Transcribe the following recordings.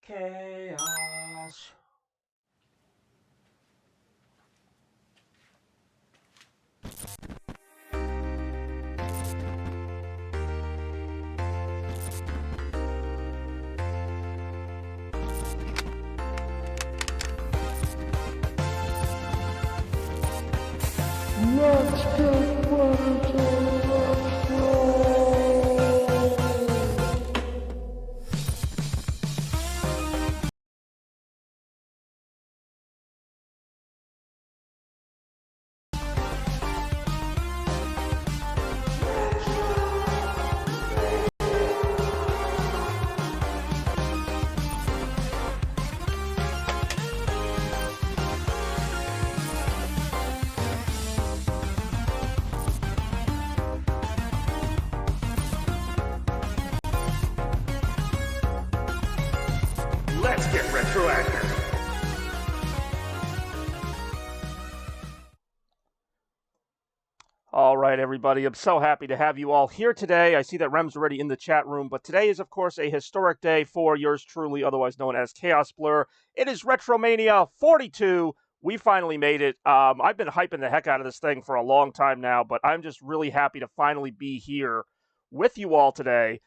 Chaos. Let's get ready to retro! Let's get retroactive. All right, everybody. I'm so happy to have you all here today. I see that Rem's already in the chat room, but today is, of course, a historic day for yours truly, otherwise known as Chaos Blur. It is RetroMania 42. We finally made it. I've been hyping the heck out of this thing for a long time now, but I'm just really happy to finally be here with you all today.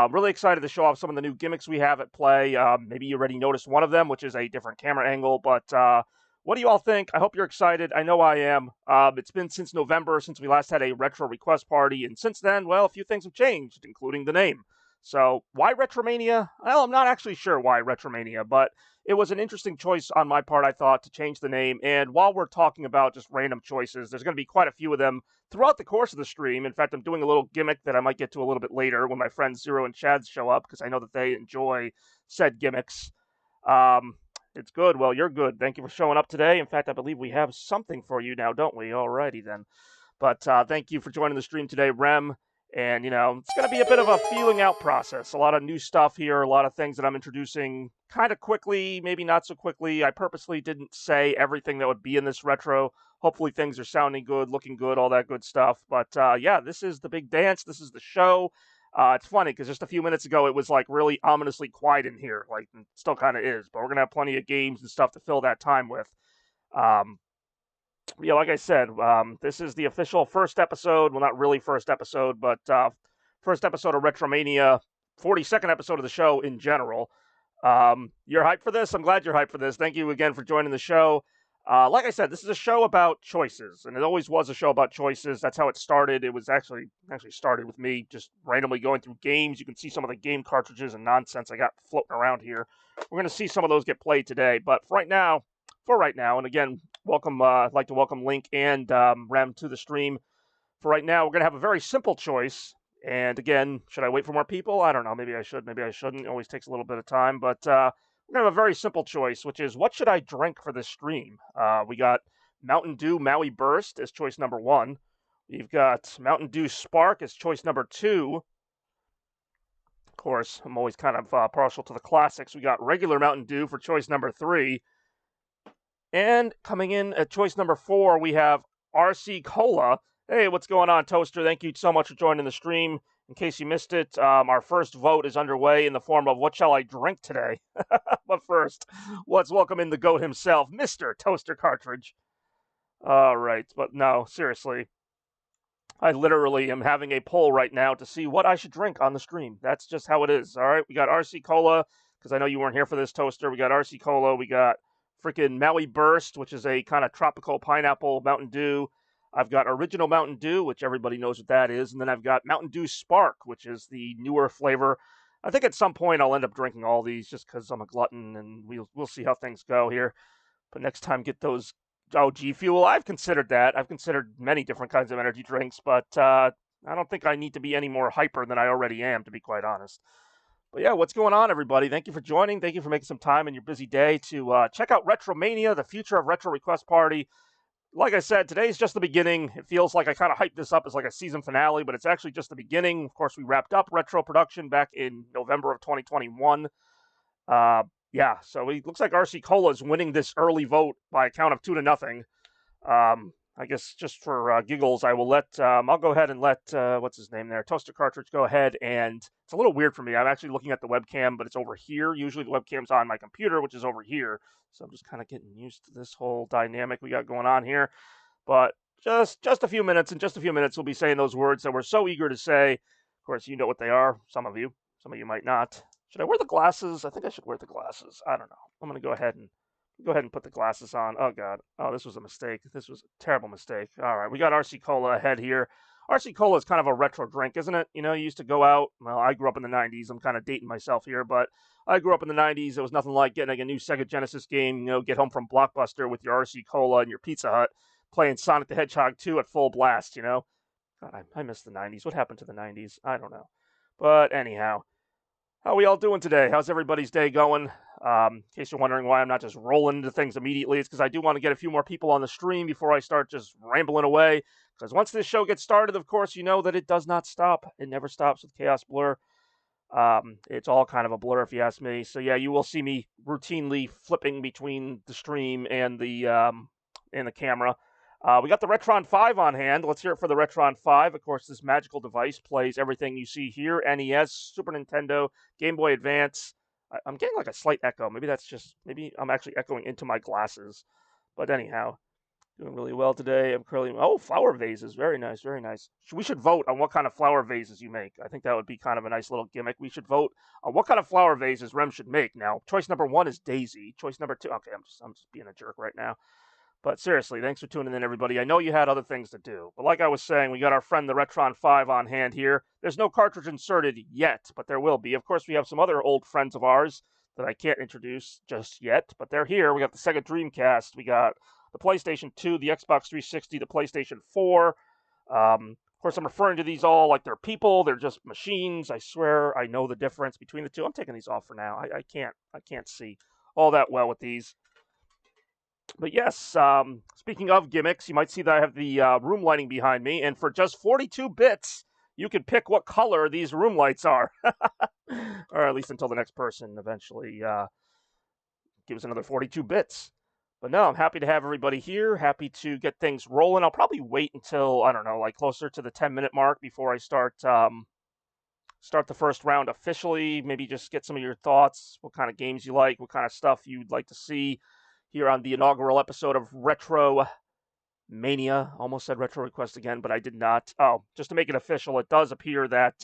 Really excited to show off some of the new gimmicks we have at play. Maybe you already noticed one of them, which is a different camera angle, but what do you all think? I hope you're excited. I know I am. It's been since November since we last had a retro request party, and since then, well, a few things have changed, including the name. So, why RetroMania? Well, I'm not actually sure why RetroMania, but it was an interesting choice on my part, I thought, to change the name. And while we're talking about just random choices, there's going to be quite a few of them throughout the course of the stream. In fact, I'm doing a little gimmick that I might get to a little bit later when my friends Zero and Chad show up, because I know that they enjoy said gimmicks. It's good. Well, you're good. Thank you for showing up today. In fact, I believe we have something for you now, don't we? Alrighty then. But thank you for joining the stream today, Rem. And, you know, it's going to be a bit of a feeling out process. A lot of new stuff here, a lot of things that I'm introducing kind of quickly, maybe not so quickly. I purposely didn't say everything that would be in this retro. Hopefully things are sounding good, looking good, all that good stuff. But, yeah, this is the big dance. This is the show. It's funny because just a few minutes ago, it was like really ominously quiet in here. Like, it still kind of is. But we're going to have plenty of games and stuff to fill that time with. Yeah, like I said, this is the official first episode. Well, not really first episode, but first episode of RetroMania, 42nd episode of the show in general. You're hyped for this? I'm glad you're hyped for this. Thank you again for joining the show. Like I said, this is a show about choices, and it always was a show about choices. That's how it started. It was actually started with me just randomly going through games. You can see some of the game cartridges and nonsense I got floating around here. We're going to see some of those get played today, but for right now, and again, welcome. I'd like to welcome Link and Rem to the stream. For right now, we're going to have a very simple choice. And again, should I wait for more people? I don't know. Maybe I should. Maybe I shouldn't. It always takes a little bit of time. But we're going to have a very simple choice, which is what should I drink for this stream? We got Mountain Dew Maui Burst as choice number 1. We've got Mountain Dew Spark as choice number 2. Of course, I'm always kind of partial to the classics. We got regular Mountain Dew for choice number 3. And coming in at choice number 4, we have RC Cola. Hey, what's going on, Toaster? Thank you so much for joining the stream. In case you missed it, our first vote is underway in the form of what shall I drink today? But first, let's welcome in the GOAT himself, Mr. Toaster Cartridge. All right, but no, seriously. I literally am having a poll right now to see what I should drink on the stream. That's just how it is, all right? We got RC Cola, because I know you weren't here for this, Toaster. We got RC Cola. We got freaking Maui Burst, which is a kind of tropical pineapple Mountain Dew. I've got Original Mountain Dew, which everybody knows what that is. And then I've got Mountain Dew Spark, which is the newer flavor. I think at some point I'll end up drinking all these just because I'm a glutton, and we'll see how things go here. But next time, get those G Fuel. I've considered that. I've considered many different kinds of energy drinks, but I don't think I need to be any more hyper than I already am, to be quite honest. But yeah, what's going on, everybody? Thank you for joining. Thank you for making some time in your busy day to check out RetroMania, the future of Retro Request Party. Like I said, today's just the beginning. It feels like I kind of hyped this up as like a season finale, but it's actually just the beginning. Of course, we wrapped up Retro production back in November of 2021. Yeah, so it looks like RC Cola is winning this early vote by a count of 2-0. I guess just for giggles, I will let, I'll go ahead and let, what's his name there, Toaster Cartridge, go ahead. And it's a little weird for me. I'm actually looking at the webcam, but it's over here. Usually the webcam's on my computer, which is over here. So I'm just kind of getting used to this whole dynamic we got going on here. But just a few minutes, in just a few minutes, we'll be saying those words that we're so eager to say. Of course, you know what they are, some of you might not. Should I wear the glasses? I think I should wear the glasses. I don't know. I'm going to go ahead and put the glasses on. Oh, God. Oh, this was a mistake. This was a terrible mistake. All right, we got RC Cola ahead here. RC Cola is kind of a retro drink, isn't it? You know, you used to go out. Well, I grew up in the 90s. I'm kind of dating myself here, but I grew up in the 90s. There was nothing like getting a new Sega Genesis game, you know, get home from Blockbuster with your RC Cola and your Pizza Hut, playing Sonic the Hedgehog 2 at full blast, you know? God, I miss the 90s. What happened to the 90s? I don't know. But anyhow, how are we all doing today? How's everybody's day going? In case you're wondering why I'm not just rolling into things immediately, it's because I do want to get a few more people on the stream before I start just rambling away. Because once this show gets started, of course, you know that it does not stop. It never stops with Chaos Blur. It's all kind of a blur if you ask me. So yeah, you will see me routinely flipping between the stream and the camera. We got the Retron 5 on hand. Let's hear it for the Retron 5. Of course, this magical device plays everything you see here. NES, Super Nintendo, Game Boy Advance. I'm getting like a slight echo. Maybe I'm actually echoing into my glasses. But anyhow, doing really well today. I'm curling. Oh, flower vases. Very nice, very nice. We should vote on what kind of flower vases you make. I think that would be kind of a nice little gimmick. We should vote on what kind of flower vases Rem should make. Now, choice number 1 is Daisy. Choice number 2. Okay, I'm just being a jerk right now. But seriously, thanks for tuning in, everybody. I know you had other things to do. But like I was saying, we got our friend the Retron 5 on hand here. There's no cartridge inserted yet, but there will be. Of course, we have some other old friends of ours that I can't introduce just yet, but they're here. We got the Sega Dreamcast. We got the PlayStation 2, the Xbox 360, the PlayStation 4. Of course, I'm referring to these all like they're people. They're just machines. I swear I know the difference between the two. I'm taking these off for now. I can't see all that well with these. But yes, speaking of gimmicks, you might see that I have the room lighting behind me, and for just 42 bits, you can pick what color these room lights are. Or at least until the next person eventually gives another 42 bits. But no, I'm happy to have everybody here, happy to get things rolling. I'll probably wait until, I don't know, like closer to the 10-minute mark before I start the first round officially. Maybe just get some of your thoughts, what kind of games you like, what kind of stuff you'd like to see here on the inaugural episode of RetroMania. Almost said Retro Request again, but I did not. Oh, just to make it official, it does appear that,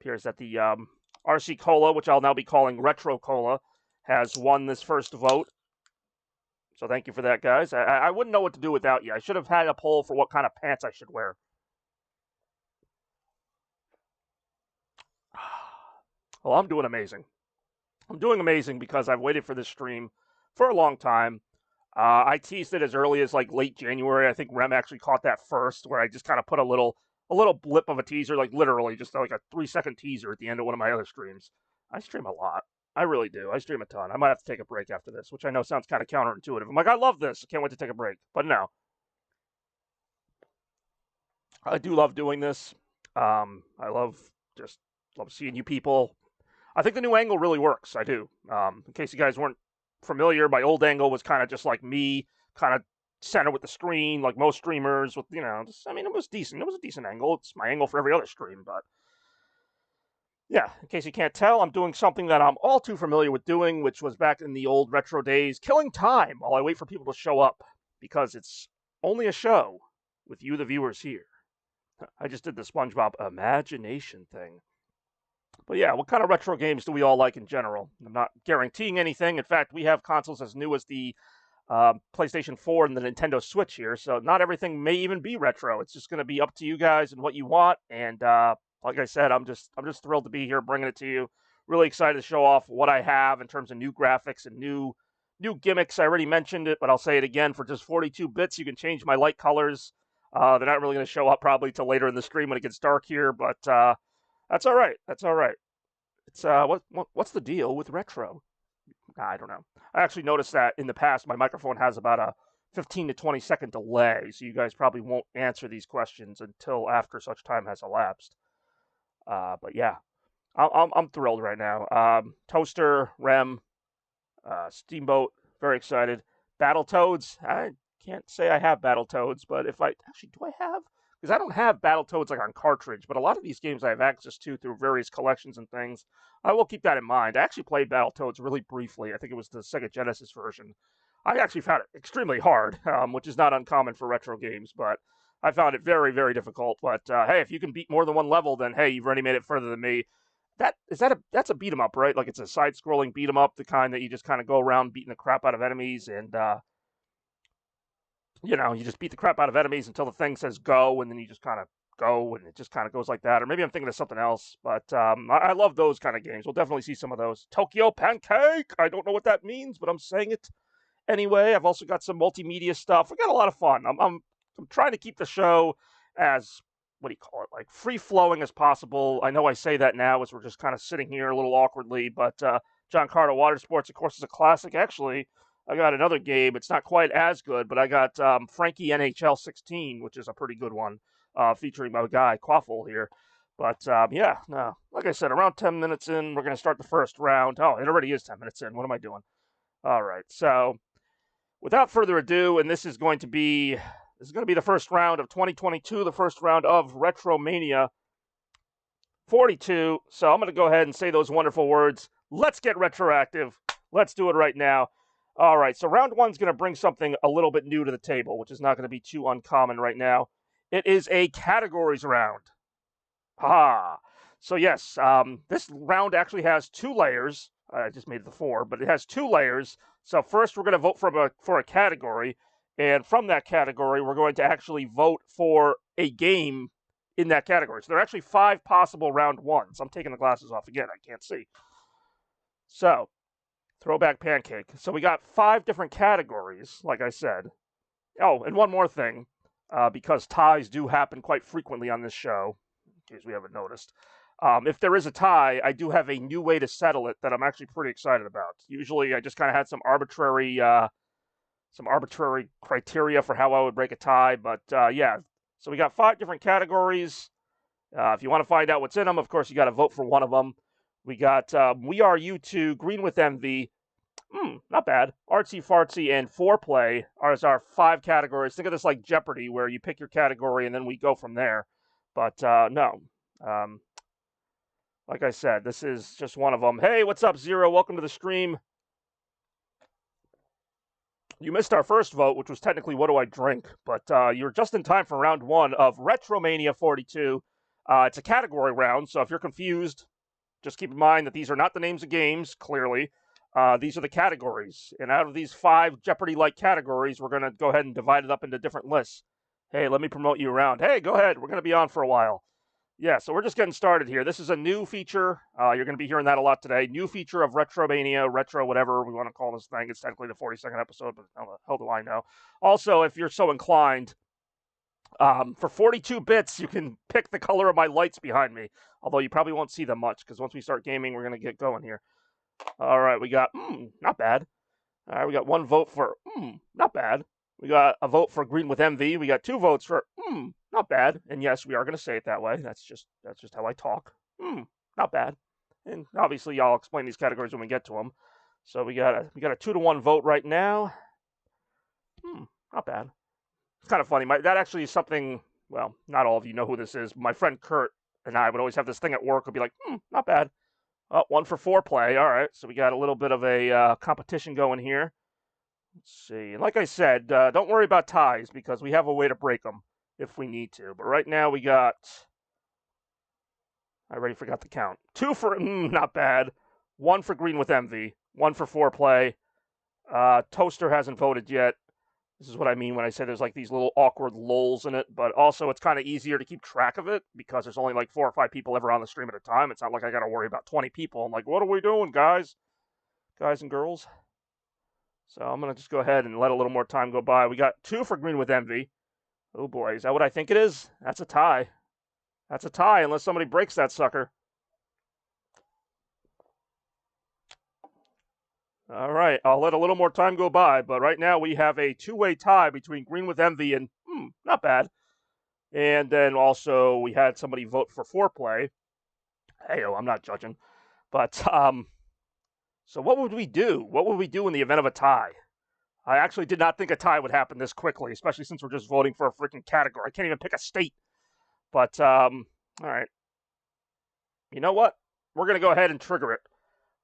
appears that the RC Cola, which I'll now be calling Retro Cola, has won this first vote. So thank you for that, guys. I wouldn't know what to do without you. I should have had a poll for what kind of pants I should wear. Well, I'm doing amazing. I'm doing amazing because I've waited for this stream for a long time. I teased it as early as like late January. I think Rem actually caught that first, where I just kind of put a little blip of a teaser, like literally just like a 3-second teaser at the end of one of my other streams. I stream a lot. I really do. I stream a ton. I might have to take a break after this, which I know sounds kind of counterintuitive. I'm like, I love this. I can't wait to take a break. But no. I do love doing this. I love seeing you people. I think the new angle really works. I do. In case you guys weren't familiar, my old angle was kind of just like me, kind of center with the screen, like most streamers. With it was decent. It was a decent angle. It's my angle for every other stream, but yeah. In case you can't tell, I'm doing something that I'm all too familiar with doing, which was back in the old retro days, killing time while I wait for people to show up, because it's only a show with you, the viewers, here. I just did the SpongeBob imagination thing. But yeah, what kind of retro games do we all like in general? I'm not guaranteeing anything. In fact, we have consoles as new as the PlayStation 4 and the Nintendo Switch here, so not everything may even be retro. It's just going to be up to you guys and what you want. And like I said, I'm just thrilled to be here, bringing it to you. Really excited to show off what I have in terms of new graphics and new gimmicks. I already mentioned it, but I'll say it again. For just 42 bits, you can change my light colors. They're not really going to show up probably till later in the stream when it gets dark here, but that's all right. That's all right. It's what's the deal with retro? I don't know. I actually noticed that in the past my microphone has about a 15 to 20 second delay, so you guys probably won't answer these questions until after such time has elapsed. But yeah, I'm thrilled right now. Toaster, Rem, Steamboat, very excited. Battletoads, I can't say I have Battletoads, but if I actually do, I have, because I don't have Battletoads like on cartridge, but a lot of these games I have access to through various collections and things. I will keep that in mind. I actually played Battletoads really briefly. I think it was the Sega Genesis version. I actually found it extremely hard, which is not uncommon for retro games, but I found it very, very difficult. But hey, if you can beat more than one level, then hey, you've already made it further than me. That's a beat 'em up, right? Like it's a side-scrolling beat 'em up, the kind that you just kind of go around beating the crap out of enemies, and you just beat the crap out of enemies until the thing says go, and then you just kind of go, and it just kind of goes like that. Or maybe I'm thinking of something else, but I love those kind of games. We'll definitely see some of those. Tokyo Pancake! I don't know what that means, but I'm saying it anyway. I've also got some multimedia stuff. We got a lot of fun. I'm trying to keep the show as, what do you call it, like free-flowing as possible. I know I say that now as we're just kind of sitting here a little awkwardly, but John Carter Water Sports, of course, is a classic. Actually, I got another game. It's not quite as good, but I got Frankie NHL 16, which is a pretty good one, featuring my guy, Quaffle here. But, yeah, no, like I said, around 10 minutes in, we're going to start the first round. Oh, it already is 10 minutes in. What am I doing? All right, so without further ado, and this is going to be the first round of 2022, the first round of RetroMania 42. So I'm going to go ahead and say those wonderful words. Let's get retroactive. Let's do it right now. All right, so round one's going to bring something a little bit new to the table, which is not going to be too uncommon right now. It is a categories round. Ha! So yes, this round actually has 2 layers. I just made it the 4, but it has 2 layers. So first we're going to vote for a category, and from that category we're going to actually vote for a game in that category. So there are actually 5 possible round ones. I'm taking the glasses off again. I can't see. So, Throwback Pancake. So we got 5 different categories, like I said. Oh, and one more thing, because ties do happen quite frequently on this show, in case we haven't noticed. If there is a tie, I do have a new way to settle it that I'm actually pretty excited about. Usually I just kind of had some arbitrary criteria for how I would break a tie, but yeah. So we got 5 different categories. If you want to find out what's in them, of course, you got to vote for one of them. We got We Are You Two, Green with Envy, not bad, Artsy Fartsy, and Foreplay are our 5 categories. Think of this like Jeopardy, where you pick your category and then we go from there. But no, like I said, this is just one of them. Hey, what's up, Zero? Welcome to the stream. You missed our first vote, which was technically what do I drink, but you're just in time for round 1 of RetroMania 42. It's a category round, so if you're confused, just keep in mind that these are not the names of games, clearly. These are the categories. And out of these 5 Jeopardy-like categories, we're going to go ahead and divide it up into different lists. Hey, let me promote you around. Hey, go ahead. We're going to be on for a while. Yeah, so we're just getting started here. This is a new feature. You're going to be hearing that a lot today. New feature of RetroMania, Retro, whatever we want to call this thing. It's technically the 42nd episode, but how the hell do I know? Also, if you're so inclined, for 42 bits, you can pick the color of my lights behind me. Although you probably won't see them much, because once we start gaming, we're going to get going here. All right, we got, not bad. All right, we got 1 vote for, not bad. We got a vote for Green with Envy. We got 2 votes for, not bad. And yes, we are going to say it that way. That's just how I talk. Not bad. And obviously, I'll explain these categories when we get to them. So we got a 2-1 vote right now. Not bad. It's kind of funny. That actually is something, well, not all of you know who this is. My friend Kurt and I would always have this thing at work. Would be like, not bad. Oh, 1 for Foreplay. All right, so we got a little bit of a competition going here. Let's see. And like I said, don't worry about ties, because we have a way to break them if we need to. But right now we got, I already forgot the count. 2 for, not bad. 1 for Green with Envy. 1 for Foreplay. Toaster hasn't voted yet. This is what I mean when I say there's like these little awkward lulls in it, but also it's kind of easier to keep track of it because there's only like 4 or 5 people ever on the stream at a time. It's not like I got to worry about 20 people. I'm like, what are we doing, guys? Guys and girls? So I'm going to just go ahead and let a little more time go by. We got 2 for Green with Envy. Oh boy, is that what I think it is? That's a tie. That's a tie unless somebody breaks that sucker. All right, I'll let a little more time go by, but right now we have a 2-way tie between Green with Envy and, not bad. And then also we had somebody vote for Foreplay. Hey-oh, I'm not judging. But, so what would we do? What would we do in the event of a tie? I actually did not think a tie would happen this quickly, especially since we're just voting for a freaking category. I can't even pick a state. But, all right. You know what? We're going to go ahead and trigger it.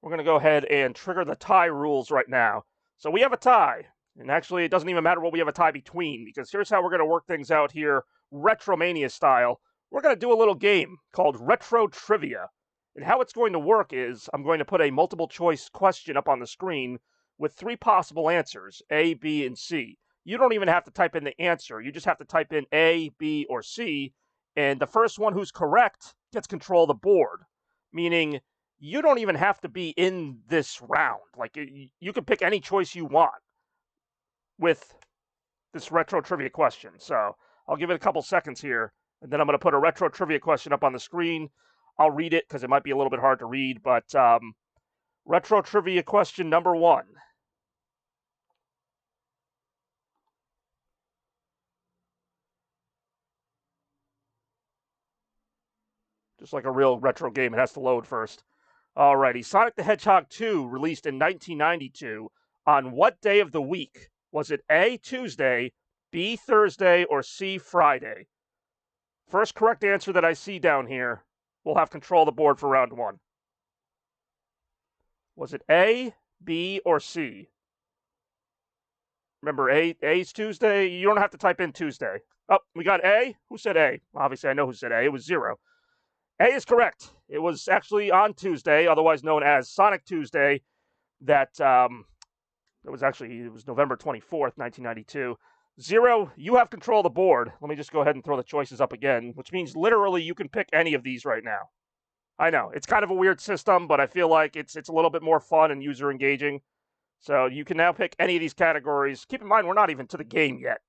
We're going to go ahead and trigger the tie rules right now. So we have a tie. And actually, it doesn't even matter what we have a tie between, because here's how we're going to work things out here, RetroMania style. We're going to do a little game called Retro Trivia. And how it's going to work is I'm going to put a multiple choice question up on the screen with 3 possible answers, A, B, and C. You don't even have to type in the answer. You just have to type in A, B, or C. And the first one who's correct gets control of the board, meaning you don't even have to be in this round. Like, you can pick any choice you want with this retro trivia question. So I'll give it a couple seconds here, and then I'm going to put a retro trivia question up on the screen. I'll read it because it might be a little bit hard to read, but retro trivia question number 1. Just like a real retro game, it has to load first. Alrighty, Sonic the Hedgehog 2, released in 1992. On what day of the week? Was it A, Tuesday, B, Thursday, or C, Friday? First correct answer that I see down here will have control of the board for round 1. Was it A, B, or C? Remember, A's Tuesday. You don't have to type in Tuesday. Oh, we got A? Who said A? Obviously, I know who said A. It was 0. A is correct. It was actually on Tuesday, otherwise known as Sonic Tuesday, that it was November 24th, 1992. 0, you have control of the board. Let me just go ahead and throw the choices up again, which means literally you can pick any of these right now. I know, it's kind of a weird system, but I feel like it's a little bit more fun and user engaging. So you can now pick any of these categories. Keep in mind, we're not even to the game yet.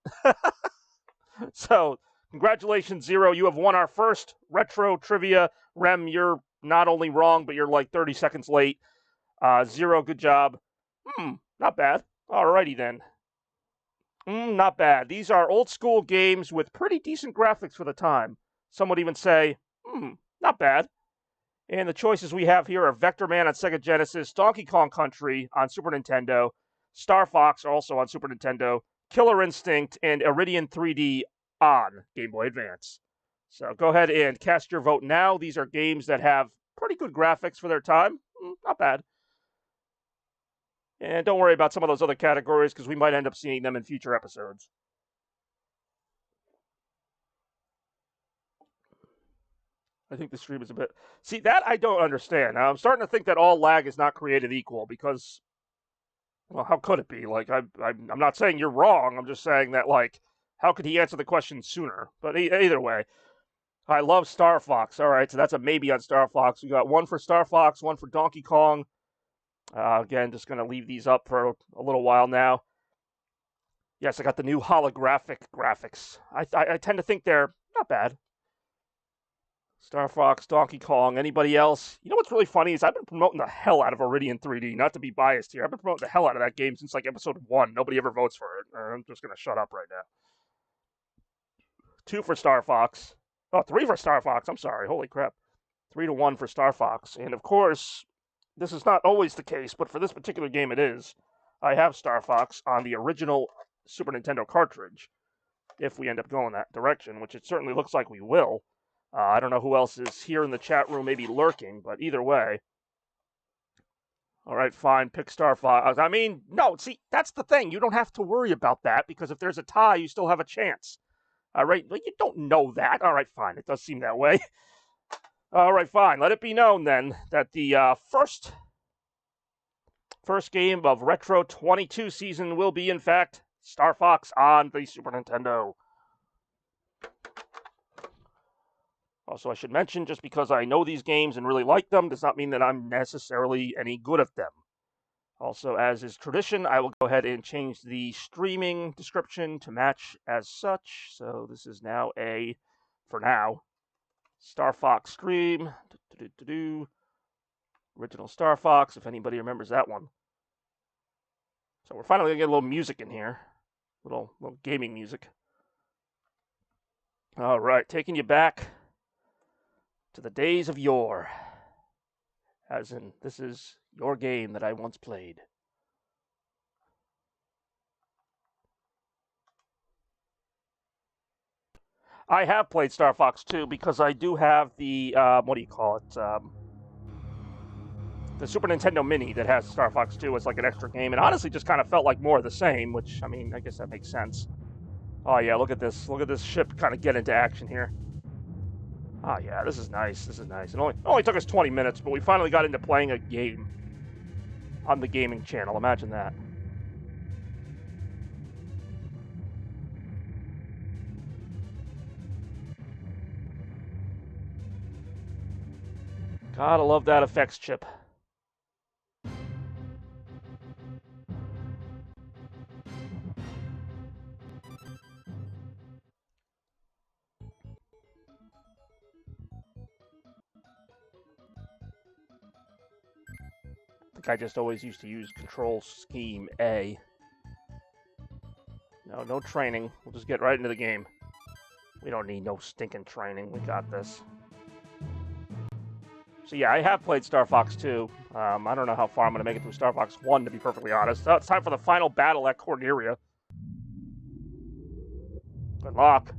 So, congratulations, 0. You have won our first retro trivia. Rem, you're not only wrong, but you're like 30 seconds late. 0, good job. Not bad. Alrighty then. Not bad. These are old school games with pretty decent graphics for the time. Some would even say, not bad. And the choices we have here are Vector Man on Sega Genesis, Donkey Kong Country on Super Nintendo, Star Fox also on Super Nintendo, Killer Instinct, and Iridian 3D on Game Boy Advance. So go ahead and cast your vote now. These are games that have pretty good graphics for their time. Not bad. And don't worry about some of those other categories because we might end up seeing them in future episodes. I think the stream is a bit... See, that I don't understand. Now, I'm starting to think that all lag is not created equal because... Well, how could it be? Like, I'm not saying you're wrong. I'm just saying that, like, how could he answer the question sooner? But either way, I love Star Fox. All right, so that's a maybe on Star Fox. We got 1 for Star Fox, 1 for Donkey Kong. Again, just going to leave these up for a little while now. Yes, I got the new holographic graphics. I tend to think they're not bad. Star Fox, Donkey Kong, anybody else? You know what's really funny is I've been promoting the hell out of Iridian 3D, not to be biased here. I've been promoting the hell out of that game since like episode 1. Nobody ever votes for it. I'm just going to shut up right now. 2 for Star Fox. Oh, 3 for Star Fox. I'm sorry. Holy crap. 3-1 for Star Fox. And of course, this is not always the case, but for this particular game it is. I have Star Fox on the original Super Nintendo cartridge, if we end up going that direction, which it certainly looks like we will. I don't know who else is here in the chat room, maybe lurking, but either way. All right, fine, pick Star Fox. I mean, no, see, that's the thing. You don't have to worry about that, because if there's a tie, you still have a chance. All right, well, you don't know that. All right, fine, it does seem that way. All right, fine. Let it be known, then, that the first game of Retro 22 season will be, in fact, Star Fox on the Super Nintendo. Also, I should mention, just because I know these games and really like them does not mean that I'm necessarily any good at them. Also, as is tradition, I will go ahead and change the streaming description to match as such. So this is now for now, Star Fox stream. Original Star Fox, if anybody remembers that one. So we're finally going to get a little music in here. Little gaming music. All right, taking you back to the days of yore. As in, this is your game that I once played. I have played Star Fox 2 because I do have the, what do you call it? The Super Nintendo Mini that has Star Fox 2 as like an extra game, and honestly just kind of felt like more of the same, which, I mean, I guess that makes sense. Oh yeah, look at this. Look at this ship kind of get into action here. Oh yeah, this is nice. This is nice. It only took us 20 minutes, but we finally got into playing a game on the gaming channel. Imagine that. Gotta love that effects chip. I think I just always used to use Control Scheme A. No training. We'll just get right into the game. We don't need no stinking training. We got this. So yeah, I have played Star Fox 2. I don't know how far I'm going to make it through Star Fox 1, to be perfectly honest. So it's time for the final battle at Corneria. Good luck.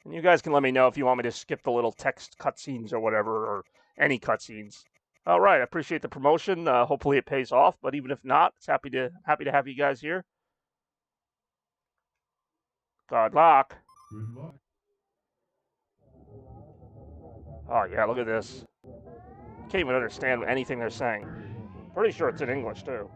And you guys can let me know if you want me to skip the little text cutscenes or whatever, or any cutscenes. All right, I appreciate the promotion. Hopefully it pays off, but even if not, it's happy to have you guys here. Good luck. Good luck. Oh yeah, look at this. Can't even understand anything they're saying. Pretty sure it's in English too.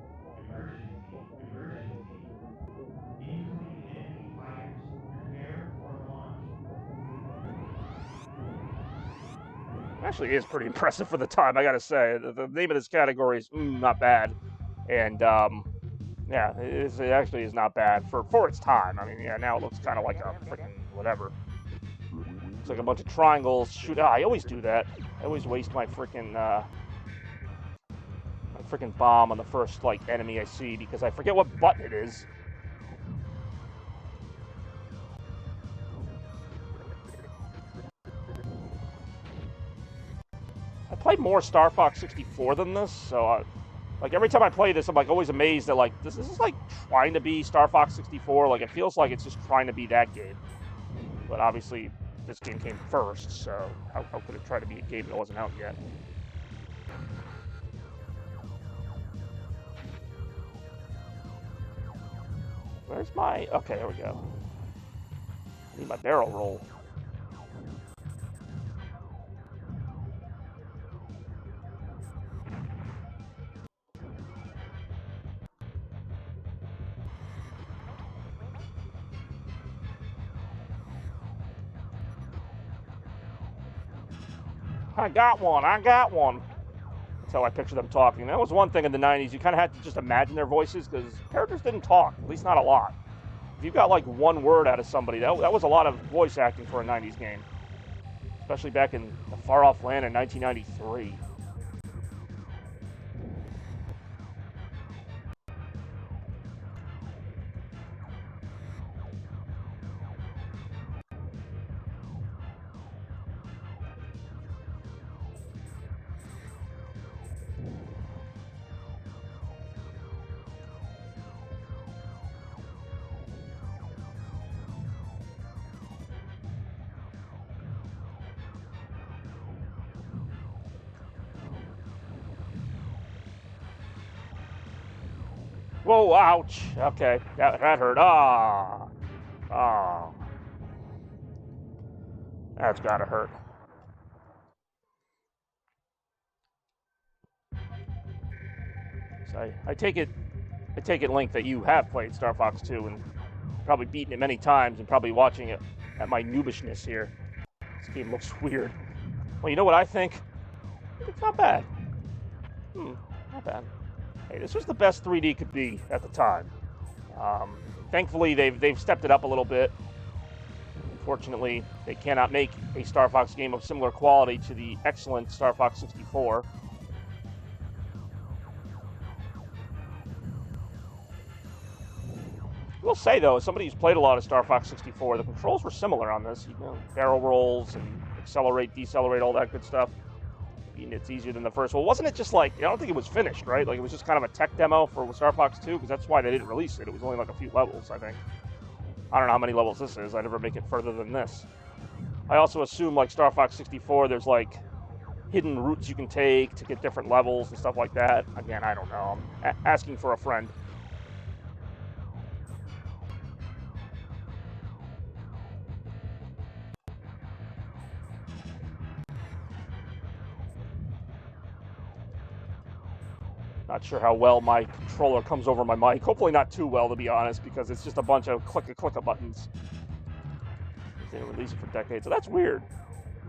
Actually is pretty impressive for the time, I gotta say. The name of this category is not bad. And yeah, it actually is not bad for its time. I mean, yeah, now it looks kind of like a freaking whatever. Looks like a bunch of triangles. Shoot, I always do that. I always waste my freaking bomb on the first like enemy I see because I forget what button it is. I played more Star Fox 64 than this, so like every time I play this, I'm like always amazed that like this is like trying to be Star Fox 64. Like it feels like it's just trying to be that game, but obviously this game came first, so how could it try to be a game that wasn't out yet? Where's my... Okay, there we go. I need my barrel roll. I got one. That's how I picture them talking. That was one thing in the 90s. You kind of had to just imagine their voices because characters didn't talk, at least not a lot. If you got like one word out of somebody, that was a lot of voice acting for a 90s game. Especially back in the far-off land in 1993. Whoa, ouch. Okay, that hurt. Ah. That's gotta hurt. So I take it, Link, that you have played Star Fox 2 and probably beaten it many times and probably watching it at my noobishness here. This game looks weird. Well, you know what I think? It's not bad. Not bad. Hey, this was the best 3D could be at the time. Thankfully, they've stepped it up a little bit. Unfortunately, they cannot make a Star Fox game of similar quality to the excellent Star Fox 64. I will say, though, as somebody who's played a lot of Star Fox 64, the controls were similar on this. You know, barrel rolls and accelerate, decelerate, all that good stuff. It's easier than the first. Well, wasn't it just like, I don't think it was finished, right? Like, it was just kind of a tech demo for Star Fox 2, because that's why they didn't release it. It was only like a few levels, I think. I don't know how many levels this is. I never make it further than this. I also assume, like Star Fox 64, there's like hidden routes you can take to get different levels and stuff like that. Again, I don't know. I'm asking for a friend. Not sure how well my controller comes over my mic. Hopefully not too well, to be honest, because it's just a bunch of click-a buttons. They didn't release it for decades, so that's weird.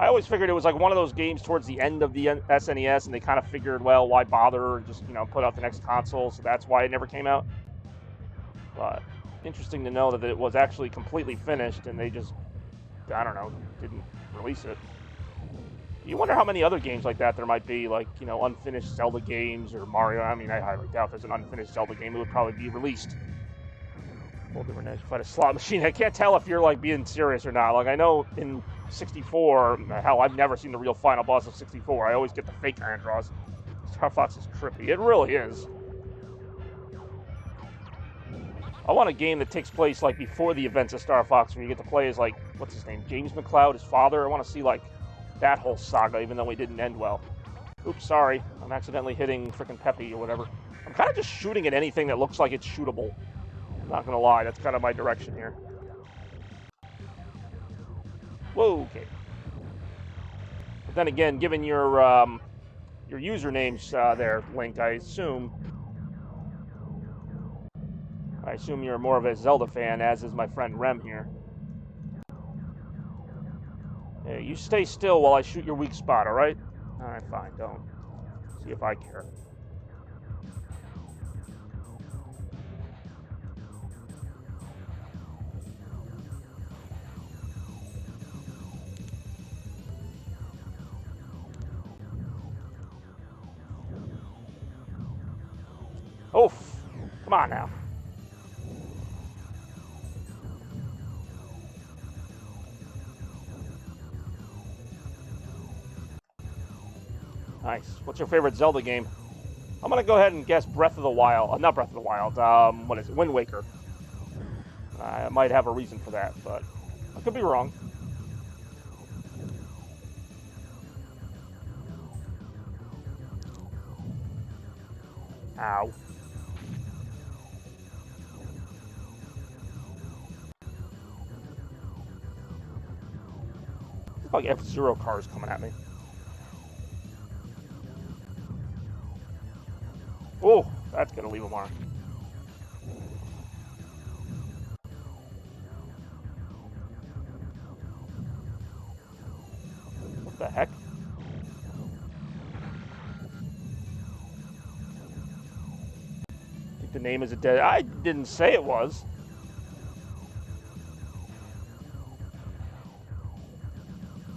I always figured it was like one of those games towards the end of the SNES, and they kind of figured, well, why bother and just, put out the next console, so that's why it never came out. But interesting to know that it was actually completely finished, and they just, I don't know, didn't release it. You wonder how many other games like that there might be, like, unfinished Zelda games or Mario. I mean, I highly doubt there's an unfinished Zelda game. It would probably be released. Whole different edge. Fight a slot machine. I can't tell if you're, like, being serious or not. Like, I know in 64, hell, I've never seen the real final boss of 64. I always get the fake iron draws. Star Fox is trippy. It really is. I want a game that takes place, like, before the events of Star Fox, where you get to play as, like, what's his name? James McCloud, his father. I want to see, like, that whole saga, even though it didn't end well. Oops, sorry. I'm accidentally hitting frickin' Peppy or whatever. I'm kind of just shooting at anything that looks like it's shootable. I'm not gonna lie, that's kind of my direction here. Whoa, okay. But then again, given your usernames there, Link, I assume you're more of a Zelda fan, as is my friend Rem here. Hey, you stay still while I shoot your weak spot, alright? Alright, fine, don't. See if I care. Oof! Come on now. Nice. What's your favorite Zelda game? I'm gonna go ahead and guess Breath of the Wild. Not Breath of the Wild. What is it? Wind Waker. I might have a reason for that, but I could be wrong. Ow. It's like F-Zero cars coming at me. Oh, that's gonna leave a mark. What the heck? I think the name is a dead. I didn't say it was.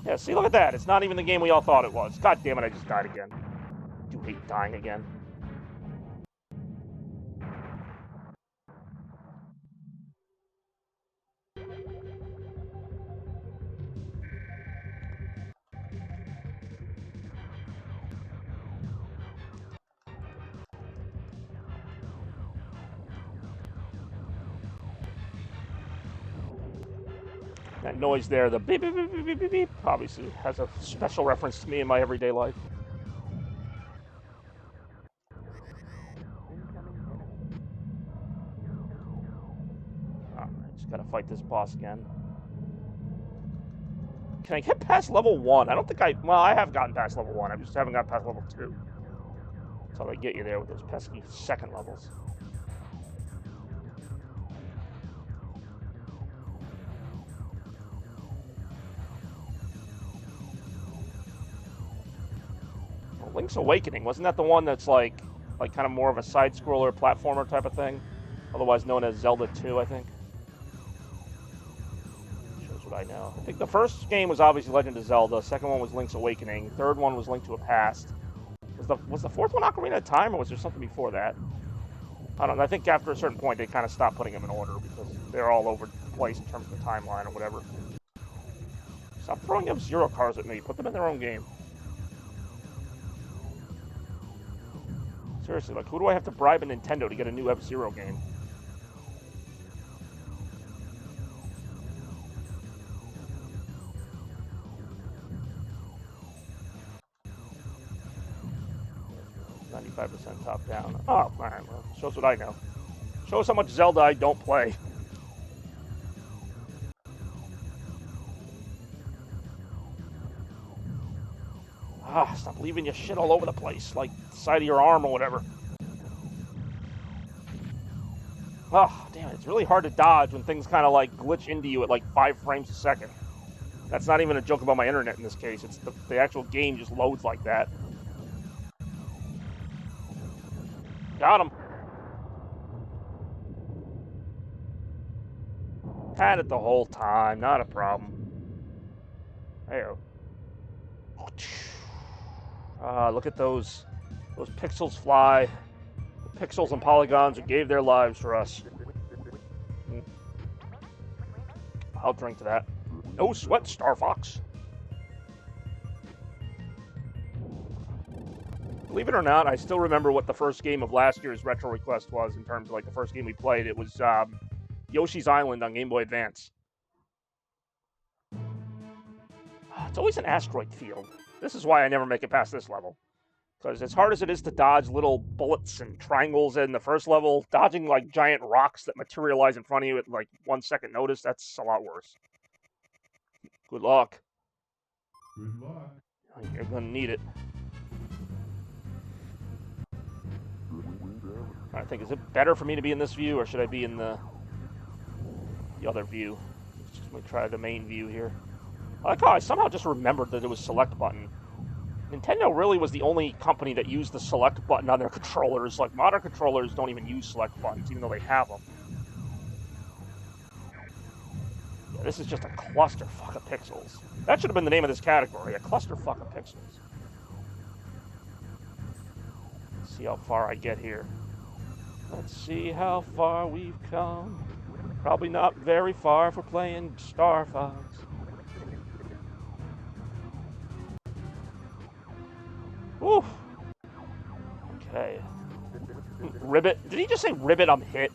Yeah, see, look at that. It's not even the game we all thought it was. God damn it, I just died again. I do hate dying again. That noise there, the beep, beep, beep, beep, beep, beep, beep, obviously has a special reference to me in my everyday life. I just gotta fight this boss again. Can I get past level 1? I don't think well, I have gotten past level 1. I just haven't gotten past level 2. That's how they get you there with those pesky second levels. Link's Awakening, wasn't that the one that's like kind of more of a side-scroller platformer type of thing? Otherwise known as Zelda 2, I think. Shows what I know. I think the first game was obviously Legend of Zelda, second one was Link's Awakening, third one was Link to a Past. Was the fourth one Ocarina of Time, or was there something before that? I don't know, I think after a certain point they kind of stopped putting them in order because they're all over the place in terms of the timeline or whatever. Stop throwing F-Zero cars at me, put them in their own game. Seriously, like, who do I have to bribe a Nintendo to get a new F-Zero game? %, top down. Oh, all right, well, shows what I know. Shows how much Zelda I don't play. Ah, stop leaving your shit all over the place, like the side of your arm or whatever. Oh, damn it, it's really hard to dodge when things kind of like glitch into you at like 5 frames a second. That's not even a joke about my internet in this case. It's the actual game just loads like that. Got him. Had it the whole time, not a problem. Hey-o. Look at those pixels fly. The pixels and polygons that gave their lives for us. I'll drink to that. No sweat, Star Fox. Believe it or not, I still remember what the first game of last year's Retro Request was in terms of like the first game we played. It was Yoshi's Island on Game Boy Advance. It's always an asteroid field. This is why I never make it past this level. Because as hard as it is to dodge little bullets and triangles in the first level, dodging like giant rocks that materialize in front of you at like 1 second notice, that's a lot worse. Good luck. Good luck. You're gonna need it. I think, is it better for me to be in this view, or should I be in the other view? Let me try the main view here. I like how I somehow just remembered that it was select button. Nintendo really was the only company that used the select button on their controllers. Like, modern controllers don't even use select buttons, even though they have them. Yeah, this is just a clusterfuck of pixels. That should have been the name of this category, a clusterfuck of pixels. Let's see how far I get here. Let's see how far we've come. Probably not very far for playing Star Fox. Woo! Okay. Ribbit. Did he just say Ribbit, I'm hit?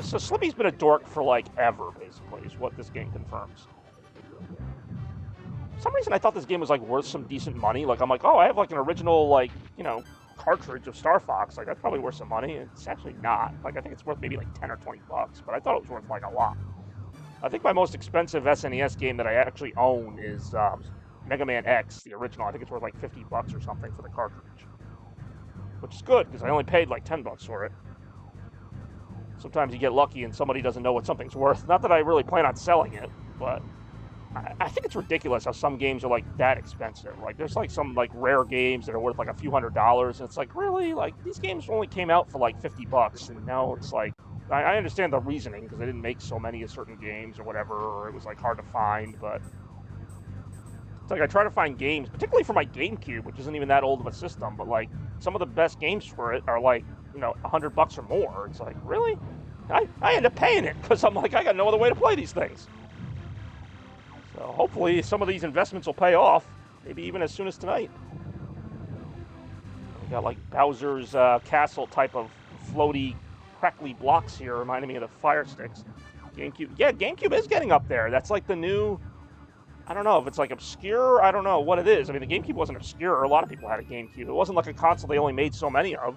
So Slippy's been a dork for like ever, basically, is what this game confirms. For some reason I thought this game was like worth some decent money. Like, I'm like, oh, I have like an original, like, you know, cartridge of Star Fox. Like, that's probably worth some money. It's actually not. Like, I think it's worth maybe like 10 or 20 bucks, but I thought it was worth like a lot. I think my most expensive SNES game that I actually own is Mega Man X, the original. I think it's worth like 50 bucks or something for the cartridge, which is good because I only paid like 10 bucks for it. Sometimes you get lucky and somebody doesn't know what something's worth. Not that I really plan on selling it, but I think it's ridiculous how some games are like that expensive. Like, there's like some like rare games that are worth like a few $100s, and it's like, really? Like, these games only came out for like 50 bucks, and now it's like, I understand the reasoning because they didn't make so many of certain games or whatever, or it was like hard to find, but it's like I try to find games, particularly for my GameCube, which isn't even that old of a system, but like some of the best games for it are like, you know, $100 or more. It's like, really? I end up paying it because I'm like, I got no other way to play these things. So hopefully some of these investments will pay off, maybe even as soon as tonight. We got like Bowser's castle type of floaty, crackly blocks here, reminding me of the Fire Sticks. GameCube, yeah, GameCube is getting up there. That's like the new, I don't know if it's like obscure, I don't know what it is. I mean, the GameCube wasn't obscure. A lot of people had a GameCube. It wasn't like a console they only made so many of.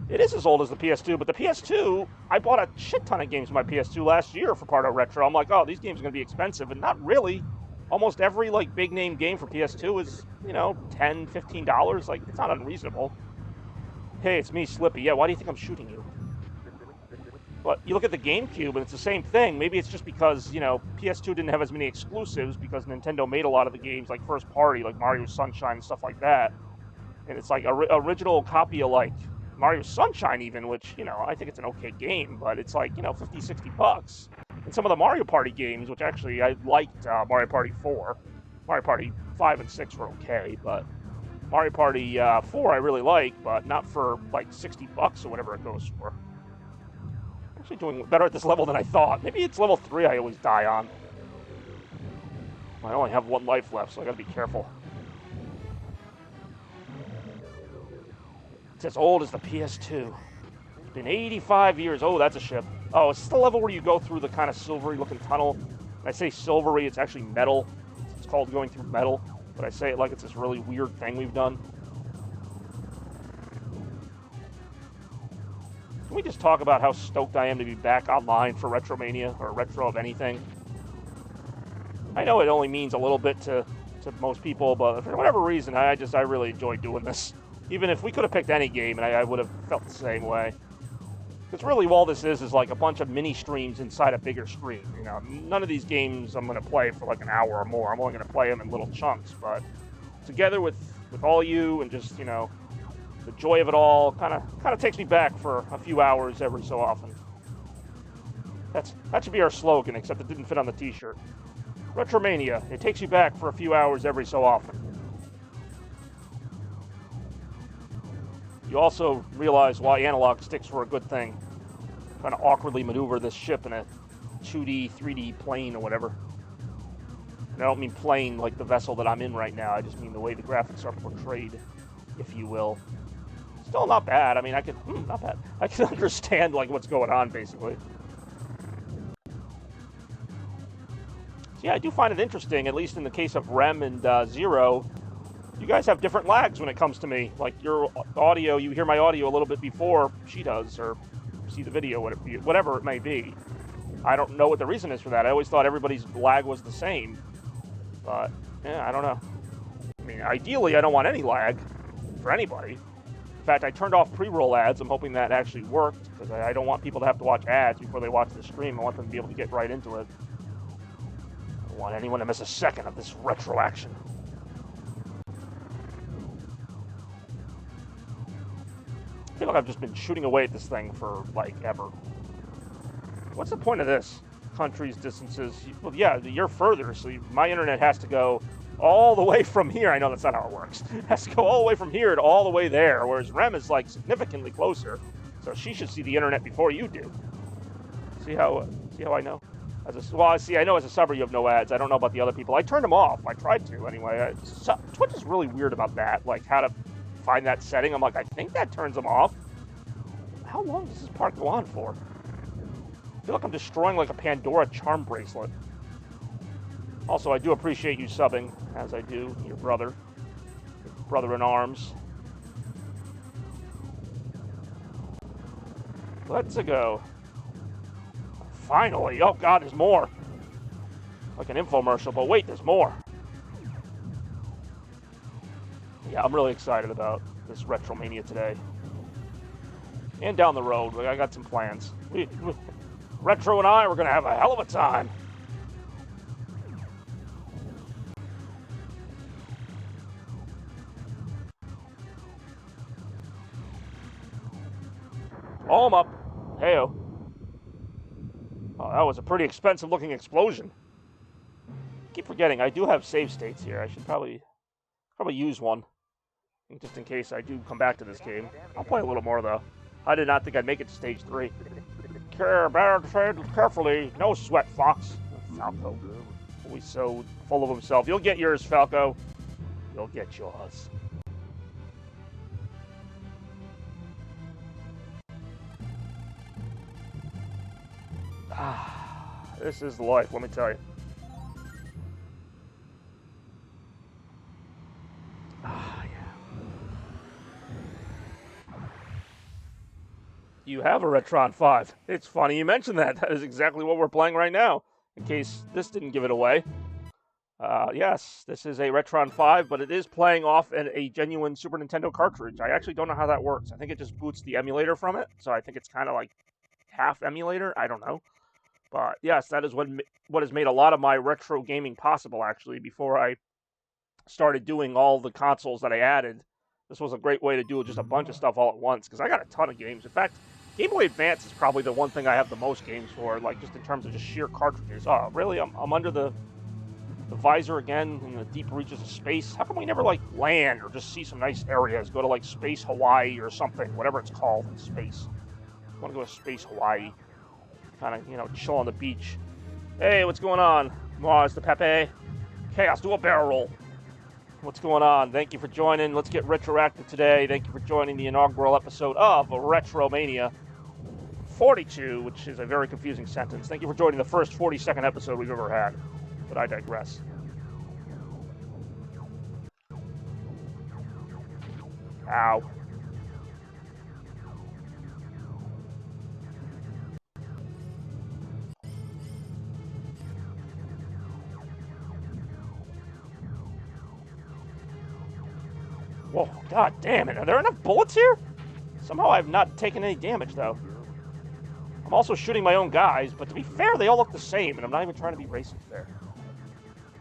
It is as old as the PS2, but the PS2, I bought a shit ton of games for my PS2 last year for part of Retro. I'm like, oh, these games are going to be expensive, and not really. Almost every, like, big-name game for PS2 is, you know, $10, $15. Like, it's not unreasonable. Hey, it's me, Slippy. Yeah, why do you think I'm shooting you? But you look at the GameCube, and it's the same thing. Maybe it's just because, you know, PS2 didn't have as many exclusives because Nintendo made a lot of the games, like, first party, like Mario Sunshine and stuff like that. And it's like an original copy of, like, Mario Sunshine even, which, you know, I think it's an okay game, but it's like, you know, 50, 60 bucks. And some of the Mario Party games, which actually I liked Mario Party 4. Mario Party 5 and 6 were okay, but Mario Party 4 I really like, but not for like 60 bucks or whatever it goes for. Actually doing better at this level than I thought. Maybe it's level 3 I always die on. I only have 1 life left, so I gotta be careful. It's as old as the PS2. It's been 85 years. Oh, that's a ship. Oh, it's the level where you go through the kind of silvery-looking tunnel. When I say silvery, it's actually metal. It's called going through metal, but I say it like it's this really weird thing we've done. Can we just talk about how stoked I am to be back online for RetroMania, or Retro of anything? I know it only means a little bit to most people, but for whatever reason, I really enjoy doing this. Even if we could have picked any game, and I would have felt the same way. Because really all this is like a bunch of mini streams inside a bigger stream. You know, none of these games I'm going to play for like an hour or more. I'm only going to play them in little chunks, but together with all you and just, you know, the joy of it all kind of takes me back for a few hours every so often. That should be our slogan, except it didn't fit on the t-shirt. RetroMania, it takes you back for a few hours every so often. You also realize why analog sticks were a good thing. Trying to awkwardly maneuver this ship in a 2D, 3D plane or whatever. And I don't mean plane like the vessel that I'm in right now. I just mean the way the graphics are portrayed, if you will. Still not bad. I mean, not bad. I can understand like what's going on, basically. So yeah, I do find it interesting, at least in the case of Rem and Zero. You guys have different lags when it comes to me. Like your audio, you hear my audio a little bit before she does, or see the video, whatever it may be. I don't know what the reason is for that. I always thought everybody's lag was the same. But, yeah, I don't know. I mean, ideally, I don't want any lag for anybody. In fact, I turned off pre-roll ads. I'm hoping that actually worked, because I don't want people to have to watch ads before they watch the stream. I want them to be able to get right into it. I don't want anyone to miss a second of this retro action. I feel like I've just been shooting away at this thing for, like, ever. What's the point of this? Countries, distances. Well, yeah, you're further, so my internet has to go all the way from here. I know that's not how it works. It has to go all the way from here to all the way there, whereas Rem is, like, significantly closer. So she should see the internet before you do. See how I know? I know as a subber you have no ads. I don't know about the other people. I turned them off. I tried to, anyway. Twitch is really weird about that, like, how to find that setting. I'm like, I think that turns them off. How long does this part go on for? I feel like I'm destroying like a Pandora charm bracelet. Also, I do appreciate you subbing, as I do your brother in arms. Let's go. Finally. Oh god, there's more. Like an infomercial, but wait, there's more. Yeah, I'm really excited about this RetroMania today. And down the road, I got some plans. Retro and I, we're going to have a hell of a time. Oh, I'm up. Hey-o. Oh, that was a pretty expensive looking explosion. I keep forgetting, I do have save states here. I should probably use one. Just in case I do come back to this game. I'll play a little more, though. I did not think I'd make it to stage 3. Carefully. No sweat, Fox. Falco. Always so full of himself. You'll get yours, Falco. You'll get yours. This is life, let me tell you. You have a Retron 5. It's funny you mentioned that. That is exactly what we're playing right now, in case this didn't give it away. Yes, this is a Retron 5, but it is playing off a genuine Super Nintendo cartridge. I actually don't know how that works. I think it just boots the emulator from it, so I think it's kind of like half emulator. I don't know. But yes, that is what has made a lot of my retro gaming possible, actually, before I started doing all the consoles that I added. This was a great way to do just a bunch of stuff all at once, because I got a ton of games. In fact, Game Boy Advance is probably the one thing I have the most games for, like just in terms of just sheer cartridges. Oh, really? I'm under the visor again in the deep reaches of space. How come we never like land or just see some nice areas? Go to like Space Hawaii or something, whatever it's called in space. I want to go to Space Hawaii. Kind of, chill on the beach. Hey, what's going on? Mars the Pepe. Chaos, do a barrel roll. What's going on? Thank you for joining. Let's get retroactive today. Thank you for joining the inaugural episode of RetroMania 42, which is a very confusing sentence. Thank you for joining the first 42nd episode we've ever had. But I digress. Ow. Whoa, god damn it. Are there enough bullets here? Somehow I've not taken any damage, though. I'm also shooting my own guys, but to be fair, they all look the same, and I'm not even trying to be racist there.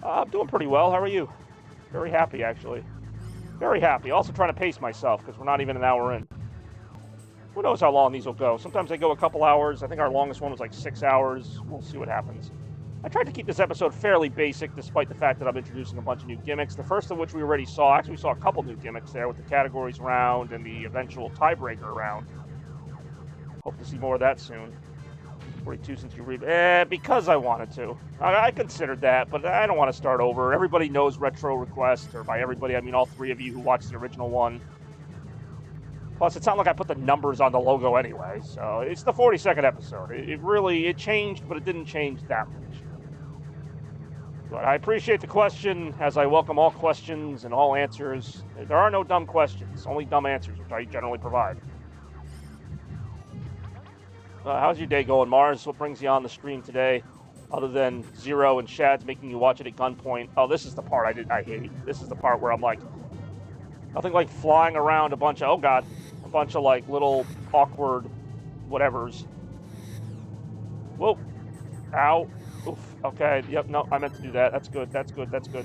I'm doing pretty well. How are you? Very happy, actually. Very happy. Also trying to pace myself, because we're not even an hour in. Who knows how long these will go? Sometimes they go a couple hours. I think our longest one was like 6 hours. We'll see what happens. I tried to keep this episode fairly basic, despite the fact that I'm introducing a bunch of new gimmicks. The first of which we already saw. Actually, we saw a couple new gimmicks there with the categories round and the eventual tiebreaker round. Hope to see more of that soon. 42 since you because I wanted to. I considered that, but I don't want to start over. Everybody knows Retro Request, or by everybody, I mean all three of you who watched the original one. Plus, it's not like I put the numbers on the logo anyway, so it's the 42nd episode. It changed, but it didn't change that much. But I appreciate the question, as I welcome all questions and all answers. There are no dumb questions, only dumb answers, which I generally provide. How's your day going, Mars? What brings you on the stream today, other than Zero and Shad's making you watch it at gunpoint? Oh, this is the part I hate. This is the part where I'm like, nothing like flying around a bunch of, oh god, a bunch of like little awkward whatevers. Whoa. Ow. Oof. Okay, yep, no, I meant to do that. That's good, that's good, that's good.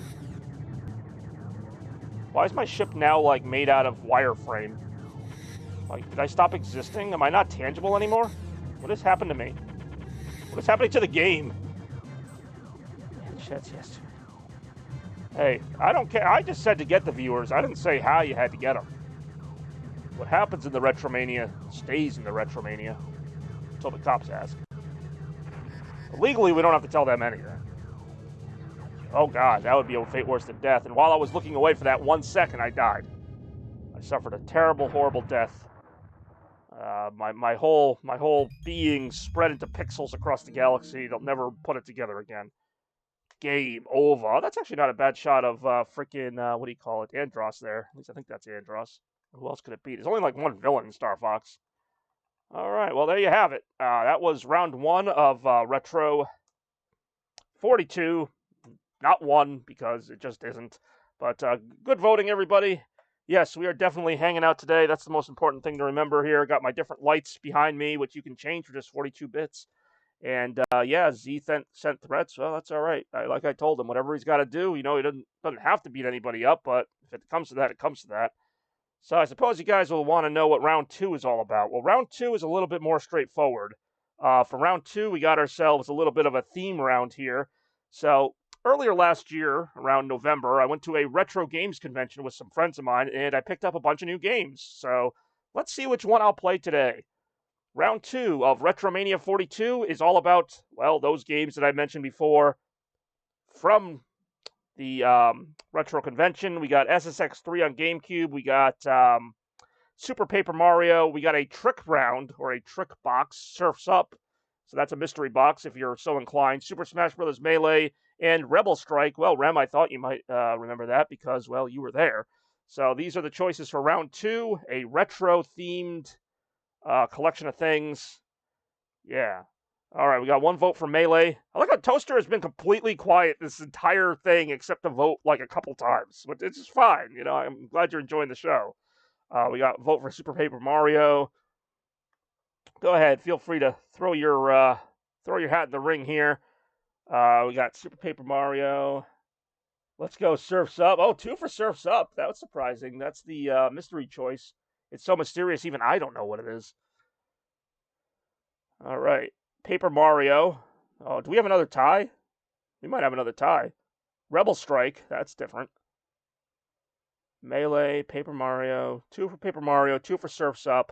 Why is my ship now, like, made out of wireframe? Like, did I stop existing? Am I not tangible anymore? What has happened to me? What is happening to the game? Yes. Hey, I don't care. I just said to get the viewers. I didn't say how you had to get them. What happens in the RetroMania stays in the RetroMania until the cops ask. Legally, we don't have to tell them anything. Oh god, that would be a fate worse than death. And while I was looking away for that 1 second, I died. I suffered a terrible, horrible death. My whole being spread into pixels across the galaxy. They'll never put it together again. Game over. Oh, that's actually not a bad shot of freaking what do you call it? Andros there. At least I think that's Andros. Who else could it be? There's only like one villain in Star Fox. All right, well there you have it. That was round 1 of Retro 42. Not 1 because it just isn't. But good voting, everybody. Yes, we are definitely hanging out today. That's the most important thing to remember here. Got my different lights behind me, which you can change for just 42 bits. And yeah, Z sent threats. Well, that's all right. Like I told him, whatever he's got to do, you know, he doesn't have to beat anybody up. But if it comes to that, it comes to that. So I suppose you guys will want to know what round 2 is all about. Well, round 2 is a little bit more straightforward. For round 2, we got ourselves a little bit of a theme round here. So earlier last year, around November, I went to a retro games convention with some friends of mine, and I picked up a bunch of new games. So let's see which one I'll play today. Round 2 of RetroMania 42 is all about, well, those games that I mentioned before from the retro convention. We got SSX3 on GameCube. We got Super Paper Mario. We got a trick round, or a trick box, Surf's Up. So that's a mystery box if you're so inclined. Super Smash Bros. Melee and Rebel Strike. Well, Rem, I thought you might remember that because, well, you were there. So these are the choices for round 2, a retro-themed collection of things. Yeah. All right, we got 1 vote for Melee. I like how Toaster has been completely quiet this entire thing except to vote like a couple times. But it's just fine, you know. I'm glad you're enjoying the show. We got vote for Super Paper Mario. Go ahead, feel free to throw your hat in the ring here. We got Super Paper Mario. Let's go Surf's Up. Oh, 2 for Surf's Up. That was surprising. That's the mystery choice. It's so mysterious, even I don't know what it is. All right. Paper Mario. Oh, do we have another tie? We might have another tie. Rebel Strike. That's different. Melee, Paper Mario. 2 for Paper Mario, 2 for Surf's Up.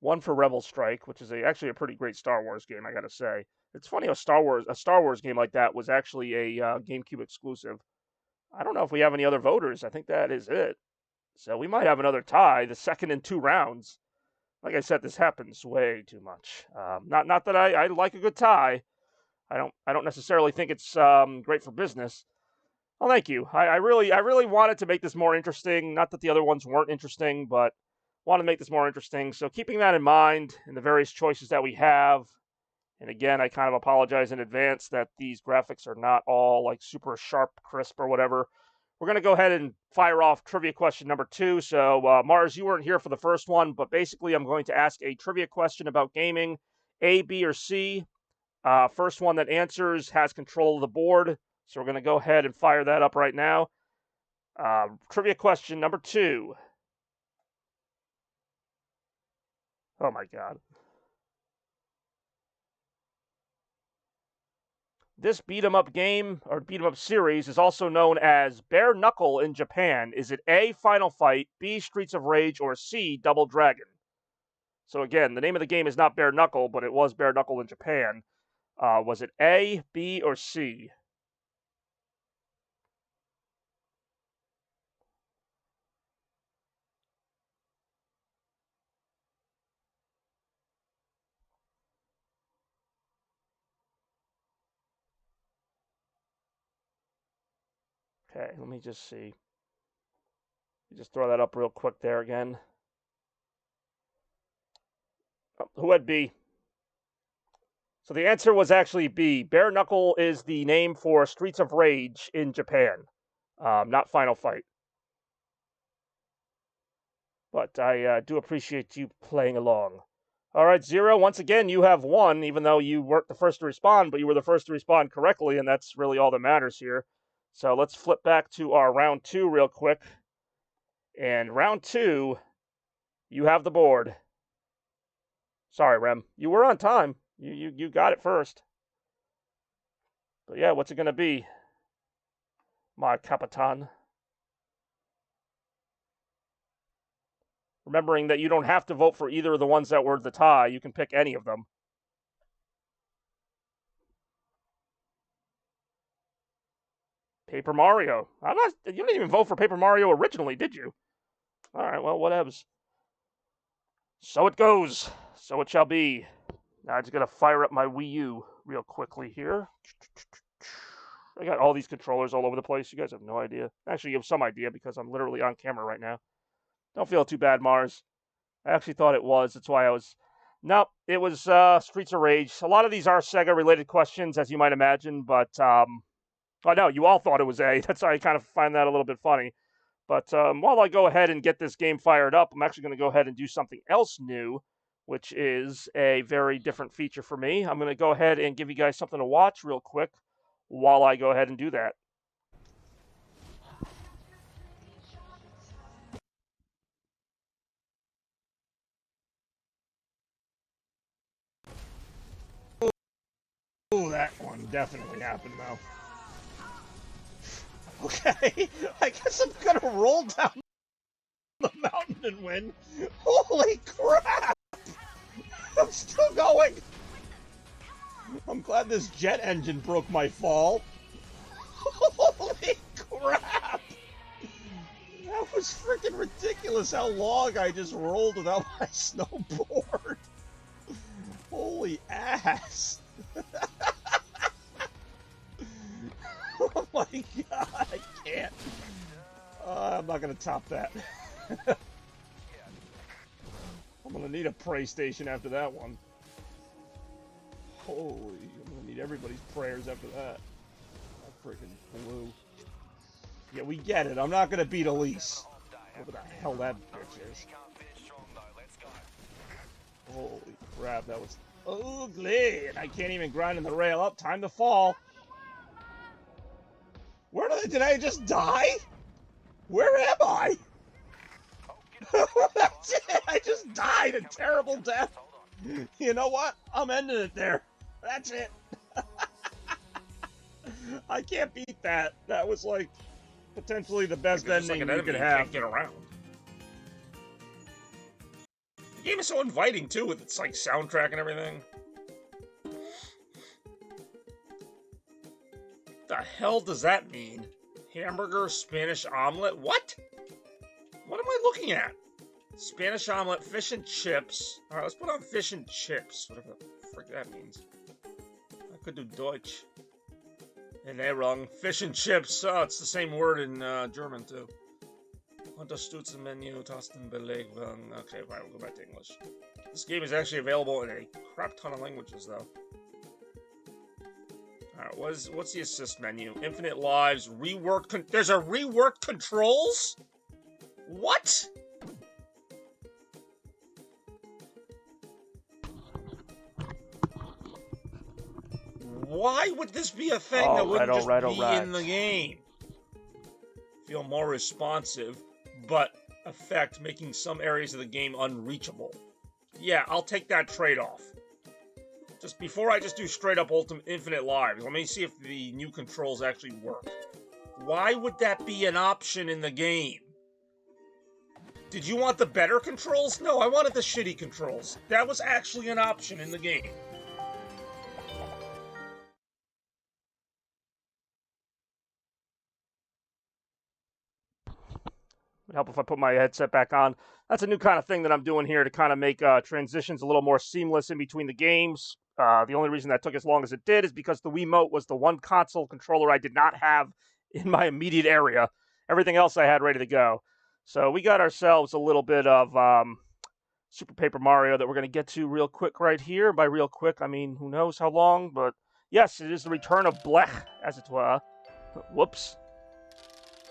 1 for Rebel Strike, which is actually a pretty great Star Wars game, I gotta say. It's funny how a Star Wars game like that was actually a GameCube exclusive. I don't know if we have any other voters. I think that is it. So we might have another tie, the second in 2 rounds. Like I said, this happens way too much. Not that I like a good tie. I don't necessarily think it's great for business. Well, thank you. I really wanted to make this more interesting. Not that the other ones weren't interesting, but wanted to make this more interesting. So keeping that in mind and the various choices that we have, and again, I kind of apologize in advance that these graphics are not all like super sharp, crisp, or whatever. We're going to go ahead and fire off trivia question number 2. So, Mars, you weren't here for the first one, but basically I'm going to ask a trivia question about gaming, A, B, or C. First one that answers has control of the board. So we're going to go ahead and fire that up right now. Trivia question number 2. Oh my god. This beat-em-up game, or beat-em-up series, is also known as Bare Knuckle in Japan. Is it A, Final Fight, B, Streets of Rage, or C, Double Dragon? So again, the name of the game is not Bare Knuckle, but it was Bare Knuckle in Japan. Was it A, B, or C? Okay, let me just see. Just throw that up real quick there again. Oh, who had B? So the answer was actually B. Bare Knuckle is the name for Streets of Rage in Japan, not Final Fight. But I do appreciate you playing along. All right, Zero, once again, you have won, even though you weren't the first to respond, but you were the first to respond correctly, and that's really all that matters here. So let's flip back to our round 2 real quick. And round 2, you have the board. Sorry, Rem. You were on time. You got it first. But yeah, what's it going to be, my Capitan? Remembering that you don't have to vote for either of the ones that were the tie. You can pick any of them. Paper Mario. You didn't even vote for Paper Mario originally, did you? All right, well, whatevs. So it goes. So it shall be. Now I just got to fire up my Wii U real quickly here. I got all these controllers all over the place. You guys have no idea. Actually, you have some idea because I'm literally on camera right now. Don't feel too bad, Mars. I actually thought it was. That's why I was... Nope, it was Streets of Rage. A lot of these are Sega-related questions, as you might imagine, but... I know, you all thought it was A. That's why I kind of find that a little bit funny. But while I go ahead and get this game fired up, I'm actually going to go ahead and do something else new, which is a very different feature for me. I'm going to go ahead and give you guys something to watch real quick while I go ahead and do that. Oh, that one definitely happened, though. Okay, I guess I'm gonna roll down the mountain and win. Holy crap! I'm still going! I'm glad this jet engine broke my fall. Holy crap! That was freaking ridiculous how long I just rolled without my snowboard. Holy ass! Oh my god, I can't. I'm not gonna top that. I'm gonna need a PlayStation after that one. Holy, I'm gonna need everybody's prayers after that. I freaking blew. Yeah, we get it. I'm not gonna beat Elise. Whatever the hell that bitch is. Holy crap, that was ugly. And I can't even grind in the rail up. Time to fall. Did I just die? Where am I? That's it. I just died a terrible death. You know what? I'm ending it there. That's it. I can't beat that. That was like potentially the best ending you could have. Can't get around. The game is so inviting too, with its like soundtrack and everything. The hell does that mean? Hamburger, Spanish omelet. What? What am I looking at? Spanish omelet, fish and chips. All right, let's put on fish and chips. Whatever the frick that means. I could do Deutsch. And they're wrong. Fish and chips. Oh, it's the same word in German, too. Unterstützen Menü, Tasten, Belegung. Okay, fine, we'll go back to English. This game is actually available in a crap ton of languages, though. Alright, what's the assist menu? Infinite lives, rework... There's a rework controls? What? Why would this be a thing that wouldn't just be in the game? Feel more responsive, but affect making some areas of the game unreachable. Yeah, I'll take that trade-off. Just before I just do straight-up ultimate infinite lives, let me see if the new controls actually work. Why would that be an option in the game? Did you want the better controls? No, I wanted the shitty controls. That was actually an option in the game. It'd help if I put my headset back on. That's a new kind of thing that I'm doing here to kind of make transitions a little more seamless in between the games. The only reason that took as long as it did is because the Wiimote was the one console controller I did not have in my immediate area. Everything else I had ready to go. So we got ourselves a little bit of Super Paper Mario that we're going to get to real quick right here. By real quick, I mean who knows how long, but yes, it is the return of Blech, as it were. Whoops.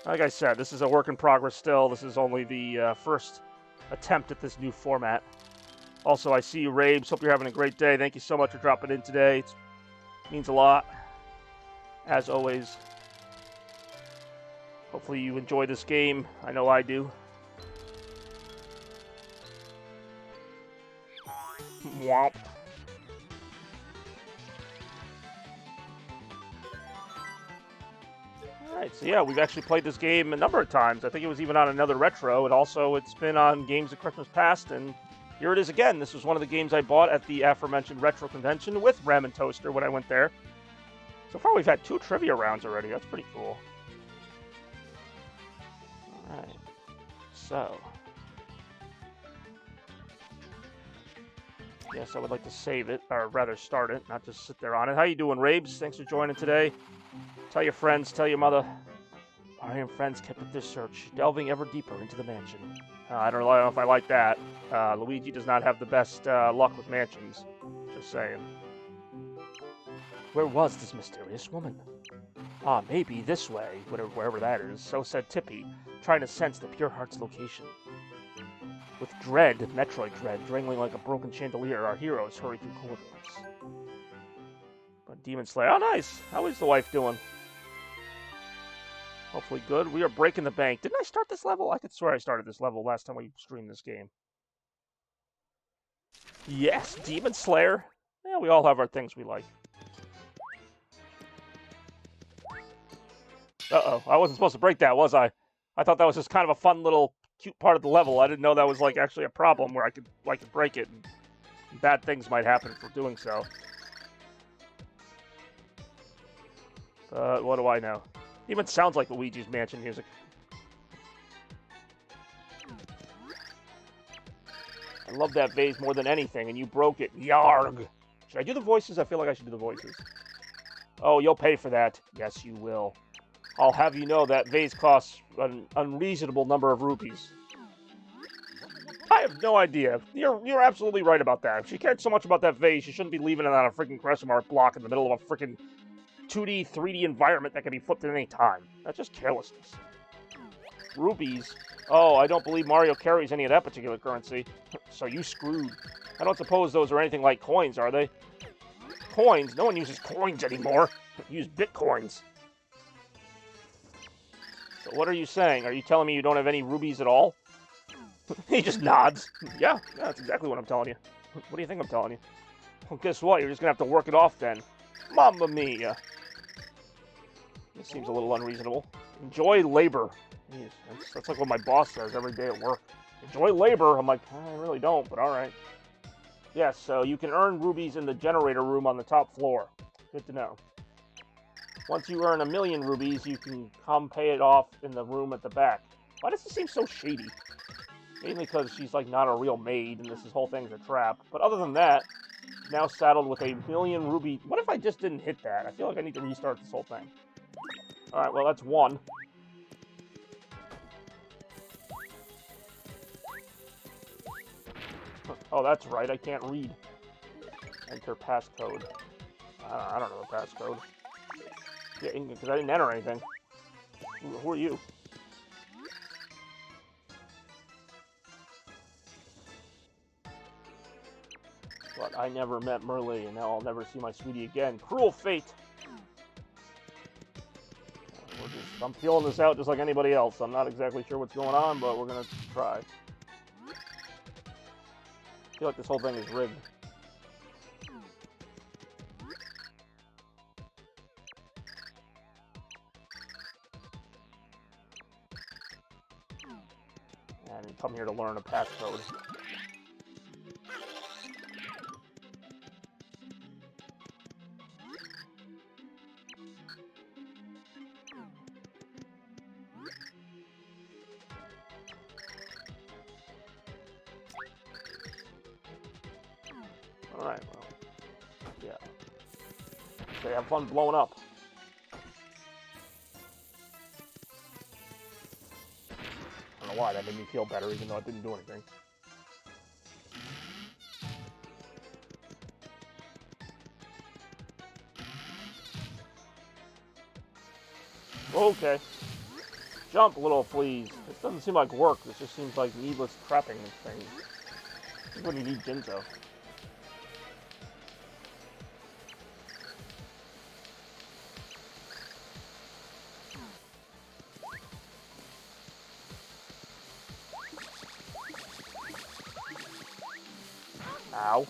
Like I said, this is a work in progress still. This is only the first attempt at this new format. Also, I see you, Rabes. Hope you're having a great day. Thank you so much for dropping in today. It means a lot, as always. Hopefully you enjoy this game. I know I do. Womp. Alright, so yeah, we've actually played this game a number of times. I think it was even on another retro, and also it's been on Games of Christmas Past, and here it is again. This was one of the games I bought at the aforementioned retro convention with Ramen Toaster when I went there. So far we've had 2 trivia rounds already. That's pretty cool. Alright, so yes, I would like to save it, or rather start it, not just sit there on it. How you doing, Rabes? Thanks for joining today. Tell your friends, tell your mother. Mario and friends kept up their search, delving ever deeper into the mansion. I don't know if I like that. Luigi does not have the best luck with mansions. Just saying. Where was this mysterious woman? Ah, maybe this way, wherever that is. So said Tippy, trying to sense the pure heart's location. With dread, Metroid dread, dangling like a broken chandelier, our heroes hurry through corridors. But Demon Slayer, oh nice! How is the wife doing? Hopefully good. We are breaking the bank. Didn't I start this level? I could swear I started this level last time we streamed this game. Yes, Demon Slayer. Yeah, we all have our things we like. Uh-oh, I wasn't supposed to break that, was I? I thought that was just kind of a fun little cute part of the level. I didn't know that was like actually a problem where I could break it and bad things might happen for doing so. But what do I know? Even sounds like Luigi's Mansion music. I love that vase more than anything, and you broke it. Yarg! Should I do the voices? I feel like I should do the voices. Oh, you'll pay for that. Yes, you will. I'll have you know that vase costs an unreasonable number of rupees. I have no idea. You're absolutely right about that. If she cared so much about that vase, she shouldn't be leaving it on a freaking question mark block in the middle of a freaking 2D, 3D environment that can be flipped at any time. That's just carelessness. Rupees? Oh, I don't believe Mario carries any of that particular currency. So you screwed. I don't suppose those are anything like coins, are they? Coins? No one uses coins anymore. Use bitcoins. So what are you saying? Are you telling me you don't have any rubies at all? He just nods. Yeah, that's exactly what I'm telling you. What do you think I'm telling you? Well, guess what? You're just going to have to work it off then. Mamma mia. This seems a little unreasonable. Enjoy labor. Jeez, that's like what my boss says every day at work. Enjoy labor. I'm like, I really don't, but alright. Yes, so you can earn rubies in the generator room on the top floor. Good to know. Once you earn 1,000,000 rubies, you can come pay it off in the room at the back. Why does this seem so shady? Mainly because she's like not a real maid and this whole thing's a trap. But other than that, now saddled with a 1,000,000 ruby. What if I just didn't hit that? I feel like I need to restart this whole thing. Alright, well that's one. Oh, that's right, I can't read. Enter passcode. I don't know the passcode. Yeah, because I didn't enter anything. Who are you? But I never met Merle, and now I'll never see my sweetie again. Cruel fate! I'm feeling this out just like anybody else. I'm not exactly sure what's going on, but we're gonna try. I feel like this whole thing is rigged. And come here to learn a passcode. Alright, well, yeah. Okay, have fun blowing up. I don't know why, that made me feel better even though it didn't do anything. Okay. Jump, little fleas. This doesn't seem like work, this just seems like needless trapping things. This is when you need Jinzo. Ow.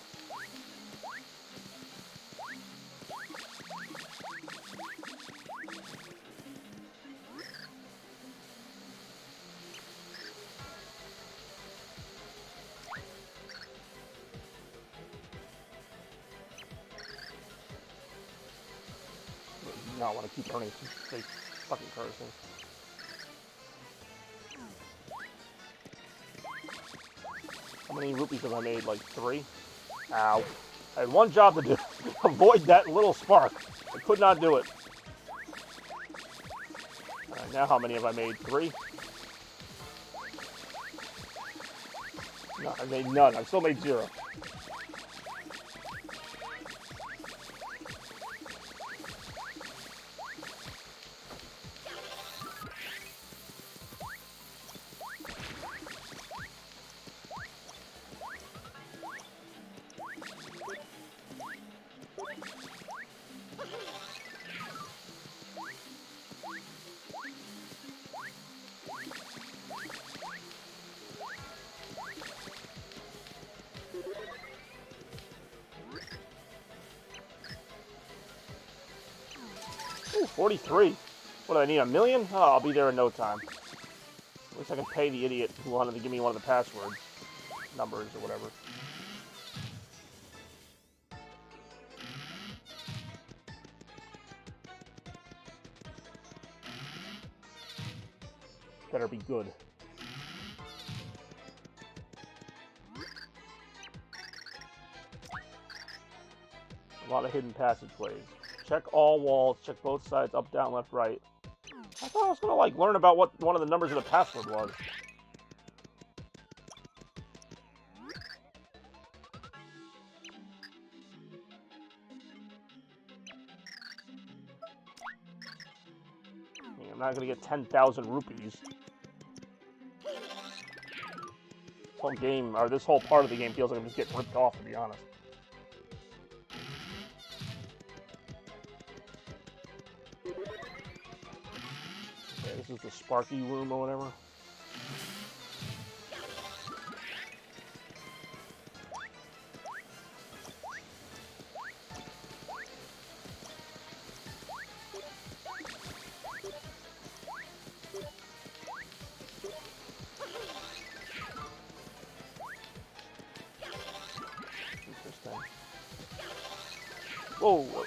No, I want to keep earning some fucking cursing. How many rupees have I made? Like 3? Ow. I had one job to do. Avoid that little spark. I could not do it. Alright, now how many have I made? 3? No, I made none. I've still made 0. Ooh, 43. What do I need, 1,000,000? Oh, I'll be there in no time. At least I can pay the idiot who wanted to give me one of the passwords. Numbers or whatever. Better be good. A lot of hidden passageways. Check all walls, check both sides, up, down, left, right. I thought I was gonna, like, learn about what one of the numbers of the password was. I mean, I'm not gonna get 10,000 rupees. This whole game, or this whole part of the game feels like I'm just getting ripped off, to be honest. This is the Sparky Room or whatever. Interesting. Whoa.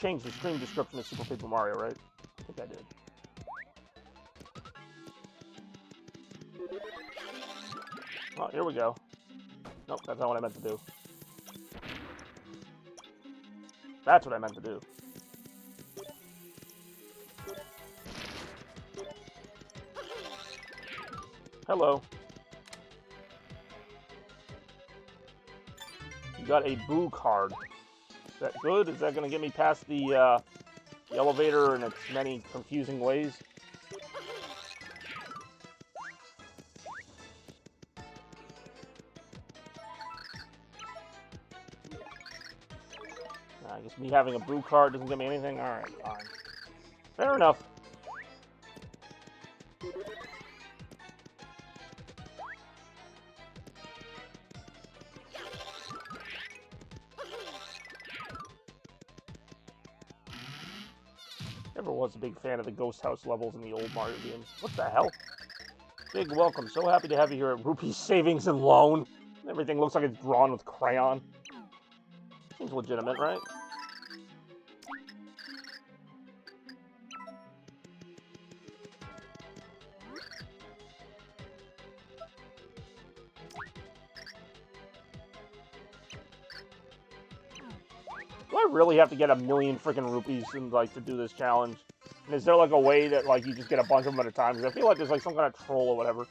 changed the stream description to Super Paper Mario, right? I think I did. Oh, here we go. Nope, that's not what I meant to do. That's what I meant to do. Hello. You got a boo card. Is that good? Is that going to get me past the elevator in its many confusing ways? I guess me having a boo card doesn't get me anything? Alright, fine. Fair enough. Never was a big fan of the ghost house levels in the old Mario games. What the hell? Big welcome. So happy to have you here at Rupee Savings and Loan. Everything looks like it's drawn with crayon. Seems legitimate, right? Do I really have to get 1,000,000 freaking rupees and like to do this challenge? And is there like a way that like you just get a bunch of them at a time? Because I feel like there's like some kind of troll or whatever.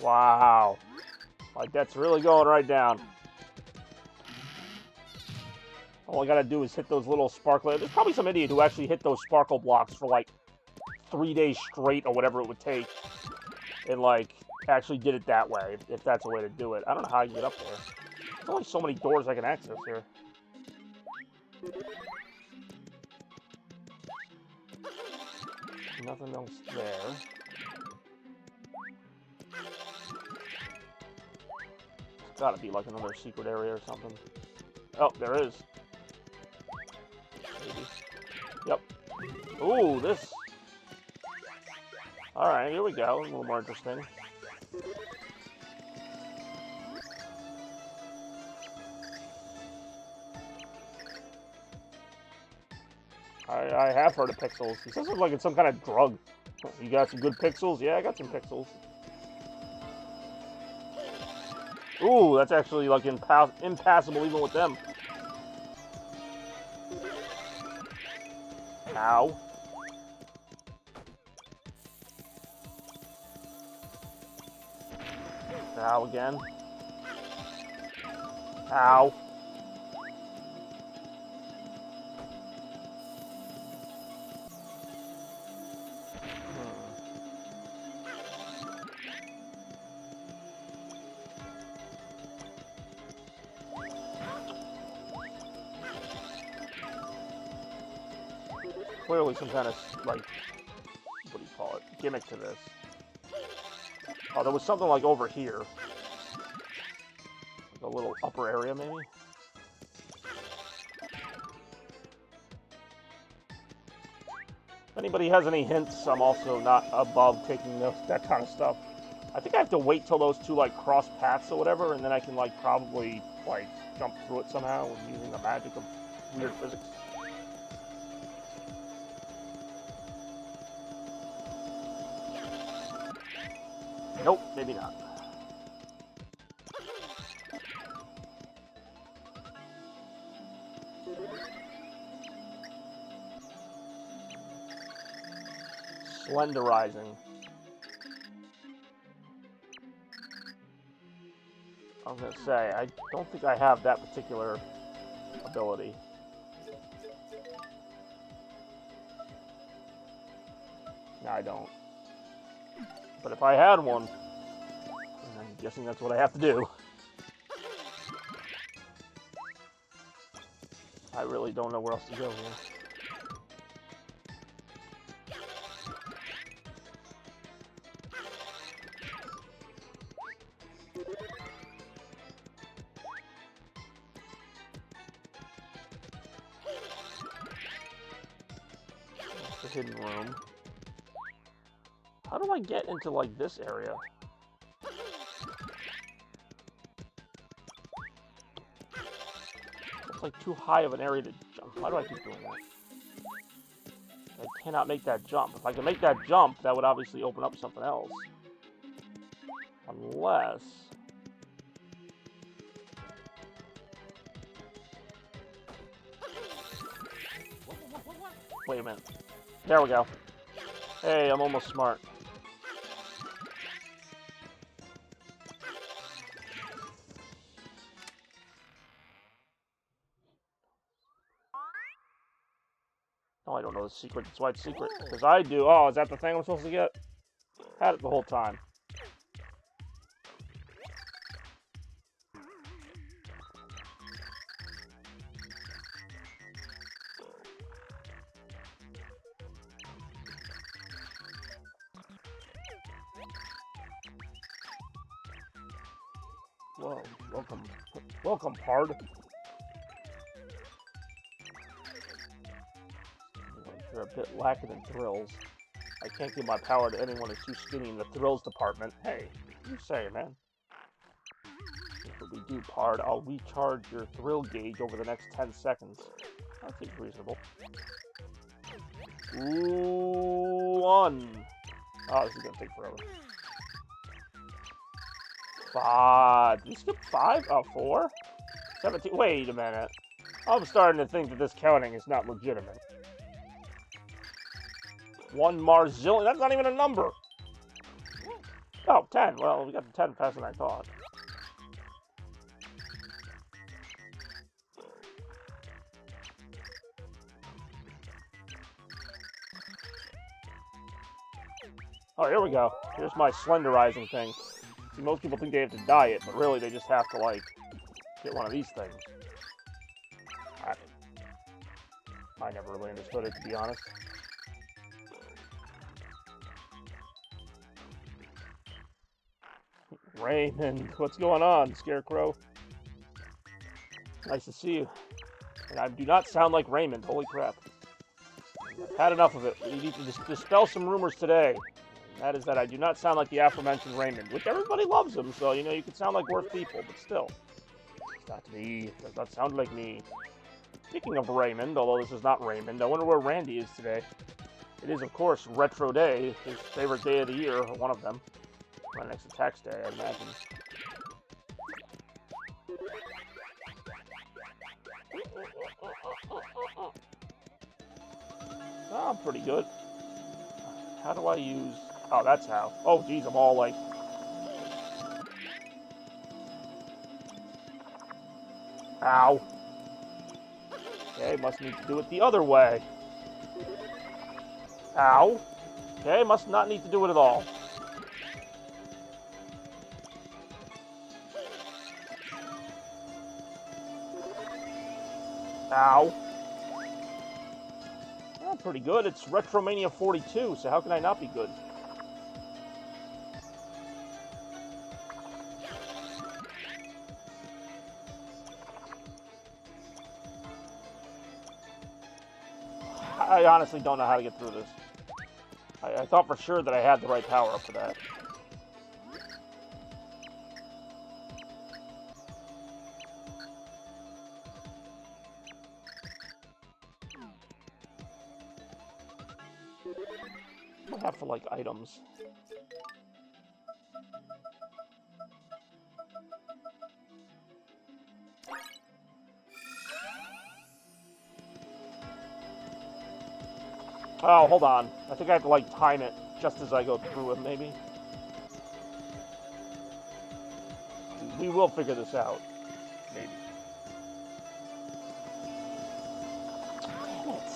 Wow. Like that's really going right down. All I gotta do is hit those little sparkle. There's probably some idiot who actually hit those sparkle blocks for like 3 days straight or whatever it would take. And like actually did it that way, if that's a way to do it. I don't know how I can get up there. There's only so many doors I can access here. Nothing else there. There's gotta be like another secret area or something. Oh, there is. Maybe. Yep. Ooh, this. Alright, here we go. A little more interesting. I have heard of pixels. This sounds like it's some kind of drug. You got some good pixels? Yeah, I got some pixels. Ooh, that's actually like impassable even with them. Ow. Ow again. Ow. Clearly some kind of, like, what do you call it, gimmick to this. Oh, there was something, like, over here. Like a little upper area, maybe? If anybody has any hints, I'm also not above taking that kind of stuff. I think I have to wait till those two, like, cross paths or whatever, and then I can, like, probably, like, jump through it somehow using the magic of weird physics. Nope, maybe not. Slenderizing. I was gonna say, I don't think I have that particular ability. No, I don't. But if I had one, I'm guessing that's what I have to do. I really don't know where else to go here. That's the hidden room. How do I get into, like, this area? It's, like, too high of an area to jump. Why do I keep doing that? I cannot make that jump. If I can make that jump, that would obviously open up something else. Unless... Wait a minute. There we go. Hey, I'm almost smart. Oh, I don't know the secret. That's why it's secret. Because I do. Oh, is that the thing I'm supposed to get? Had it the whole time. Whoa, welcome. Welcome, Pard. They're a bit lacking in thrills. I can't give my power to anyone who's too skinny in the thrills department. Hey, what are you saying, man? If we do, Pard, I'll recharge your thrill gauge over the next 10 seconds. That seems reasonable. Ooh, 1. Oh, this is gonna take forever. 5. Did you skip 5? Oh, 4? 17. Wait a minute. I'm starting to think that this counting is not legitimate. 1 Marzillion. That's not even a number. Oh, 10. Well, we got the 10 faster than I thought. Oh, here we go. Here's my slenderizing thing. See, most people think they have to diet, but really they just have to, like, get one of these things. I never really understood it, to be honest. Raymond, what's going on, Scarecrow? Nice to see you. And I do not sound like Raymond, holy crap. I've had enough of it. We need to dispel some rumors today. That is that I do not sound like the aforementioned Raymond, which everybody loves him, so, you know, you can sound like worse people, but still. It's not me. It does not sound like me. Speaking of Raymond, although this is not Raymond, I wonder where Randy is today. It is, of course, Retro Day, his favorite day of the year, or one of them. Right next to Tax Day, I imagine. Oh, I'm pretty good. How do I use... Oh, that's how. Oh, geez, I'm all like... Ow. Okay, must need to do it the other way. Ow. Okay, must not need to do it at all. Ow. Oh, pretty good. It's RetroMania 42, so how can I not be good? I honestly don't know how to get through this. I thought for sure that I had the right power up for that. I have for, like, items. Oh, hold on. I think I have to, like, time it just as I go through it, maybe. We will figure this out. Maybe. Damn it.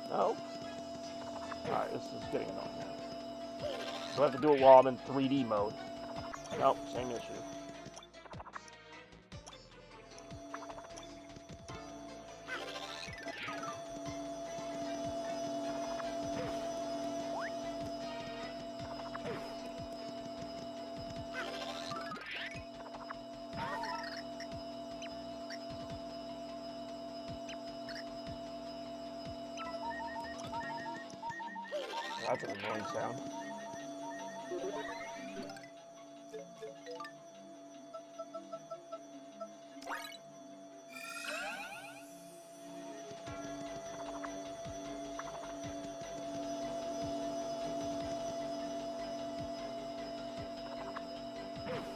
No? Alright, this is getting annoying now. So I have to do it while I'm in 3D mode. Nope, same issue. That's an annoying sound.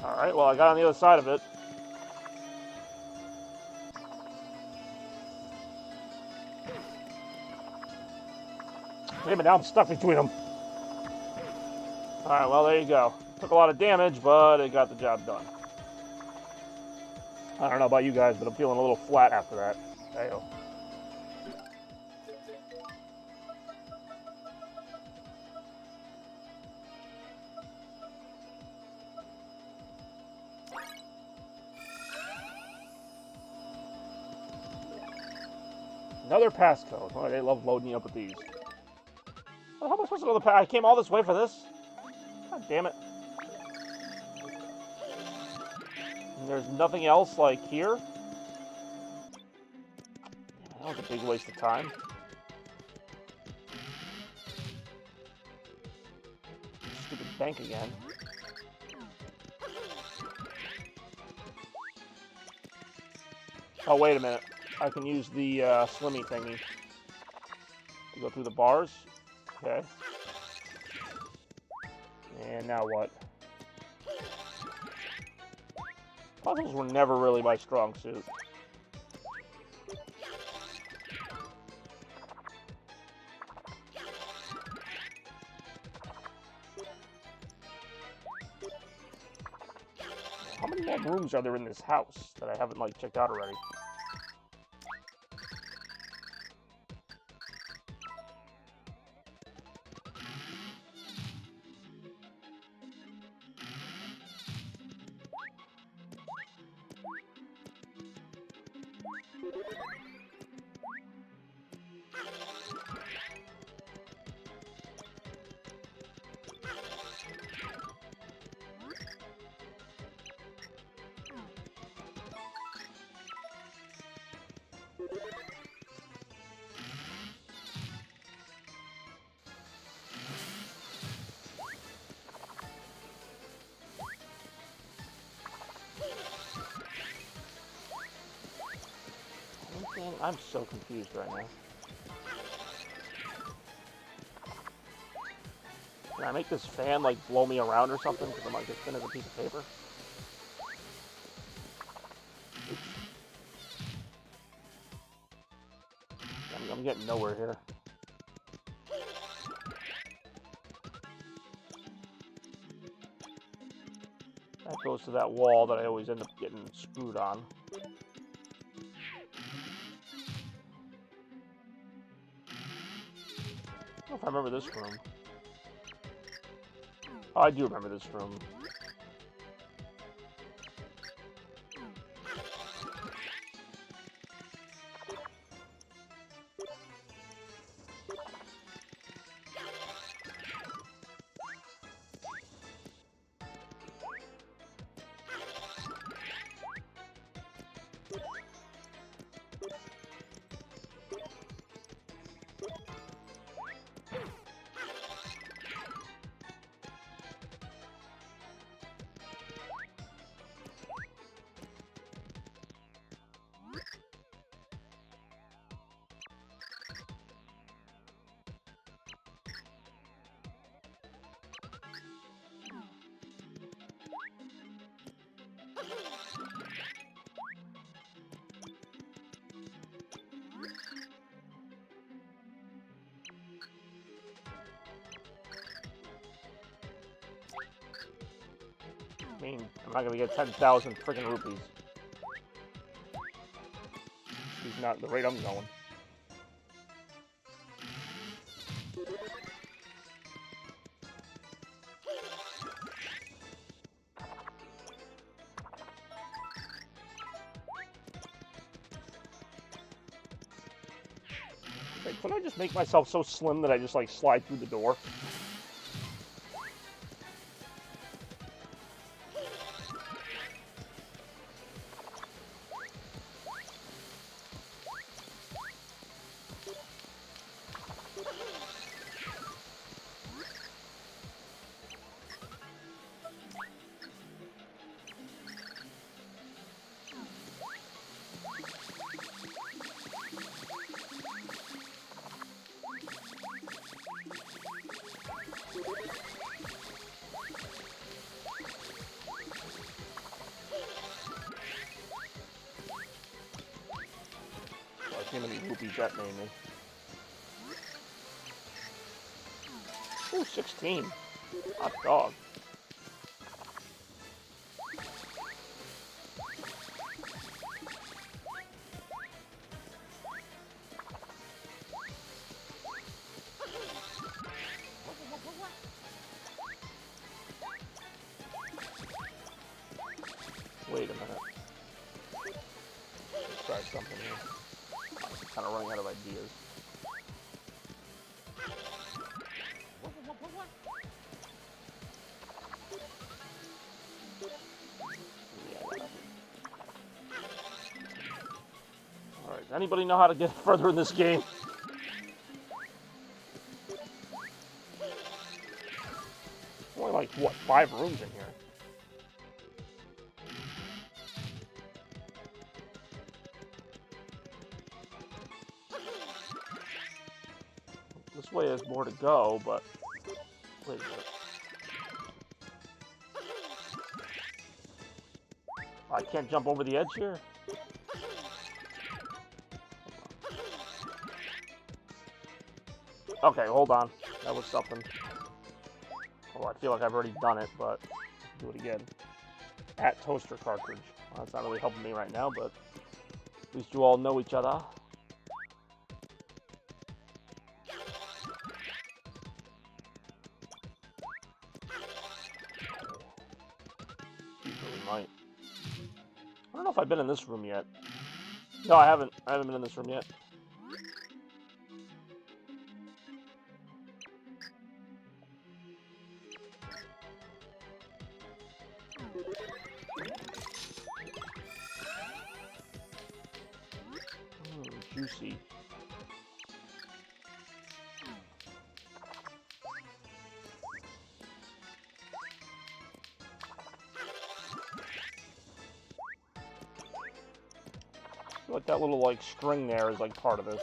Alright, well, I got on the other side of it. Damn it, now I'm stuck between them. Alright, well, there you go. Took a lot of damage, but it got the job done. I don't know about you guys, but I'm feeling a little flat after that. Hey-oh. Another passcode. Oh, they love loading you up with these. Well, how am I supposed to know the pass? I came all this way for this? God damn it. And there's nothing else, like, here? That was a big waste of time. Stupid bank again. Oh, wait a minute. I can use the slimmy thingy to go through the bars. Okay. And now what? Puzzles were never really my strong suit. How many more rooms are there in this house that I haven't, like, checked out already? I'm so confused right now. Can I make this fan, like, blow me around or something? Because I'm, like, as thin as a piece of paper? Oops. I'm getting nowhere here. That goes to that wall that I always end up getting screwed on. I don't know if I remember this room. Oh, I do remember this room. I mean, I'm not gonna get 10,000 freaking rupees. He's not the rate I'm going. Wait, couldn't I just make myself so slim that I just, like, slide through the door? beat that mainly. Ooh, 16. Hot dog. Wait a minute. Let's try something here. I'm kind of running out of ideas. Alright, does anybody know how to get further in this game? Only like, what, 5 rooms in here? This way has more to go, but... Wait a minute. I can't jump over the edge here? Okay, hold on. That was something. Oh, I feel like I've already done it, but do it again. At toaster cartridge. Well, that's not really helping me right now, but at least you all know each other. Usually might. I don't know if I've been in this room yet. No, I haven't. I haven't been in this room yet. Juicy. I feel like that little, like, string there is, like, part of this.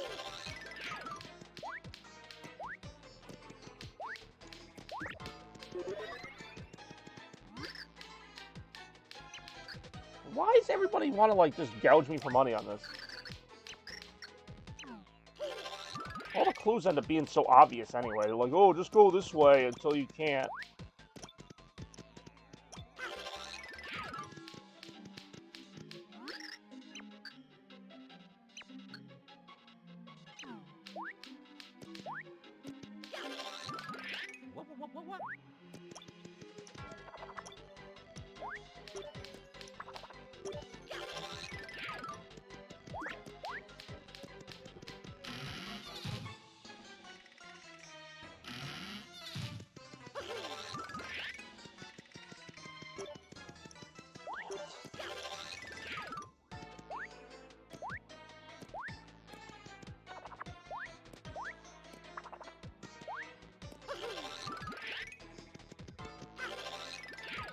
Why does everybody want to, like, just gouge me for money on this? All the clues end up being so obvious anyway. They're like, oh, just go this way until you can't.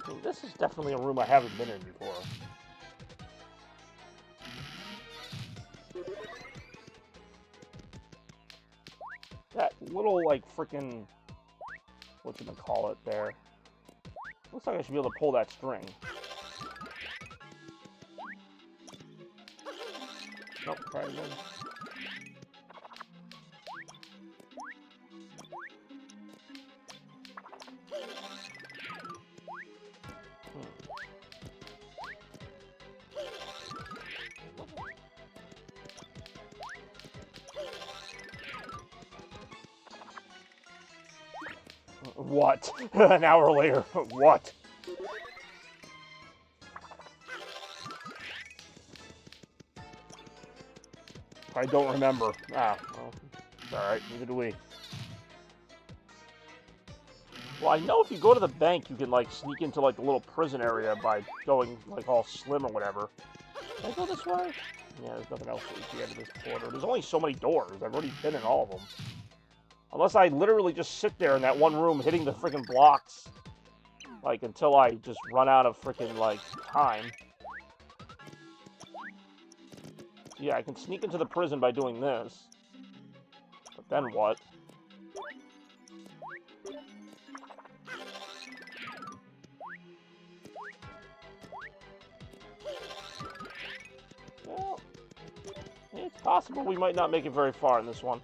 I mean, this is definitely a room I haven't been in before. That little, like, freaking... What you gonna call it there? Looks like I should be able to pull that string. Nope, try it again. What? An hour later. What? I don't remember. Ah, well, it's alright. Neither do we. Well, I know if you go to the bank, you can, like, sneak into, like, the little prison area by going, like, all slim or whatever. Can I go this way? Yeah, there's nothing else at the end of this corridor. There's only so many doors. I've already been in all of them. Unless I literally just sit there in that one room hitting the freaking blocks, like, until I just run out of freaking, like, time. Yeah, I can sneak into the prison by doing this. But then what? Well, it's Possible we might not make it very far in this one.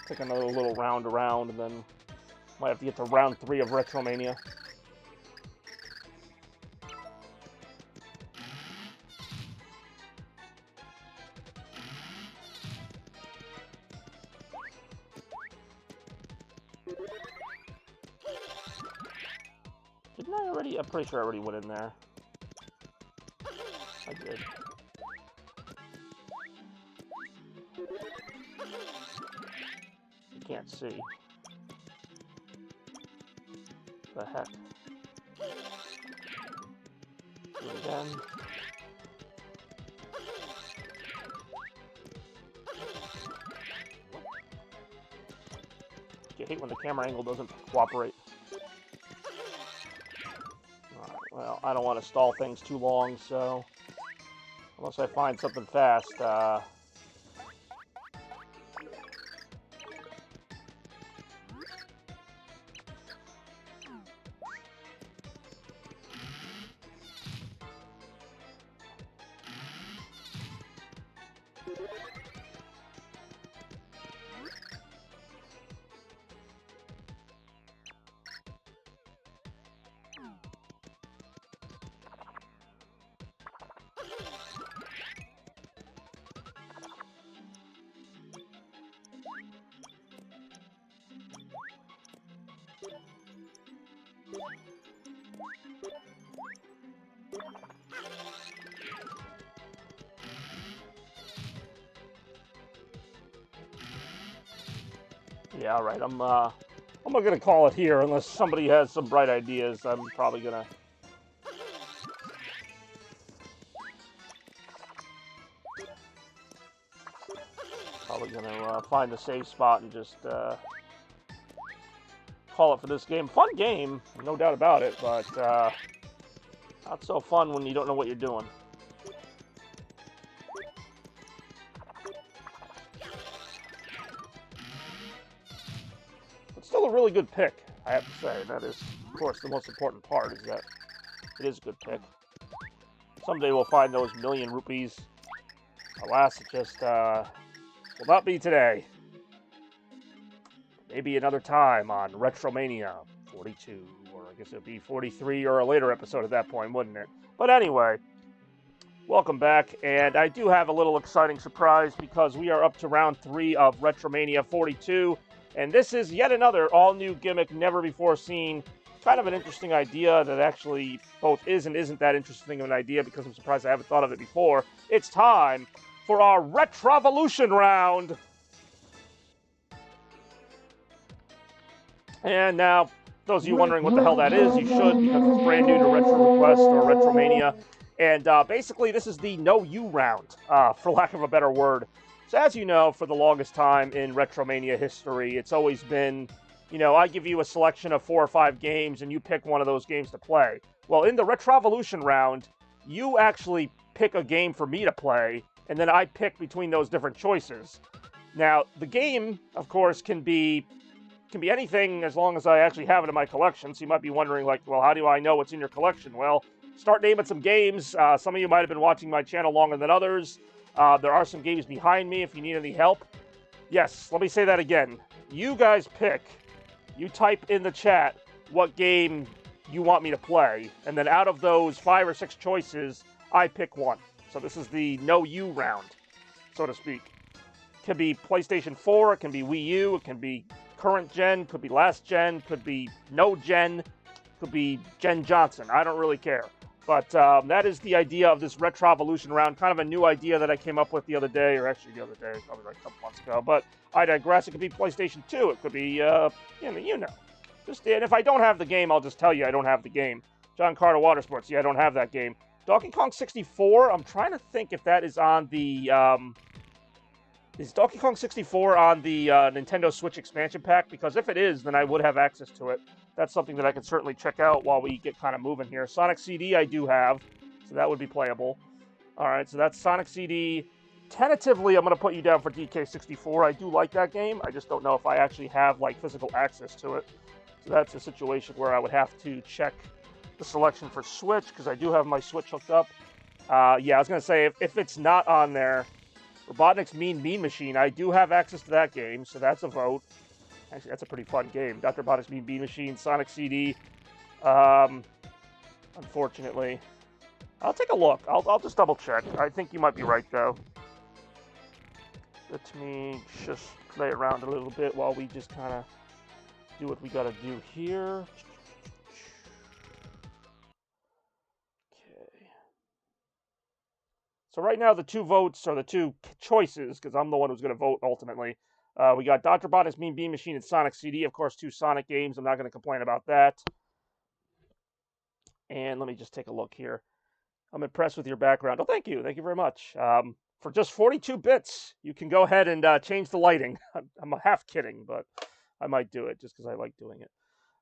Take another little round around, and then might have to get to round 3 of RetroMania. Didn't I already? I'm pretty sure I already went in there. I did. You can't see. The heck? Do it again. You hate when the camera angle doesn't cooperate. Alright, well, I don't want to stall things too long, so unless I find something fast, yeah, alright, I'm not gonna call it here unless somebody has some bright ideas. I'm probably gonna find a safe spot and just call it for this game. Fun game, no doubt about it, but not so fun when you don't know what you're doing. It's still a really good pick, I have to say. That is, of course, the most important part, is that it is a good pick. Someday we'll find those million rupees. Alas, it just will not be today. Maybe another time on RetroMania 42, or I guess it would be 43, or a later episode at that point, wouldn't it? But anyway, welcome back, and I do have a little exciting surprise because we are up to round 3 of RetroMania 42, and this is yet another all-new gimmick, never before seen. Kind of an interesting idea that actually both is and isn't that interesting of an idea, because I'm surprised I haven't thought of it before. It's time for our Retrovolution round. And now, those of you wondering what the hell that is, you should, because it's brand new to Retro Request or RetroMania. And basically, this is the No You round, for lack of a better word. So as you know, for the longest time in RetroMania history, it's always been, you know, I give you a selection of 4 or 5 games, and you pick one of those games to play. Well, in the Retrovolution round, you actually pick a game for me to play, and then I pick between those different choices. Now, the game, of course, can be anything as long as I actually have it in my collection. So you might be wondering, like, well, how do I know what's in your collection? Well, start naming some games. Some of you might have been watching my channel longer than others. There are some games behind me if you need any help. Yes, let me say that again. You guys pick. You type in the chat what game you want me to play. And then out of those 5 or 6 choices, I pick one. So this is the No You round, so to speak. It can be PlayStation 4, it can be Wii U, it can be current gen, could be last gen, could be no gen, could be Jen Johnson. I don't really care. But that is the idea of this Retrovolution round. Kind of a new idea that I came up with the other day, or actually the other day, probably like a couple months ago. But I digress. It could be PlayStation 2. It could be, you know. Just, and if I don't have the game, I'll just tell you I don't have the game. John Carter Water Sports. Yeah, I don't have that game. Donkey Kong 64. I'm trying to think if that is on the... Is Donkey Kong 64 on the Nintendo Switch expansion pack? Because if it is, then I would have access to it. That's something that I could certainly check out while we get kind of moving here. Sonic CD I do have, so that would be playable. All right, so that's Sonic CD tentatively, I'm going to put you down for DK64. I do like that game. I just don't know if I actually have like physical access to it. So that's a situation where I would have to check the selection for Switch because I do have my Switch hooked up. Yeah, I was going to say, if it's not on there, Robotnik's Mean Bean Machine, I do have access to that game, so that's a vote. Actually, that's a pretty fun game. Dr. Robotnik's Mean Bean Machine, Sonic CD. Unfortunately. I'll take a look. I'll just double check. I think you might be right, though. Let me just play around a little bit while we just kind of do what we got to do here. Okay. So right now, the two votes are the two choices, because I'm the one who's going to vote ultimately. We got Dr. Robotnik's Mean Bean Machine and Sonic CD. Of course, two Sonic games. I'm not going to complain about that. And let me just take a look here. I'm impressed with your background. Oh, thank you. Thank you very much. For just 42 bits, you can go ahead and change the lighting. I'm half kidding, but I might do it just because I like doing it.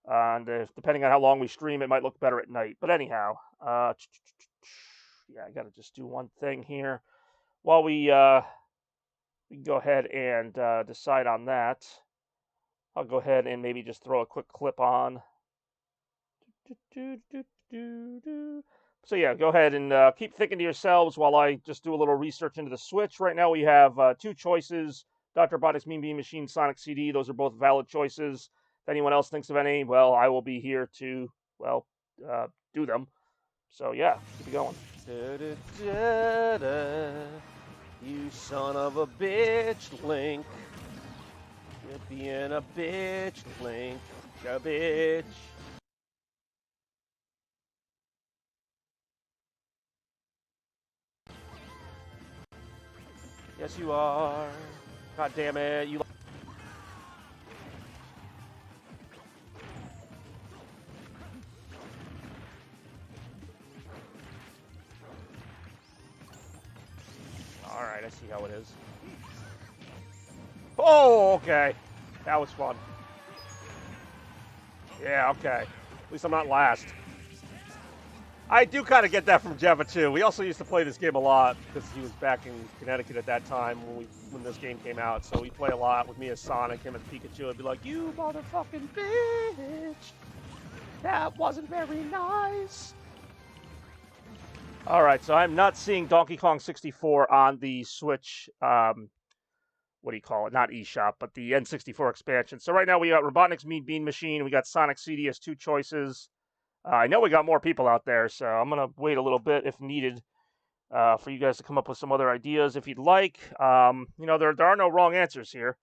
And depending on how long we stream, it might look better at night. But anyhow, yeah, I got to just do one thing here. While we can go ahead and decide on that, I'll go ahead and maybe just throw a quick clip on. So yeah, go ahead and keep thinking to yourselves while I just do a little research into the Switch. Right now we have two choices, Dr. Robotnik's Mean Bean Machine, Sonic CD. Those are both valid choices. If anyone else thinks of any, well, I will be here to, well, do them. So yeah, keep it going. You son of a bitch, Link. You're being a bitch, Link. A bitch. Yes, you are. God damn it. You. Alright, I see how it is. Oh, okay. That was fun. Yeah, okay. At least I'm not last. I do kind of get that from Jeva too. We also used to play this game a lot because he was back in Connecticut at that time when this game came out. So we play a lot with me as Sonic, him as Pikachu. I'd be like, "You motherfucking bitch! That wasn't very nice." All right, so I'm not seeing Donkey Kong 64 on the Switch. What do you call it? Not eShop, but the N64 expansion. So right now we got Robotnik's Mean Bean Machine. We got Sonic CD as two choices. I know we got more people out there, so I'm going to wait a little bit if needed for you guys to come up with some other ideas if you'd like. You know, there are no wrong answers here.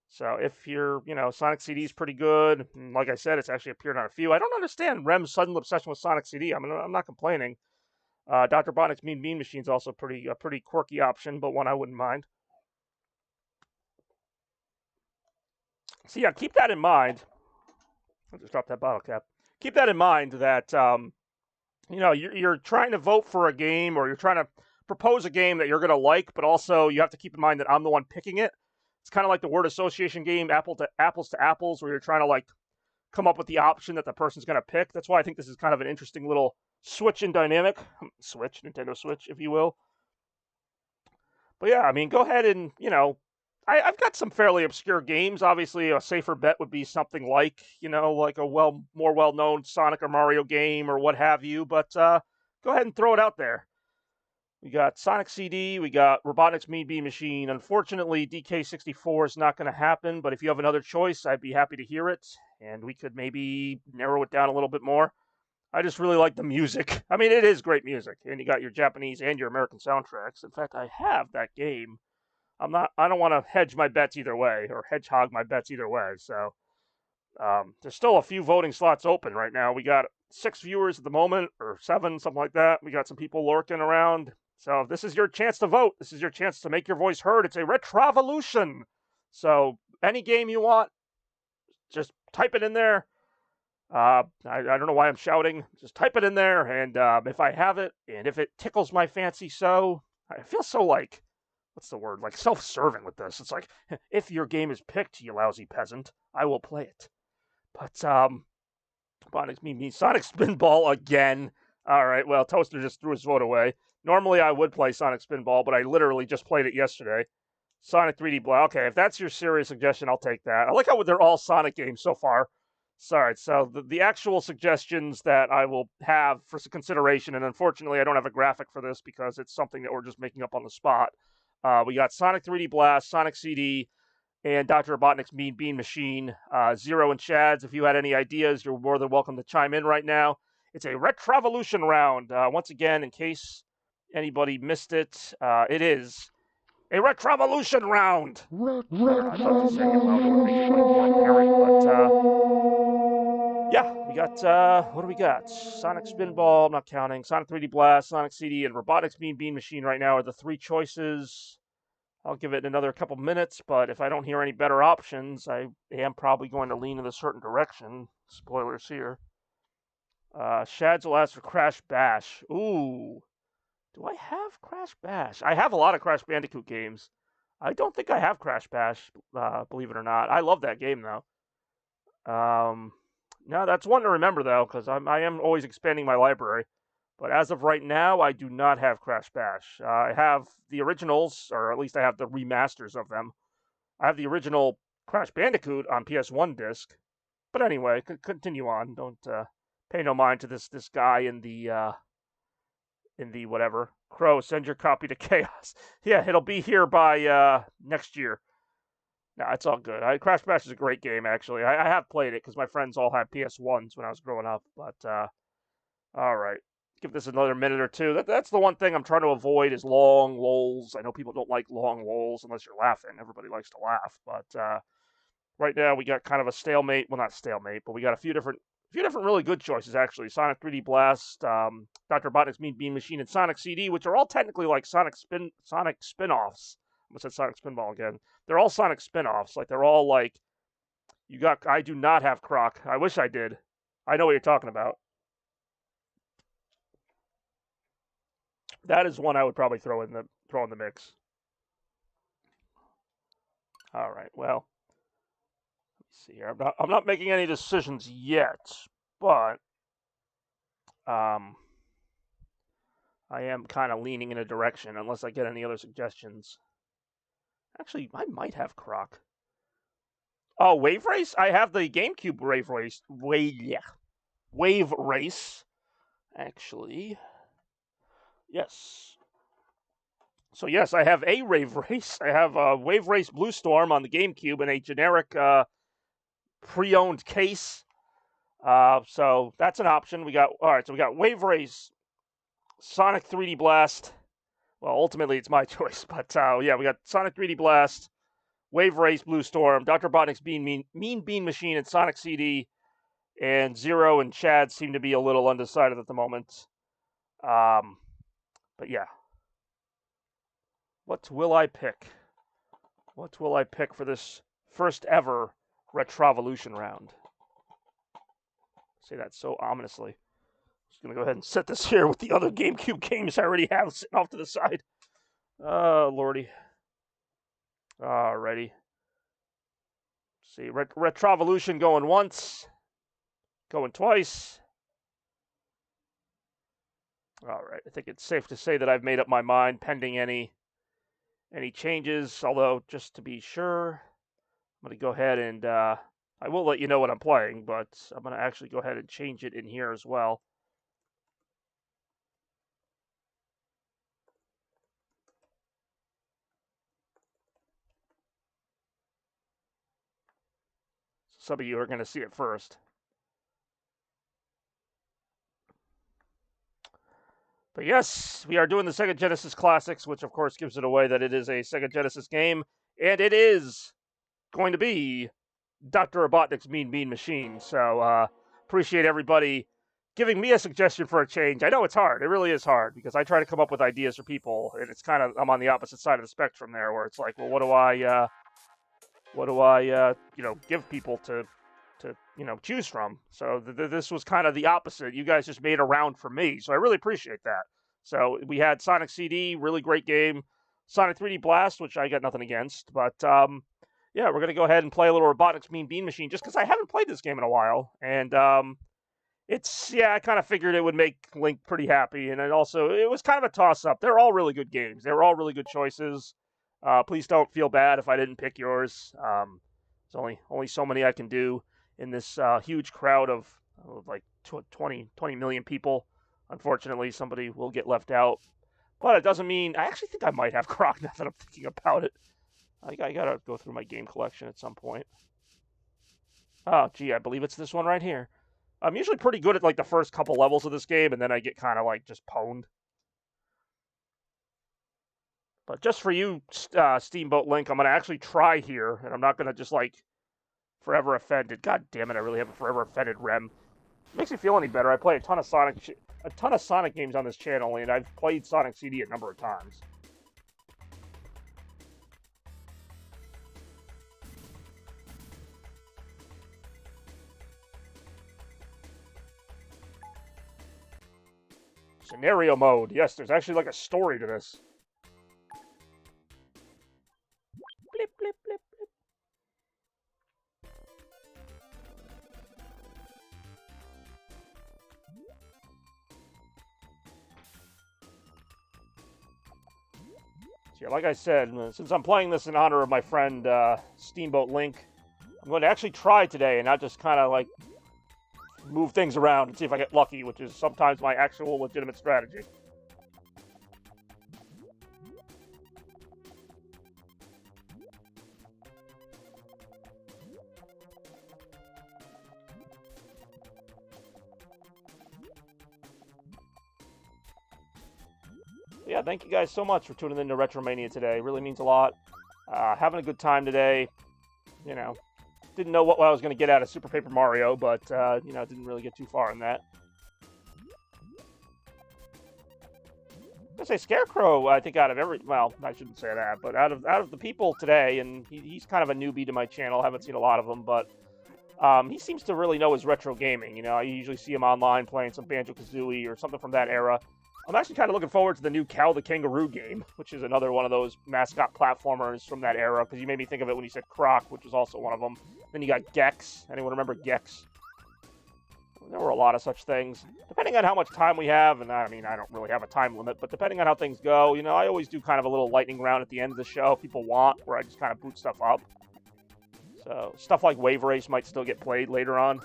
So if you're, you know, Sonic CD is pretty good. Like I said, it's actually appeared on a few. I don't understand Rem's sudden obsession with Sonic CD. I mean, I'm not complaining. Dr. Robotnik's Mean Bean Machine is also a pretty quirky option, but one I wouldn't mind. So yeah, keep that in mind. I'll just drop that bottle cap. Keep that in mind that you know you're trying to vote for a game or you're trying to propose a game that you're going to like, but also you have to keep in mind that I'm the one picking it. It's kind of like the word association game, apples to apples, where you're trying to like come up with the option that the person's going to pick. That's why I think this is kind of an interesting little switch in dynamic. Switch, Nintendo Switch, if you will. But yeah, I mean, go ahead and, you know, I've got some fairly obscure games. Obviously, a safer bet would be something like, you know, like a more well-known Sonic or Mario game or what have you. But go ahead and throw it out there. We got Sonic CD. We got Robotnik's Mean Bean Machine. Unfortunately, DK64 is not going to happen. But if you have another choice, I'd be happy to hear it. And we could maybe narrow it down a little bit more. I just really like the music. I mean, it is great music. And you got your Japanese and your American soundtracks. In fact, I have that game. I don't want to hedge my bets either way, or hedgehog my bets either way. So there's still a few voting slots open right now. We got 6 viewers at the moment, or 7, something like that. We got some people lurking around. So this is your chance to vote. This is your chance to make your voice heard. It's a retrovolution. So any game you want, just type it in there. I don't know why I'm shouting. Just type it in there, and if I have it, and if it tickles my fancy so, I feel so like, what's the word? Like self-serving with this. It's like, if your game is picked, you lousy peasant, I will play it. But Sonic Spinball again. All right, well, Toaster just threw his vote away. Normally I would play Sonic Spinball, but I literally just played it yesterday. Sonic 3D Blast. Okay, if that's your serious suggestion, I'll take that. I like how they're all Sonic games so far. Sorry, so the actual suggestions that I will have for consideration, and unfortunately I don't have a graphic for this because it's something that we're just making up on the spot. We got Sonic 3D Blast, Sonic CD, and Dr. Robotnik's Mean Bean Machine. Zero and Chads, if you had any ideas, you're more than welcome to chime in right now. It's a Retrovolution round. Once again, in case anybody missed it, it is a Retrovolution round. I'd love to say it louder and make it like more apparent, but yeah, we got what do we got? Sonic Spinball, I'm not counting. Sonic 3D Blast, Sonic CD, and Robotnik's Mean Bean Machine right now are the three choices. I'll give it another couple minutes, but if I don't hear any better options, I am probably going to lean in a certain direction. Spoilers here. Shads will ask for Crash Bash. Ooh. Do I have Crash Bash? I have a lot of Crash Bandicoot games. I don't think I have Crash Bash, believe it or not. I love that game, though. No, that's one to remember, though, because I am always expanding my library. But as of right now, I do not have Crash Bash. I have the originals, or at least I have the remasters of them. I have the original Crash Bandicoot on PS1 disc. But anyway, continue on. Don't pay no mind to this guy in the whatever. Crow, send your copy to Chaos. Yeah, it'll be here by next year. Nah, it's all good. Crash Bash is a great game, actually. I have played it because my friends all had PS1s when I was growing up. But all right. Give this another minute or two. That's the one thing I'm trying to avoid is long lulls. I know people don't like long lulls unless you're laughing. Everybody likes to laugh, but right now we got kind of a stalemate. Well, not stalemate, but we got a few different really good choices actually. Sonic 3D Blast, Dr. Robotnik's Mean Bean Machine, and Sonic CD, which are all technically like Sonic spin-offs. I almost said Sonic Spinball again. They're all Sonic spin-offs. Like they're all like you got. I do not have Croc. I wish I did. I know what you're talking about. That is one I would probably throw in the mix. All right. Well, let me see here. I'm not making any decisions yet, but I am kind of leaning in a direction unless I get any other suggestions. Actually, I might have Croc. Oh, Wave Race? I have the GameCube Wave Race. Wave Race. Actually. Yes. So yes, I have a Wave Race. I have a Wave Race Blue Storm on the GameCube in a generic pre-owned case. So that's an option. We got So we got Wave Race, Sonic 3D Blast. Well, ultimately it's my choice, but yeah, we got Sonic 3D Blast, Wave Race Blue Storm, Dr. Robotnik's Mean Bean Machine, and Sonic CD. And Zero and Chad seem to be a little undecided at the moment. But yeah. What will I pick? What will I pick for this first ever Retrovolution round? Say that so ominously. Just going to go ahead and set this here with the other GameCube games I already have sitting off to the side. Oh, lordy. Alrighty. See, Retrovolution going once. Going twice. Alright, I think it's safe to say that I've made up my mind pending any changes, although just to be sure, I'm going to go ahead and I will let you know what I'm playing, but I'm going to actually go ahead and change it in here as well. Some of you are going to see it first. But yes, we are doing the Sega Genesis Classics, which of course gives it away that it is a Sega Genesis game, and it is going to be Dr. Robotnik's Mean Bean Machine. So appreciate everybody giving me a suggestion for a change. I know it's hard. It really is hard because I try to come up with ideas for people, and it's kind of I'm on the opposite side of the spectrum there, where it's like, well, what do I give people to choose from? So this was kind of the opposite. You guys just made a round for me, so I really appreciate that. So we had Sonic CD, really great game. Sonic 3D Blast, which I got nothing against, but yeah, we're gonna go ahead and play a little Robotnik's Mean Bean Machine just because I haven't played this game in a while, and Yeah, I kind of figured it would make Link pretty happy, and it was kind of a toss-up. They're all really good games. They were all really good choices. Please don't feel bad if I didn't pick yours. There's only so many I can do in this huge crowd of like 20 million people. Unfortunately, somebody will get left out. But it doesn't mean... I actually think I might have Croc now that I'm thinking about it. I gotta go through my game collection at some point. Oh, gee, I believe it's this one right here. I'm usually pretty good at like the first couple levels of this game, and then I get kind of like just pwned. But just for you, Steamboat Link, I'm gonna actually try here, and I'm not gonna just like forever offended. God damn it, I really have a forever offended rem. Makes me feel any better. I play a ton of Sonic games on this channel, and I've played Sonic CD a number of times. Scenario mode. Yes, there's actually like a story to this. Blip, blip, blip, blip. So yeah, like I said, since I'm playing this in honor of my friend Steamboat Link, I'm going to actually try today and not just kind of like move things around and see if I get lucky, which is sometimes my actual legitimate strategy. Yeah, thank you guys so much for tuning in to RetroMania today. It really means a lot. Having a good time today. You know, didn't know what I was going to get out of Super Paper Mario, but, you know, didn't really get too far in that. I say Scarecrow, I think well, I shouldn't say that, but out of the people today, and he's kind of a newbie to my channel, haven't seen a lot of him, but he seems to really know his retro gaming. You know, I usually see him online playing some Banjo-Kazooie or something from that era. I'm actually kind of looking forward to the new Cow the Kangaroo game, which is another one of those mascot platformers from that era, because you made me think of it when you said Croc, which was also one of them. Then you got Gex. Anyone remember Gex? There were a lot of such things. Depending on how much time we have, and I mean, I don't really have a time limit, but depending on how things go, you know, I always do kind of a little lightning round at the end of the show if people want, where I just kind of boot stuff up. So, stuff like Wave Race might still get played later on.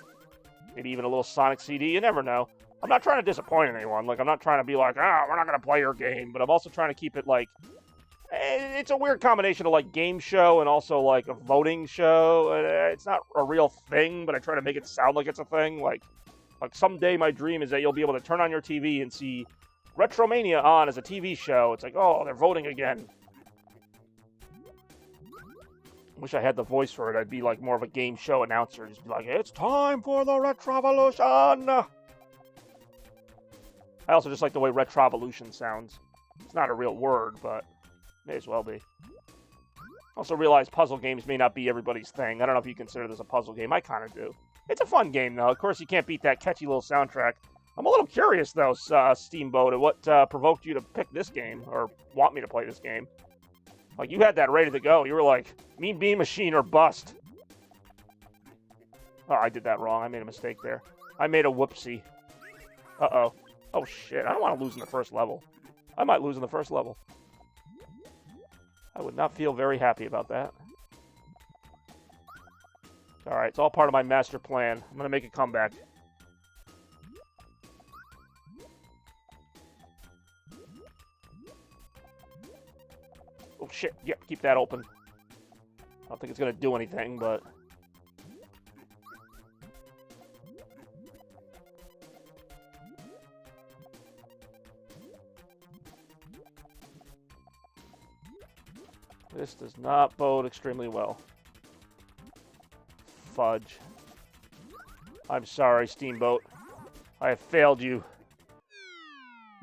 Maybe even a little Sonic CD, you never know. I'm not trying to disappoint anyone. Like, I'm not trying to be like, we're not going to play your game. But I'm also trying to keep it, like, it's a weird combination of, like, game show and also, like, a voting show. It's not a real thing, but I try to make it sound like it's a thing. Like someday my dream is that you'll be able to turn on your TV and see RetroMania on as a TV show. It's like, oh, they're voting again. Wish I had the voice for it. I'd be, like, more of a game show announcer. Just be like, it's time for the Retrovolution! I also just like the way Retrovolution sounds. It's not a real word, but may as well be. Also realize puzzle games may not be everybody's thing. I don't know if you consider this a puzzle game. I kind of do. It's a fun game, though. Of course, you can't beat that catchy little soundtrack. I'm a little curious, though, Steamboat, at what provoked you to pick this game, or want me to play this game. Like, you had that ready to go. You were like, Mean Bean Machine or bust. Oh, I did that wrong. I made a mistake there. I made a whoopsie. Uh-oh. Oh, shit. I don't want to lose in the first level. I might lose in the first level. I would not feel very happy about that. Alright, it's all part of my master plan. I'm going to make a comeback. Oh, shit. Yep, keep that open. I don't think it's going to do anything, but... This does not bode extremely well. Fudge. I'm sorry, Steamboat. I have failed you.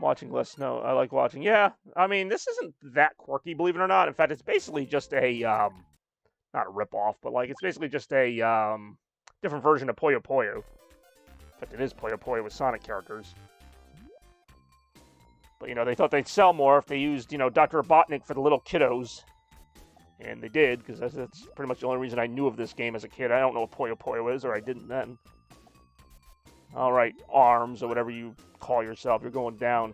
Watching less snow. I like watching. Yeah, I mean, this isn't that quirky, believe it or not. In fact, it's basically just a, not a ripoff, but, like, it's basically just a, different version of Puyo Puyo. In fact, it is Puyo Puyo with Sonic characters. But, you know, they thought they'd sell more if they used, you know, Dr. Robotnik for the little kiddos. And they did, because that's pretty much the only reason I knew of this game as a kid. I don't know what Puyo Puyo is, or I didn't then. All right, arms, or whatever you call yourself. You're going down.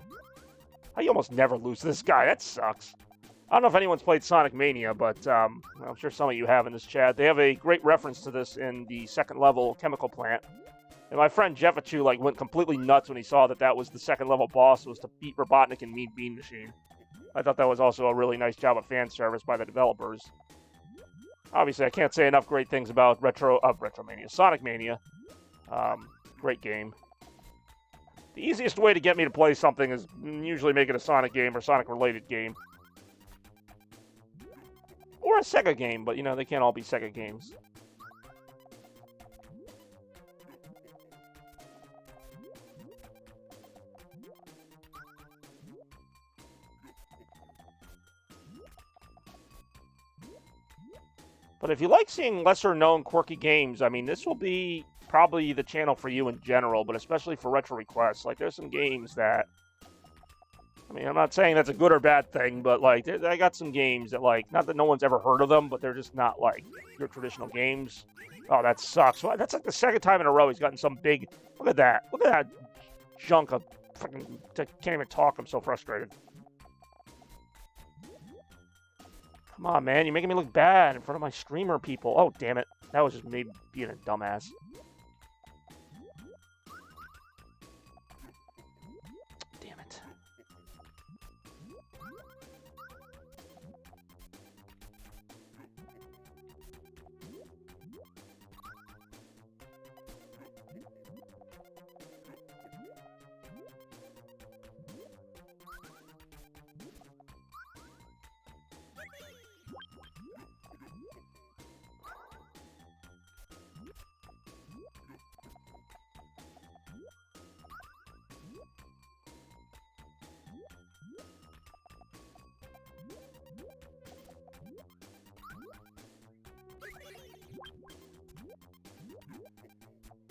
I almost never lose to this guy. That sucks. I don't know if anyone's played Sonic Mania, but I'm sure some of you have in this chat. They have a great reference to this in the second level chemical plant. And my friend Jeffachu went completely nuts when he saw that was the second level boss, was to beat Robotnik and Mean Bean Machine. I thought that was also a really nice job of fan service by the developers. Obviously, I can't say enough great things about RetroMania, Sonic Mania. Great game. The easiest way to get me to play something is usually make it a Sonic game or Sonic-related game. Or a Sega game, but, they can't all be Sega games. But if you like seeing lesser-known, quirky games, I mean, this will be probably the channel for you in general, but especially for retro requests. Like, there's some games that... I mean, I'm not saying that's a good or bad thing, but, like, I got some games that, like, not that no one's ever heard of them, but they're just not, like, your traditional games. Oh, that sucks. Well, that's like the second time in a row he's gotten some big... Look at that. Look at that junk of freaking... I can't even talk. I'm so frustrated. Come on, man. You're making me look bad in front of my streamer people. Oh, damn it. That was just me being a dumbass. Damn it.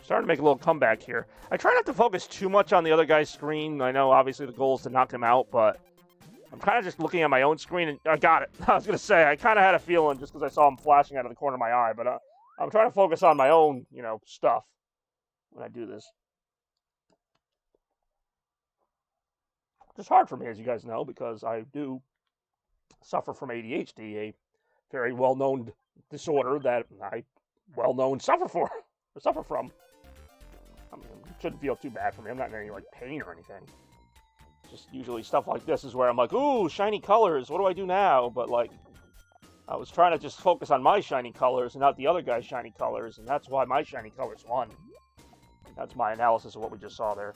Starting to make a little comeback here. I try not to focus too much on the other guy's screen. I know, obviously, the goal is to knock him out, but I'm kind of just looking at my own screen, and I got it. I was going to say, I kind of had a feeling just because I saw him flashing out of the corner of my eye, but I'm trying to focus on my own, stuff when I do this. It's hard for me, as you guys know, because I do suffer from ADHD, a very well-known disorder that I suffer from. I mean, it shouldn't feel too bad for me. I'm not in any, pain or anything. Just usually stuff like this is where I'm like, ooh, shiny colors, what do I do now? But, I was trying to just focus on my shiny colors and not the other guy's shiny colors, and that's why my shiny colors won. That's my analysis of what we just saw there.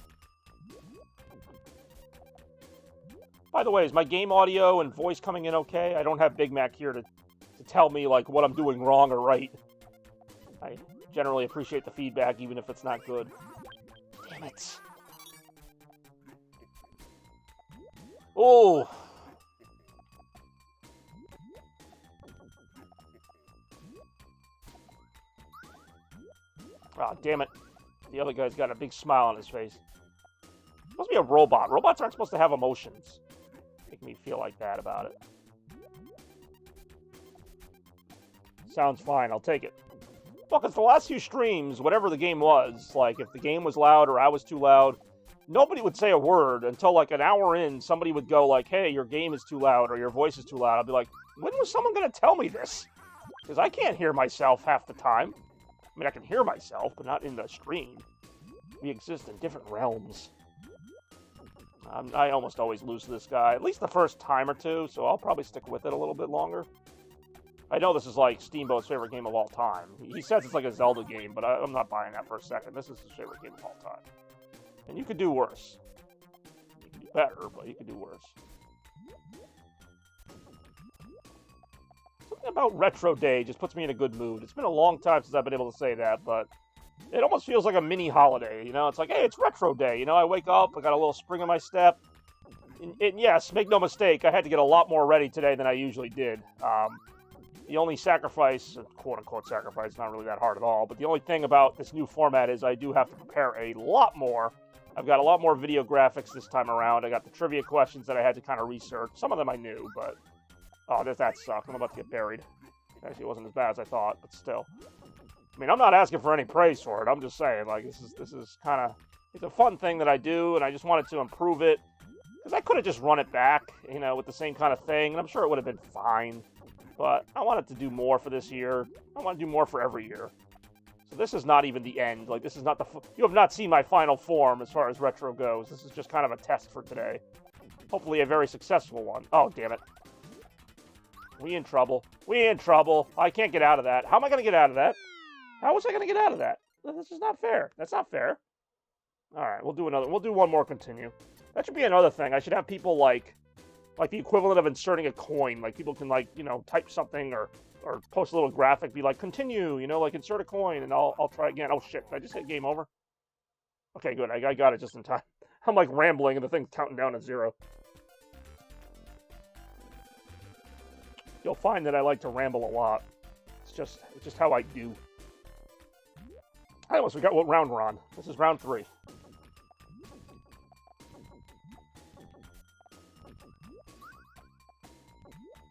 By the way, is my game audio and voice coming in okay? I don't have Big Mac here to tell me, what I'm doing wrong or right. I generally appreciate the feedback, even if it's not good. Damn it. Oh! Ah, damn it. The other guy's got a big smile on his face. It's supposed to be a robot. Robots aren't supposed to have emotions. Make me feel like that about it. Sounds fine. I'll take it. Well, because the last few streams, whatever the game was, if the game was loud or I was too loud, nobody would say a word until, an hour in, somebody would go, hey, your game is too loud or your voice is too loud. I'd be like, when was someone going to tell me this? Because I can't hear myself half the time. I mean, I can hear myself, but not in the stream. We exist in different realms. I almost always lose to this guy, at least the first time or two, so I'll probably stick with it a little bit longer. I know this is Steamboat's favorite game of all time. He says it's like a Zelda game, but I'm not buying that for a second. This is his favorite game of all time. And you could do worse. You could do better, but you could do worse. Something about Retro Day just puts me in a good mood. It's been a long time since I've been able to say that, but it almost feels like a mini holiday, It's like, hey, it's Retro Day, I wake up, I got a little spring in my step. And yes, make no mistake, I had to get a lot more ready today than I usually did. The only sacrifice, quote-unquote sacrifice, not really that hard at all, but the only thing about this new format is I do have to prepare a lot more. I've got a lot more video graphics this time around. I got the trivia questions that I had to kind of research. Some of them I knew, but... Oh, that sucked. I'm about to get buried. Actually, it wasn't as bad as I thought, but still. I mean, I'm not asking for any praise for it. I'm just saying, like, this is kind of, it's a fun thing that I do, and I just wanted to improve it. Because I could have just run it back, you know, with the same kind of thing, and I'm sure it would have been fine. But I wanted to do more for this year. I want to do more for every year. So this is not even the end. Like, this is not the... You have not seen my final form as far as retro goes. This is just kind of a test for today. Hopefully a very successful one. Oh, damn it. We in trouble. We in trouble. I can't get out of that. How am I going to get out of that? How was I going to get out of that? This is not fair. That's not fair. All right, we'll do another. We'll do one more continue. That should be another thing. I should have people like the equivalent of inserting a coin. Like people can like, you know, type something or post a little graphic, be like continue, you know, like insert a coin, and I'll try again. Oh shit! Did I just hit game over? Okay, good. I got it just in time. I'm like rambling and the thing's counting down at 0. You'll find that I like to ramble a lot. It's just how I do. I almost forgot what round we're on. This is round 3.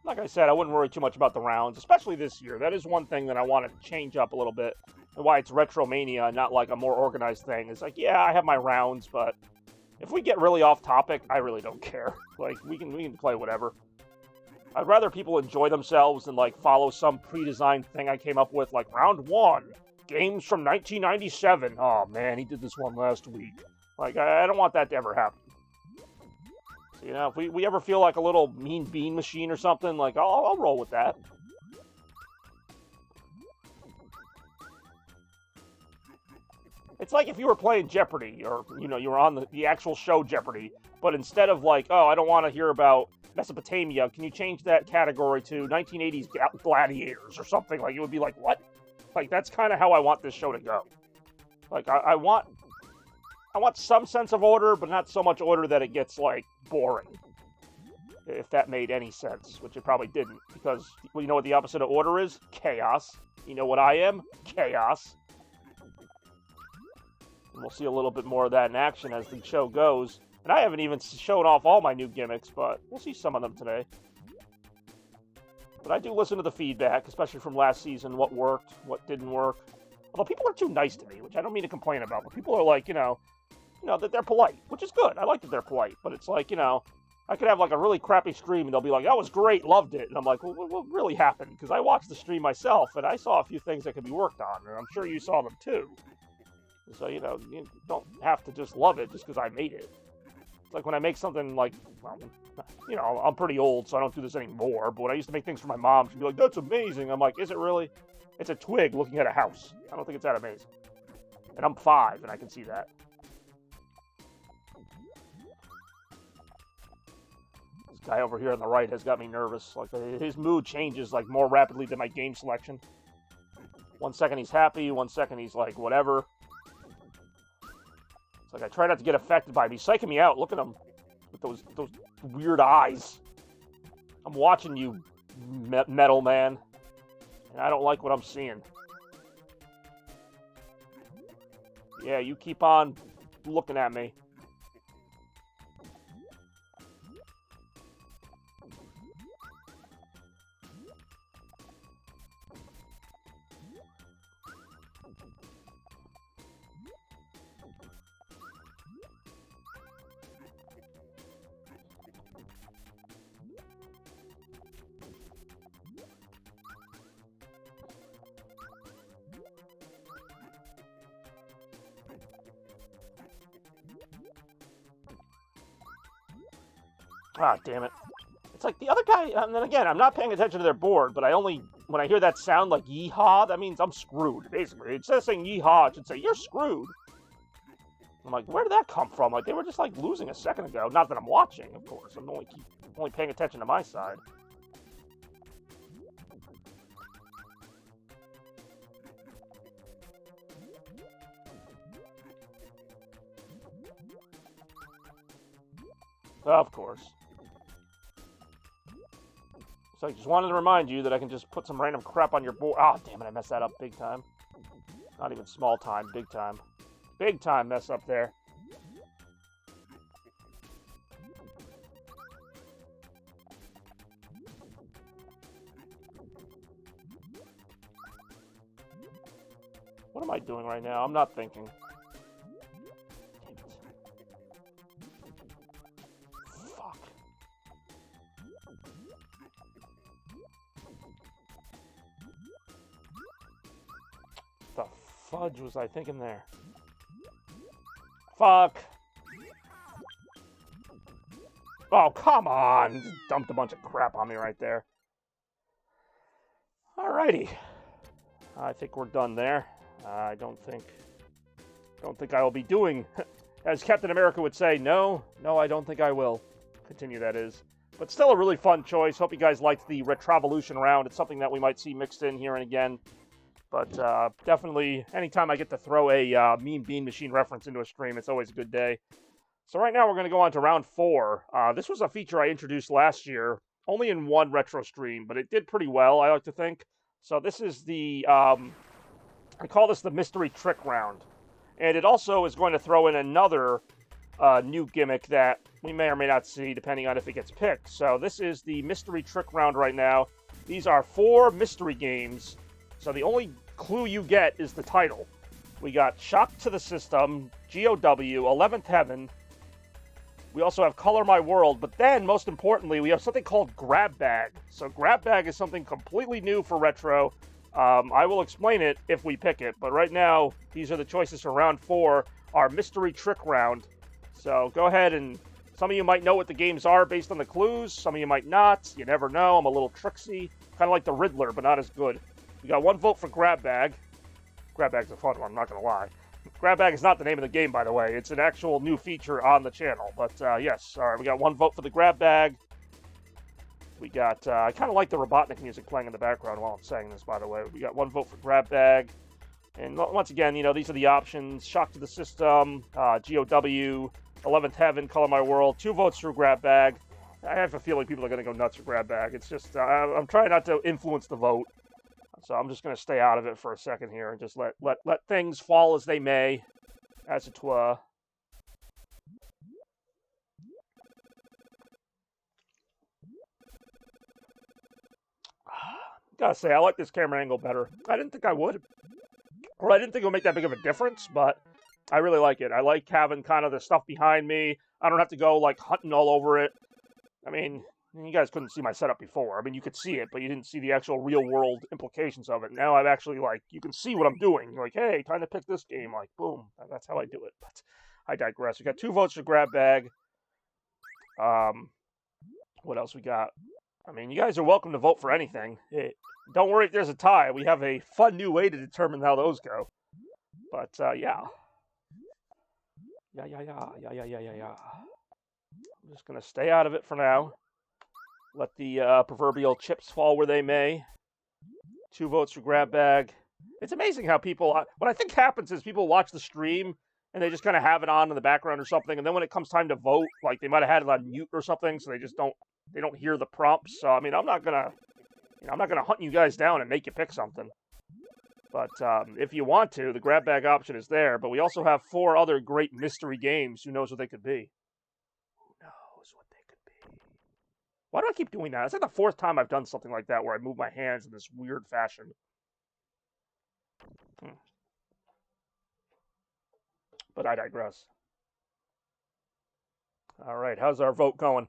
Like I said, I wouldn't worry too much about the rounds, especially this year. That is one thing that I want to change up a little bit, and why it's RetroMania and not like a more organized thing. It's like, yeah, I have my rounds, but if we get really off topic, I really don't care. Like, we can play whatever. I'd rather people enjoy themselves than like follow some pre-designed thing I came up with, like round 1. Games from 1997. Oh, man, he did this one last week. Like, I don't want that to ever happen. So, you know, if we ever feel like a little mean bean machine or something, like, I'll roll with that. It's like if you were playing Jeopardy, or, you know, you were on the actual show Jeopardy, but instead of like, oh, I don't want to hear about Mesopotamia, can you change that category to 1980s gladiators or something? Like, it would be like, what? Like, that's kind of how I want this show to go. Like, I want some sense of order, but not so much order that it gets, like, boring. If that made any sense, which it probably didn't. Because, well, you know what the opposite of order is? Chaos. You know what I am? Chaos. And we'll see a little bit more of that in action as the show goes. And I haven't even shown off all my new gimmicks, but we'll see some of them today. But I do listen to the feedback, especially from last season, what worked, what didn't work. Although people are too nice to me, which I don't mean to complain about, but people are like, you know, that they're polite, which is good. I like that they're polite, but it's like, you know, I could have like a really crappy stream and they'll be like, that was great, loved it. And I'm like, well, what really happened? Because I watched the stream myself and I saw a few things that could be worked on, and I'm sure you saw them too. So, you know, you don't have to just love it just because I made it. It's like when I make something like, well, you know, I'm pretty old, so I don't do this anymore, but when I used to make things for my mom, she'd be like, that's amazing. I'm like, is it really? It's a twig looking at a house. I don't think it's that amazing. And I'm 5, and I can see that. This guy over here on the right has got me nervous. Like, his mood changes, like, more rapidly than my game selection. 1 second he's happy, 1 second he's like, whatever. It's like I try not to get affected by him. He's psyching me out. Look at him with those weird eyes. I'm watching you, metal man, and I don't like what I'm seeing. Yeah, you keep on looking at me. Ah, damn it. It's like the other guy, and then again, I'm not paying attention to their board, but when I hear that sound like yeehaw, that means I'm screwed, basically. Instead of saying yeehaw, it should say, you're screwed. I'm like, where did that come from? Like, they were just, like, losing a second ago. Not that I'm watching, of course. I'm only paying attention to my side. Of course. So I just wanted to remind you that I can just put some random crap on your board. Ah, damn it, I messed that up big time. Not even small time, big time. Big time mess up there. What am I doing right now? I'm not thinking. Fuck. The fudge was I thinking there? Fuck. Oh, come on. Just dumped a bunch of crap on me right there. Alrighty. I think we're done there. I don't think I will be doing, as Captain America would say, no, I don't think I will. Continue, that is. But still a really fun choice. Hope you guys liked the Retrovolution round. It's something that we might see mixed in here and again. But definitely, anytime I get to throw a Mean Bean Machine reference into a stream, it's always a good day. So right now we're going to go on to round 4. This was a feature I introduced last year, only in one retro stream, but it did pretty well, I like to think. So this is the, I call this the Mystery Trick round. And it also is going to throw in another new gimmick that we may or may not see, depending on if it gets picked. So this is the Mystery Trick round right now. These are 4 mystery games. So the only clue you get is the title. We got Shock to the System, GOW, 11th Heaven. We also have Color My World, but then, most importantly, we have something called Grab Bag. So Grab Bag is something completely new for Retro. I will explain it if we pick it, but right now, these are the choices for round 4, our Mystery Trick round. So go ahead and, some of you might know what the games are based on the clues, some of you might not, you never know, I'm a little tricksy, kind of like the Riddler, but not as good. We got 1 vote for Grab Bag. Grab Bag's a fun one, I'm not going to lie. Grab Bag is not the name of the game, by the way. It's an actual new feature on the channel. But, yes. All right, we got 1 vote for the Grab Bag. We got, I kind of like the Robotnik music playing in the background while I'm saying this, by the way. We got 1 vote for Grab Bag. And once again, you know, these are the options. Shock to the System, GOW, 11th Heaven, Color My World. 2 votes for Grab Bag. I have a feeling people are going to go nuts for Grab Bag. It's just, I'm trying not to influence the vote. So I'm just going to stay out of it for a second here and just let things fall as they may, as it were. Gotta say, I like this camera angle better. I didn't think I would. Or I didn't think it would make that big of a difference, but I really like it. I like having kind of the stuff behind me. I don't have to go, like, hunting all over it. I mean, you guys couldn't see my setup before. I mean, you could see it, but you didn't see the actual real-world implications of it. Now I've actually, like, you can see what I'm doing. You're like, hey, time to pick this game. Like, boom. That's how I do it. But I digress. We got 2 votes for Grab Bag. What else we got? I mean, you guys are welcome to vote for anything. Hey, don't worry if there's a tie. We have a fun new way to determine how those go. But, yeah. Yeah. I'm just going to stay out of it for now. Let the proverbial chips fall where they may. 2 votes for Grab Bag. It's amazing how people... what I think happens is people watch the stream and they just kind of have it on in the background or something, and then when it comes time to vote, like they might have had it on mute or something, so they just don't hear the prompts. So I mean, I'm not gonna hunt you guys down and make you pick something. But if you want to, the Grab Bag option is there. But we also have 4 other great mystery games. Who knows what they could be? Why do I keep doing that? It's like the 4th time I've done something like that where I move my hands in this weird fashion. But I digress. All right, how's our vote going?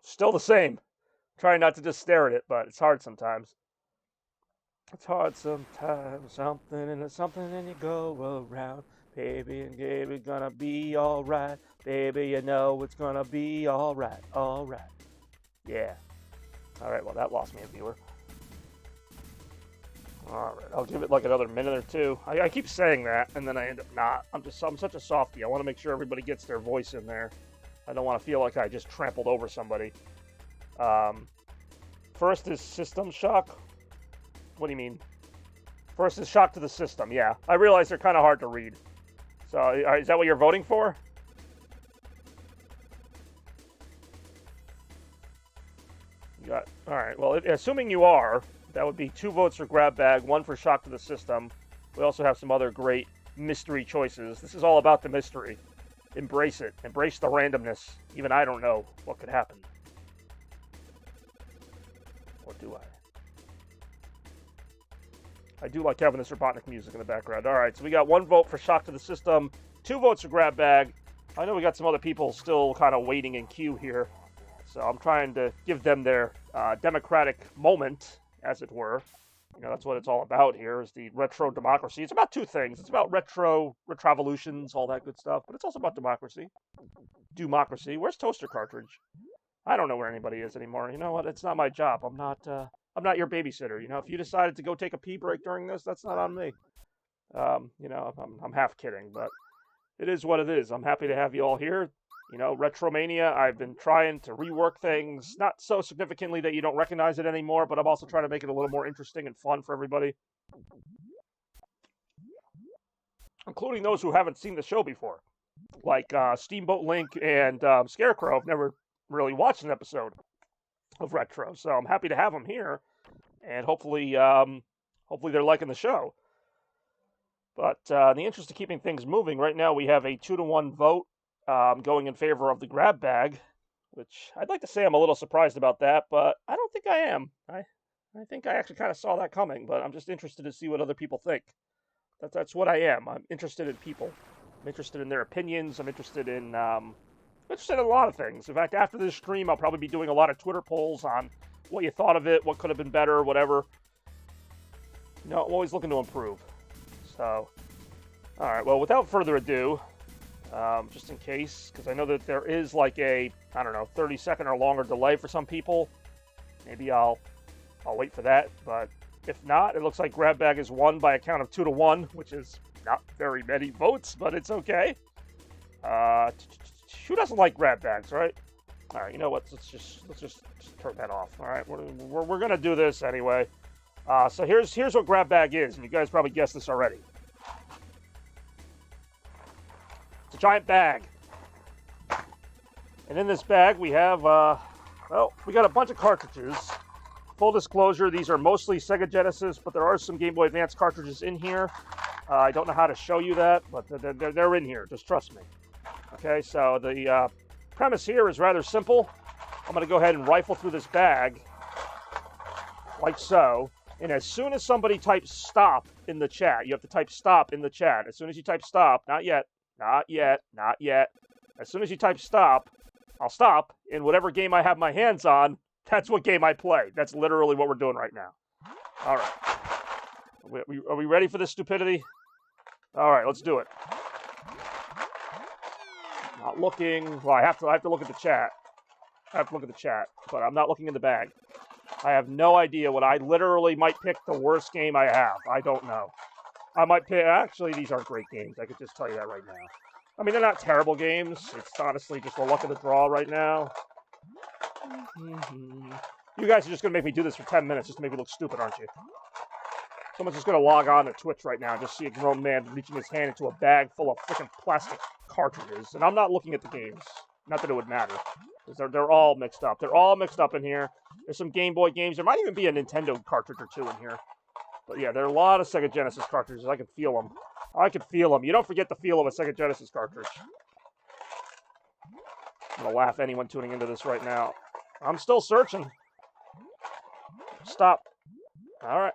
Still the same. Trying not to just stare at it, but it's hard sometimes. It's hard sometimes. Something and you go around. Baby and Gabe, it's gonna be alright. Baby, you know it's gonna be alright. Alright. Yeah. Alright, well, that lost me a viewer. Alright, I'll give it like another minute or 2. I keep saying that, and then I end up not. I'm such a softie. I want to make sure everybody gets their voice in there. I don't want to feel like I just trampled over somebody. First is System Shock. What do you mean? First is Shock to the System, yeah. I realize they're kind of hard to read. So, is that what you're voting for? Alright, well, assuming you are, that would be 2 votes for Grab Bag, 1 for Shock to the System. We also have some other great mystery choices. This is all about the mystery. Embrace it. Embrace the randomness. Even I don't know what could happen. Or do I? I do like having this Robotnik music in the background. All right, so we got 1 vote for Shock to the System, 2 votes for Grab Bag. I know we got some other people still kind of waiting in queue here, so I'm trying to give them their democratic moment, as it were. You know, that's what it's all about here, is the retro democracy. It's about 2 things. It's about retrovolutions, all that good stuff, but it's also about democracy. Democracy. Where's Toaster Cartridge? I don't know where anybody is anymore. You know what? It's not my job. I'm not your babysitter. You know, if you decided to go take a pee break during this, that's not on me. You know, I'm half kidding, but it is what it is. I'm happy to have you all here. You know, RetroMania, I've been trying to rework things, not so significantly that you don't recognize it anymore, but I'm also trying to make it a little more interesting and fun for everybody, including those who haven't seen the show before, like Steamboat Link and Scarecrow have never really watched an episode of Retro, so I'm happy to have them here, and hopefully they're liking the show. But in the interest of keeping things moving, right now we have a 2-to-1 vote going in favor of the Grab Bag, which I'd like to say I'm a little surprised about that, but I don't think I am. I think I actually kind of saw that coming, but I'm just interested to see what other people think. That's what I am. I'm interested in people. I'm interested in their opinions. I'm interested in a lot of things. In fact, after this stream, I'll probably be doing a lot of Twitter polls on what you thought of it, what could have been better, whatever. You know, I'm always looking to improve. So, all right, well, without further ado, just in case, because I know that there is like a, 30-second or longer delay for some people. Maybe I'll wait for that, but if not, it looks like Grab Bag is won by a count of 2-to-1, which is not very many votes, but it's okay. Who doesn't like Grab Bags, right? All right, you know what? Let's just turn that off. All right, we're gonna do this anyway. So here's what Grab Bag is, and you guys probably guessed this already. It's a giant bag, and in this bag we have we got a bunch of cartridges. Full disclosure, these are mostly Sega Genesis, but there are some Game Boy Advance cartridges in here. I don't know how to show you that, but they're in here. Just trust me. Okay, so the premise here is rather simple. I'm going to go ahead and rifle through this bag, like so. And as soon as somebody types stop in the chat, you have to type stop in the chat. As soon as you type stop, not yet. As soon as you type stop, I'll stop. In whatever game I have my hands on, that's what game I play. That's literally what we're doing right now. All right. Are we ready for this stupidity? All right, let's do it. Not looking. Well, I have to look at the chat. But I'm not looking in the bag. I have no idea what I literally might pick the worst game I have. I don't know. I might pick. Actually, these aren't great games. I could just tell you that right now. I mean, they're not terrible games. It's honestly just the luck of the draw right now. You guys are just going to make me do this for 10 minutes just to make me look stupid, aren't you? Someone's just going to log on to Twitch right now and just see a grown man reaching his hand into a bag full of freaking plastic cartridges. And I'm not looking at the games. Not that it would matter. Because they're all mixed up. They're all mixed up in here. There's some Game Boy games. There might even be a Nintendo cartridge or two in here. But yeah, there are a lot of Sega Genesis cartridges. I can feel them. I can feel them. You don't forget the feel of a Sega Genesis cartridge. I'm going to laugh at anyone tuning into this right now. I'm still searching. Stop. All right.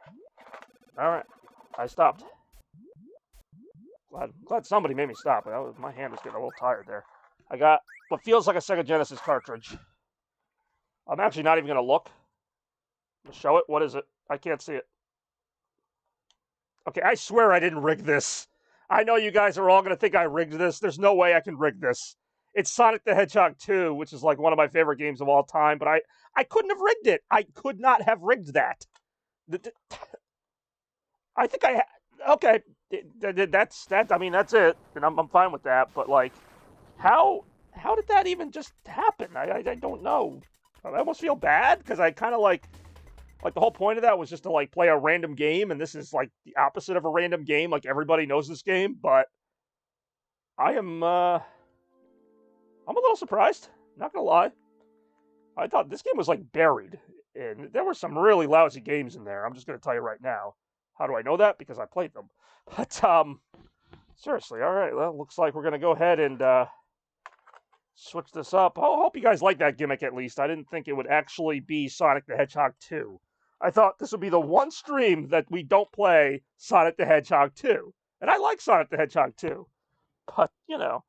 I stopped. Glad somebody made me stop. My hand was getting a little tired there. I got what feels like a Sega Genesis cartridge. I'm actually not even going to look. Show it. What is it? I can't see it. Okay, I swear I didn't rig this. I know you guys are all going to think I rigged this. There's no way I can rig this. It's Sonic the Hedgehog 2, which is like one of my favorite games of all time, but I couldn't have rigged it. I could not have rigged that. I think okay, that's that. I mean, that's it, and I'm fine with that. But like, how did that even just happen? I don't know. I almost feel bad because I kind of like the whole point of that was just to like play a random game, and this is like the opposite of a random game. Like everybody knows this game, but I'm a little surprised. Not gonna lie. I thought this game was like buried, and there were some really lousy games in there. I'm just gonna tell you right now. How do I know that? Because I played them. But seriously, all right. Well, looks like we're gonna go ahead and switch this up. I hope you guys like that gimmick at least. I didn't think it would actually be Sonic the Hedgehog 2. I thought this would be the one stream that we don't play Sonic the Hedgehog 2. And I like Sonic the Hedgehog 2. But, you know,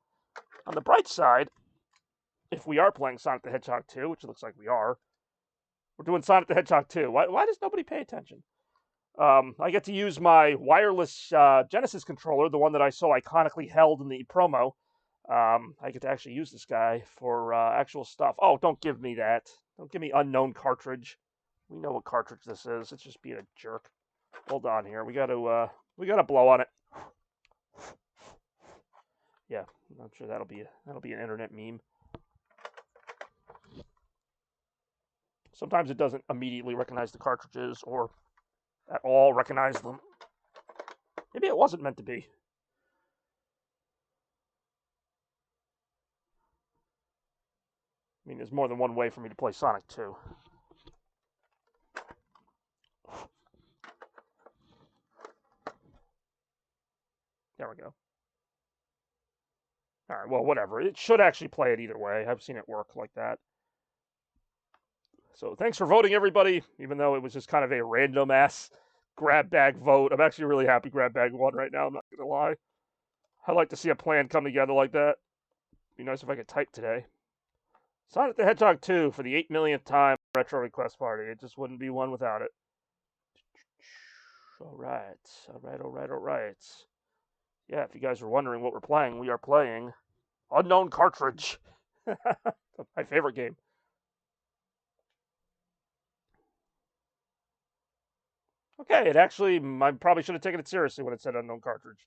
on the bright side, if we are playing Sonic the Hedgehog 2, which it looks like we are, we're doing Sonic the Hedgehog 2. Why does nobody pay attention? I get to use my wireless Genesis controller, the one that I so iconically held in the promo. I get to actually use this guy for actual stuff. Oh, don't give me that. Don't give me unknown cartridge. We know what cartridge this is. It's just being a jerk. Hold on here. We got to blow on it. Yeah, I'm sure that'll be an internet meme. Sometimes it doesn't immediately recognize the cartridges or at all recognize them. Maybe it wasn't meant to be. I mean, there's more than one way for me to play Sonic 2. There we go. Alright, well, whatever. It should actually play it either way. I've seen it work like that. So thanks for voting, everybody, even though it was just kind of a random-ass grab bag vote. I'm actually really happy grab bag won right now, I'm not going to lie. I'd like to see a plan come together like that. Be nice if I could type today. Sonic the Hedgehog 2 for the 8 millionth time Retro Request Party. It just wouldn't be one without it. Alright. Yeah, if you guys are wondering what we're playing, we are playing Unknown Cartridge. My favorite game. Okay, it actually, I probably should have taken it seriously when it said Unknown Cartridge.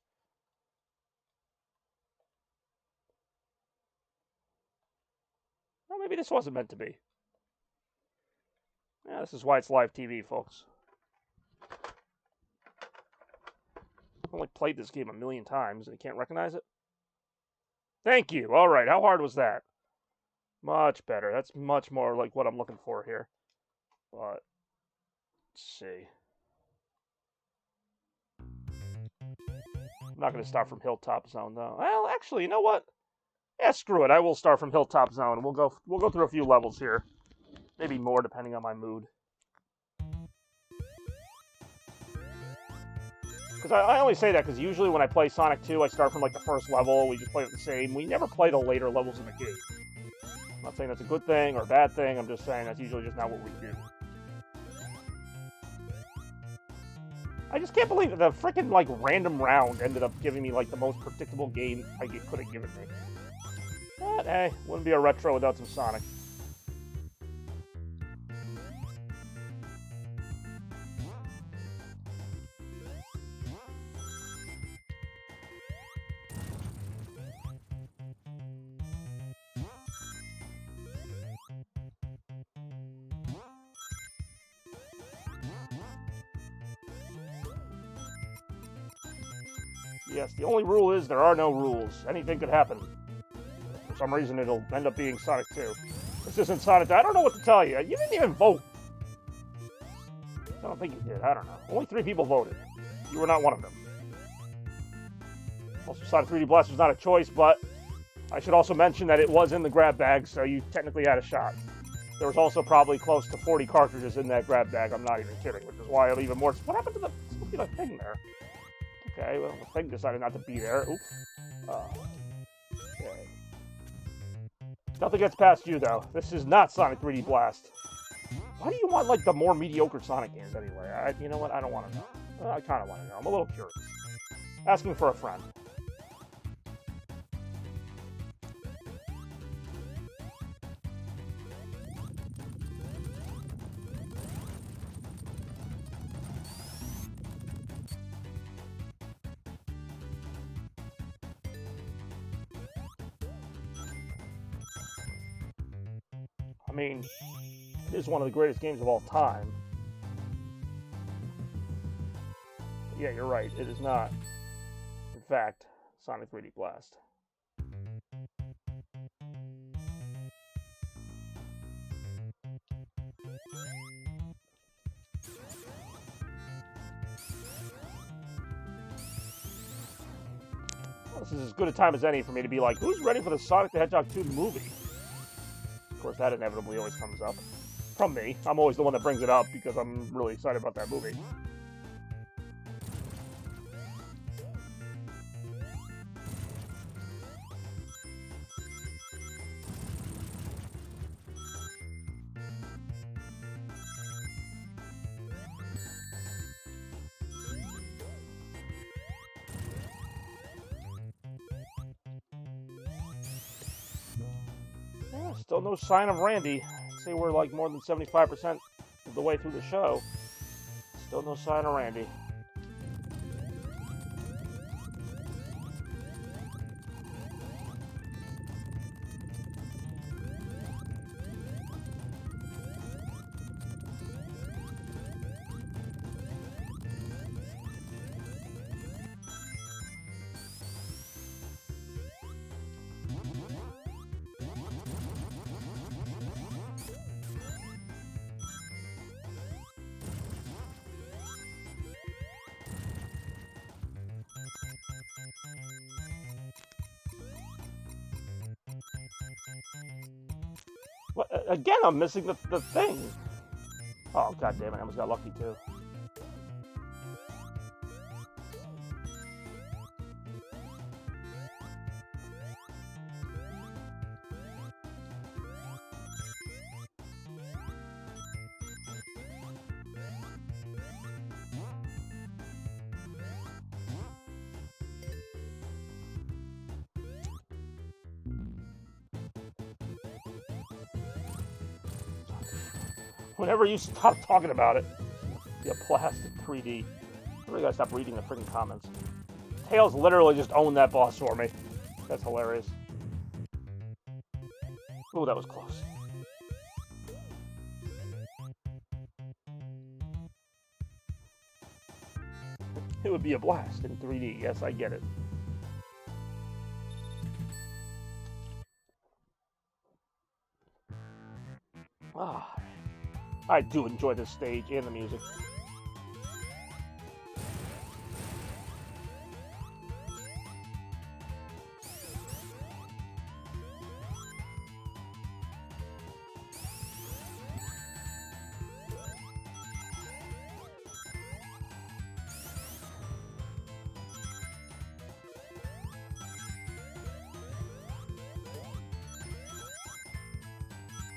Well, maybe this wasn't meant to be. Yeah, this is why it's live TV, folks. I've only played this game 1,000,000 times and I can't recognize it. Thank you. All right, how hard was that? Much better. That's much more like what I'm looking for here. But, let's see. I'm not going to start from Hilltop Zone, though. Well, actually, you know what? Yeah, screw it. I will start from Hilltop Zone. We'll go through a few levels here. Maybe more, depending on my mood. Because I only say that because usually when I play Sonic 2, I start from like the first level. We just play it the same. We never play the later levels in the game. I'm not saying that's a good thing or a bad thing. I'm just saying that's usually just not what we do. I just can't believe that the freaking like random round ended up giving me like the most predictable game I could have given me. But hey, wouldn't be a retro without some Sonic. Yes, the only rule is there are no rules. Anything could happen. For some reason, it'll end up being Sonic 2. This isn't Sonic 2. I don't know what to tell you. You didn't even vote. I don't think you did. I don't know. Only 3 people voted. You were not one of them. Also, Sonic 3D Blast was not a choice, but I should also mention that it was in the grab bag, so you technically had a shot. There was also probably close to 40 cartridges in that grab bag. I'm not even kidding, which is why I'm even more... What happened to the thing there? Okay, well, the thing decided not to be there. Oops. Okay. Nothing gets past you, though. This is not Sonic 3D Blast. Why do you want, like, the more mediocre Sonic games anyway? You know what? I don't want to know. I kind of want to know. I'm a little curious. Asking for a friend. I mean, it is one of the greatest games of all time. But yeah, you're right. It is not, in fact, Sonic 3D Blast. Well, this is as good a time as any for me to be like, who's ready for the Sonic the Hedgehog 2 movie? Of course, that inevitably always comes up. from me. I'm always the one that brings it up because I'm really excited about that movie. Yeah, still no sign of Randy. I'd say we're like more than 75% of the way through the show. Still no sign of Randy. What, again, I'm missing the thing. Oh, god damn it, I almost got lucky too. Whenever you stop talking about it, the plastic 3D. I really gotta stop reading the freaking comments. Tails literally just owned that boss for me. That's hilarious. Oh, that was close. It would be a blast in 3D. Yes, I get it. Ah, I do enjoy this stage and the music.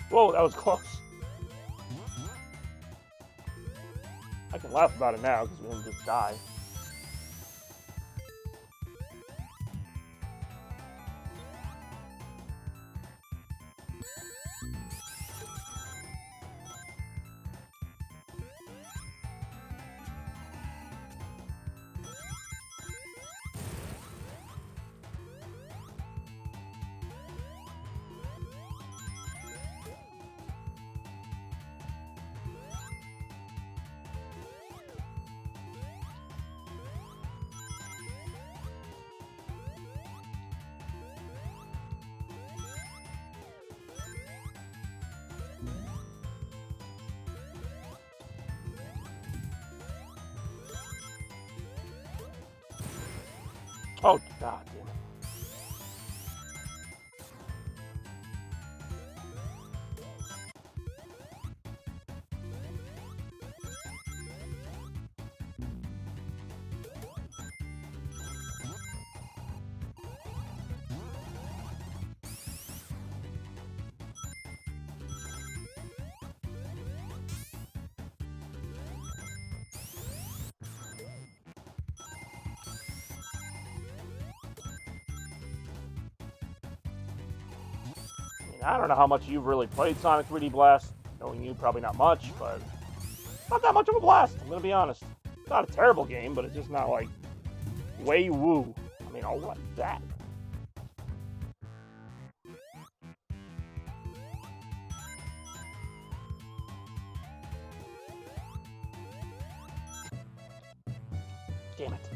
Whoa, that was close. I can laugh about it now because we didn't just die. Oh, god damn it. I don't know how much you've really played Sonic 3D Blast. Knowing you, probably not much, but not that much of a blast, I'm gonna be honest. It's not a terrible game, but it's just not like way woo. I mean, I like that. Damn it.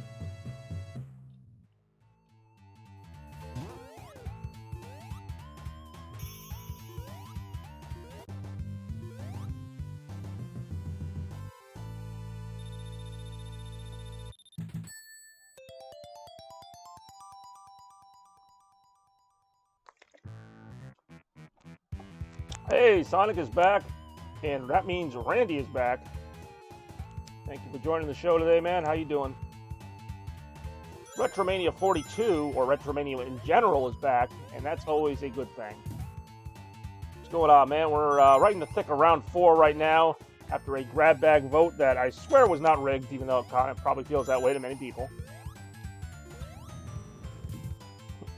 Hey, Sonic is back And that means Randy is back. Thank you for joining the show today, man. How you doing? RetroMania 42, or RetroMania in general, is back, and that's always a good thing. What's going on, man? We're right in the thick of round 4 right now, after a grab bag vote that I swear was not rigged, even though it kind of probably feels that way to many people.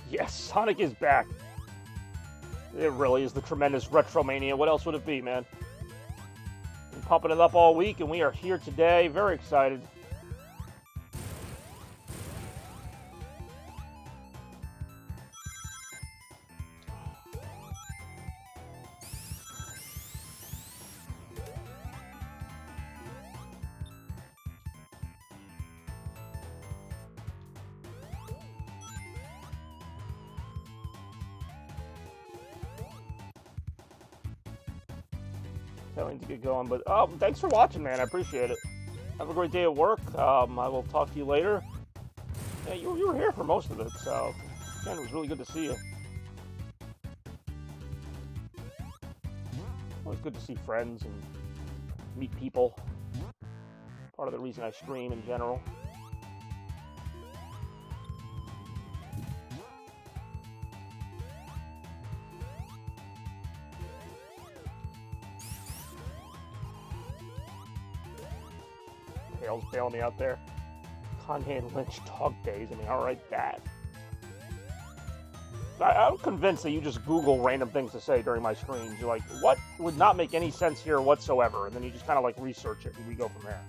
Yes, Sonic is back. It really is the tremendous RetroMania. What else would it be, man? Been pumping it up all week, and we are here today. Very excited. Telling to get going, but thanks for watching, man. I appreciate it. Have a great day at work. I will talk to you later. Yeah, you were here for most of it, so again, it was really good to see you. Always good to see friends and meet people. Part of the reason I stream in general. Tails bailing me out there. Conhan Lynch dog days. I mean, I'll write that. I'm convinced that you just Google random things to say during my streams. You're like, what would not make any sense here whatsoever? And then you just kind of like research it and we go from there.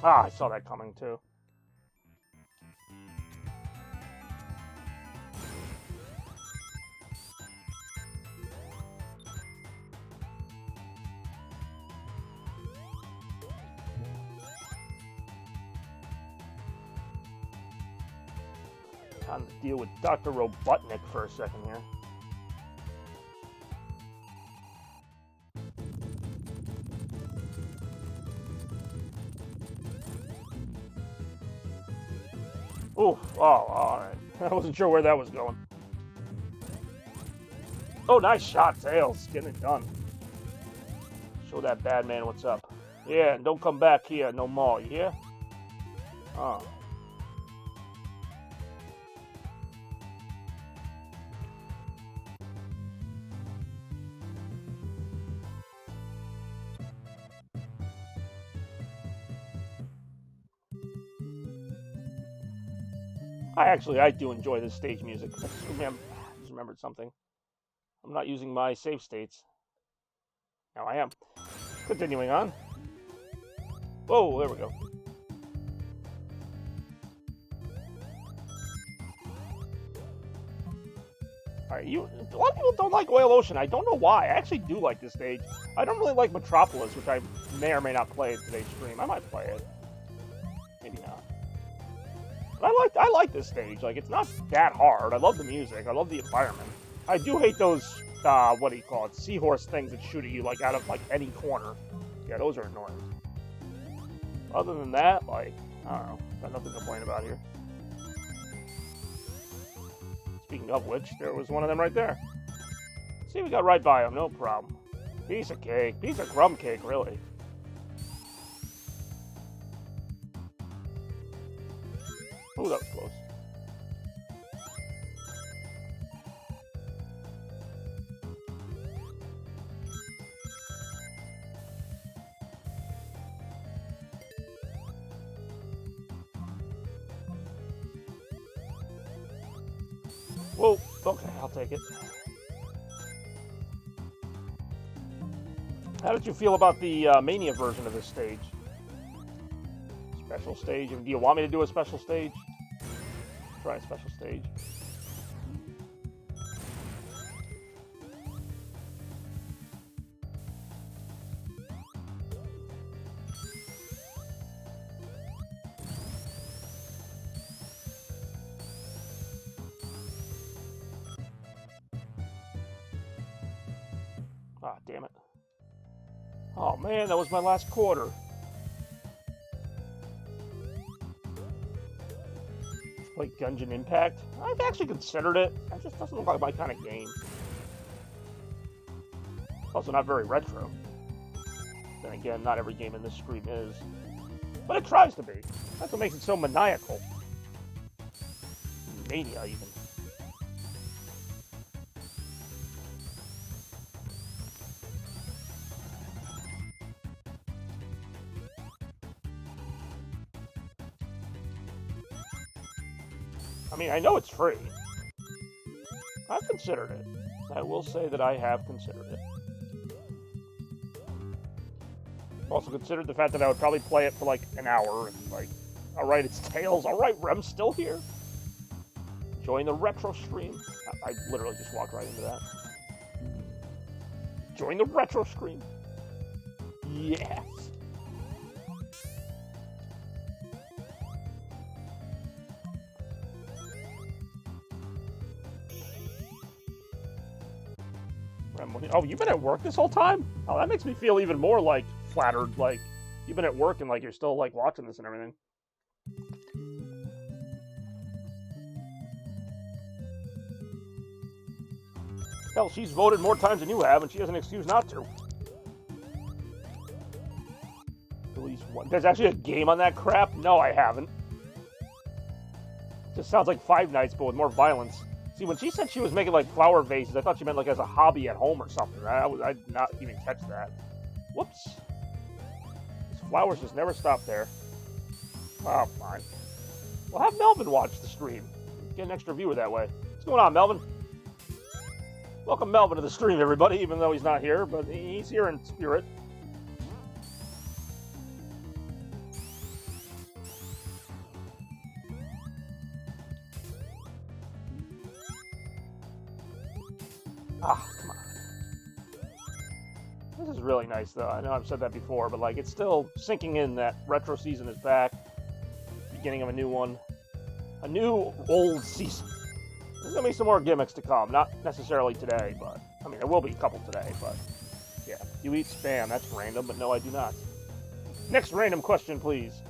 Ah, I saw that coming too. Time to deal with Dr. Robotnik for a second here. Oof. Oh, alright. I wasn't sure where that was going. Oh, nice shot, Tails. Getting it done. Show that bad man what's up. Yeah, and don't come back here no more, you hear? Oh. I do enjoy this stage music. I just remembered something. I'm not using my save states. Now I am. Continuing on. Whoa, there we go. Alright, a lot of people don't like Oil Ocean. I don't know why. I actually do like this stage. I don't really like Metropolis, which I may or may not play in today's stream. I might play it. Maybe not. But I like this stage. Like, it's not that hard. I love the music. I love the environment. I do hate those, what do you call it, seahorse things that shoot at you, like, out of, like, any corner. Yeah, those are annoying. Other than that, like, I don't know. Got nothing to complain about here. Speaking of which, there was one of them right there. See, we got right by him. No problem. Piece of cake. Piece of crumb cake, really. Ooh, that was close. Whoa, okay, I'll take it. How did you feel about the Mania version of this stage? Special stage? Do you want me to do a special stage? Try a special stage. Oh man, that was my last quarter. Like Gungeon Impact. I've actually considered it. It just doesn't look like my kind of game. Also not very retro. Then again, not every game in this stream is. But it tries to be. That's what makes it so maniacal. Mania, even. I mean, I know it's free. I've considered it. I will say that I have considered it. Also considered the fact that I would probably play it for like an hour and like, alright, it's Tails. Alright, Rem's still here. Join the retro stream. I literally just walked right into that. Join the retro stream. Yes. Oh, you've been at work this whole time? Oh, that makes me feel even more, like, flattered. Like, you've been at work and, like, you're still, like, watching this and everything. Hell, she's voted more times than you have, and she has an excuse not to. At least one. There's actually a game on that crap? No, I haven't. Just sounds like Five Nights, but with more violence. See, when she said she was making, like, flower vases, I thought she meant, like, as a hobby at home or something. I did not even catch that. Whoops. These flowers just never stop there. Oh, fine. We'll have Melvin watch the stream. Get an extra viewer that way. What's going on, Melvin? Welcome Melvin to the stream, everybody, even though he's not here, but he's here in spirit. Ah, come on. This is really nice, though. I know I've said that before, but, like, it's still sinking in that retro season is back. Beginning of a new one. A new old season. There's going to be some more gimmicks to come. Not necessarily today, but... I mean, there will be a couple today, but... Yeah. You eat Spam. That's random, but no, I do not. Next random question, please.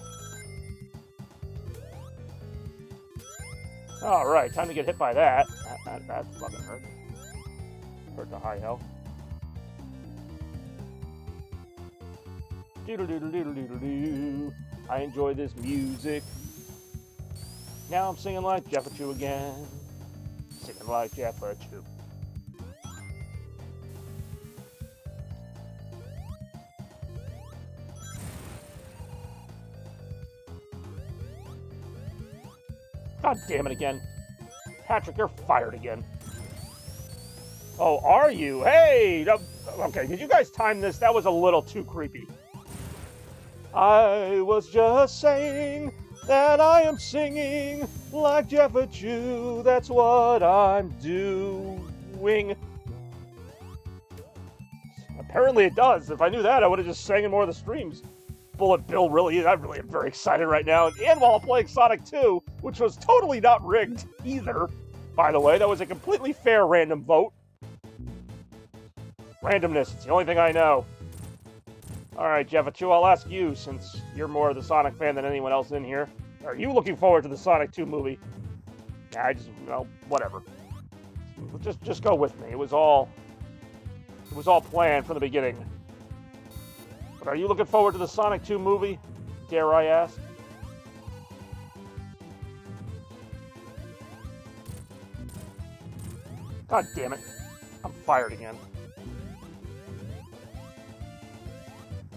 Alright, time to get hit by that. That fucking hurt. Hurt to high hell. Doodle-doodle-doodle-doodle-doo. I enjoy this music. Now I'm singing like Jeffachu again. Singing like Jeffachu. God damn it again. Patrick, you're fired again. Oh, are you? Hey! Okay, did you guys time this? That was a little too creepy. I was just saying that I am singing like Jeffachu. That's what I'm doing. Apparently it does. If I knew that, I would have just sang in more of the streams. Bullet Bill really is. I really am very excited right now. And while I'm playing Sonic 2, which was totally not rigged either. By the way, that was a completely fair random vote. Randomness, it's the only thing I know. Alright, Jeffachu, I'll ask you, since you're more of the Sonic fan than anyone else in here. Are you looking forward to the Sonic 2 movie? I just, well, whatever. Just go with me. It was all planned from the beginning. But are you looking forward to the Sonic 2 movie? Dare I ask? God damn it. I'm fired again.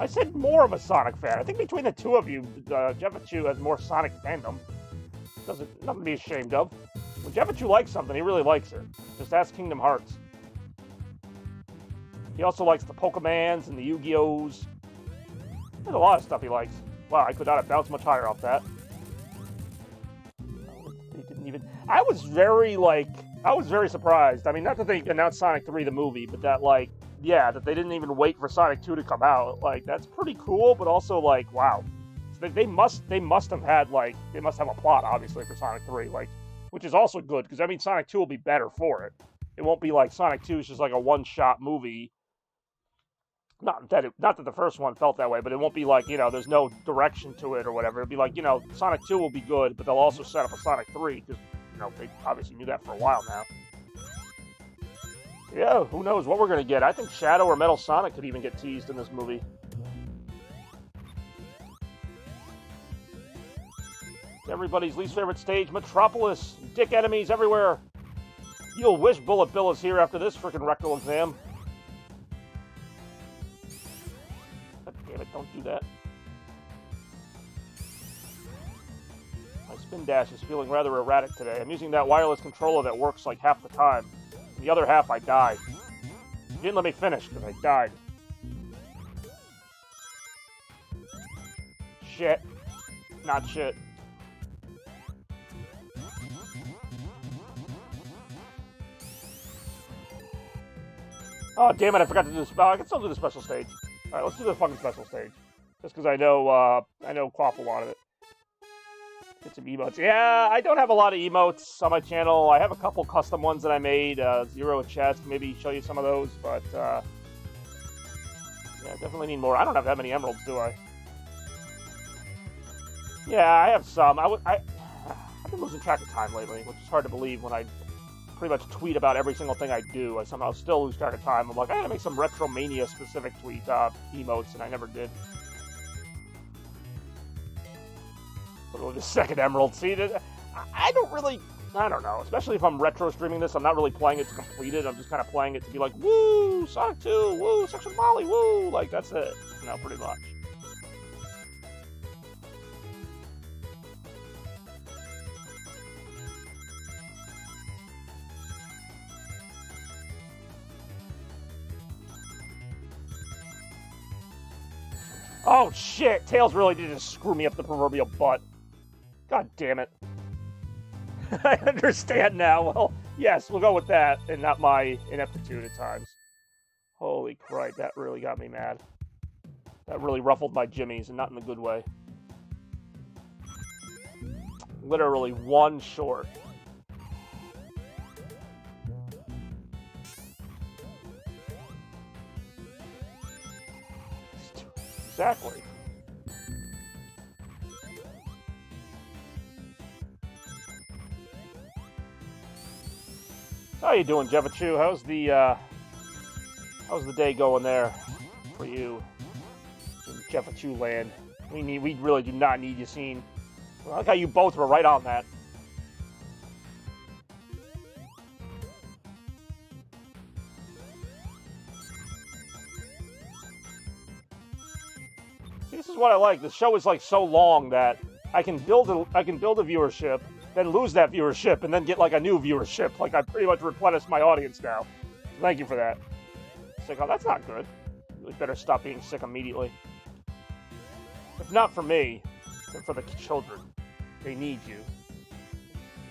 I said more of a Sonic fan. I think between the two of you, Jeffachu has more Sonic fandom. Nothing to be ashamed of. When Jeffachu likes something, he really likes it. Just ask Kingdom Hearts. He also likes the Pokemans and the Yu-Gi-Ohs. There's a lot of stuff he likes. Wow, I could not have bounced much higher off that. They didn't even... I was very surprised. I mean, not that they announced Sonic 3, the movie, but that, like, yeah, that they didn't even wait for Sonic 2 to come out. Like, that's pretty cool, but also, like, wow. So they must have had, like, they must have a plot, obviously, for Sonic 3, like, which is also good, because, I mean, Sonic 2 will be better for it. It won't be like Sonic 2 is just like a one-shot movie. not that the first one felt that way, but it won't be like, there's no direction to it or whatever. It'll be like, Sonic 2 will be good, but they'll also set up a Sonic 3 because, they obviously knew that for a while now. Yeah, who knows what we're going to get. I think Shadow or Metal Sonic could even get teased in this movie. Everybody's least favorite stage, Metropolis. Dick enemies everywhere. You'll wish Bullet Bill is here after this frickin' rectal exam. God damn it, don't do that. My spin dash is feeling rather erratic today. I'm using that wireless controller that works like half the time. The other half, I die. You didn't let me finish because I died. Shit. Not shit. Oh, damn it, I forgot to do this. Oh, I can still do the special stage. Alright, let's do the fucking special stage. Just because I know Quaff will want it. Get some emotes. Yeah, I don't have a lot of emotes on my channel. I have a couple custom ones that I made. Zero chest, maybe show you some of those, but, yeah, definitely need more. I don't have that many emeralds, do I? Yeah, I have some. I've been losing track of time lately, which is hard to believe when I pretty much tweet about every single thing I do. I somehow still lose track of time. I'm like, I gotta make some RetroMania specific tweet emotes, and I never did. But the second emerald, see, I don't know. Especially if I'm retro streaming this, I'm not really playing it to complete it. I'm just kind of playing it to be like, woo, Sonic 2, woo, Section Molly, woo, like that's it, pretty much. Oh shit! Tails really did just screw me up the proverbial butt. God damn it. I understand now. Well, yes, we'll go with that, and not my ineptitude at times. Holy crap, that really got me mad. That really ruffled my jimmies, and not in the good way. Literally one short. Exactly. How you doing, Jevachu? How's the day going there for you in Jevachu land? We really do not need you seen. I like how you both were right on that. This is what I like. The show is like so long that I can build a viewership, then lose that viewership, and then get like a new viewership. Like I pretty much replenished my audience now. Thank you for that. It's like, oh, that's not good. We better stop being sick immediately. If not for me, then for the children. They need you.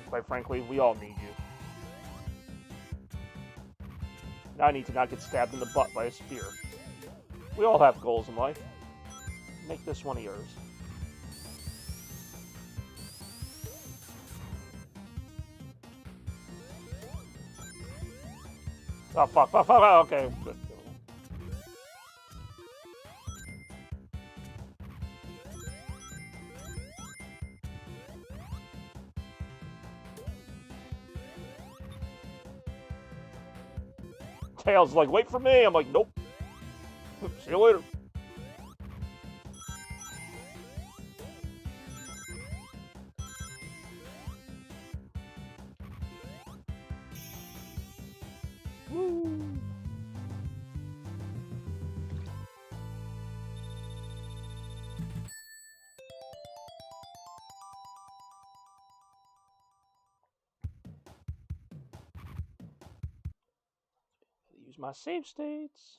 Quite frankly, we all need you. Now I need to not get stabbed in the butt by a spear. We all have goals in life. Make this one of yours. Oh, fuck, okay, good. Tails like, wait for me. I'm like, nope. See you later. Woo. Use my save states.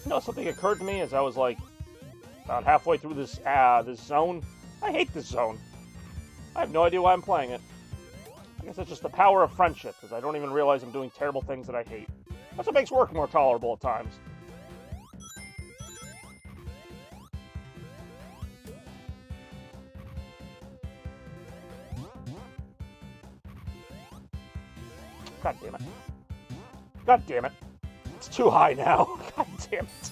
You know, something occurred to me as I was like about halfway through this zone. I hate this zone. I have no idea why I'm playing it. I guess it's just the power of friendship, because I don't even realize I'm doing terrible things that I hate. That's what makes work more tolerable at times. God damn it. God damn it. It's too high now. God damn it.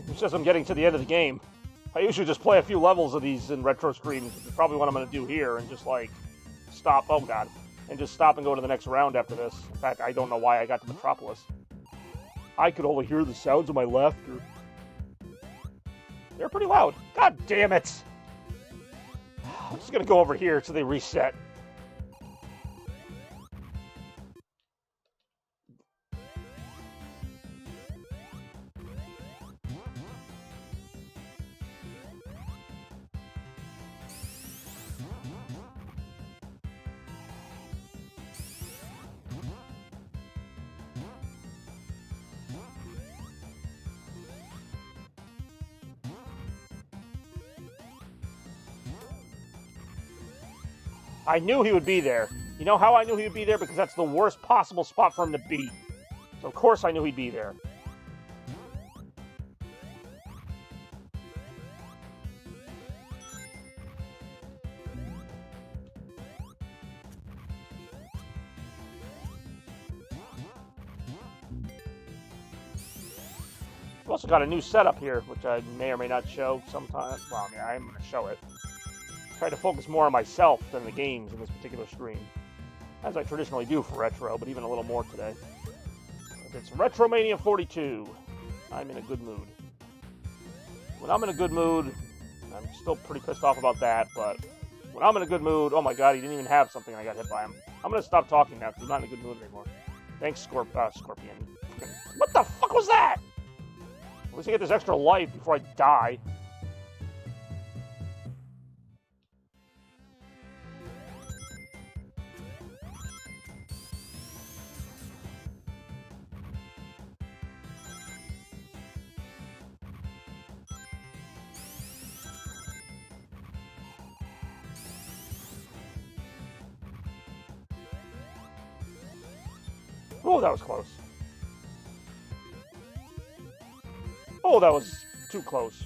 It's just I'm getting to the end of the game. I usually just play a few levels of these in retro streams. It's probably what I'm going to do here, and just like stop. Oh god. And just stop and go to the next round after this. In fact, I don't know why I got to Metropolis. I could only hear the sounds of my laughter. They're pretty loud. God damn it! I'm just gonna go over here so they reset. I knew he would be there. You know how I knew he would be there? Because that's the worst possible spot for him to be. So of course I knew he'd be there. We've also got a new setup here, which I may or may not show sometime. Well, I mean, I'm going to show it. Try to focus more on myself than the games in this particular stream, as I traditionally do for Retro, but even a little more today. It's RetroMania 42. I'm in a good mood. When I'm in a good mood, I'm still pretty pissed off about that, but when I'm in a good mood, oh my god, he didn't even have something and I got hit by him. I'm going to stop talking now because I'm not in a good mood anymore. Thanks, Scorpion. What the fuck was that? At least I get this extra life before I die. Oh, that was close. Oh, that was too close.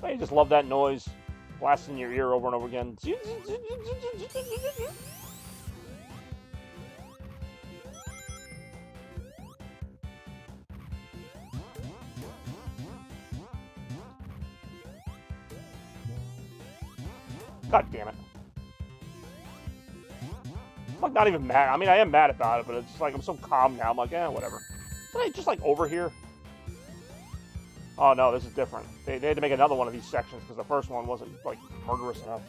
I just love that noise blasting in your ear over and over again. God damn it. I'm like not even mad. I mean, I am mad about it, but it's just like I'm so calm now. I'm like, whatever. Isn't I just like over here? Oh no, this is different. They had to make another one of these sections because the first one wasn't like murderous enough.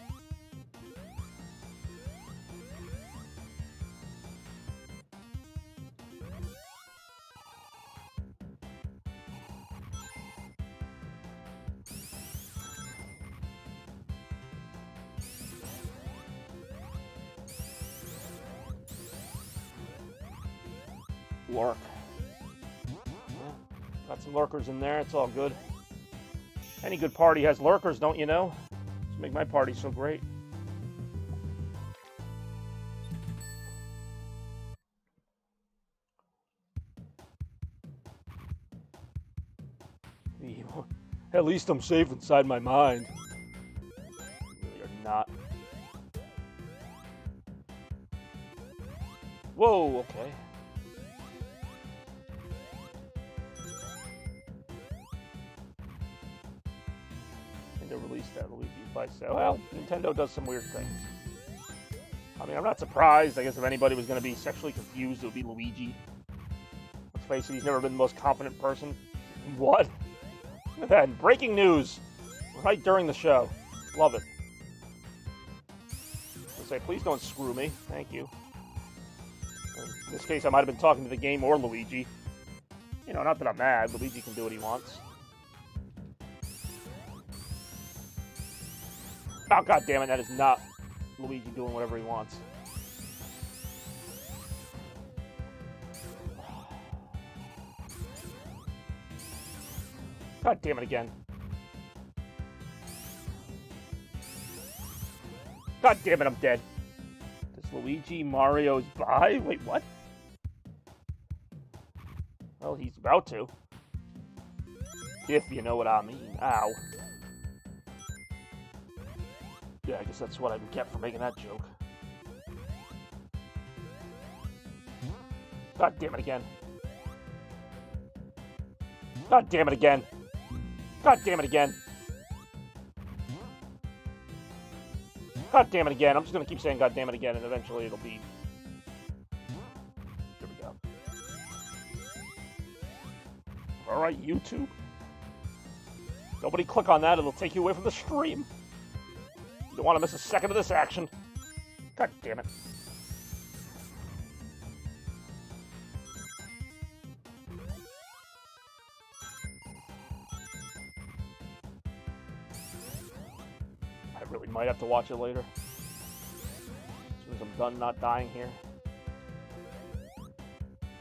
Lurk. Got some lurkers in there, it's all good. Any good party has lurkers, don't you know? Just make my party so great. At least I'm safe inside my mind. You're not. Whoa, okay. To release that Luigi by sale. Well, Nintendo does some weird things. I mean, I'm not surprised. I guess if anybody was going to be sexually confused, it would be Luigi. Let's face it, he's never been the most confident person. What? Look at that. Breaking news. Right during the show. Love it. I say, please don't screw me. Thank you. In this case, I might have been talking to the game or Luigi. You know, not that I'm mad. Luigi can do what he wants. Oh, god damn it, that is not Luigi doing whatever he wants. God damn it again. God damn it, I'm dead. Does Luigi Mario's by? Wait, what? Well, he's about to. If you know what I mean. Ow. Yeah, I guess that's what I get for making that joke. God damn it again. God damn it again. God damn it again. God damn it again. I'm just going to keep saying god damn it again, and eventually it'll be... There we go. Alright, YouTube. Nobody click on that, it'll take you away from the stream. You don't want to miss a second of this action. God damn it. I really might have to watch it later. As soon as I'm done not dying here.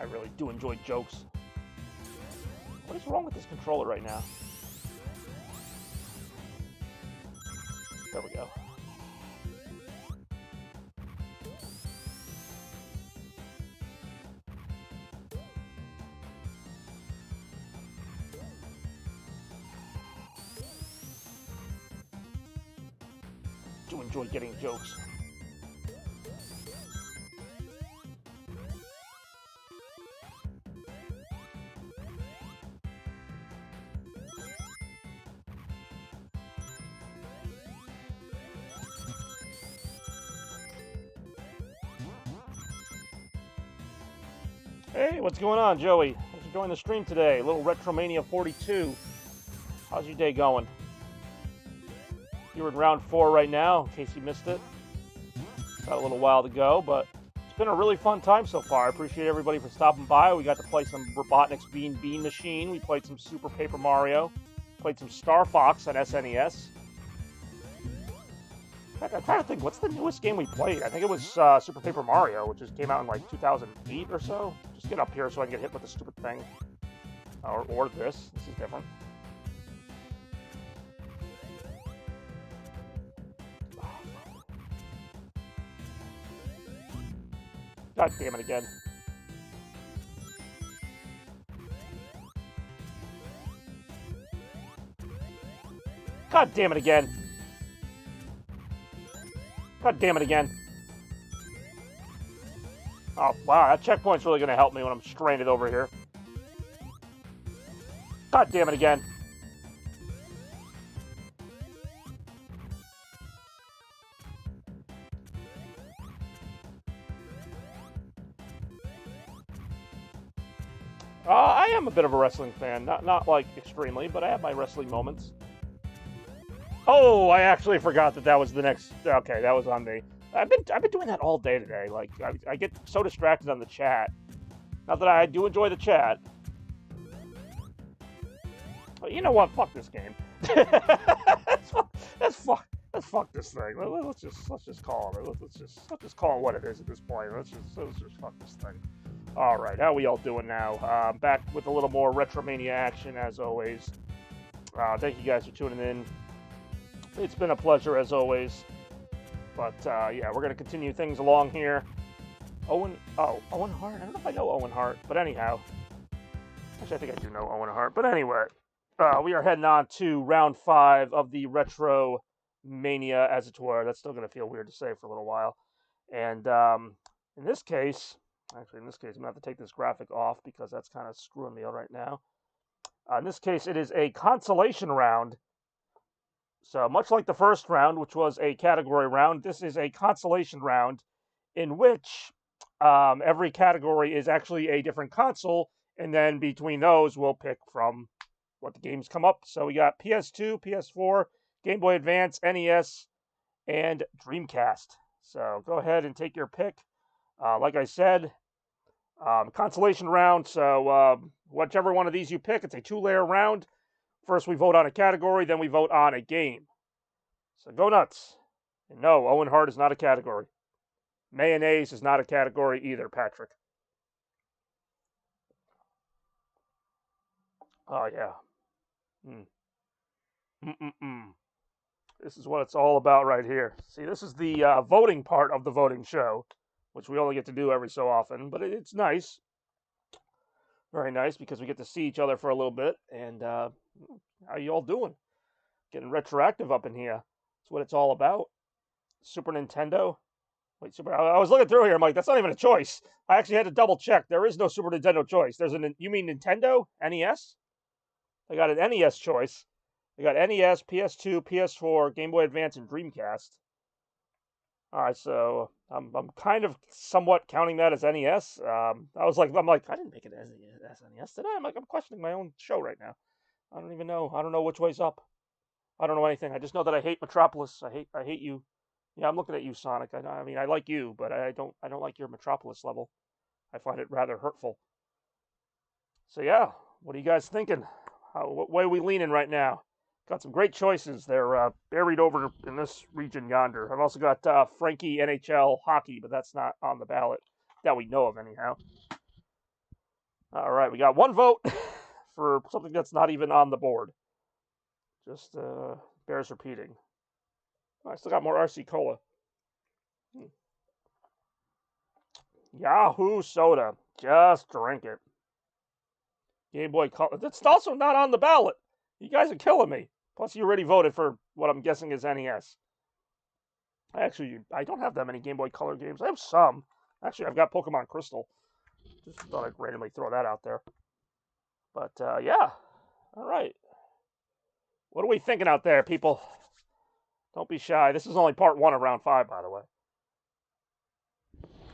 I really do enjoy jokes. What is wrong with this controller right now? There we go. Do enjoy getting jokes. Hey, what's going on, Joey? Thanks for joining the stream today. A little RetroMania 42. How's your day going? You're in round 4 right now, in case you missed it. Got a little while to go, but it's been a really fun time so far. I appreciate everybody for stopping by. We got to play some Robotnik's Bean Machine. We played some Super Paper Mario. Played some Star Fox on SNES. I'm trying to think, what's the newest game we played? I think it was Super Paper Mario, which just came out in like 2008 or so. Just get up here so I can get hit with the stupid thing. Or this. This is different. God damn it again. God damn it again. God damn it again. Oh, wow, that checkpoint's really going to help me when I'm stranded over here. God damn it again. I am a bit of a wrestling fan. Not like extremely, but I have my wrestling moments. Oh, I actually forgot that was the next... Okay, that was on me. I've been doing that all day today. Like, I get so distracted on the chat. Not that I do enjoy the chat. But you know what? Fuck this game. Let's fuck this thing. Let's just call it. Let's just call it what it is at this point. Let's just fuck this thing. All right, how we all doing now? Back with a little more RetroMania action as always. Thank you guys for tuning in. It's been a pleasure as always. But yeah, we're gonna continue things along here. Owen Hart. I don't know if I know Owen Hart, but anyhow, actually I think I do know Owen Hart. But anyway, we are heading on to round 5 of the RetroMania, as it were. That's still gonna feel weird to say for a little while. And in this case, I'm gonna have to take this graphic off because that's kind of screwing me out right now. In this case, it is a consolation round. So much like the first round, which was a category round, this is a consolation round in which every category is actually a different console, and then between those, we'll pick from what the games come up. So we got PS2, PS4, Game Boy Advance, NES, and Dreamcast. So go ahead and take your pick. Like I said, Consolation round, so whichever one of these you pick, it's a 2-layer round. First we vote on a category, then we vote on a game. So go nuts. And no, Owen Hart is not a category. Mayonnaise is not a category either, Patrick. Oh, yeah. This is what it's all about right here. See, this is the voting part of the voting show, which we only get to do every so often, but it's nice. Very nice, because we get to see each other for a little bit. And how you all doing? Getting retroactive up in here. That's what it's all about. Super Nintendo. Wait, I was looking through here. I'm like, that's not even a choice. I actually had to double check. There is no Super Nintendo choice. You mean Nintendo? NES? I got an NES choice. I got NES, PS2, PS4, Game Boy Advance, and Dreamcast. All right, so I'm kind of somewhat counting that as NES. I'm like, I didn't make it as NES, did I? I'm questioning my own show right now. I don't even know. I don't know which way's up. I don't know anything. I just know that I hate Metropolis. I hate you. Yeah, I'm looking at you, Sonic. I mean, I like you, but I don't like your Metropolis level. I find it rather hurtful. So yeah, what are you guys thinking? What way are we leaning right now? Got some great choices. They're buried over in this region yonder. I've also got Frankie NHL hockey, but that's not on the ballot that we know of anyhow. All right, we got one vote for something that's not even on the board. Just bears repeating. I still got more RC Cola. Yahoo Soda. Just drink it. Game Boy Color. That's also not on the ballot. You guys are killing me. Plus, you already voted for what I'm guessing is NES. I don't have that many Game Boy Color games. I have some. Actually, I've got Pokemon Crystal. Just thought I'd randomly throw that out there. But, yeah. All right. What are we thinking out there, people? Don't be shy. This is only part 1 of round 5, by the way.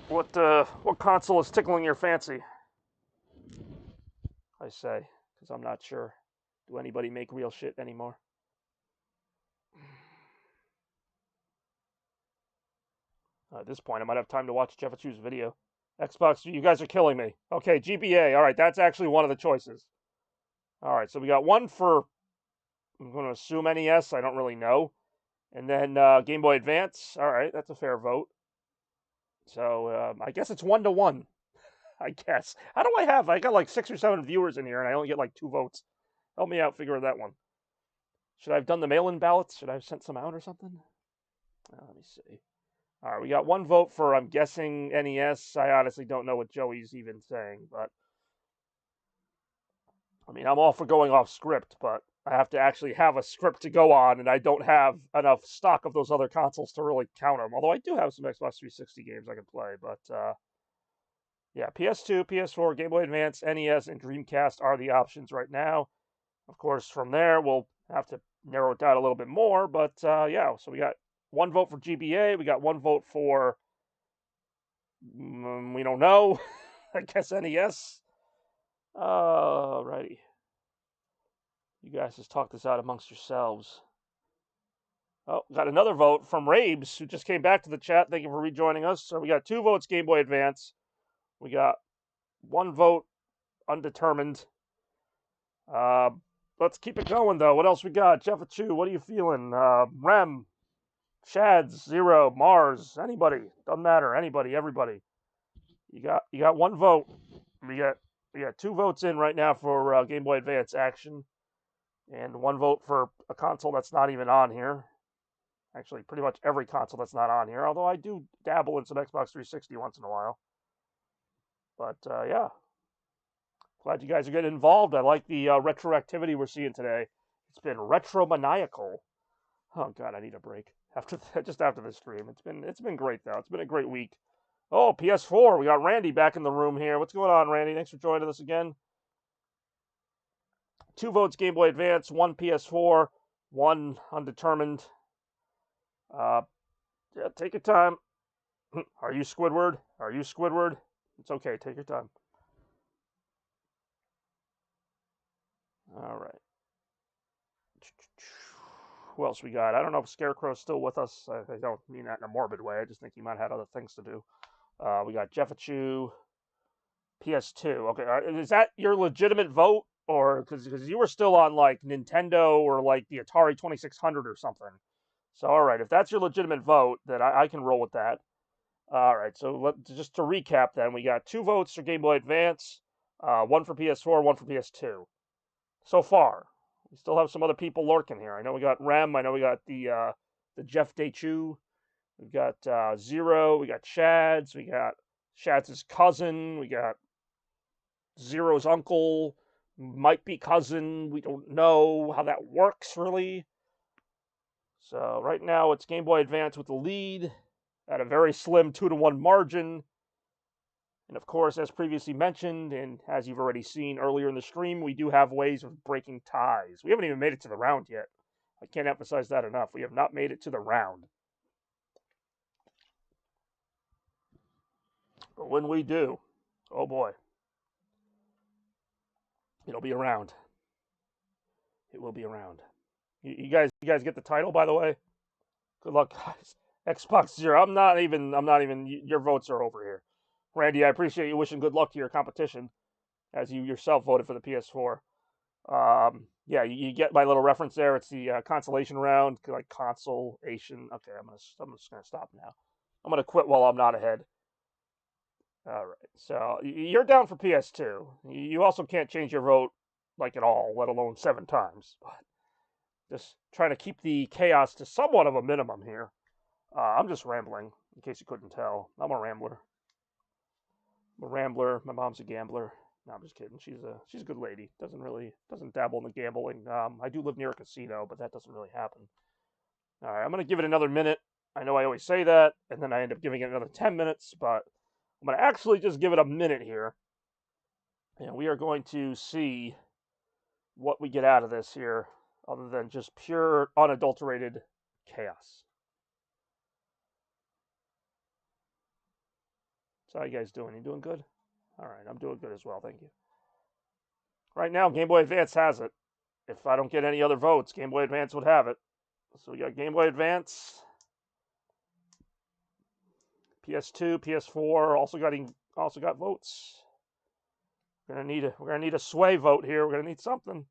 What console is tickling your fancy? I say, because I'm not sure. Do anybody make real shit anymore? At this point, I might have time to watch Jeffachu's video. Xbox, you guys are killing me. Okay, GBA. All right, that's actually one of the choices. All right, so we got one for, I'm going to assume NES. I don't really know. And then Game Boy Advance. All right, that's a fair vote. So I guess it's 1-1. I guess. How do I got like 6 or 7 viewers in here, and I only get like 2 votes. Help me out figure that one. Should I have done the mail-in ballots? Should I have sent some out or something? Let me see. All right, we got 1 vote for, I'm guessing, NES. I honestly don't know what Joey's even saying, but I mean, I'm all for going off script, but I have to actually have a script to go on, and I don't have enough stock of those other consoles to really count them. Although I do have some Xbox 360 games I can play, but yeah, PS2, PS4, Game Boy Advance, NES, and Dreamcast are the options right now. Of course, from there, we'll have to narrow it down a little bit more, but yeah, so we got 1 vote for GBA, we got 1 vote for, we don't know, I guess NES. Alrighty. You guys just talk this out amongst yourselves. Oh, got another vote from Rabes, who just came back to the chat. Thank you for rejoining us. So we got 2 votes Game Boy Advance. We got 1 vote undetermined. Let's keep it going, though. What else we got? Jeffachu, what are you feeling? Rem, Shads, Zero, Mars, anybody. Doesn't matter. Anybody, everybody. You got 1 vote. We got 2 votes in right now for Game Boy Advance action. And 1 vote for a console that's not even on here. Actually, pretty much every console that's not on here. Although I do dabble in some Xbox 360 once in a while. But, yeah. Glad you guys are getting involved. I like the retroactivity we're seeing today. It's been retromaniacal. Oh, God, I need a break. Just after this stream. It's been great, though. It's been a great week. Oh, PS4. We got Randy back in the room here. What's going on, Randy? Thanks for joining us again. 2 votes Game Boy Advance, 1 PS4, 1 undetermined. Yeah, take your time. Are you Squidward? Are you Squidward? It's okay. Take your time. All right. Who else we got? I don't know if Scarecrow's still with us. I don't mean that in a morbid way. I just think he might have had other things to do. We got Jeffachu, PS2. Okay, is that your legitimate vote, or because you were still on like Nintendo or like the Atari 2600 or something? So all right, if that's your legitimate vote, then I can roll with that. All right, so just to recap, then we got 2 votes for Game Boy Advance, one for PS4, one for PS2. So far, we still have some other people lurking here. I know we got Rem. I know we got the Jeff Dechu. We got Zero. We got Shads. We got Shads' cousin. We got Zero's uncle. Might be cousin. We don't know how that works really. So right now it's Game Boy Advance with the lead at a very slim 2-1 margin. And of course, as previously mentioned, and as you've already seen earlier in the stream, we do have ways of breaking ties. We haven't even made it to the round yet. I can't emphasize that enough. We have not made it to the round. But when we do, oh boy, it'll be around. It will be around. You guys get the title, by the way. Good luck, guys. Xbox Zero. I'm not even. Your votes are over here. Randy, I appreciate you wishing good luck to your competition, as you yourself voted for the PS4. Yeah, you get my little reference there. It's the consolation round, like consolation. Okay, I'm just gonna stop now. I'm gonna quit while I'm not ahead. All right, so you're down for PS2. You also can't change your vote like at all, let alone 7 times. But just trying to keep the chaos to somewhat of a minimum here. I'm just rambling, in case you couldn't tell. I'm a rambler. My mom's a gambler. No, I'm just kidding. She's a good lady. Doesn't dabble in the gambling. I do live near a casino, but that doesn't really happen. All right, I'm gonna give it another minute. I know I always say that, and then I end up giving it another 10 minutes, but I'm gonna actually just give it a minute here, and we are going to see what we get out of this here, other than just pure, unadulterated chaos. So how you guys doing? You doing good? All right, I'm doing good as well, thank you. Right now, Game Boy Advance has it. If I don't get any other votes, Game Boy Advance would have it. So we got Game Boy Advance, PS2, PS4 also got votes. We're gonna need a sway vote here. We're gonna need something.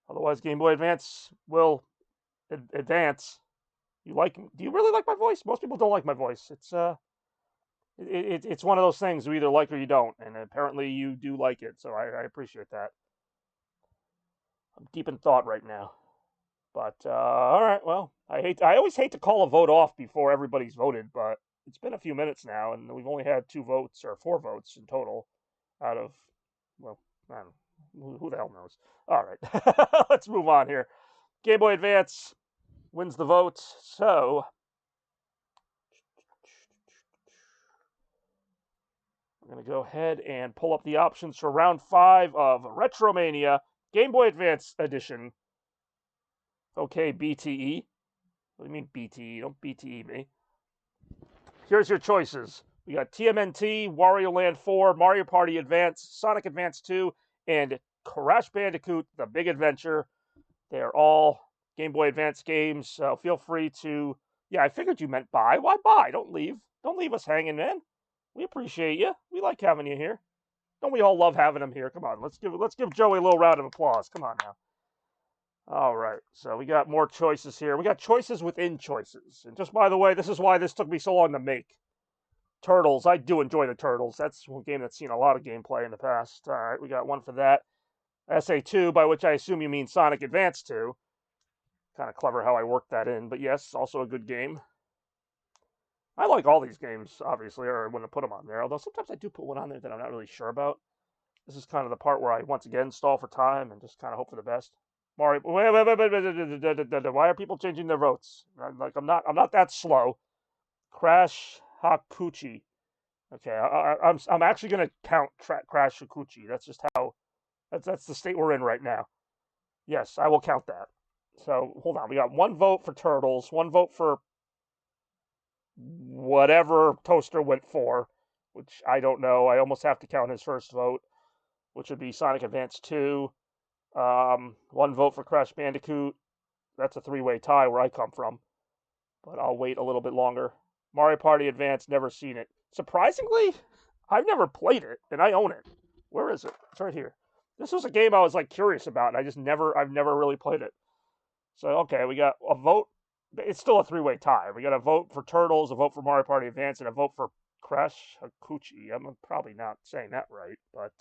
Otherwise, Game Boy Advance will advance. Do you really like my voice? Most people don't like my voice. It's one of those things you either like or you don't, and apparently you do like it. So I appreciate that. I'm deep in thought right now. But all right, well, I always hate to call a vote off before everybody's voted, but it's been a few minutes now, and we've only had 2 votes or 4 votes in total out of, well, I don't know, who the hell knows. All right, let's move on here. Game Boy Advance wins the vote, so we're gonna go ahead and pull up the options for round 5 of RetroMania Game Boy Advance Edition. Okay, BTE. What do you mean BTE? Don't BTE me. Here's your choices. We got TMNT, Wario Land 4, Mario Party Advance, Sonic Advance 2, and Crash Bandicoot: The Big Adventure. They're all Game Boy Advance games, so feel free to... Yeah, I figured you meant buy. Why buy? Don't leave. Don't leave us hanging, man. We appreciate you. We like having you here. Don't we all love having him here? Come on, let's give Joey a little round of applause. Come on now. All right, so we got more choices here. We got choices within choices. And just by the way, this is why this took me so long to make. Turtles, I do enjoy the Turtles. That's one game that's seen a lot of gameplay in the past. All right, we got one for that. SA2, by which I assume you mean Sonic Advance 2. Kind of clever how I worked that in, but yes, also a good game. I like all these games, obviously, or I wouldn't put them on there, although sometimes I do put one on there that I'm not really sure about. This is kind of the part where I, once again, stall for time and just kind of hope for the best. Mario, wait, why are people changing their votes? I'm not that slow. Crash Hakuchi. Okay, I'm actually gonna count Crash Hakuchi. That's just how. That's the state we're in right now. Yes, I will count that. So hold on, we got 1 vote for Turtles, 1 vote for whatever Toaster went for, which I don't know. I almost have to count his first vote, which would be Sonic Advance 2. 1 vote for Crash Bandicoot. That's a 3-way tie where I come from. But I'll wait a little bit longer. Mario Party Advance, never seen it. Surprisingly, I've never played it, and I own it. Where is it? It's right here. This was a game I was like curious about, and I've never really played it. So okay, we got a vote. It's still a three-way tie. We got a vote for Turtles, a vote for Mario Party Advance, and a vote for Crash Hakuchi. I'm probably not saying that right, but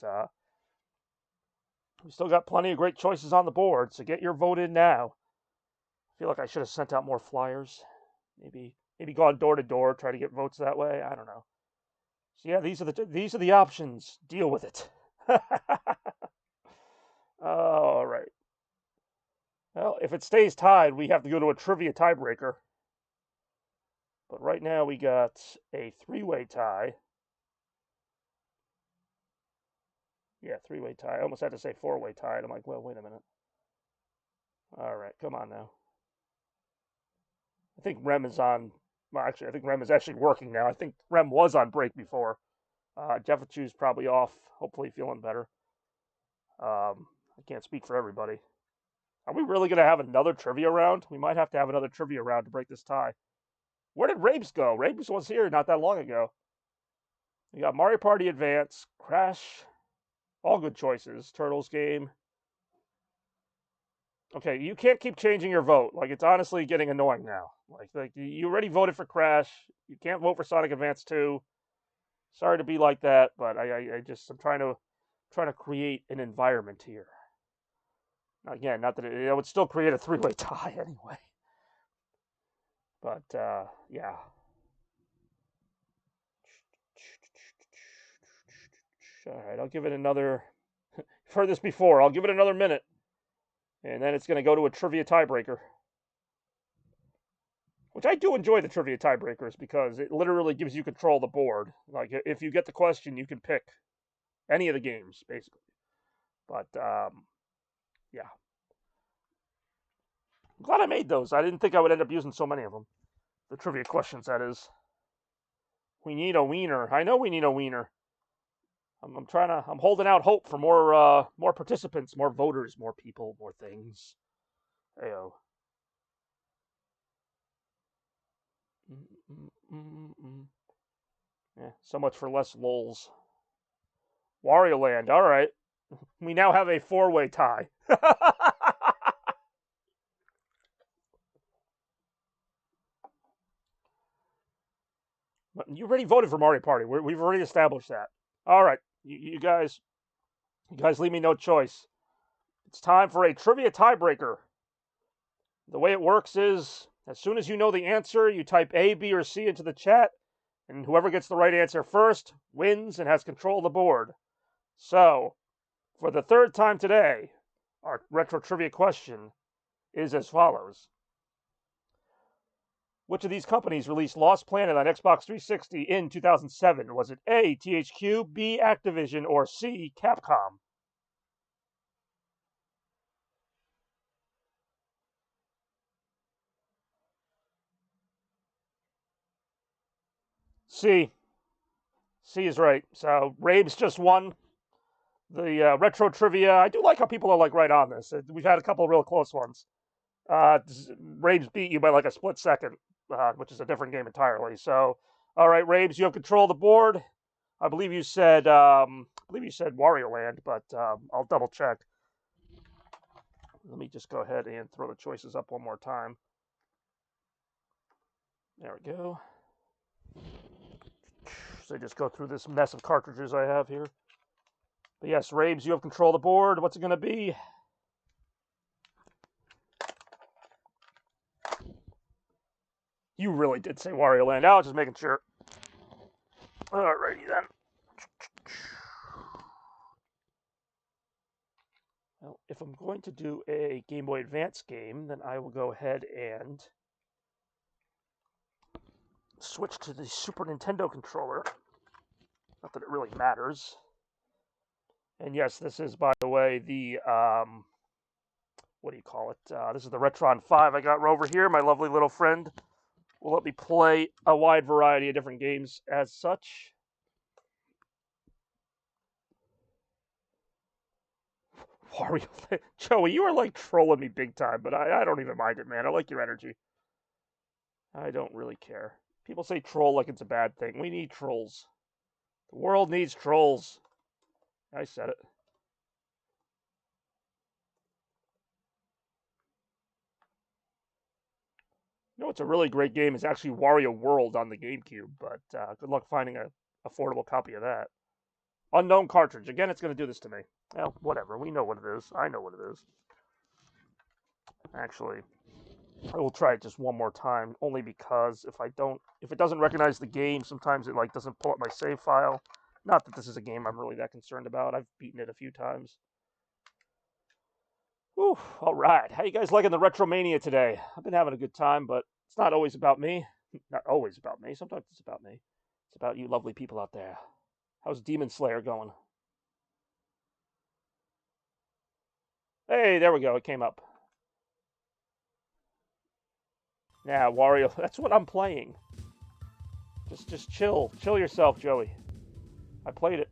we still got plenty of great choices on the board. So get your vote in now. I feel like I should have sent out more flyers. Maybe gone door to door, try to get votes that way. I don't know. So yeah, these are the options. Deal with it. All right. Well, if it stays tied, we have to go to a trivia tiebreaker. But right now we got a three-way tie. Yeah, three-way tie. I almost had to say four-way tie. And I'm like, well, wait a minute. All right, come on now. I think Rem is on. Well, actually, I think Rem is actually working now. I think Rem was on break before. Jeffachu's probably off. Hopefully, feeling better. I can't speak for everybody. Are we really going to have another trivia round? We might have to have another trivia round to break this tie. Where did Rapes go? Rapes was here not that long ago. We got Mario Party Advance, Crash, all good choices. Turtles game. Okay, you can't keep changing your vote. Like, it's honestly getting annoying now. Like you already voted for Crash. You can't vote for Sonic Advance 2. Sorry to be like that, but I'm trying to create an environment here. Again, not that it would still create a three-way tie anyway. But yeah. All right, I'll give it another. I've heard this before. I'll give it another minute, and then it's going to go to a trivia tiebreaker. Which I do enjoy the trivia tiebreakers because it literally gives you control of the board. Like if you get the question, you can pick any of the games basically. But yeah, I'm glad I made those. I didn't think I would end up using so many of them. The trivia questions, that is. We need a wiener. I know we need a wiener. I'm holding out hope for more participants, more voters, more people, more things. Ayo. Yeah, so much for less lols. Wario Land. All right. We now have a four-way tie. You already voted for Mario Party. We've already established that. All right, you guys leave me no choice. It's time for a trivia tiebreaker. The way it works is, as soon as you know the answer, you type A, B, or C into the chat, and whoever gets the right answer first wins and has control of the board. So, for the third time today, our retro trivia question is as follows. Which of these companies released Lost Planet on Xbox 360 in 2007? Was it A, THQ, B, Activision, or C, Capcom? C. C is right. So, Rabe's just won the retro trivia. I do like how people are like right on this. We've had a couple of real close ones. Rabe's beat you by like a split second, which is a different game entirely. So, all right, Rabes, you have control of the board. I believe you said Wario Land, but I'll double check. Let me just go ahead and throw the choices up one more time. There we go. So just go through this mess of cartridges I have here. But yes, Rabes, you have control of the board. What's it going to be? You really did say Wario Land. I was just making sure. Alrighty then. Well, if I'm going to do a Game Boy Advance game, then I will go ahead and switch to the Super Nintendo controller. Not that it really matters. And yes, this is, by the way, the, what do you call it? This is the Retron 5 I got over here. My lovely little friend will let me play a wide variety of different games as such. Wario, Joey, you are like trolling me big time, but I don't even mind it, man. I like your energy. I don't really care. People say troll like it's a bad thing. We need trolls. The world needs trolls. I said it. You know, it's a really great game. It's actually Wario World on the GameCube, but good luck finding an affordable copy of that. Unknown cartridge. Again, it's going to do this to me. Well, whatever. We know what it is. I know what it is. Actually, I will try it just one more time, only because if it doesn't recognize the game, sometimes it like doesn't pull up my save file. Not that this is a game I'm really that concerned about. I've beaten it a few times. Whew, all right. How you guys liking the RetroMania today? I've been having a good time, but it's not always about me. Not always about me. Sometimes it's about me. It's about you lovely people out there. How's Demon Slayer going? Hey, there we go. It came up. Yeah, Wario. That's what I'm playing. Just chill. Chill yourself, Joey. I played it.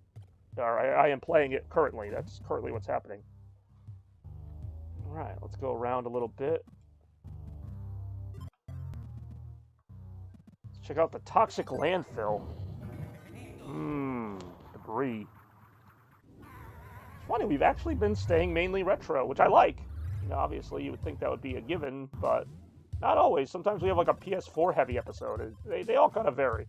Or I am playing it currently. That's currently what's happening. All right, let's go around a little bit. Let's check out the toxic landfill. Debris. It's funny, we've actually been staying mainly retro, which I like. You know, obviously you would think that would be a given, but not always. Sometimes we have like a PS4 heavy episode. They all kind of vary.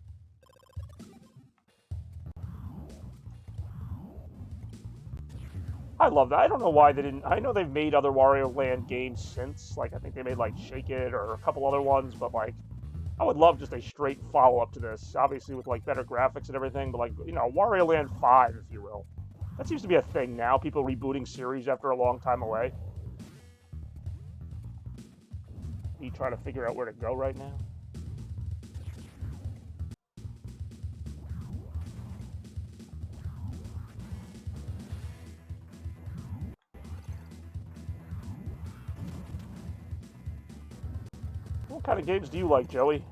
I love that. I don't know why they didn't. I know they've made other Wario Land games since. Like, I think they made, like, Shake It or a couple other ones. But, like, I would love just a straight follow-up to this. Obviously with, like, better graphics and everything. But, like, you know, Wario Land 5, if you will. That seems to be a thing now. People rebooting series after a long time away. You trying to figure out where to go right now? What kind of games do you like, Joey?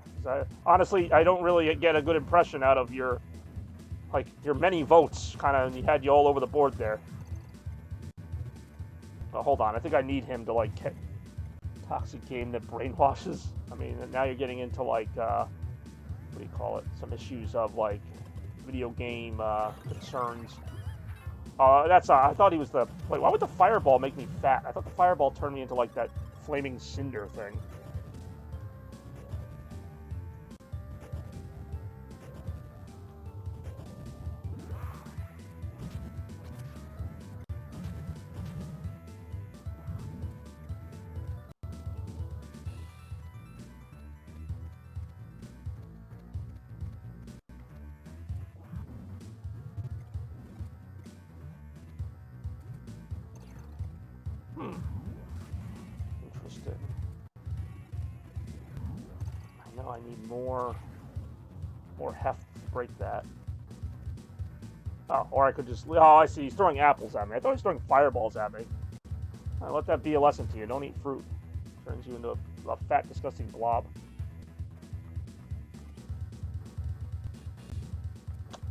Honestly, I don't really get a good impression out of your many votes. Kind of, he had you all over the board there. Well, hold on, I think I need him to like toxic game that brainwashes. I mean, now you're getting into like what do you call it? Some issues of like video game concerns. I thought he was the. Wait, why would the fireball make me fat? I thought the fireball turned me into like that flaming cinder thing. Interesting. I know I need more heft to break that. Oh, or I could just... Oh, I see. He's throwing apples at me. I thought he was throwing fireballs at me. Let that be a lesson to you. Don't eat fruit. Turns you into a fat, disgusting blob.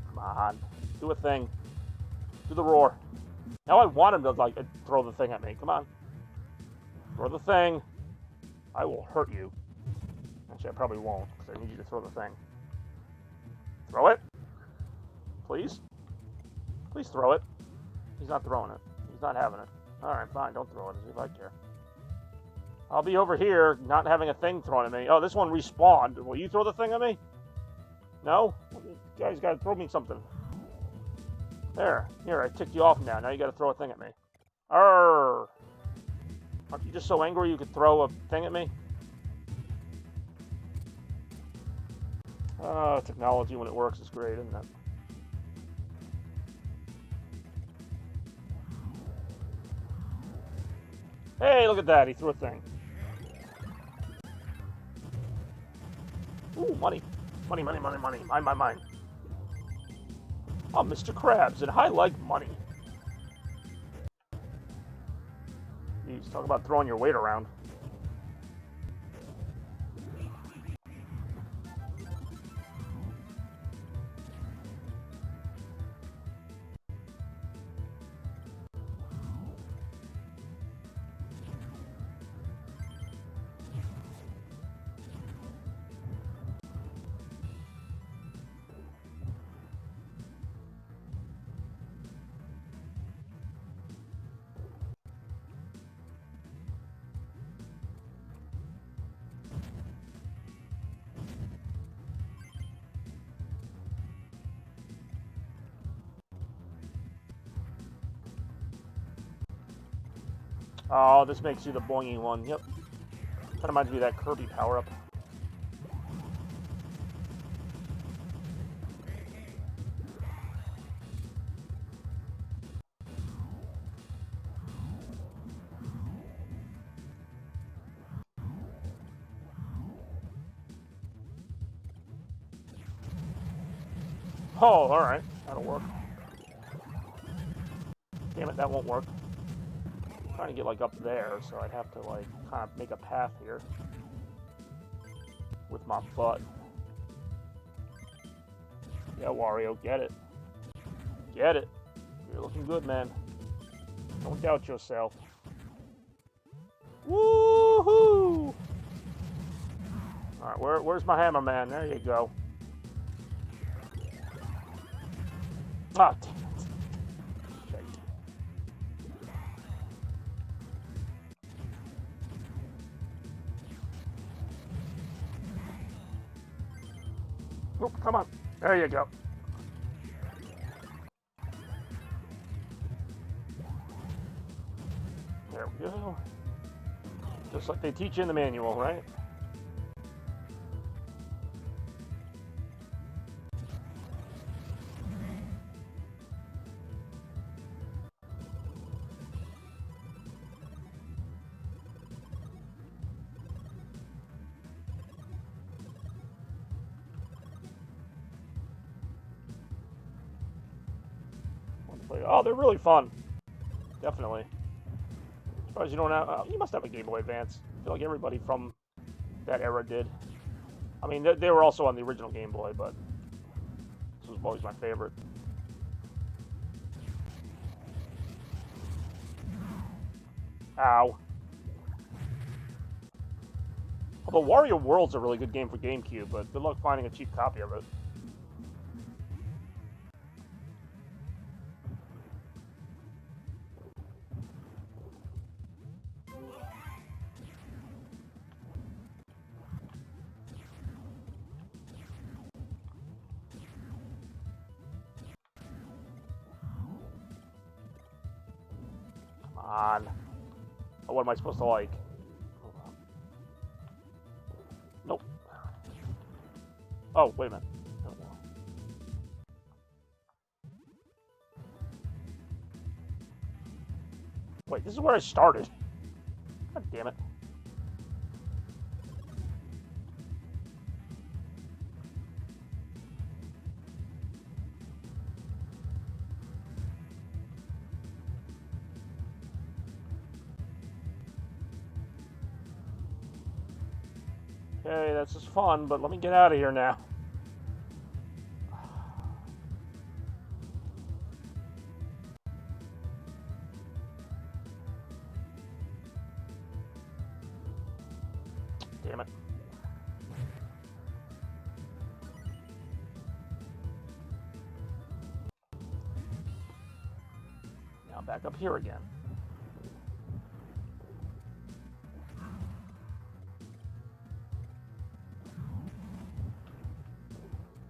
Come on. Do a thing. Do the roar. Now I want him to, like, throw the thing at me. Come on. Throw the thing. I will hurt you. Actually, I probably won't, because I need you to throw the thing. Throw it. Please. Please throw it. He's not throwing it. He's not having it. Alright, fine. Don't throw it, as if I care. I'll be over here, not having a thing thrown at me. Oh, this one respawned. Will you throw the thing at me? No? You guys gotta throw me something. There. Here, I ticked you off now. Now you gotta throw a thing at me. Arrgh. Aren't you just so angry you could throw a thing at me? Oh, technology when it works is great, isn't it? Hey, look at that. He threw a thing. Ooh, money. Money, money, money, money. Mine, mine, mine. I'm Mr. Krabs, and I like money. Jeez, talk about throwing your weight around. Oh, this makes you the boinging one. Yep. That reminds me of that Kirby power-up. Oh, alright. That'll work. Damn it, that won't work. I'm trying to get, like, up there, so I'd have to, like, kind of make a path here. With my butt. Yeah, Wario, get it. Get it. You're looking good, man. Don't doubt yourself. Woohoo! Alright, where's my hammer, man? There you go. Ah, damn it. Shite. Oop, come on. There you go. There we go. Just like they teach you in the manual, right? Oh, they're really fun. Definitely. Surprised you don't have... you must have a Game Boy Advance. I feel like everybody from that era did. I mean, they were also on the original Game Boy, but this was always my favorite. Ow. Although Wario World's a really good game for GameCube, but good luck finding a cheap copy of it. Come on. Oh, what am I supposed to like? Nope. Oh, wait a minute. Wait, this is where I started. God damn it. Okay, that's just fun, but let me get out of here now. Damn it. Now back up here again.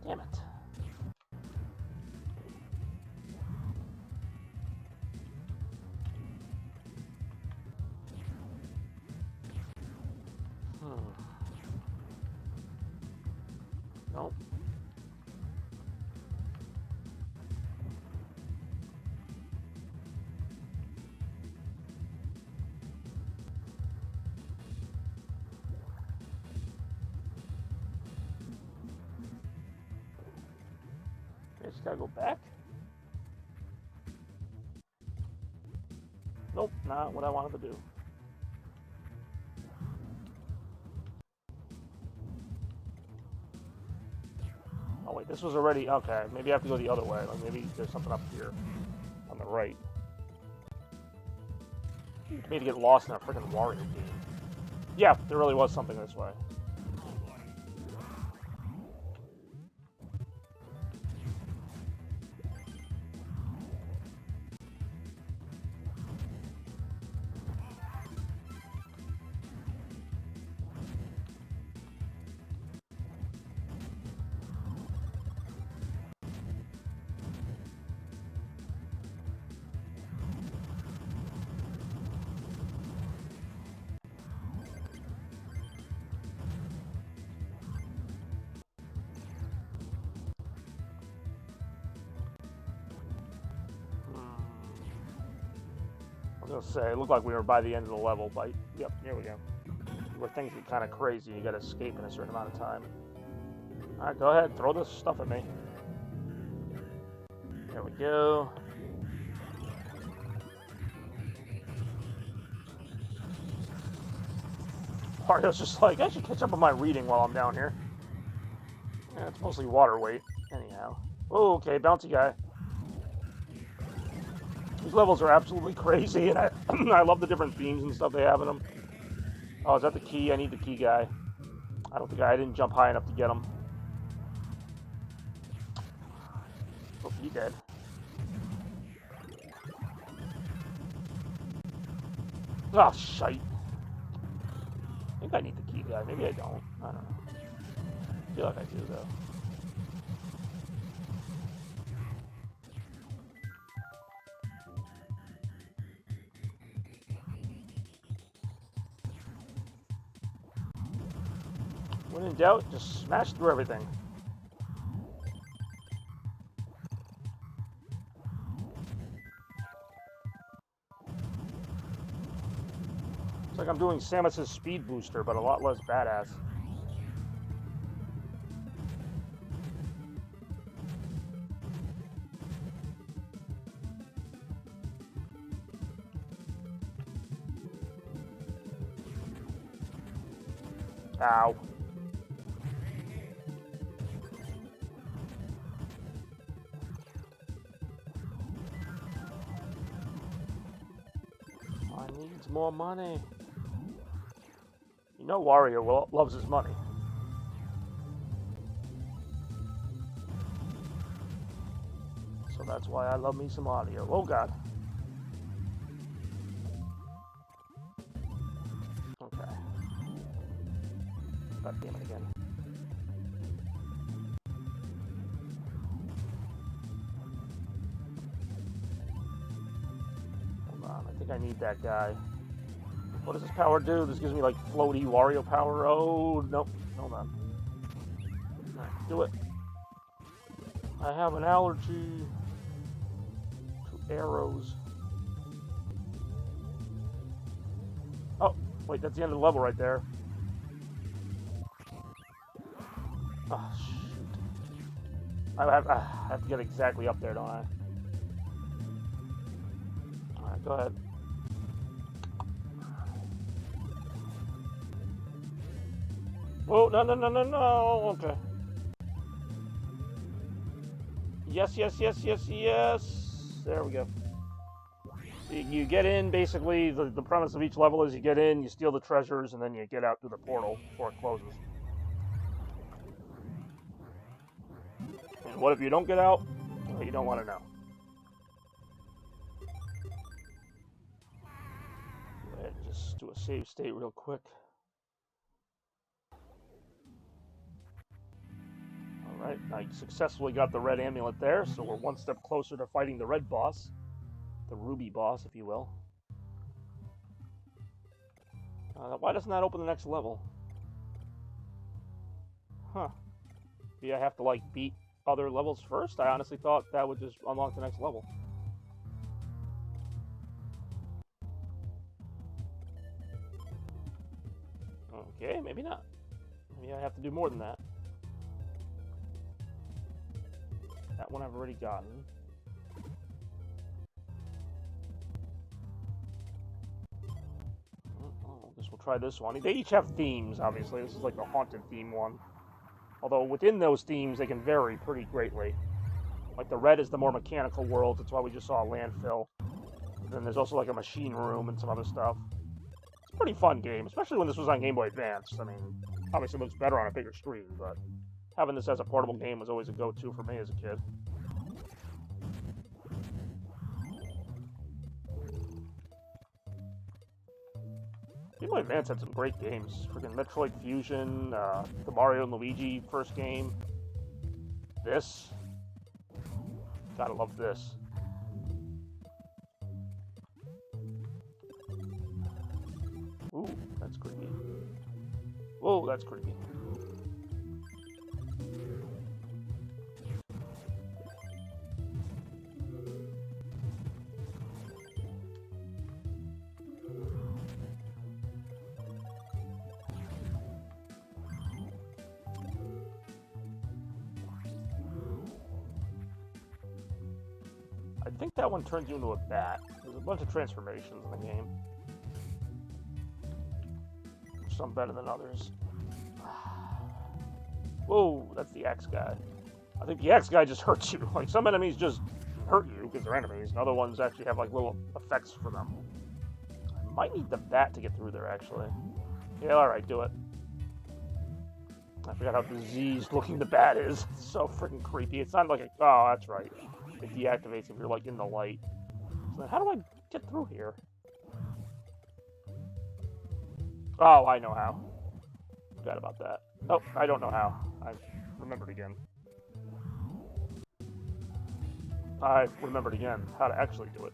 Damn it. Nope. I just gotta go back? Nope, not what I wanted to do. Oh wait, this was already... Okay, maybe I have to go the other way. Like maybe there's something up here on the right. It's made to get lost in a freaking Wario game. Yeah, there really was something this way. I was gonna say, it looked like we were by the end of the level, but yep, here we go. Where things get kind of crazy, you gotta escape in a certain amount of time. Alright, go ahead, throw this stuff at me. There we go. Mario's just like, I should catch up on my reading while I'm down here. Yeah, it's mostly water weight, anyhow. Oh, okay, bouncy guy. These levels are absolutely crazy, and I love the different themes and stuff they have in them. Oh, is that the key? I need the key guy. I didn't jump high enough to get him. Oh, he dead. Oh, shite. I think I need the key guy. Maybe I don't. I don't know. I feel like I do, though. When in doubt, just smash through everything. It's like I'm doing Samus's speed booster, but a lot less badass. Ow. I need more money. You know Wario loves his money. So that's why I love me some audio. Oh god. Okay. God damn it again. Hold on, I think I need that guy. What does this power do? This gives me like floaty Wario power. Oh, nope. Hold on. Alright, do it. I have an allergy to arrows. Oh, wait, that's the end of the level right there. Oh, shoot. I have to get exactly up there, don't I? Alright, go ahead. Oh, no. Okay. Yes. There we go. So you get in, basically, the premise of each level is you get in, you steal the treasures, and then you get out through the portal before it closes. And what if you don't get out? Well, you don't want to know. Go ahead and just do a save state real quick. Alright, I successfully got the red amulet there, so we're one step closer to fighting the red boss. The ruby boss, if you will. Why doesn't that open the next level? Huh. Maybe I have to, like, beat other levels first? I honestly thought that would just unlock the next level. Okay, maybe not. Maybe I have to do more than that. That one I've already gotten. Oh, I guess we'll try this one. They each have themes, obviously. This is like the haunted theme one. Although within those themes, they can vary pretty greatly. Like the red is the more mechanical world. That's why we just saw a landfill. And then there's also like a machine room and some other stuff. It's a pretty fun game, especially when this was on Game Boy Advance. I mean, obviously it looks better on a bigger screen, but having this as a portable game was always a go-to for me as a kid. Game Boy Advance had some great games. Freaking Metroid Fusion, the Mario and Luigi first game. This. Gotta love this. Ooh, that's creepy. Whoa, that's creepy. think that one turns you into a bat. There's a bunch of transformations in the game. Some better than others. Whoa, that's the axe guy. I think the axe guy just hurts you. Like, some enemies just hurt you because they're enemies, and other ones actually have, like, little effects for them. I might need the bat to get through there, actually. Yeah, alright, do it. I forgot how diseased looking the bat is. It's so freaking creepy. It's not like a... Oh, that's right. It deactivates if you're, like, in the light. So then how do I get through here? Oh, I know how. Forgot about that. Oh, I don't know how. I remembered again. I remembered again how to actually do it.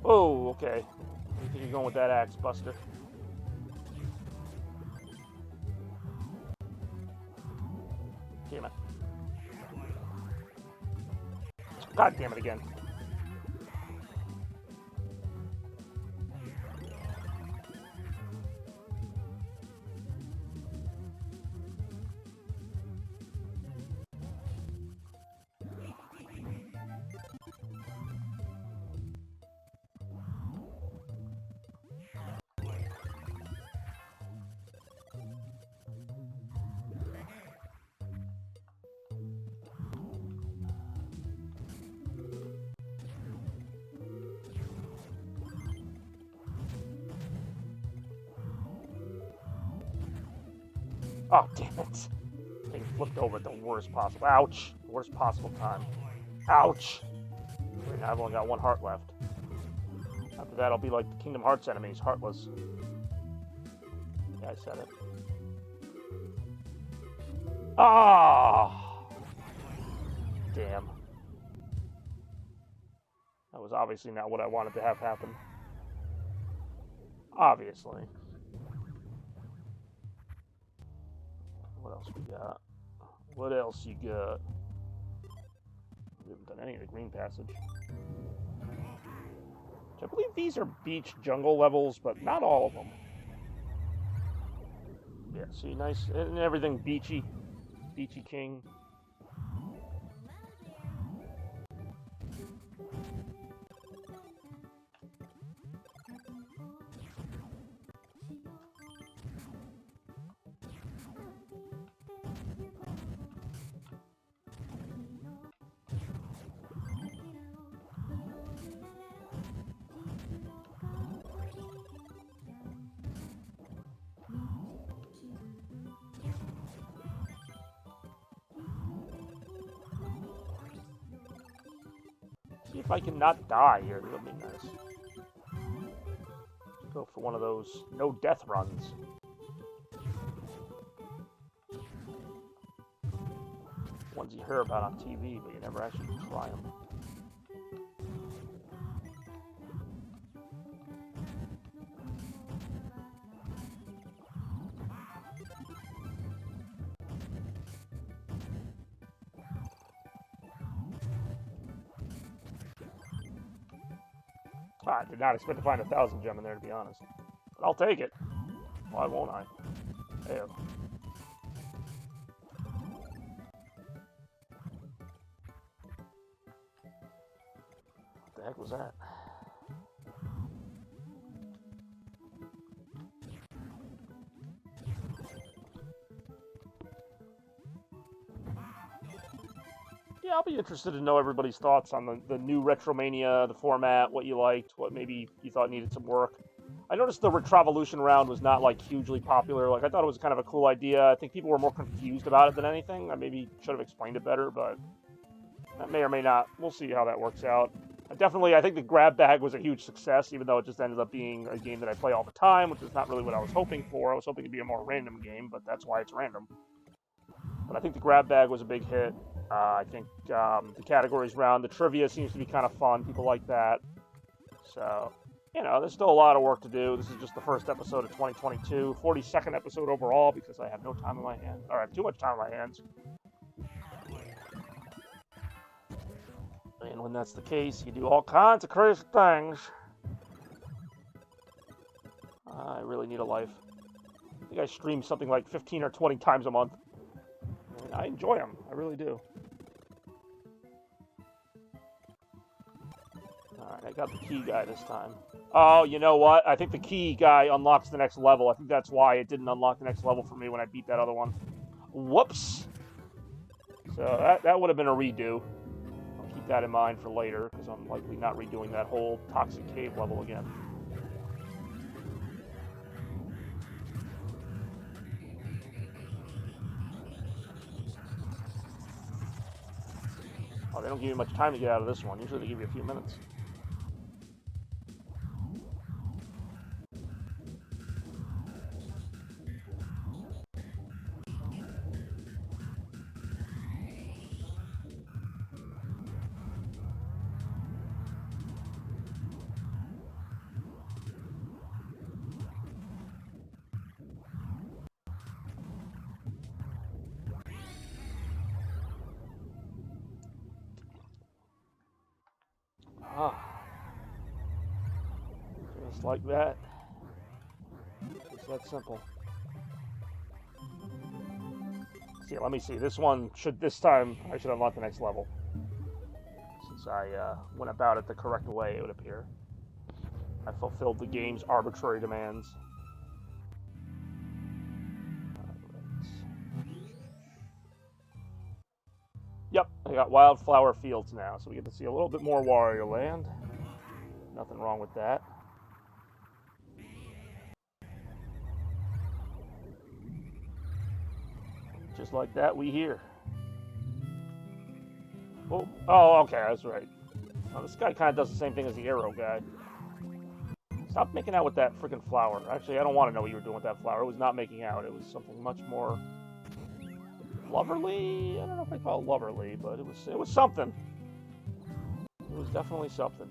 Oh, okay. I think you're going with that axe, Buster. Damn it. God damn it again. Oh, damn it. They flipped over at the worst possible... Ouch. Worst possible time. Ouch. Right now I've only got one heart left. After that, I'll be like the Kingdom Hearts enemies, heartless. Yeah, I said it. Ah! Damn. That was obviously not what I wanted to have happen. Obviously. What else we got? What else you got? We haven't done any of the Green Passage. I believe these are beach jungle levels, but not all of them. Yeah, see, nice, and everything beachy. Beachy King. See if I can not die here. That'll be nice. Go for one of those no death runs. Ones you hear about on TV, but you never actually try them. I did not expect to find 1,000 gem in there, to be honest. But I'll take it. Why won't I? Hey. What the heck was that? Yeah, I'll be interested to know everybody's thoughts on the new RetroMania, the format, what you liked, what maybe you thought needed some work. I noticed the Retrovolution round was not, like, hugely popular. Like, I thought it was kind of a cool idea. I think people were more confused about it than anything. I maybe should have explained it better, but that may or may not. We'll see how that works out. I think the grab bag was a huge success, even though it just ended up being a game that I play all the time, which is not really what I was hoping for. I was hoping it'd be a more random game, but that's why it's random. But I think the grab bag was a big hit. I think the categories round, the trivia seems to be kind of fun. People like that. So, you know, there's still a lot of work to do. This is just the first episode of 2022. 42nd episode overall because I have no time on my hands. Or I have too much time on my hands. And when that's the case, you do all kinds of crazy things. I really need a life. I think I stream something like 15 or 20 times a month. I enjoy them. I really do. Alright, I got the key guy this time. Oh, you know what? I think the key guy unlocks the next level. I think that's why it didn't unlock the next level for me when I beat that other one. Whoops! So that would have been a redo. I'll keep that in mind for later, because I'm likely not redoing that whole toxic cave level again. Oh, they don't give you much time to get out of this one. Usually they give you a few minutes. Ah. Just like that. It's that simple. See, let me see. This time, I should unlock the next level. Since I went about it the correct way, it would appear. I fulfilled the game's arbitrary demands. Yep, I got Wildflower Fields now, so we get to see a little bit more Wario Land. Nothing wrong with that. Just like that, we here. Oh, okay, that's right. Oh, this guy kind of does the same thing as the arrow guy. Stop making out with that freaking flower. Actually, I don't want to know what you were doing with that flower. It was not making out. It was something much more loverly. I don't know if I call it loverly, but it was something. It was definitely something.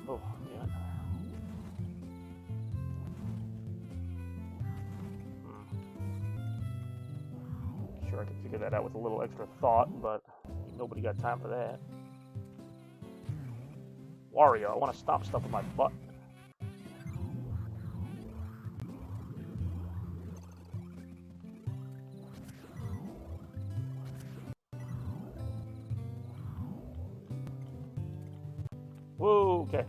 Oh, yeah. Sure, I could figure that out with a little extra thought, but nobody got time for that. Wario, I want to stop stuff with my butt. Whoa, okay.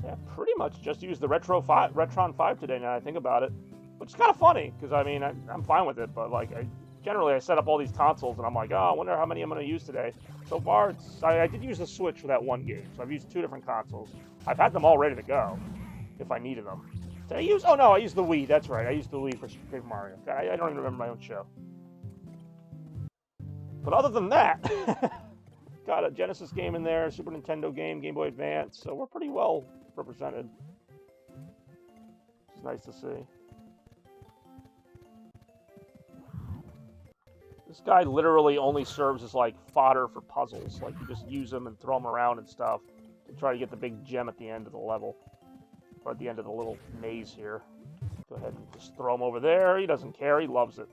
Yeah, pretty much just used the Retron 5 today now I think about it. Which is kind of funny, because I mean, I'm fine with it, but like, generally I set up all these consoles and I'm like, oh, I wonder how many I'm going to use today. So far, I did use the Switch for that one game, so I've used 2 different consoles. I've had them all ready to go, if I needed them. Did I use, oh no, I used the Wii, that's right, I used the Wii for Super Mario. I don't even remember my own show. But other than that, got a Genesis game in there, Super Nintendo game, Game Boy Advance, so we're pretty well represented. It's nice to see. This guy literally only serves as like fodder for puzzles. Like you just use them and throw them around and stuff to try to get the big gem at the end of the level. Or at the end of the little maze here. Go ahead and just throw him over there. He doesn't care, he loves it.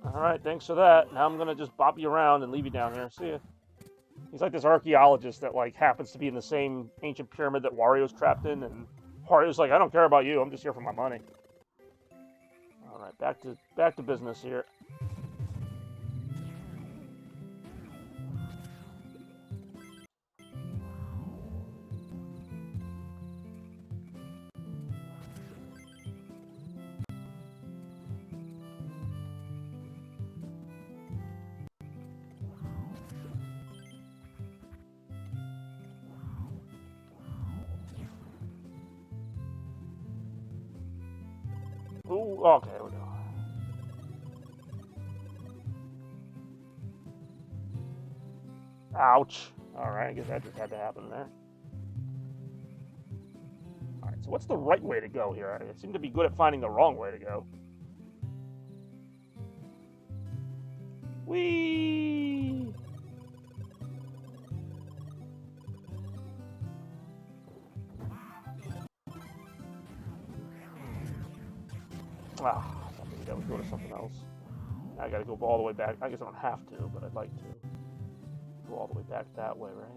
Alright, thanks for that. Now I'm gonna just bop you around and leave you down here. See ya. He's like this archaeologist that like happens to be in the same ancient pyramid that Wario's trapped in, and Wario's like, I don't care about you, I'm just here for my money. Alright, back to business here. Ooh, okay, there we go. Ouch. Alright, I guess that just had to happen there. Alright, so what's the right way to go here? I seem to be good at finding the wrong way to go. Whee! Ah, something that would go to something else. I gotta go all the way back. I guess I don't have to, but I'd like to. go all the way back that way, right?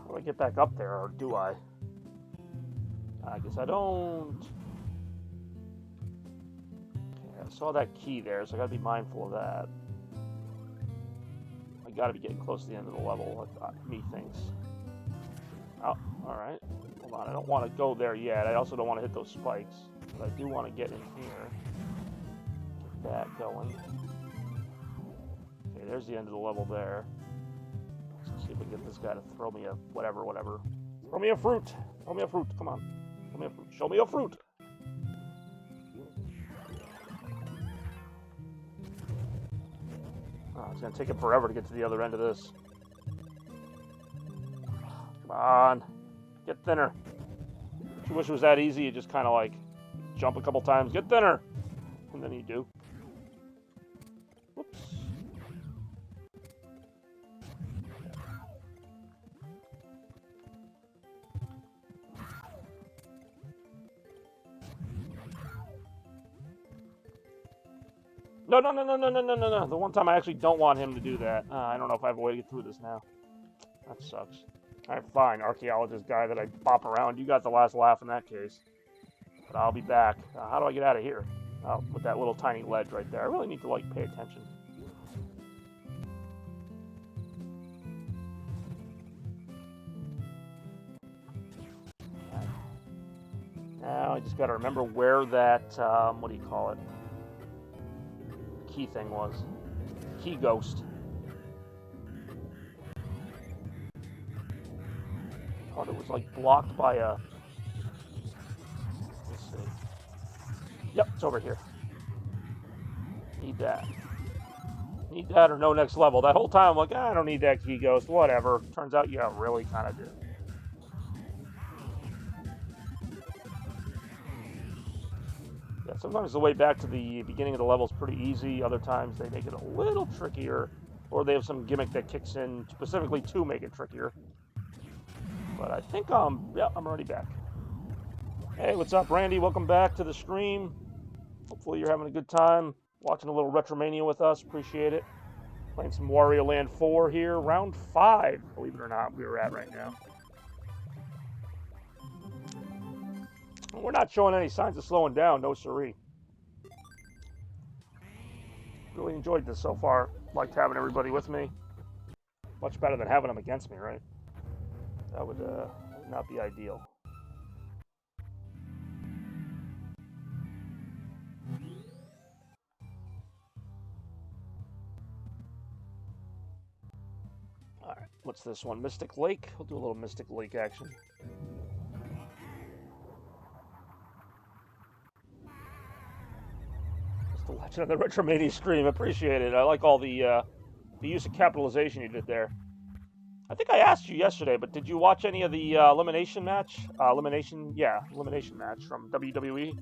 How do I get back up there, or do I? I guess I don't. Okay, I saw that key there, so I gotta be mindful of that. I gotta be getting close to the end of the level, methinks. Oh, alright. Hold on, I don't want to go there yet. I also don't want to hit those spikes. But I do want to get in here. Get that going. Okay, there's the end of the level there. Let's see if we can get this guy to throw me a whatever. Throw me a fruit! Throw me a fruit, come on. Throw me a fruit. Show me a fruit! Oh, it's going to take him forever to get to the other end of this. Come on. Get thinner. Don't you wish it was that easy? You just kind of like jump a couple times, get thinner. And then you do. Whoops. No. The one time I actually don't want him to do that. I don't know if I have a way to get through this now. That sucks. Alright, fine, archaeologist guy that I bop around. You got the last laugh in that case. But I'll be back. How do I get out of here? Oh, with that little tiny ledge right there. I really need to, like, pay attention. Okay. Now I just gotta remember where that, what do you call it? Key thing was. Key ghost. Thought it was like blocked by a. Let's see. Yep, it's over here. Need that. Need that or no next level. That whole time I'm like, I don't need that key ghost. Whatever. Turns out you really kind of do. Yeah, sometimes the way back to the beginning of the level is pretty easy. Other times they make it a little trickier, or they have some gimmick that kicks in specifically to make it trickier. But I think I'm already back. Hey, what's up, Randy? Welcome back to the stream. Hopefully you're having a good time watching a little RetroMania with us. Appreciate it. Playing some Wario Land 4 here. Round 5, believe it or not, we're at right now. We're not showing any signs of slowing down, no siree. Really enjoyed this so far. Liked having everybody with me. Much better than having them against me, right? That would not be ideal. Alright, what's this one? Mystic Lake? We'll do a little Mystic Lake action. Just the Legend of the RetroMania stream. Appreciate it. I like all the use of capitalization you did there. I think I asked you yesterday, but did you watch any of the elimination match? Elimination match from WWE.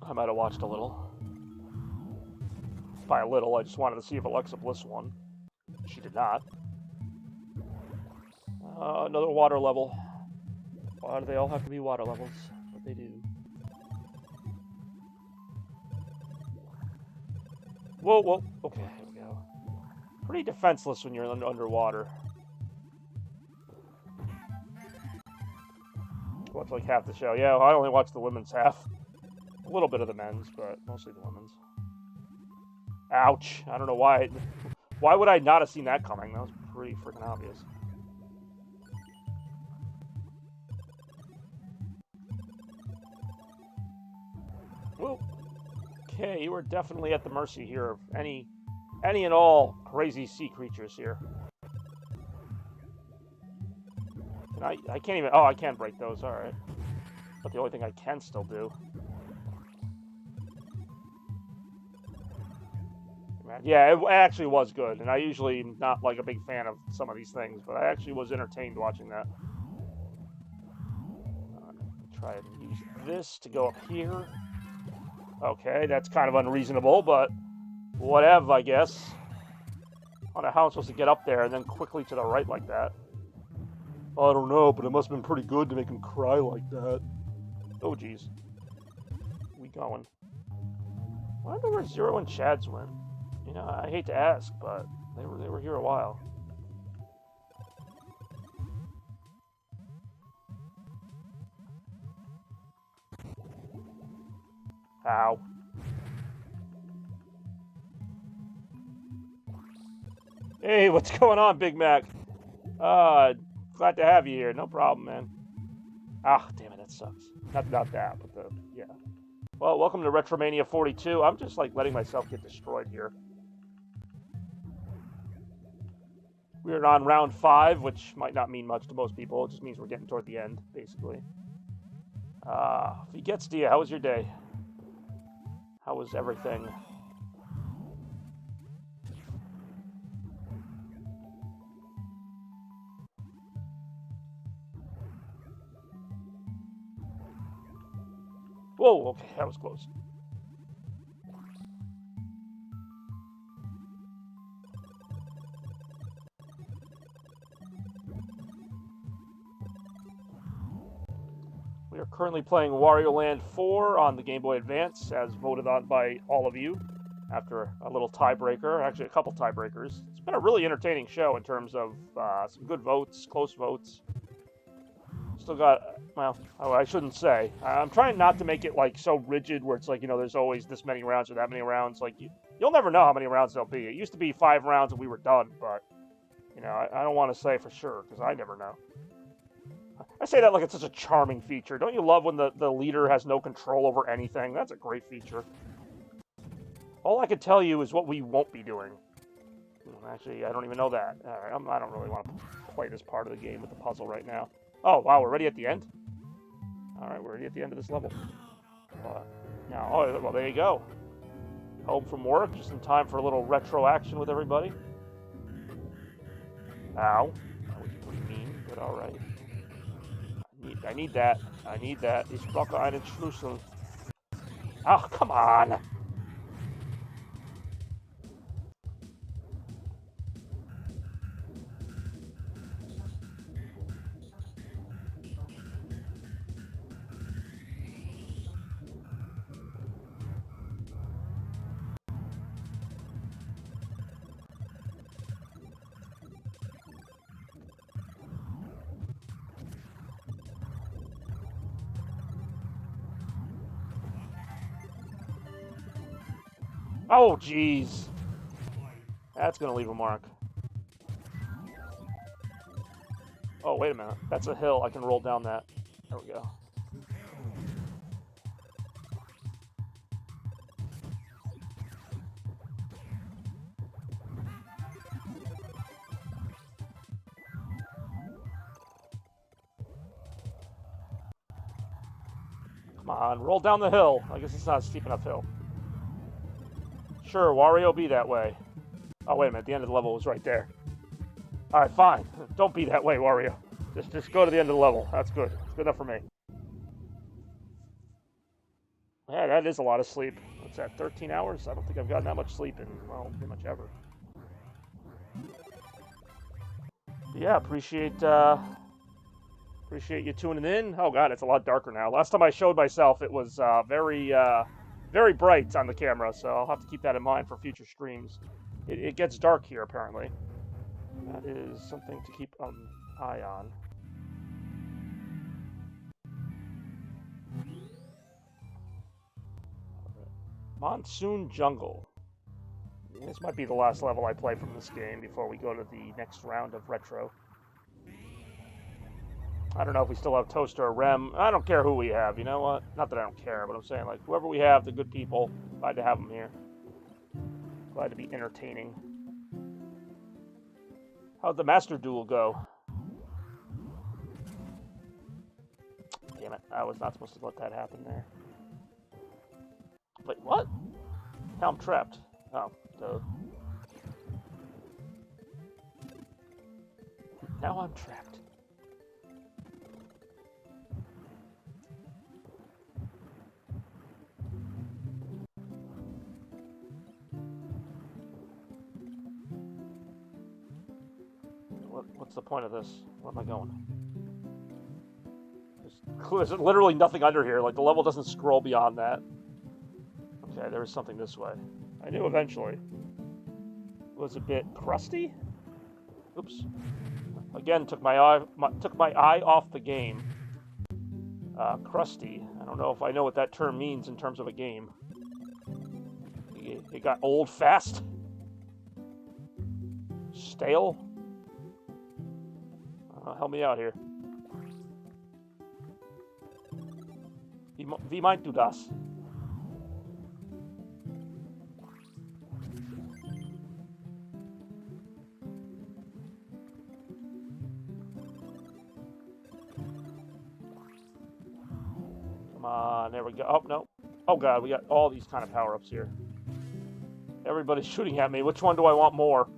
I might have watched a little. By a little, I just wanted to see if Alexa Bliss won. She did not. Another water level. Why do they all have to be water levels? But they do. Whoa. Okay, here we go. Pretty defenseless when you're underwater. Watch like half the show. Yeah, I only watched the women's half. A little bit of the men's, but mostly the women's. Ouch. I don't know why. Why would I not have seen that coming? That was pretty freaking obvious. Whoa. Okay, you are definitely at the mercy here of any and all crazy sea creatures here. And I can't even... Oh, I can break those. Alright. But the only thing I can still do man. Yeah, it actually was good, and I usually not like a big fan of some of these things, but I actually was entertained watching that. Try and use this to go up here. Okay, that's kind of unreasonable, but whatever, I guess. I don't know how I'm supposed to get up there and then quickly to the right like that. I don't know, but it must have been pretty good to make him cry like that. Oh, geez. We going. I wonder where Zero and Chad's went. You know, I hate to ask, but they were here a while. Ow. Hey, what's going on, Big Mac? Glad to have you here. No problem, man. Ah, damn it, that sucks. Not that, but yeah. Well, welcome to RetroMania 42. I'm just, like, letting myself get destroyed here. We're on round 5, which might not mean much to most people. It just means we're getting toward the end, basically. If he gets to you, how was your day? How was everything? Whoa, okay, that was close. We are currently playing Wario Land 4 on the Game Boy Advance, as voted on by all of you, after a little tiebreaker, actually a couple tiebreakers. It's been a really entertaining show in terms of some good votes, close votes. Still got, well, I shouldn't say. I'm trying not to make it, like, so rigid where it's like, you know, there's always this many rounds or that many rounds. Like, you'll never know how many rounds there'll be. It used to be 5 rounds and we were done, but, you know, I don't want to say for sure, because I never know. I say that like it's such a charming feature. Don't you love when the leader has no control over anything? That's a great feature. All I can tell you is what we won't be doing. Actually, I don't even know that. All right, I don't really want to play this part of the game with the puzzle right now. Oh, wow, we're already at the end? All right, we're already at the end of this level. Now, oh, well, there you go. Home from work, just in time for a little retro action with everybody. Ow. What do you mean? But all right. I need that. I need that. Ich brauche einen Schlüssel. Oh, come on! Oh, jeez. That's gonna leave a mark. Oh, wait a minute. That's a hill. I can roll down that. There we go. Come on, roll down the hill. I guess it's not a steep enough hill. Sure, Wario be that way. Oh, wait a minute. The end of the level was right there. Alright, fine. Don't be that way, Wario. Just go to the end of the level. That's good. It's good enough for me. Yeah, that is a lot of sleep. What's that, 13 hours? I don't think I've gotten that much sleep in, well, pretty much ever. Yeah, appreciate you tuning in. Oh god, it's a lot darker now. Last time I showed myself, it was very bright on the camera, so I'll have to keep that in mind for future streams. It gets dark here, apparently. That is something to keep an eye on. Monsoon Jungle. This might be the last level I play from this game before we go to the next round of Retro. I don't know if we still have Toaster or Rem. I don't care who we have, you know what? Not that I don't care, but I'm saying, like, whoever we have, the good people, glad to have them here. Glad to be entertaining. How'd the Master Duel go? Damn it, I was not supposed to let that happen there. Wait, what? Now I'm trapped. Oh, duh. Now I'm trapped. What's the point of this? Where am I going? There's literally nothing under here. Like, the level doesn't scroll beyond that. Okay, there is something this way. I knew eventually. It was a bit crusty? Oops. Again, took my eye off the game. Crusty. I don't know if I know what that term means in terms of a game. It got old fast? Stale? Help me out here. Wie meint du das? Come on, there we go. Oh, no. Oh, God, we got all these kind of power-ups here. Everybody's shooting at me. Which one do I want more?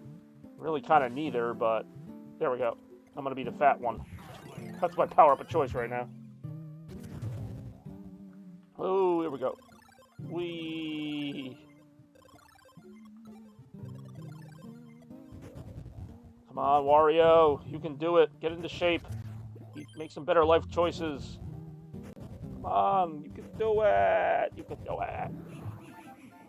Really kind of neither, but there we go. I'm going to be the fat one. That's my power-up of choice right now. Oh, here we go. Whee! Come on, Wario. You can do it. Get into shape. Make some better life choices. Come on. You can do it. You can do it.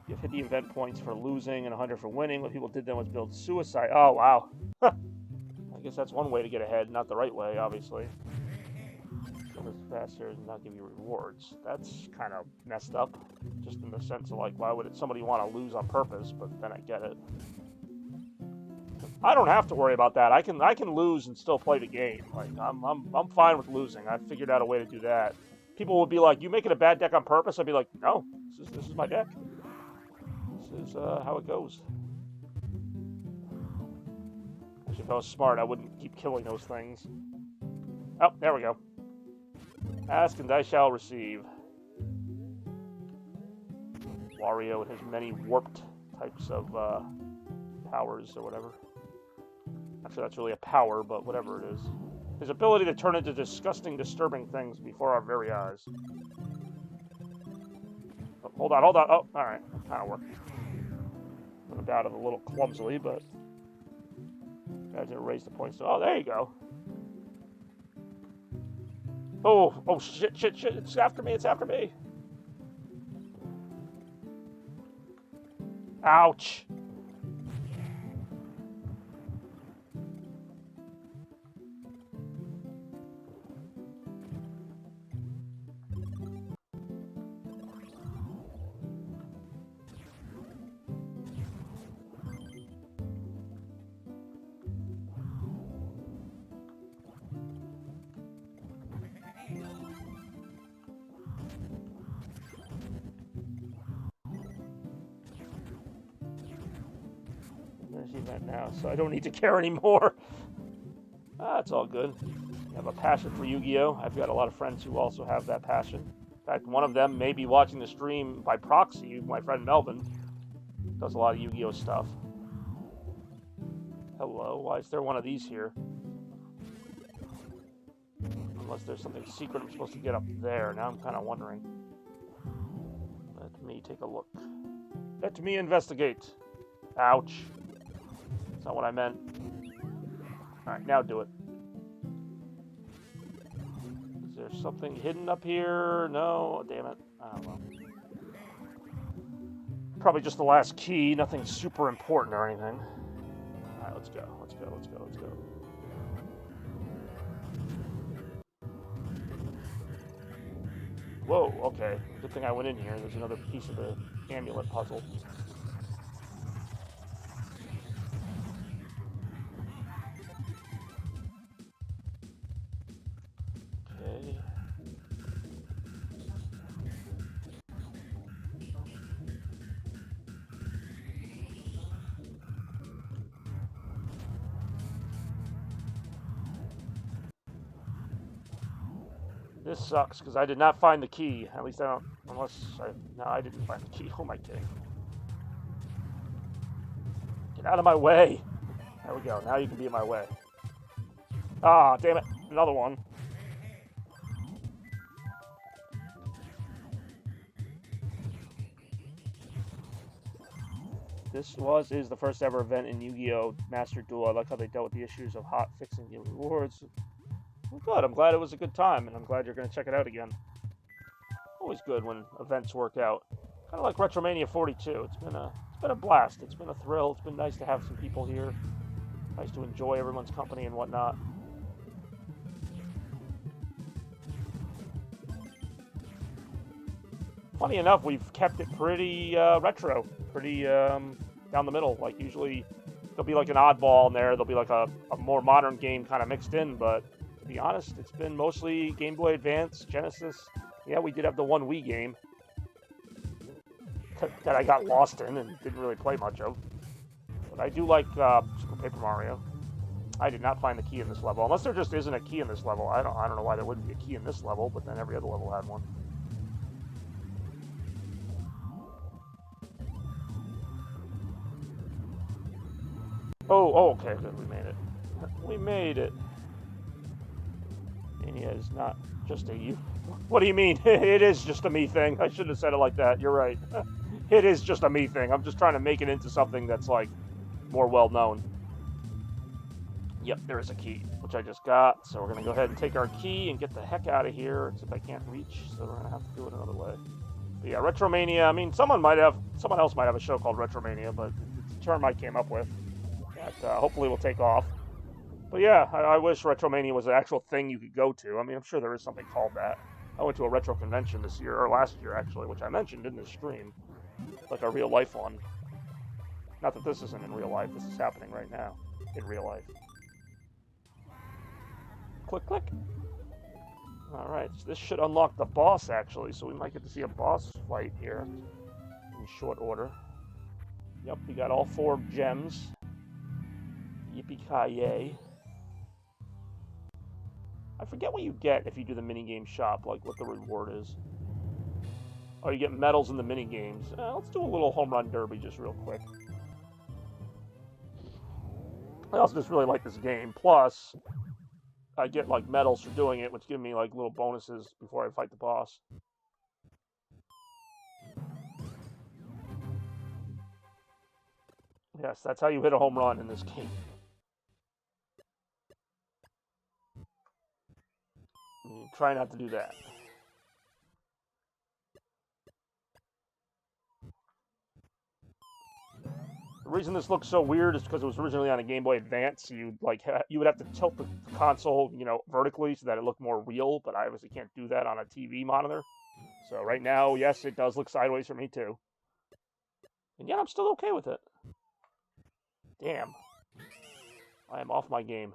You've hit the event points for losing and 100 for winning. What people did then was build suicide. Oh, wow. I guess that's one way to get ahead. Not the right way, obviously. Faster and not give you rewards. That's kind of messed up, just in the sense of like, why would somebody want to lose on purpose? But then I get it. I don't have to worry about that. I can lose and still play the game. Like I'm fine with losing. I figured out a way to do that. People would be like, "You making a bad deck on purpose?" I'd be like, "No, this is my deck. This is how it goes." Actually, if I was smart, I wouldn't keep killing those things. Oh, there we go. Ask and I shall receive. Wario and his many warped types of powers or whatever. Actually, that's really a power, but whatever it is. His ability to turn into disgusting, disturbing things before our very eyes. Oh, hold on. Oh, alright. That kind of worked. Went about it a little clumsily, but I had to raise the points. Oh, there you go. Oh, shit, it's after me. Ouch. That now, so I don't need to care anymore. That's all good. I have a passion for Yu-Gi-Oh! I've got a lot of friends who also have that passion. In fact, one of them may be watching the stream by proxy. My friend Melvin does a lot of Yu-Gi-Oh! Stuff. Hello, why is there one of these here? Unless there's something secret I'm supposed to get up there. Now I'm kind of wondering. Let me take a look. Let me investigate. Ouch. That's not what I meant. Alright, now do it. Is there something hidden up here? No, damn it. I don't know. Probably just the last key, nothing super important or anything. Alright, let's go. Whoa, okay. Good thing I went in here. There's another piece of the amulet puzzle. This sucks, because I did not find the key. At least I don't, no, I didn't find the key. Who am I kidding? Get out of my way. There we go. Now you can be in my way. Ah, damn it. Another one. This is the first ever event in Yu-Gi-Oh! Master Duel. I like how they dealt with the issues of hot fixing the rewards. Well, good. I'm glad it was a good time, and I'm glad you're going to check it out again. Always good when events work out. Kind of like RetroMania 42. It's been a blast. It's been a thrill. It's been nice to have some people here. Nice to enjoy everyone's company and whatnot. Funny enough, we've kept it pretty retro, pretty down the middle. Like usually there'll be like an oddball in there. There'll be like a more modern game kind of mixed in. But to be honest, it's been mostly Game Boy Advance, Genesis. Yeah, we did have the one Wii game that I got lost in and didn't really play much of. But I do like Super Paper Mario. I did not find the key in this level, unless there just isn't a key in this level. I don't know why there wouldn't be a key in this level, but then every other level had one. Oh, okay, good, we made it. We made it. Mania is not just a you. What do you mean? It is just a me thing. I shouldn't have said it like that. You're right. It is just a me thing. I'm just trying to make it into something that's like more well known. Yep, there is a key, which I just got. So we're gonna go ahead and take our key and get the heck out of here. Except I can't reach, so we're gonna have to do it another way. But yeah, RetroMania. I mean, someone else might have a show called RetroMania, but it's a term I came up with that hopefully will take off. But yeah, I wish RetroMania was an actual thing you could go to. I mean, I'm sure there is something called that. I went to a retro convention this year, or last year actually, which I mentioned in the stream. Like a real life one. Not that this isn't in real life, this is happening right now, in real life. Click, click. Alright, so this should unlock the boss actually, so we might get to see a boss fight here in short order. Yep, we got all 4 gems. Yippee-ki-yay. I forget what you get if you do the minigame shop, like what the reward is. Oh, you get medals in the minigames. Let's do a little home run derby just real quick. I also just really like this game. Plus, I get like medals for doing it, which give me like little bonuses before I fight the boss. Yes, that's how you hit a home run in this game. You try not to do that. The reason this looks so weird is because it was originally on a Game Boy Advance. So you would have to tilt the console, vertically so that it looked more real. But I obviously can't do that on a TV monitor. So right now, yes, it does look sideways for me too. And yet I'm still okay with it. Damn. I am off my game.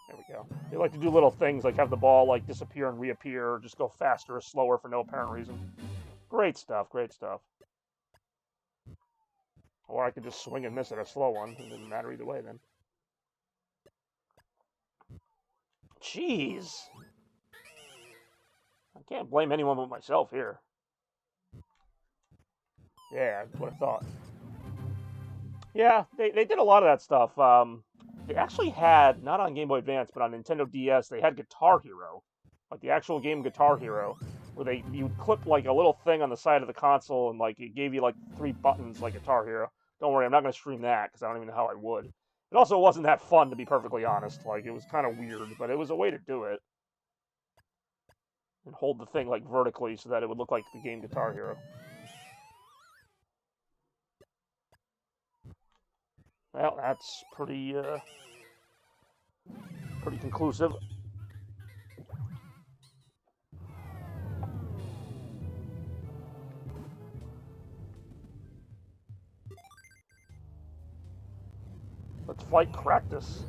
There we go. They like to do little things like have the ball like disappear and reappear, or just go faster or slower for no apparent reason. Great stuff, great stuff. Or I could just swing and miss at a slow one. It doesn't matter either way then. Jeez. I can't blame anyone but myself here. Yeah, that's what I thought. Yeah, they did a lot of that stuff. They actually had, not on Game Boy Advance, but on Nintendo DS, they had Guitar Hero. Like the actual game Guitar Hero. Where you would clip like a little thing on the side of the console and like it gave you like 3 buttons like Guitar Hero. Don't worry, I'm not going to stream that because I don't even know how I would. It also wasn't that fun, to be perfectly honest. Like, it was kind of weird, but it was a way to do it. And hold the thing like vertically so that it would look like the game Guitar Hero. Well, that's pretty conclusive. Let's fight Cractus.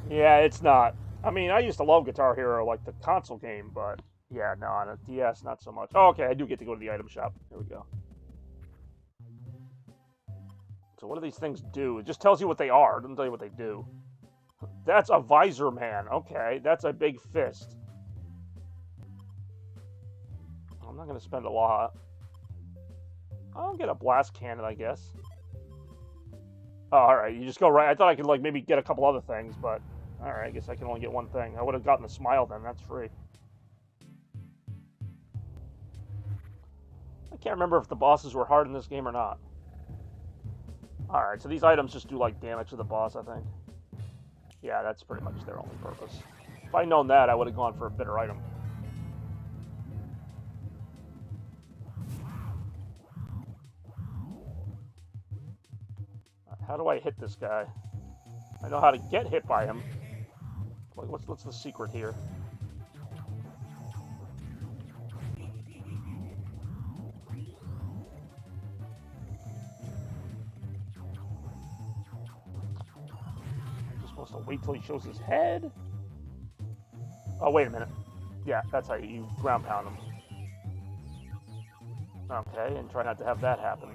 Yeah, it's not. I mean, I used to love Guitar Hero, like the console game, but yeah, no, on a DS, not so much. Oh, okay, I do get to go to the item shop. Here we go. So what do these things do? It just tells you what they are. It doesn't tell you what they do. That's a Visor Man. Okay, that's a big fist. I'm not going to spend a lot. I'll get a blast cannon, I guess. Oh, alright, you just go right. I thought I could, like, maybe get a couple other things, but... Alright, I guess I can only get one thing. I would have gotten the smile then, that's free. I can't remember if the bosses were hard in this game or not. Alright, so these items just do, like, damage to the boss, I think. Yeah, that's pretty much their only purpose. If I'd known that, I would have gone for a better item. How do I hit this guy? I know how to get hit by him. Like, what's the secret here? I'm just supposed to wait till he shows his head? Oh, wait a minute. Yeah, that's how you ground pound him. Okay, and try not to have that happen.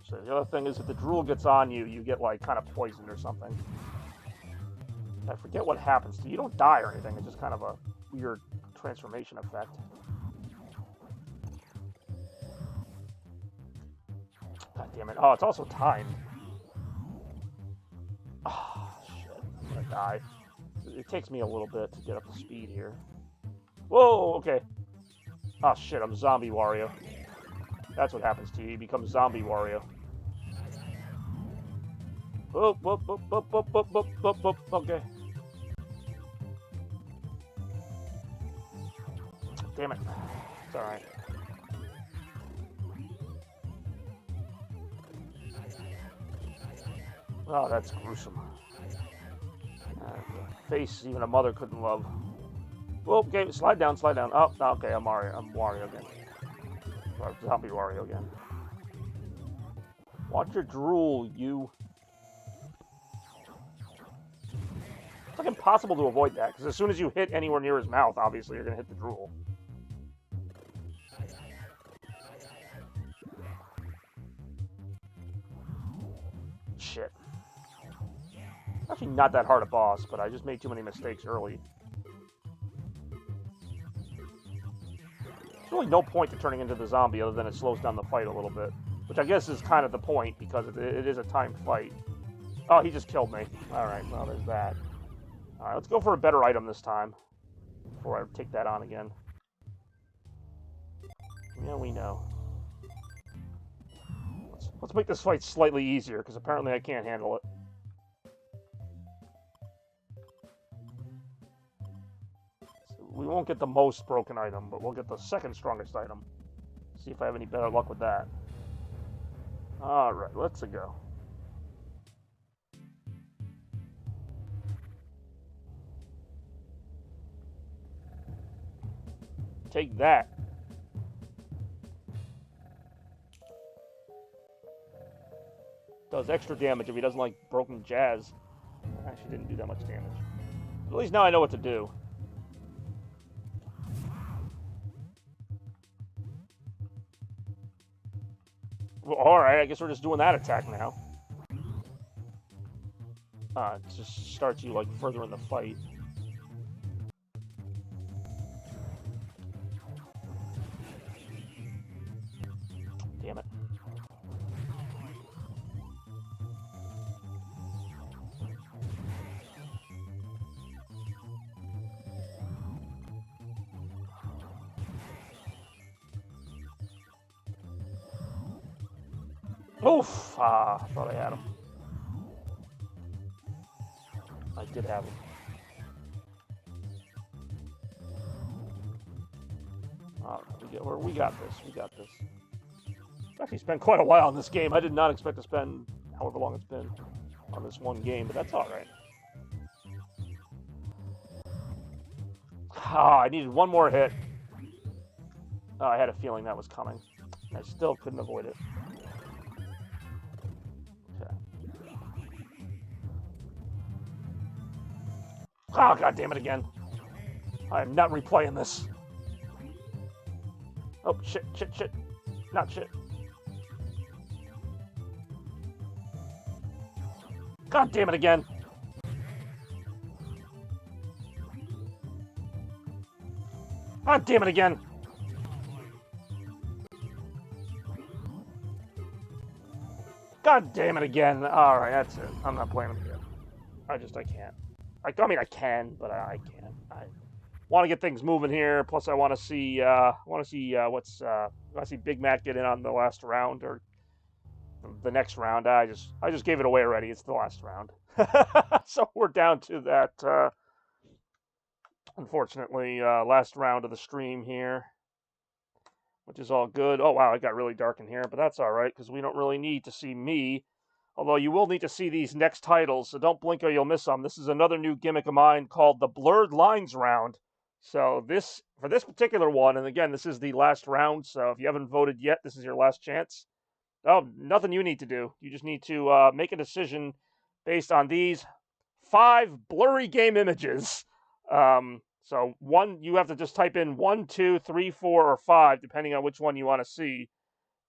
So the other thing is, if the drool gets on you, you get, like, kind of poisoned or something. I forget what happens to you. You don't die or anything. It's just kind of a weird transformation effect. God damn it. Oh, it's also timed. Oh, shit. I'm gonna die. It takes me a little bit to get up to speed here. Whoa, okay. Oh, shit, I'm Zombie Wario. That's what happens to you. You become Zombie Wario. Whoop, whoop, whoop, whoop, whoop, whoop, whoop, whoop, whoop. Okay. Damn it. It's alright. Oh, that's gruesome. Face even a mother couldn't love. Whoa, okay, slide down, slide down. Oh, okay, I'm Wario again. Or Zombie Wario again. Watch your drool, you. It's like impossible to avoid that, because as soon as you hit anywhere near his mouth, obviously you're going to hit the drool. Shit. Actually not that hard a boss, but I just made too many mistakes early. There's really no point to turning into the zombie other than it slows down the fight a little bit. Which I guess is kind of the point, because it is a timed fight. Oh, he just killed me. Alright, well, there's that. Alright, let's go for a better item this time. Before I take that on again. Yeah, we know. Let's make this fight slightly easier, because apparently I can't handle it. So we won't get the most broken item, but we'll get the second strongest item. See if I have any better luck with that. Alright, let's go. Take that. Does extra damage if he doesn't like broken jazz. Actually didn't do that much damage. But at least now I know what to do. Well, alright, I guess we're just doing that attack now. It just starts you, like, further in the fight. Damn it. Oof! I thought I had him. I did have him. Alright, we got this. We got this. I've actually spent quite a while on this game. I did not expect to spend however long it's been on this one game, but that's alright. I needed one more hit. I had a feeling that was coming. I still couldn't avoid it. Oh, God damn it again. I am not replaying this. Oh, shit, shit, shit. Not shit. God damn it again. God damn it again. God damn it again. Alright, that's it. I'm not playing them again. I can't. I mean, I can, but I can't. I want to get things moving here. Plus, I want to see, I want to see Big Mac get in on the last round or the next round. I just gave it away already. It's the last round. So we're down to that, unfortunately, last round of the stream here, which is all good. Oh, wow, it got really dark in here, but that's all right because we don't really need to see me. Although you will need to see these next titles, so don't blink or you'll miss them. This is another new gimmick of mine called the Blurred Lines round. So for this particular one, and again, this is the last round, so if you haven't voted yet, this is your last chance. Oh, nothing you need to do. You just need to make a decision based on these 5 blurry game images. So you have to just type in 1, 2, 3, 4, or 5, depending on which one you want to see.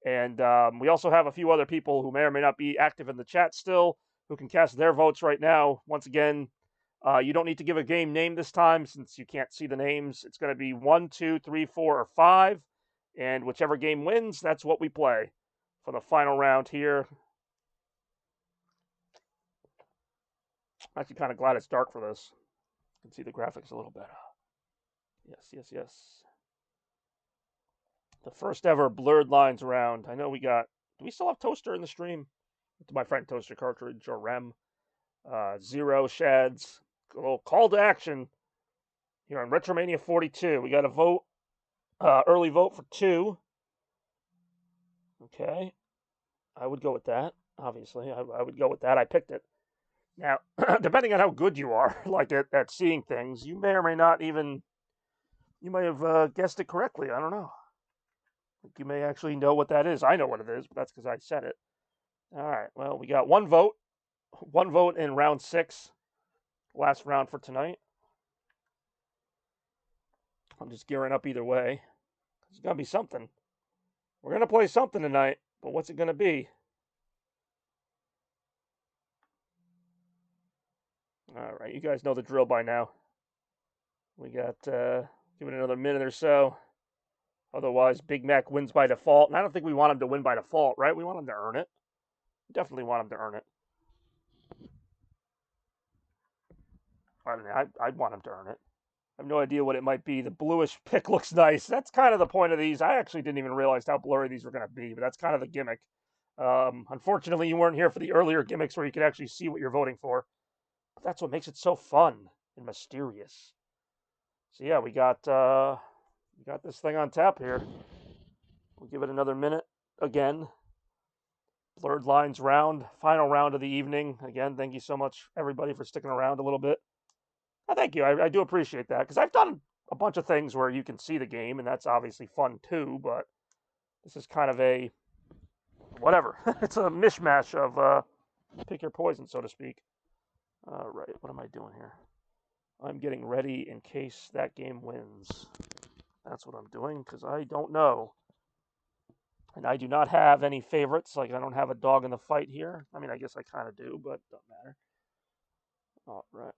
And we also have a few other people who may or may not be active in the chat still who can cast their votes right now. Once again, you don't need to give a game name this time since you can't see the names. It's going to be 1, 2, 3, 4, or 5. And whichever game wins, that's what we play for the final round here. I'm actually kind of glad it's dark for this. You can see the graphics a little better. Yes. The first ever Blurred Lines round. I know do we still have Toaster in the stream? To my friend Toaster Cartridge or Rem. Zero Shads. A little call to action here on RetroMania 42. We got a vote, early vote for 2. Okay. I would go with that, obviously. I would go with that. I picked it. Now, depending on how good you are, like at seeing things, you may or may not even, you may have guessed it correctly. I don't know. You may actually know what that is. I know what it is, but that's because I said it. All right. Well, we got one vote in round 6, last round for tonight. I'm just gearing up either way. It's gonna be something. We're gonna play something tonight, but what's it gonna be? All right, you guys know the drill by now. We got give it another minute or so. Otherwise, Big Mac wins by default, and I don't think we want him to win by default, right? We want him to earn it. We definitely want him to earn it. I mean, I'd want him to earn it. I have no idea what it might be. The bluish pick looks nice. That's kind of the point of these. I actually didn't even realize how blurry these were going to be, but that's kind of the gimmick. Unfortunately, you weren't here for the earlier gimmicks where you could actually see what you're voting for. But that's what makes it so fun and mysterious. So yeah, we got this thing on tap here. We'll give it another minute again. Blurred Lines round, final round of the evening. Again, thank you so much, everybody, for sticking around a little bit. Thank you. I do appreciate that because I've done a bunch of things where you can see the game, and that's obviously fun too. But this is kind of a whatever. It's a mishmash of pick your poison, so to speak. All right, what am I doing here? I'm getting ready in case that game wins. That's what I'm doing because I don't know. And I do not have any favorites. Like, I don't have a dog in the fight here. I mean, I guess I kind of do, but it doesn't matter. All right.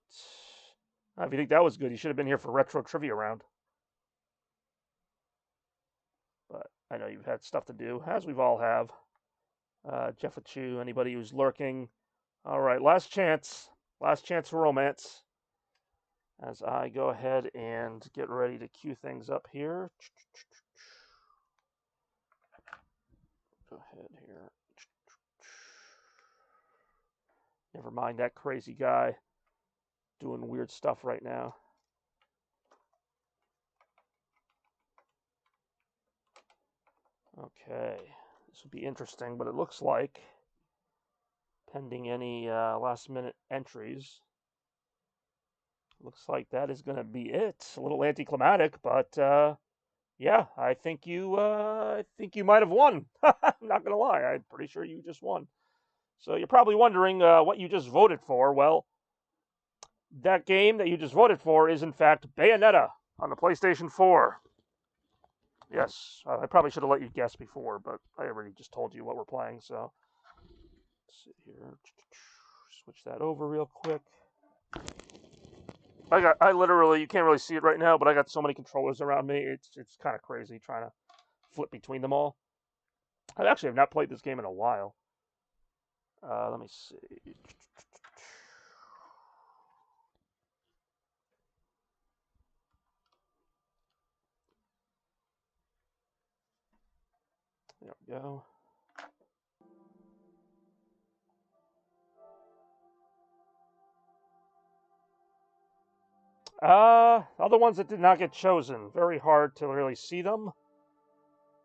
If you think that was good, you should have been here for Retro Trivia Round. But I know you've had stuff to do, as we've all have. Jeff Achu, anybody who's lurking. All right, last chance. Last chance for romance. As I go ahead and get ready to cue things up here. Go ahead here. Never mind that crazy guy doing weird stuff right now. Okay, this will be interesting, but it looks like, pending any last-minute entries, looks like that is going to be it. A little anticlimactic, but yeah, I think you might have won. I'm not going to lie, I'm pretty sure you just won. So you're probably wondering what you just voted for. Well, that game that you just voted for is, in fact, Bayonetta on the PlayStation 4. Yes, I probably should have let you guess before, but I already just told you what we're playing, so let's see here. Switch that over real quick. I literally, you can't really see it right now, but I got so many controllers around me, it's kind of crazy trying to flip between them all. I actually have not played this game in a while. Let me see. There we go. Other ones that did not get chosen. Very hard to really see them.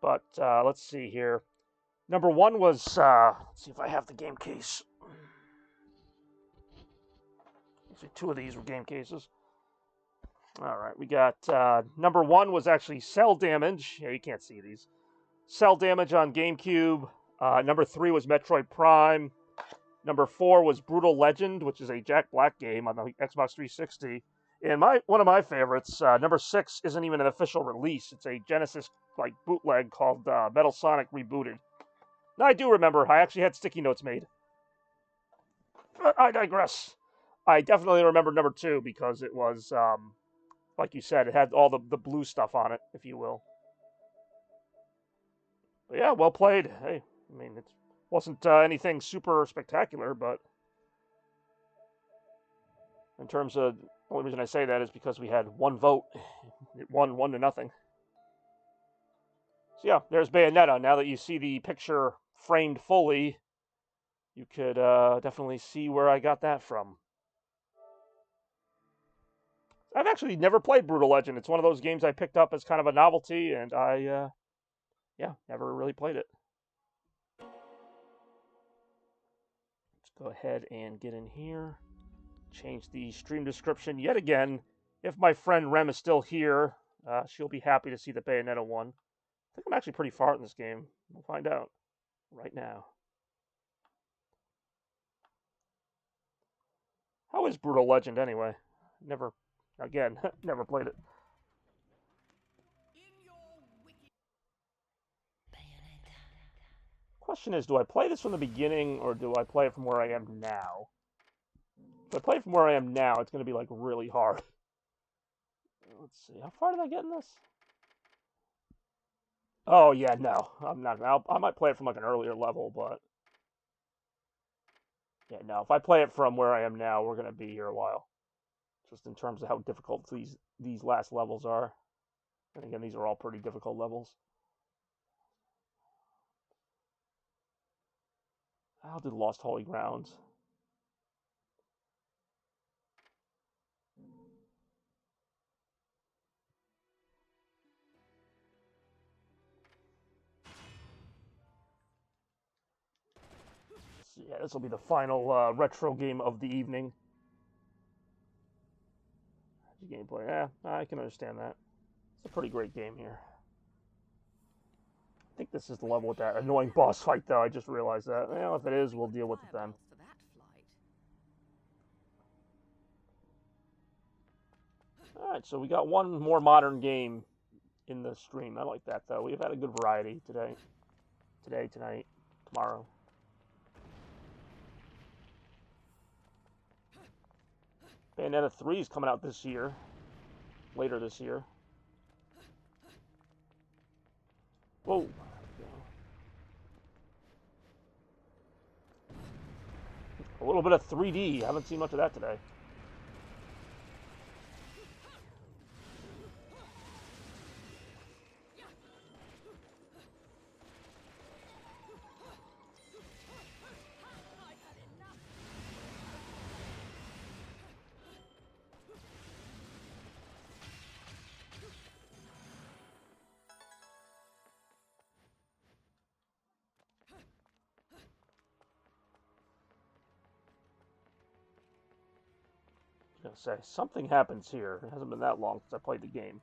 But let's see here. Number one was, let's see if I have the game case. Actually, two of these were game cases. All right, we got number one was actually Cell Damage. Yeah, you can't see these. Cell Damage on GameCube. Number three was Metroid Prime. Number four was Brutal Legend, which is a Jack Black game on the Xbox 360. And one of my favorites, number six, isn't even an official release. It's a Genesis bootleg called Metal Sonic Rebooted. Now I do remember I actually had sticky notes made. But I digress. I definitely remember number two because it was, like you said, it had all the blue stuff on it, if you will. But yeah, well played. Hey, I mean, it wasn't anything super spectacular, but in terms of, the only reason I say that is because we had one vote. It won 1-0. So yeah, there's Bayonetta. Now that you see the picture framed fully, you could definitely see where I got that from. I've actually never played Brutal Legend. It's one of those games I picked up as kind of a novelty, and I, never really played it. Let's go ahead and get in here. Change the stream description yet again. If my friend Rem is still here, she'll be happy to see the Bayonetta one. I think I'm actually pretty far in this game. We'll find out right now. How is Brutal Legend anyway? Never played it. Question is, do I play this from the beginning or do I play it from where I am now? If I play it from where I am now, it's going to be really hard. Let's see, how far did I get in this? Oh yeah, no, I'm not. I might play it from an earlier level, but yeah, no. If I play it from where I am now, we're going to be here a while. Just in terms of how difficult these last levels are. And again, these are all pretty difficult levels. I'll do Lost Holy Grounds. So yeah, this will be the final retro game of the evening. Gameplay, I can understand that. It's a pretty great game here. I think this is the level with that annoying boss fight, though. I just realized that. Well, if it is, we'll deal with it then. Alright, so we got one more modern game in the stream. I like that, though. We've had a good variety today. Today, tonight, tomorrow. Bayonetta 3 is coming out this year. Later this year. Whoa. A little bit of 3D. I haven't seen much of that today. I was gonna say, something happens here. It hasn't been that long since I played the game.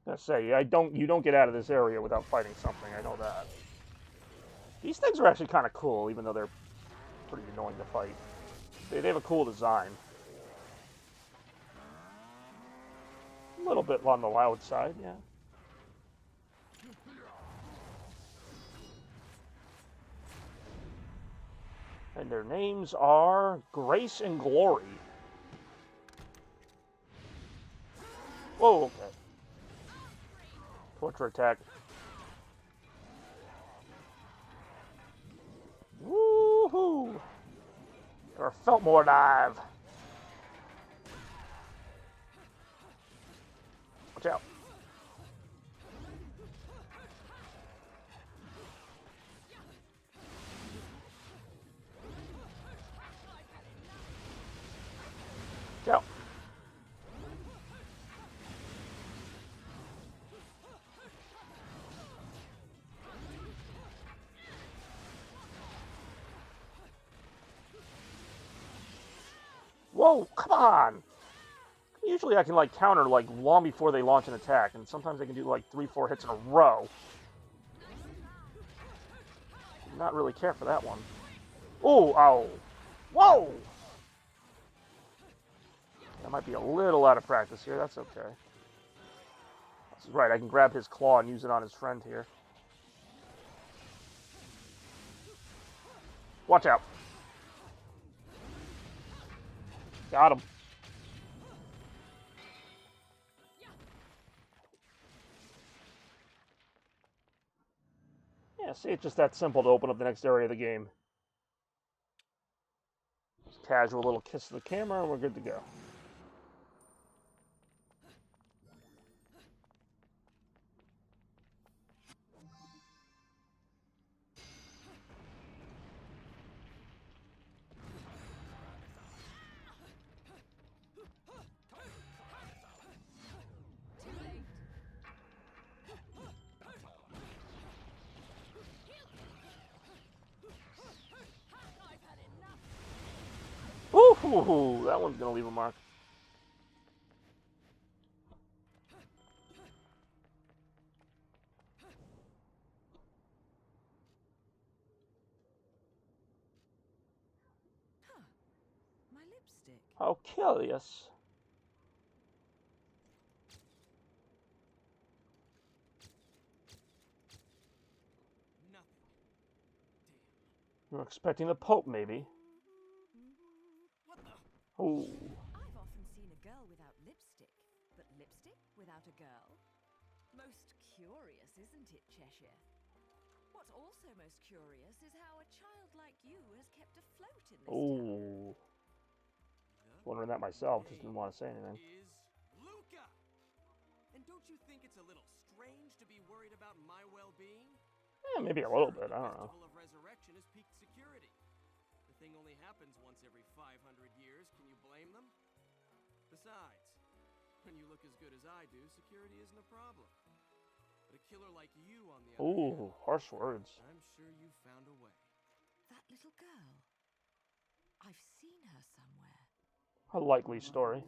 I was gonna say, you don't get out of this area without fighting something, I know that. These things are actually kind of cool, even though they're pretty annoying to fight. They have a cool design. A little bit on the loud side, yeah. And their names are Grace and Glory. Whoa, okay. Torture attack. Woohoo! Or felt more dive. Watch out. Watch out. Whoa, come on! Usually I can like counter like long before they launch an attack, and sometimes I can do like 3-4 hits in a row. Not really care for that one. Ooh, ow. Whoa! I might be a little out of practice here, that's okay. This is right, I can grab his claw and use it on his friend here. Watch out. Got him. Yeah, see, it's just that simple to open up the next area of the game. Just casual little kiss to the camera, and we're good to go. Ooh, that one's gonna leave a mark. My lipstick. How curious. Nothing. Damn. You're expecting the Pope, maybe. What the? Ooh. I've often seen a girl without lipstick, but lipstick without a girl? Most curious, isn't it, Cheshire? What's also most curious is how a child like you has kept afloat in this town. Ooh. Wondering that myself, just didn't want to say anything. Is Luca. And don't you think it's a little strange to be worried about my well-being? Yeah, maybe a little bit, I don't know. The Festival of Resurrection is peak security. The thing only happens once every 500 years. Can you blame them? Besides, when you look as good as I do, security isn't a problem. But a killer like you, on the other Ooh, hand, harsh words. I'm sure you found a way. That little girl. I've seen her somewhere. A likely story.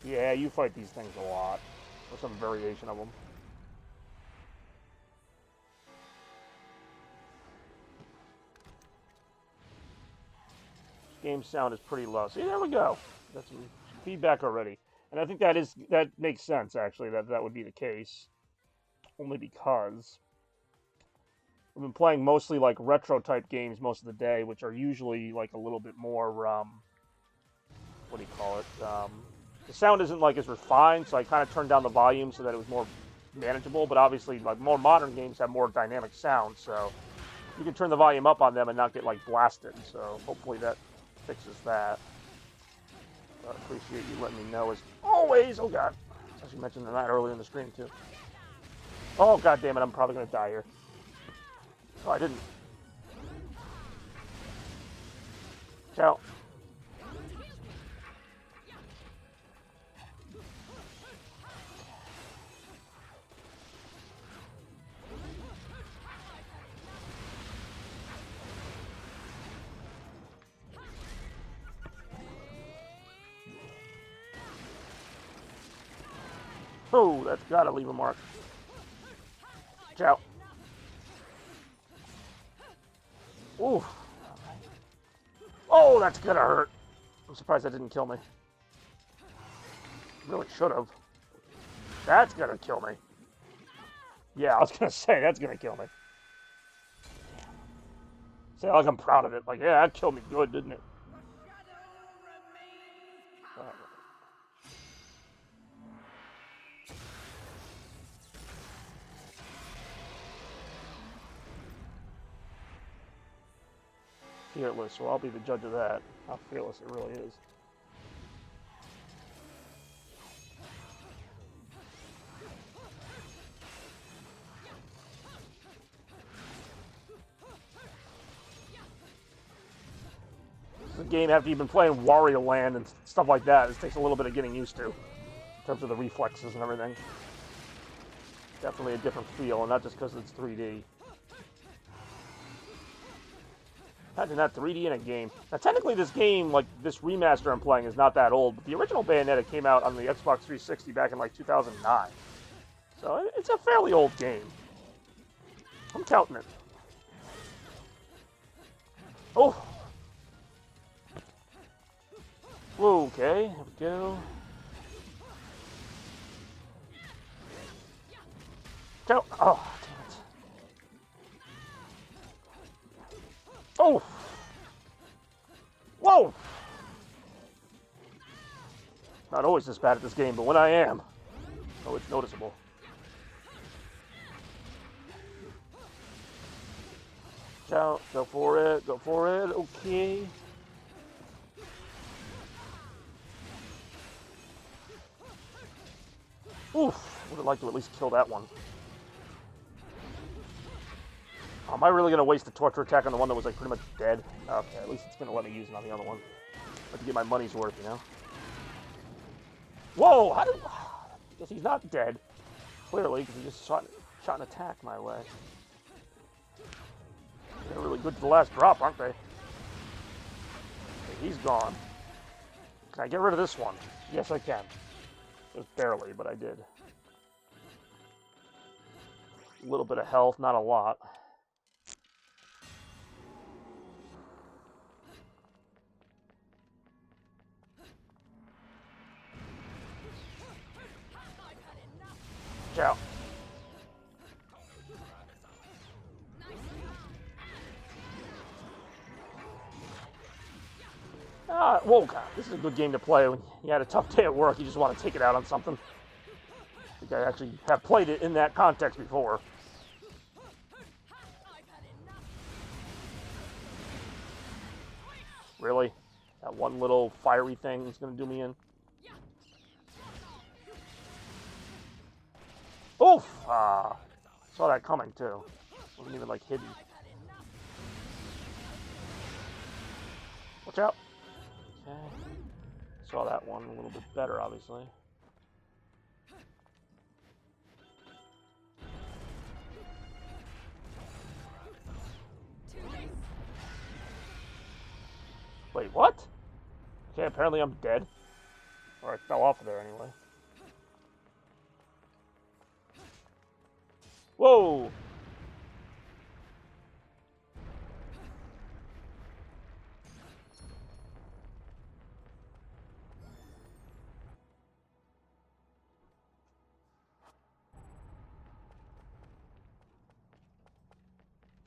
Yeah, you fight these things a lot. Or some variation of them. Game sound is pretty low. See, there we go. Got some feedback already. And I think that makes sense, actually, that would be the case. Only because I've been playing mostly like retro type games most of the day, which are usually like a little bit more what do you call it? The sound isn't like as refined, so I kind of turned down the volume so that it was more manageable. But obviously, like more modern games have more dynamic sound, so you can turn the volume up on them and not get like blasted. So hopefully that fixes that. I appreciate you letting me know as always. Oh god, I actually mentioned that earlier in the stream too. Oh god damn it, I'm probably gonna die here. Oh, I didn't. Ciao. Oh, that's gotta leave a mark. Ciao. Ooh. Oh, that's gonna hurt. I'm surprised that didn't kill me. Really should have. That's gonna kill me. Yeah, I was gonna say that's gonna kill me. Say like I'm proud of it. Like, yeah, that killed me good, didn't it? Fearless. Well, I'll be the judge of that. How fearless it really is. The game after you've been playing Wario Land and stuff like that, it takes a little bit of getting used to in terms of the reflexes and everything. Definitely a different feel, and not just because it's 3D. Imagine that 3D in a game. Now, technically, this game, like this remaster I'm playing, is not that old. But the original Bayonetta came out on the Xbox 360 back in like 2009, so it's a fairly old game. I'm counting it. Oh. Okay, here we go. Go. Oh, damn it. Oh! Whoa! Not always this bad at this game, but when I am, oh, it's noticeable. Go for it, go for it, okay. Oof, would have liked to at least kill that one. Am I really going to waste the torture attack on the one that was like pretty much dead? Okay, at least it's going to let me use it on the other one. But to get my money's worth, you know? Whoa! How did... I guess he's not dead. Clearly, because he just shot an attack my way. They're really good to the last drop, aren't they? Okay, he's gone. Can I get rid of this one? Yes, I can. Just barely, but I did. A little bit of health, not a lot. Ciao. Whoa, God, this is a good game to play when you had a tough day at work. You just want to take it out on something. I think I actually have played it in that context before. Really? That one little fiery thing is going to do me in? Oof! Saw that coming, too. Wasn't even, like, hidden. Watch out! Okay. Saw that one a little bit better, obviously. Wait, what? Okay, apparently I'm dead. Or I fell off of there anyway. Whoa!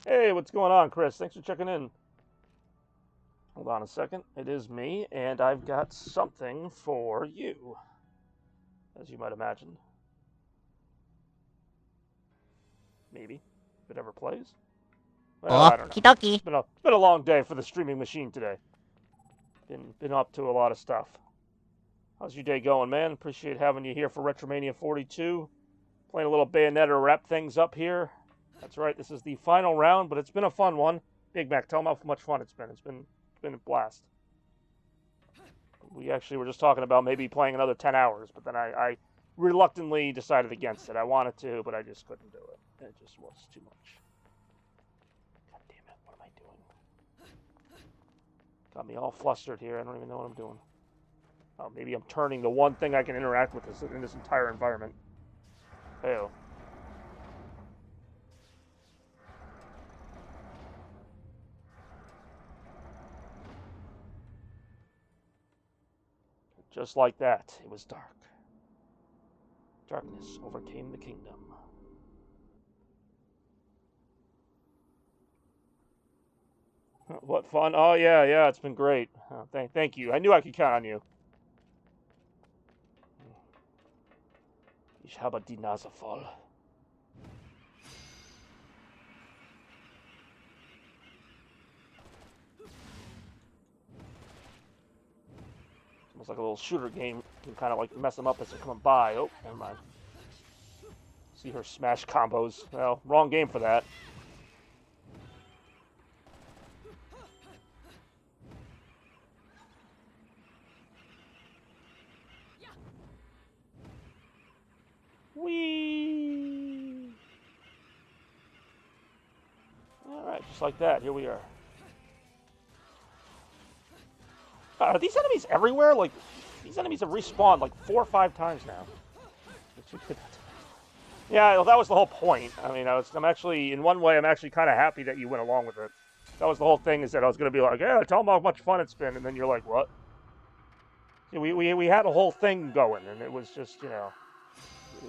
Hey, what's going on, Chris? Thanks for checking in. Hold on a second. It is me, and I've got something for you, as you might imagine. Maybe. If it ever plays. Well, I don't know. Okie It's been a long day for the streaming machine today. Been up to a lot of stuff. How's your day going, man? Appreciate having you here for RetroMania 42. Playing a little Bayonetta to wrap things up here. That's right, this is the final round, but it's been a fun one. Big Mac, tell them how much fun it's been. It's been a blast. We actually were just talking about maybe playing another 10 hours, but then I reluctantly decided against it. I wanted to, but I just couldn't do it. It just was too much. God damn it, what am I doing? Got me all flustered here. I don't even know what I'm doing. Oh, maybe I'm turning the one thing I can interact with in this entire environment. Hey-oh. Just like that, it was dark. Darkness overcame the kingdom. What fun. Oh, yeah, it's been great. Thank you. I knew I could count on you. Ich habe die Nase voll. Almost like a little shooter game. You can kind of like mess them up as they're coming by. Oh, never mind. See her smash combos. Well, wrong game for that. Whee! Alright, just like that. Here we are. Are these enemies everywhere? Like, these enemies have respawned like 4 or 5 times now. Yeah, well, that was the whole point. I mean, I'm actually, in one way, I'm actually kind of happy that you went along with it. That was the whole thing, is that I was going to be like, yeah, tell them how much fun it's been, and then you're like, what? See, we had a whole thing going, and it was just, you know,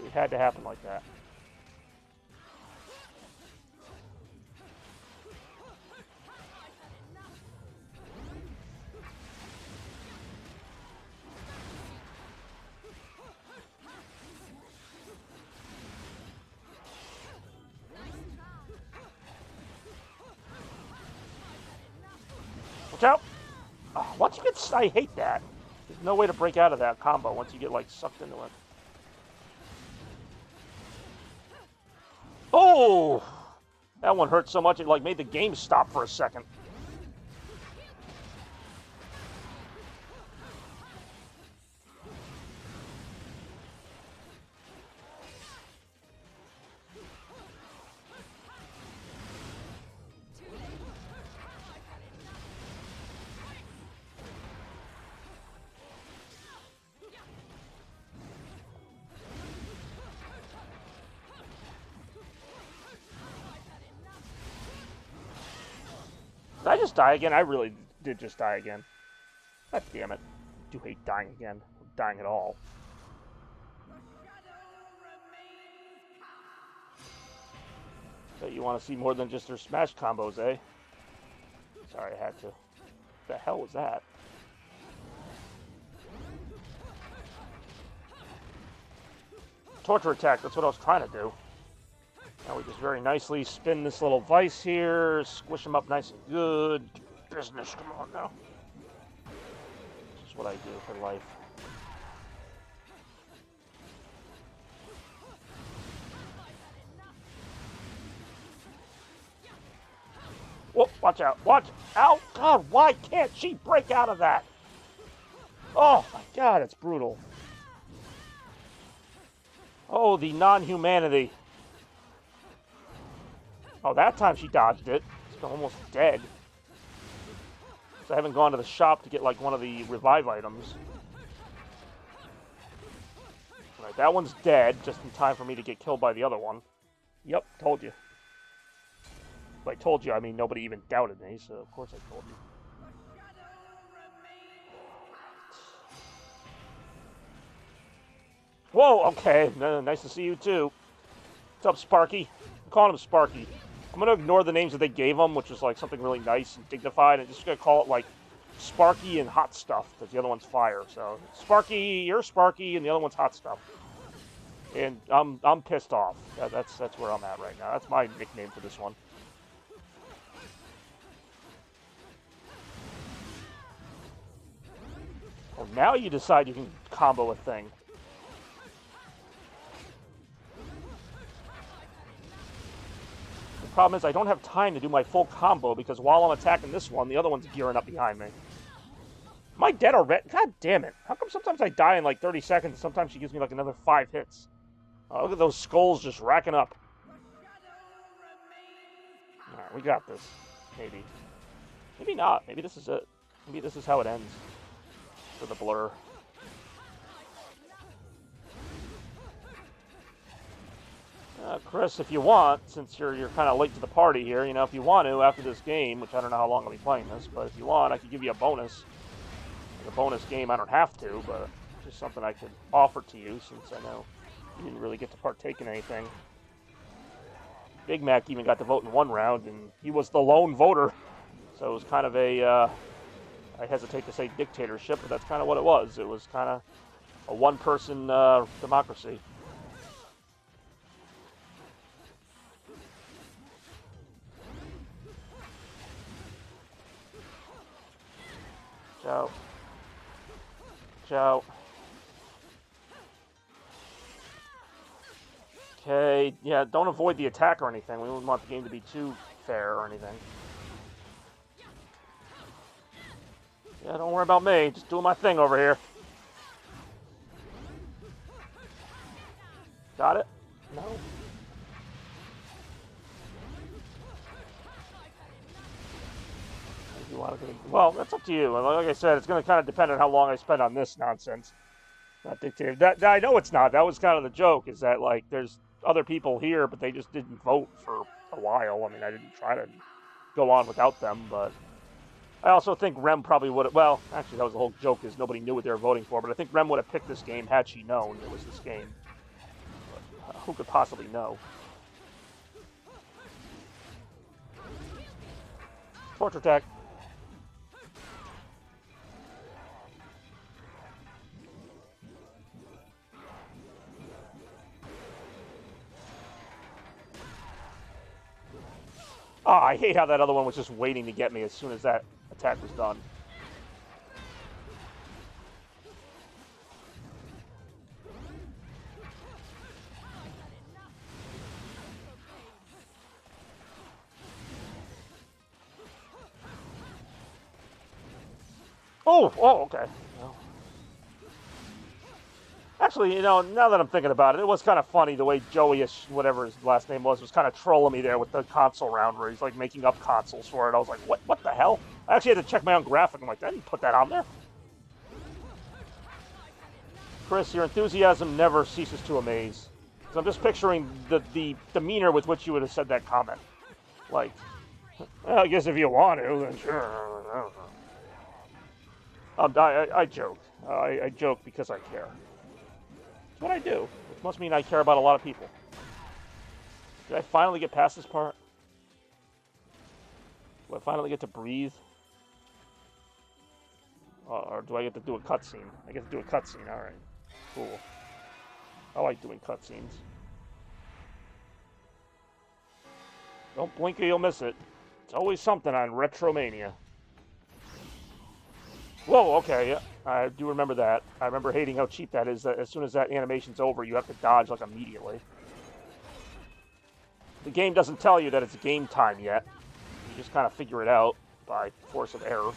it had to happen like that. Watch out! Oh, once you get, I hate that. There's no way to break out of that combo once you get like sucked into it. Oh! That one hurt so much it like made the game stop for a second. Did I just die again? I really did just die again. God damn it. I do hate dying again. Or dying at all. Bet you want to see more than just their smash combos, eh? Sorry, I had to. What the hell was that? Torture attack, that's what I was trying to do. Now we just very nicely spin this little vice here, squish them up nice and good. Business, come on now. This is what I do for life. Whoa, watch out, watch out! God, why can't she break out of that? Oh my God, it's brutal. Oh, the non-humanity. Oh, that time she dodged it. She's almost dead. So I haven't gone to the shop to get like one of the revive items. Alright, that one's dead, just in time for me to get killed by the other one. Yep, told you. If I told you, I mean nobody even doubted me, so of course I told you. Whoa, okay, nice to see you too. What's up, Sparky? I'm calling him Sparky. I'm going to ignore the names that they gave him, which is like something really nice and dignified, and just going to call it like Sparky and Hot Stuff, because the other one's Fire. So, Sparky, you're Sparky, and the other one's Hot Stuff. And I'm pissed off. That's where I'm at right now. That's my nickname for this one. Oh, now you decide you can combo a thing. The problem is I don't have time to do my full combo because while I'm attacking this one, the other one's gearing up behind me. Am I dead already? God damn it. How come sometimes I die in like 30 seconds and sometimes she gives me like another 5 hits? Oh, look at those skulls just racking up. Alright, we got this. Maybe. Maybe not. Maybe this is it. Maybe this is how it ends. For the blur. Chris, if you want, since you're kind of late to the party here, you know, if you want to, after this game, which I don't know how long I'll be playing this, but if you want, I could give you a bonus. Like a bonus game, I don't have to, but just something I could offer to you, since I know you didn't really get to partake in anything. Big Mac even got to vote in one round, and he was the lone voter. So it was kind of a, I hesitate to say dictatorship, but that's kind of what it was. It was kind of a one-person democracy. Ciao. Ciao. Okay, yeah, don't avoid the attack or anything. We don't want the game to be too fair or anything. Yeah, don't worry about me. Just doing my thing over here. Got it? No. You want to, well, that's up to you. Like I said, it's going to kind of depend on how long I spend on this nonsense. Not dictative. That I know it's not. That was kind of the joke, is that, like, there's other people here, but they just didn't vote for a while. I mean, I didn't try to go on without them, but I also think Rem probably would have, well, actually, that was the whole joke, is nobody knew what they were voting for, but I think Rem would have picked this game had she known it was this game. But who could possibly know? Torture attack. Oh, I hate how that other one was just waiting to get me as soon as that attack was done. Oh, okay. Well, actually, you know, now that I'm thinking about it, it was kind of funny the way Joey-ish, whatever his last name was kind of trolling me there with the console round where he's like making up consoles for it. I was like, what the hell? I actually had to check my own graphic. I'm like, I didn't put that on there. Chris, your enthusiasm never ceases to amaze. So I'm just picturing the demeanor with which you would have said that comment. Like, well, I guess if you want to, then sure. I joke. I joke because I care. That's what I do, which must mean I care about a lot of people. Did I finally get past this part? Do I finally get to breathe? Or do I get to do a cutscene? I get to do a cutscene, alright. Cool. I like doing cutscenes. Don't blink or you'll miss it. It's always something on RetroMania. Whoa, okay, yeah. I do remember that. I remember hating how cheap that is, that as soon as that animation's over, you have to dodge, like, immediately. The game doesn't tell you that it's game time yet. You just kind of figure it out by force of error.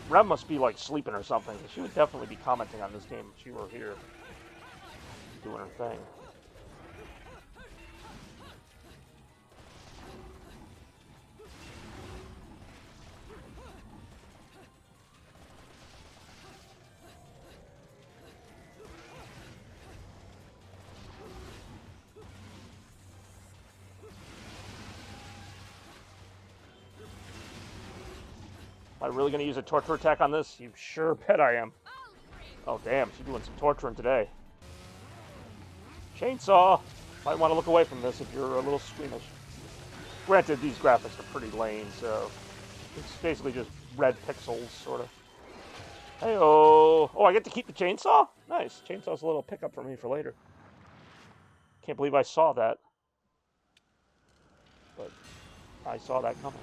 Rem must be, like, sleeping or something. She would definitely be commenting on this game if she were here doing her thing. Am I really going to use a torture attack on this? You sure bet I am. Oh, damn. She's doing some torturing today. Chainsaw. Might want to look away from this if you're a little squeamish. Granted, these graphics are pretty lame, so it's basically just red pixels, sort of. Hey-oh. Oh, I get to keep the chainsaw? Nice. Chainsaw's a little pickup for me for later. Can't believe I saw that. But I saw that coming.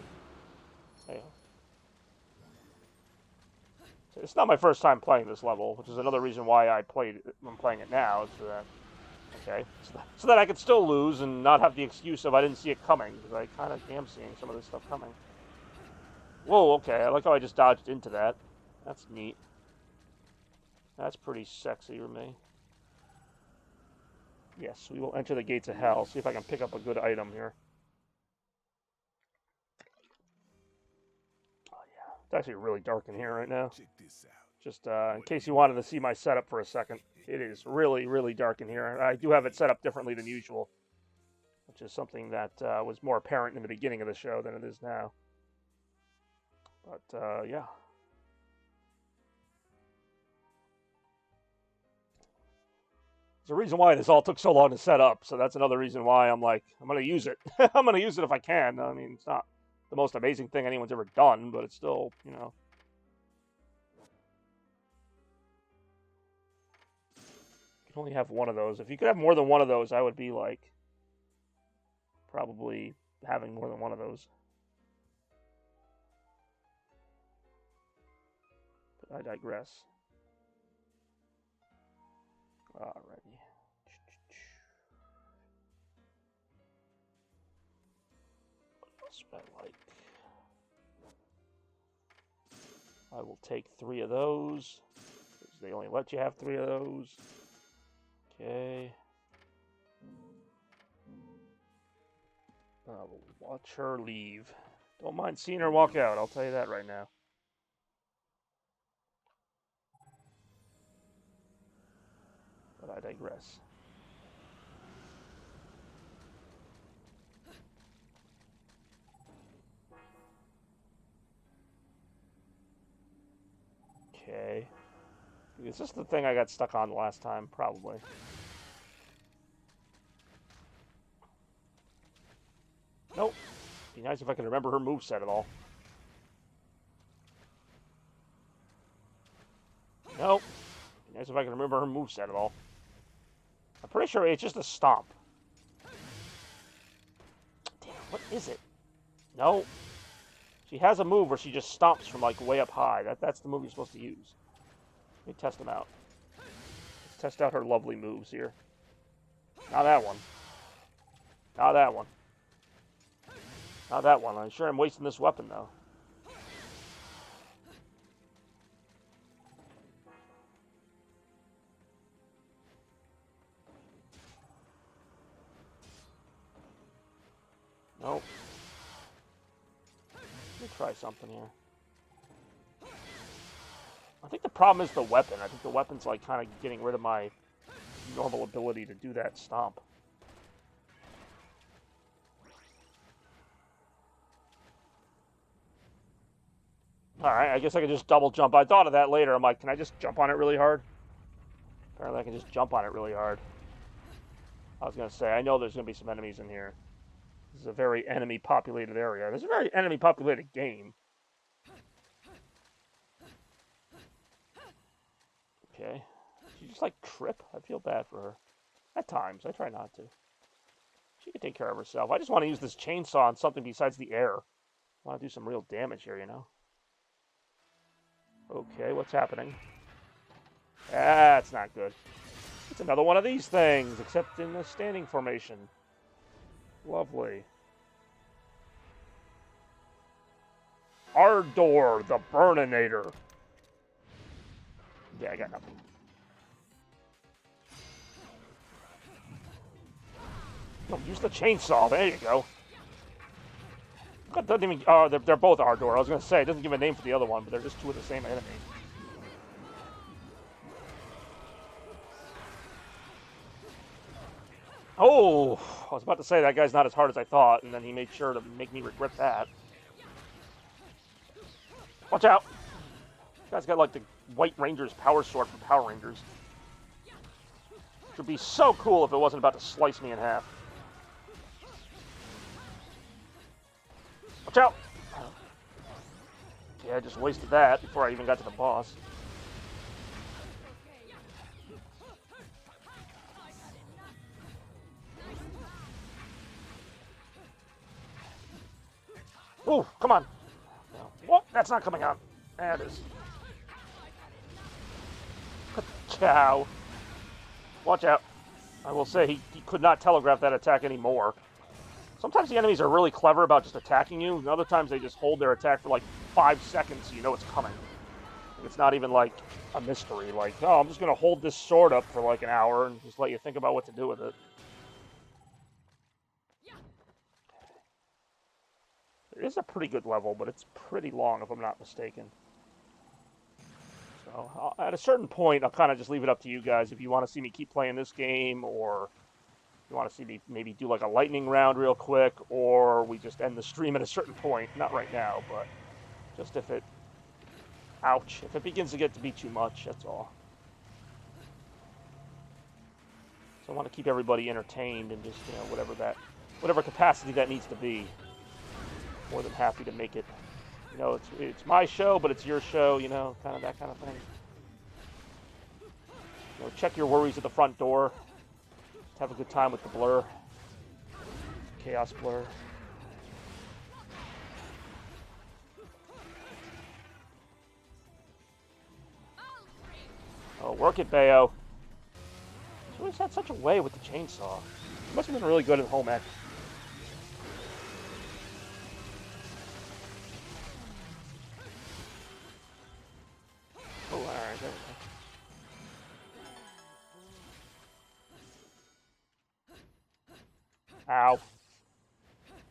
Hey-oh. It's not my first time playing this level, which is another reason why I'm playing it now, is that, okay, so that I could still lose and not have the excuse of I didn't see it coming, because I kind of am seeing some of this stuff coming. Whoa, okay, I like how I just dodged into that. That's neat. That's pretty sexy for me. Yes, we will enter the gates of hell. See if I can pick up a good item here. It's actually really dark in here right now. Check this out. Just in case you wanted to see my setup for a second. It is really, really dark in here. I do have it set up differently than usual, which is something that was more apparent in the beginning of the show than it is now. But, yeah. There's a reason why this all took so long to set up, so that's another reason why I'm like, I'm going to use it. I'm going to use it if I can. I mean, it's not the most amazing thing anyone's ever done, but it's still, you know. You can only have one of those. If you could have more than one of those, I would be like, probably having more than one of those. But I digress. Alrighty. What else would I like? I will take 3 of those. Because they only let you have 3 of those. Okay. I will watch her leave. Don't mind seeing her walk out, I'll tell you that right now. But I digress. Okay. Is this the thing I got stuck on last time? Probably. Nope. Be nice if I could remember her moveset at all. Nope. Be nice if I could remember her moveset at all. I'm pretty sure it's just a stomp. Damn, what is it? No. She has a move where she just stomps from like way up high. That's the move you're supposed to use. Let me test them out. Let's test out her lovely moves here. Not that one. Not that one. Not that one. I'm sure I'm wasting this weapon, though. Nope. Let me try something here. I think the problem is the weapon. I think the weapon's like kind of getting rid of my normal ability to do that stomp. Alright, I guess I could just double jump. I thought of that later. I'm like, can I just jump on it really hard? Apparently I can just jump on it really hard. I was going to say, I know there's going to be some enemies in here. This is a very enemy-populated area. This is a very enemy-populated game. Okay. She just, like, trip? I feel bad for her. At times. I try not to. She can take care of herself. I just want to use this chainsaw on something besides the air. I want to do some real damage here, you know? Okay, what's happening? That's not good. It's another one of these things, except in the standing formation. Lovely. Ardor, the Burninator. Yeah, I got nothing. No, use the chainsaw. There you go. That doesn't even. Oh, they're both Ardor. I was gonna say it doesn't give a name for the other one, but they're just two of the same enemy. Oh, I was about to say that guy's not as hard as I thought, and then he made sure to make me regret that. Watch out! This guy's got like the White Ranger's power sword from Power Rangers. Which would be so cool if it wasn't about to slice me in half. Watch out! Yeah, I just wasted that before I even got to the boss. Ooh, come on. Whoa, that's not coming out. There it is. Chow. Watch out. I will say he could not telegraph that attack anymore. Sometimes the enemies are really clever about just attacking you, and other times they just hold their attack for like 5 seconds so you know it's coming. It's not even like a mystery, like, oh, I'm just going to hold this sword up for like an hour and just let you think about what to do with it. It is a pretty good level, but it's pretty long if I'm not mistaken. So know, at a certain point, I'll kind of just leave it up to you guys if you want to see me keep playing this game, or you want to see me maybe do like a lightning round real quick, or we just end the stream at a certain point. Not right now, but just if it, ouch, if it begins to get to be too much, that's all. So I want to keep everybody entertained and just, you know, whatever capacity that needs to be. More than happy to make it. You know, it's my show, but it's your show, you know, kind of that kind of thing. You know, check your worries at the front door. Just have a good time with the blur. Chaos blur. Oh, work it, Bayo. She always had such a way with the chainsaw. She must have been really good at home ec. Oh, alright, there we go. Ow.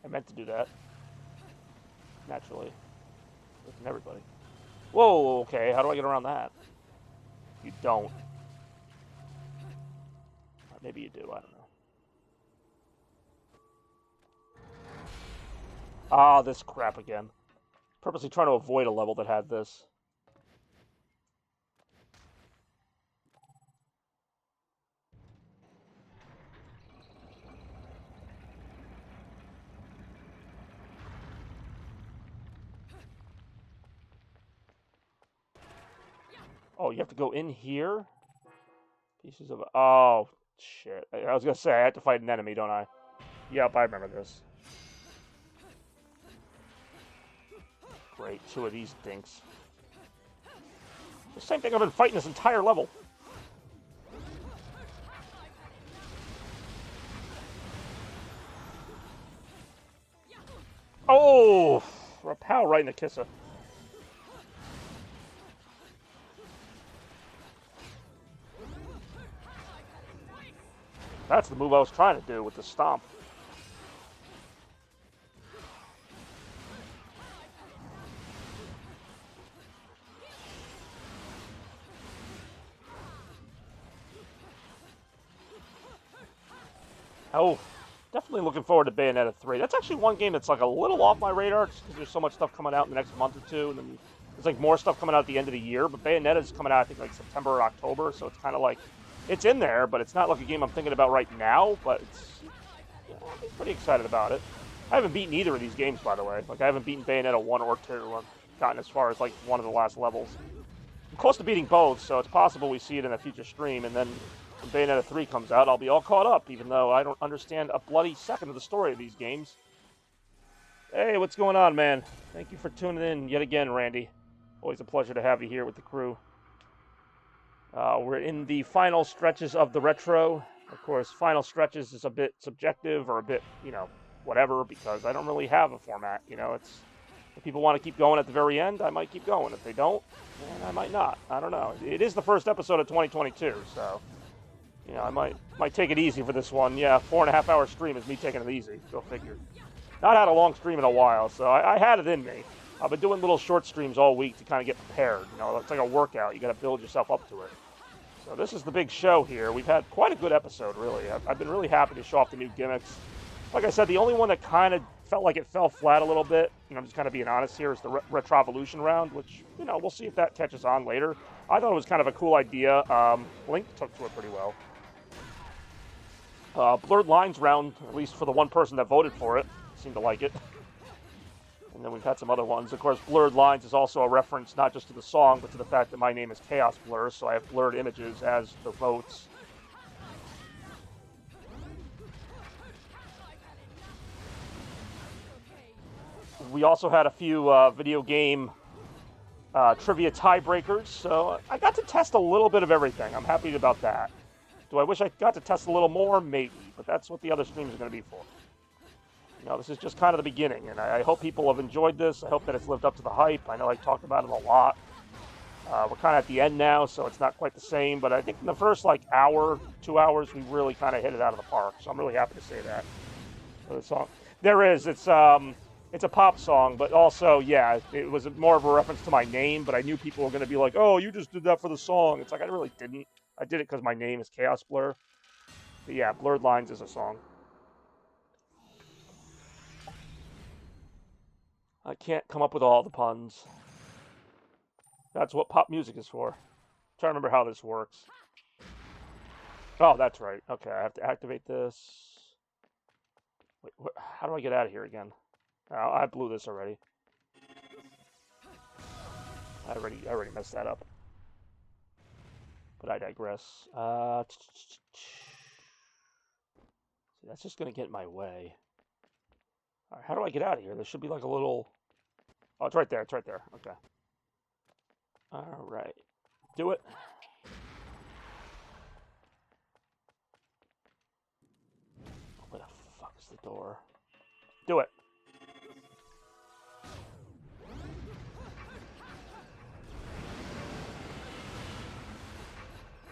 I meant to do that. Naturally. Listen, everybody. Whoa, okay, how do I get around that? You don't. Or maybe you do, I don't know. Ah, this crap again. Purposely trying to avoid a level that had this. Oh, you have to go in here? Pieces of... Oh, shit. I was going to say, I have to fight an enemy, don't I? Yep, I remember this. Great, 2 of these dinks. The same thing I've been fighting this entire level. Oh! For a pow right in the kisser. That's the move I was trying to do with the stomp. Oh, definitely looking forward to Bayonetta 3. That's actually one game that's like a little off my radar just because there's so much stuff coming out in the next month or two, and then there's like more stuff coming out at the end of the year. But Bayonetta's coming out, I think, like September or October, so it's kind of like, it's in there, but it's not like a game I'm thinking about right now, but it's, yeah, I'm pretty excited about it. I haven't beaten either of these games, by the way. Like, I haven't beaten Bayonetta 1 or 2. I've gotten as far as, like, one of the last levels. I'm close to beating both, so it's possible we see it in a future stream, and then when Bayonetta 3 comes out, I'll be all caught up, even though I don't understand a bloody second of the story of these games. Hey, what's going on, man? Thank you for tuning in yet again, Randy. Always a pleasure to have you here with the crew. We're in the final stretches of the retro. Of course, final stretches is a bit subjective or a bit, you know, whatever, because I don't really have a format. You know, it's, if people want to keep going at the very end, I might keep going. If they don't, then I might not. I don't know. It is the first episode of 2022, so, you know, I might take it easy for this one. Yeah, 4.5 hour stream is me taking it easy. Go figure. Not had a long stream in a while, so I had it in me. I've been doing little short streams all week to kind of get prepared. You know, it's like a workout. You got to build yourself up to it. So this is the big show here. We've had quite a good episode, really. I've been really happy to show off the new gimmicks. Like I said, the only one that kind of felt like it fell flat a little bit, you know, I'm just kind of being honest here, is the Retrovolution round, which, you know, we'll see if that catches on later. I thought it was kind of a cool idea. Link took to it pretty well. Blurred Lines round, at least for the one person that voted for it, seemed to like it. And then we've had some other ones. Of course, Blurred Lines is also a reference not just to the song, but to the fact that my name is Chaos Blur, so I have blurred images as the votes. We also had a few video game trivia tiebreakers, so I got to test a little bit of everything. I'm happy about that. Do I wish I got to test a little more? Maybe, but that's what the other streams are going to be for. You know, this is just kind of the beginning, and I hope people have enjoyed this. I hope that it's lived up to the hype. I know I talked about it a lot. We're kind of at the end now, so it's not quite the same, but I think in the first, like, hour, 2 hours, we really kind of hit it out of the park, so I'm really happy to say that. So the song, there is, it's, It's a pop song, but also, yeah, it was more of a reference to my name, but I knew people were going to be like, oh, you just did that for the song. It's like, I really didn't. I did it because my name is Chaos Blur. But yeah, Blurred Lines is a song. I can't come up with all the puns. That's what pop music is for. I'm trying to remember how this works. Oh, that's right. Okay, I have to activate this. Wait, how do I get out of here again? Oh, I blew this already. I already messed that up. But I digress. That's just gonna get in my way. All right, how do I get out of here? There should be like a little. Oh, it's right there. It's right there. Okay. All right. Do it. Where the fuck is the door? Do it.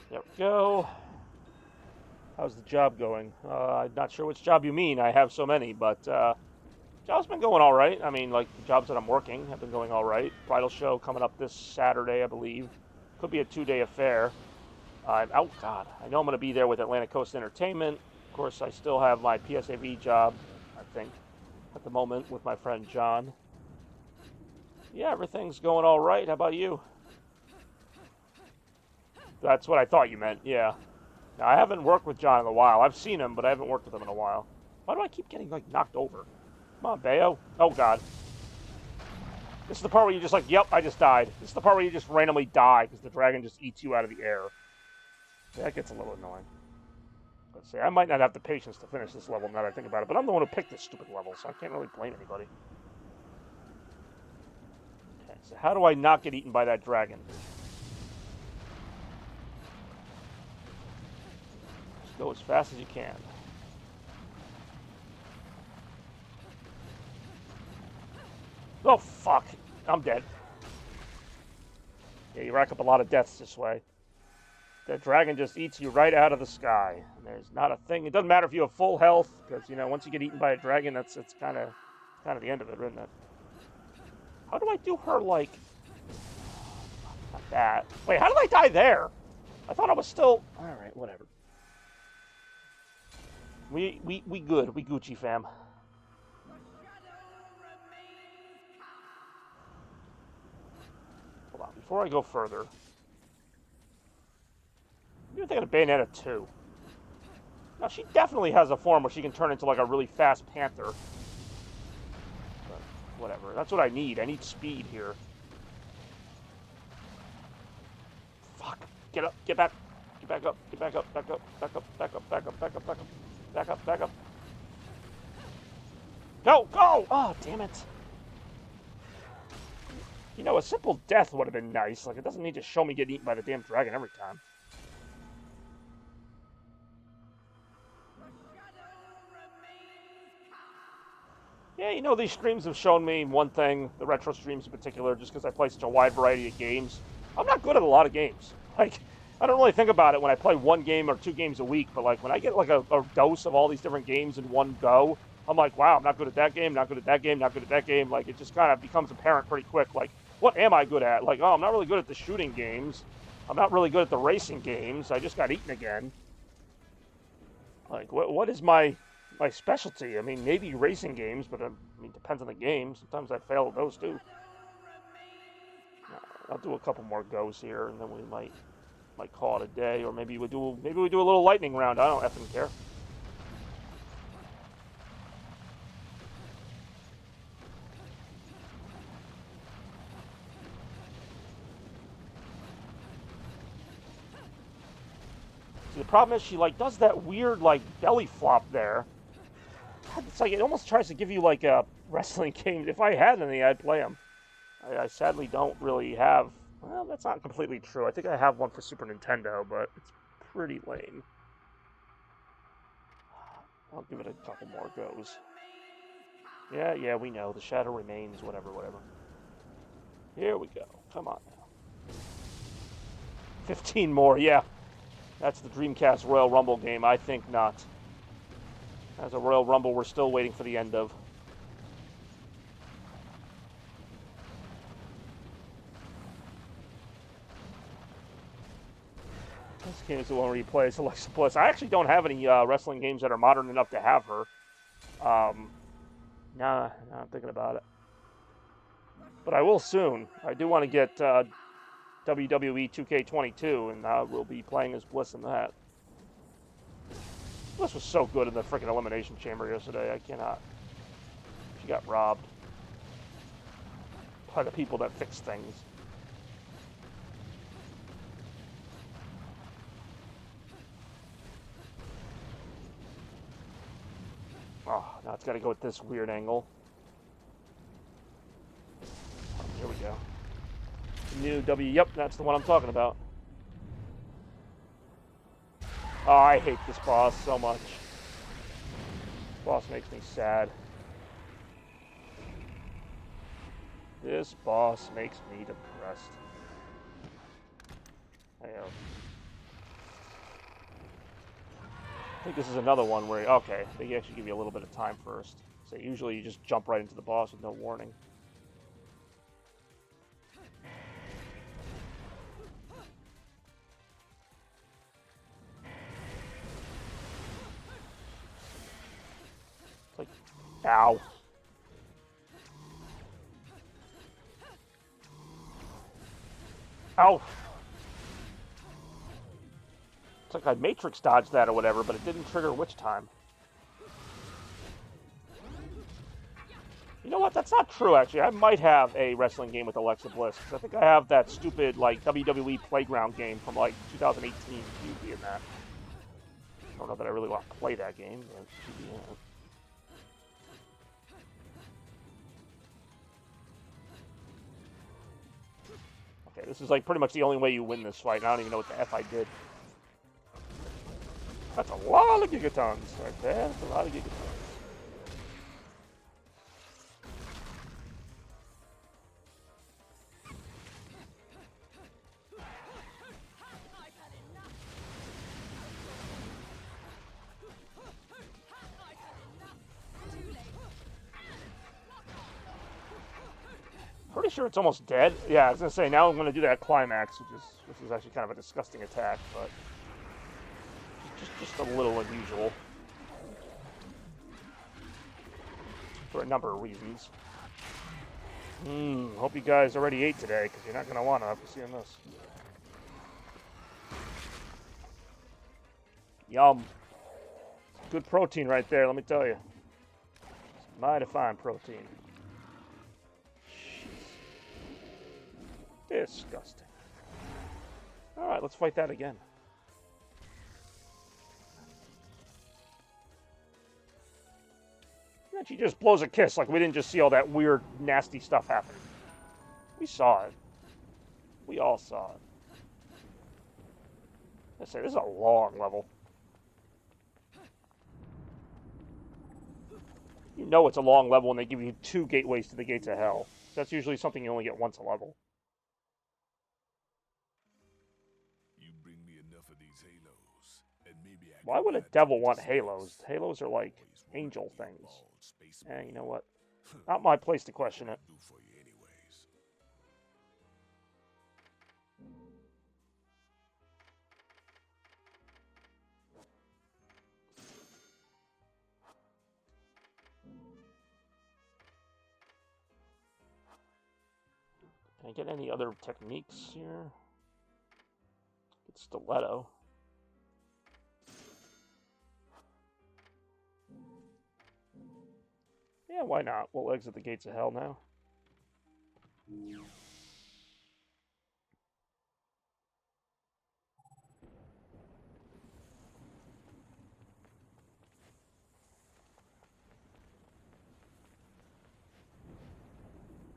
There we go. How's the job going? I'm not sure which job you mean. I have so many, but job's been going all right. I mean, like the jobs that I'm working have been going all right. Bridal show coming up this Saturday, I believe. Could be a 2-day affair. Oh God, I know I'm going to be there with Atlantic Coast Entertainment. Of course, I still have my PSAV job, I think, at the moment with my friend John. Yeah, everything's going all right. How about you? That's what I thought you meant, yeah. Now, I haven't worked with John in a while. I've seen him, but I haven't worked with him in a while. Why do I keep getting, like, knocked over? Come on, Bayo. Oh, God. This is the part where you just like, yep, I just died. This is the part where you just randomly die because the dragon just eats you out of the air. That gets a little annoying. Let's see, I might not have the patience to finish this level now that I think about it, but I'm the one who picked this stupid level, so I can't really blame anybody. Okay, so how do I not get eaten by that dragon? Just go as fast as you can. Oh, fuck. I'm dead. Yeah, you rack up a lot of deaths this way. That dragon just eats you right out of the sky. And there's not a thing. It doesn't matter if you have full health, because, you know, once you get eaten by a dragon, it's kind of the end of it, isn't it? How do I do her, like... Not that. Wait, how did I die there? I thought I was still... Alright, whatever. We good. We Gucci, fam. Hold on, before I go further... I'm thinking of Bayonetta 2. Now, she definitely has a form where she can turn into, like, a really fast panther. But whatever. That's what I need. I need speed here. Fuck. Get up. Get back. Get back up. Get back up. Back up. Back up. Back up. Back up. Back up. Back up. Back up. Back up. Go! Go! Oh, damn it. You know, a simple death would have been nice. Like, it doesn't need to show me getting eaten by the damn dragon every time. Yeah, you know, these streams have shown me one thing, the retro streams in particular, just because I play such a wide variety of games. I'm not good at a lot of games. Like, I don't really think about it when I play one game or 2 games a week, but, like, when I get, like, a dose of all these different games in one go, I'm like, wow, I'm not good at that game, not good at that game, not good at that game. Like, it just kind of becomes apparent pretty quick. Like, what am I good at? Like, oh, I'm not really good at the shooting games. I'm not really good at the racing games. I just got eaten again. Like, what is my specialty? I mean, maybe racing games, but I mean, depends on the game. Sometimes I fail at those too. I'll do a couple more goes here, and then we might call it a day, or maybe we do a little lightning round. I don't effing care. See, the problem is she like does that weird like belly flop there. It's like it almost tries to give you like a wrestling game. If I had any, I'd play them. I sadly don't really have. Well, that's not completely true. I think I have one for Super Nintendo, but it's pretty lame. I'll give it a couple more goes. Yeah, we know. The shadow remains, whatever. Here we go. Come on now. 15 more, yeah. That's the Dreamcast Royal Rumble game. I think not. As a Royal Rumble, we're still waiting for the end of. This game is the one where you play as Alexa Bliss. I actually don't have any wrestling games that are modern enough to have her. Nah, I'm thinking about it. But I will soon. I do want to get WWE 2K22, and we'll be playing as Bliss in that. Bliss was so good in the freaking Elimination Chamber yesterday. I cannot. She got robbed by the people that fix things. Oh, now it's got to go with this weird angle. Oh, here we go. New W. Yep, that's the one I'm talking about. Oh, I hate this boss so much. This boss makes me sad. This boss makes me depressed. I think this is another one where, okay, they actually give you a little bit of time first. So usually you just jump right into the boss with no warning. It's like, ow. Ow. It's like I Matrix dodged that or whatever, but it didn't trigger which time. You know what? That's not true, actually. I might have a wrestling game with Alexa Bliss. I think I have that stupid, like, WWE Playground game from, like, 2018. She'd be in that. I don't know that I really want to play that game, but she'd be in it. Okay, this is, like, pretty much the only way you win this fight. I don't even know what the F I did. That's a lot of gigatons right there. That's a lot of gigatons. Pretty sure it's almost dead. Yeah, I was gonna say now I'm gonna do that climax, which is actually kind of a disgusting attack, but just a little unusual for a number of reasons. Hope you guys already ate today, because you're not gonna want to after seeing this. Yum. Good protein right there, let me tell you. It's mighty fine protein. Disgusting. Alright, let's fight that again. And she just blows a kiss like we didn't just see all that weird, nasty stuff happen. We saw it. We all saw it. I say, this is a long level. You know it's a long level when they give you 2 gateways to the gates of hell. That's usually something you only get once a level. Why would a devil want halos? Halos are like angel things. And you know what? Not my place to question it. Can I get any other techniques here? Get stiletto. Yeah, why not? We'll exit the gates of hell now.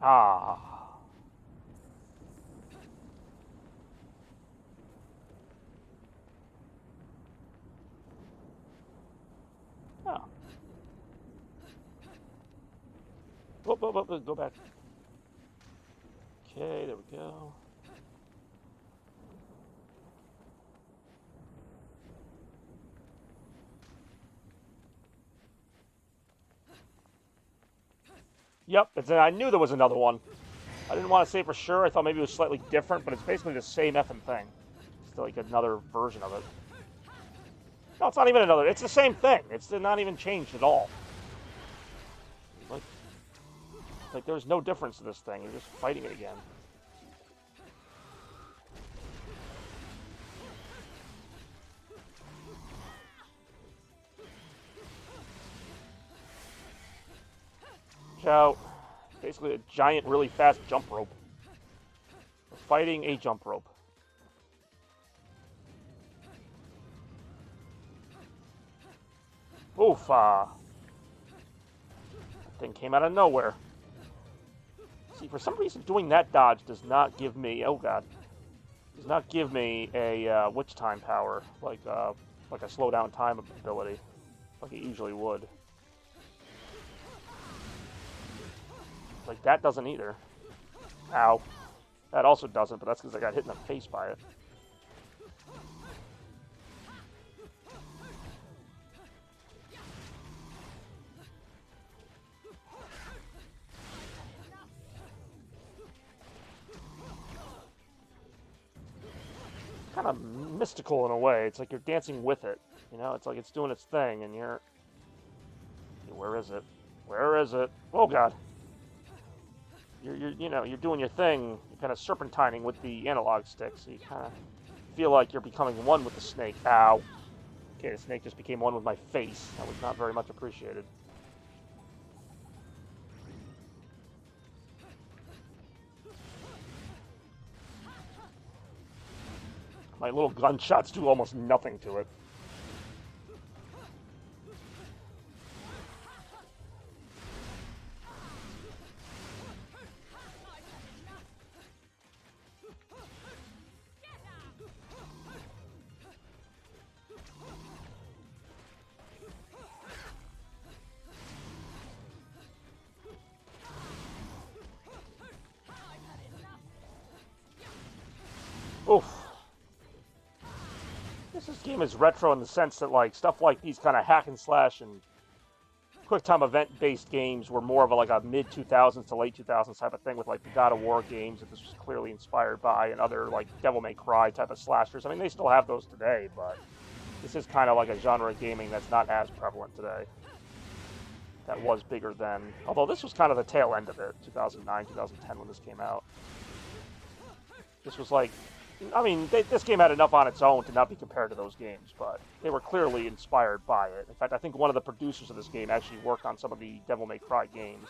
Ah. Oh. Whoop, whoop, whoop, go back. Okay, there we go. Yep, I knew there was another one. I didn't want to say for sure. I thought maybe it was slightly different, but it's basically the same effing thing. like another version of it. No, it's not even another. It's the same thing. It's not even changed at all. Like there's no difference to this thing. You're just fighting it again. Out. Basically a giant, really fast jump rope. We're fighting a jump rope. Oof, that thing came out of nowhere. See, for some reason, doing that dodge does not give me, oh god, does not give me a witch time power, like a slow down time ability, like it usually would. Like, that doesn't either. Ow. That also doesn't, but that's because I got hit in the face by it. Kind of mystical in a way. It's like you're dancing with it. You know, it's like it's doing its thing, and you're... Where is it? Where is it? Oh, God. You're doing your thing. You're kind of serpentining with the analog stick, so you kind of feel like you're becoming one with the snake. Ow. Okay, the snake just became one with my face. That was not very much appreciated. My little gunshots do almost nothing to it. Oof. This game is retro in the sense that, like, stuff like these kind of hack and slash and QuickTime event-based games were more of a mid-2000s to late 2000s type of thing, with like the God of War games that this was clearly inspired by, and other like Devil May Cry type of slashers. I mean, they still have those today, but this is kind of like a genre of gaming that's not as prevalent today. That was bigger then. Although this was kind of the tail end of it, 2009, 2010 when this came out. This was like, I mean, this game had enough on its own to not be compared to those games, but they were clearly inspired by it. In fact, I think one of the producers of this game actually worked on some of the Devil May Cry games.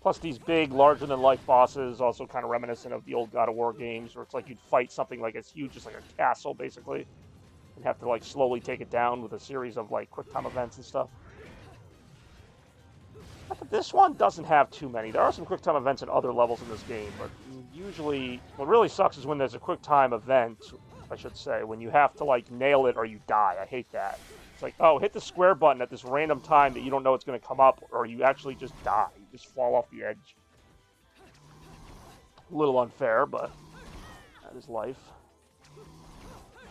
Plus these big, larger-than-life bosses, also kind of reminiscent of the old God of War games, where it's like you'd fight something like as huge as like a castle, basically, and have to like slowly take it down with a series of like QuickTime events and stuff. This one doesn't have too many. There are some QuickTime events at other levels in this game, but usually what really sucks is when there's a QuickTime event, I should say, when you have to like nail it or you die. I hate that. It's like, oh, hit the square button at this random time that you don't know it's going to come up, or you actually just die. You just fall off the edge. A little unfair, but that is life.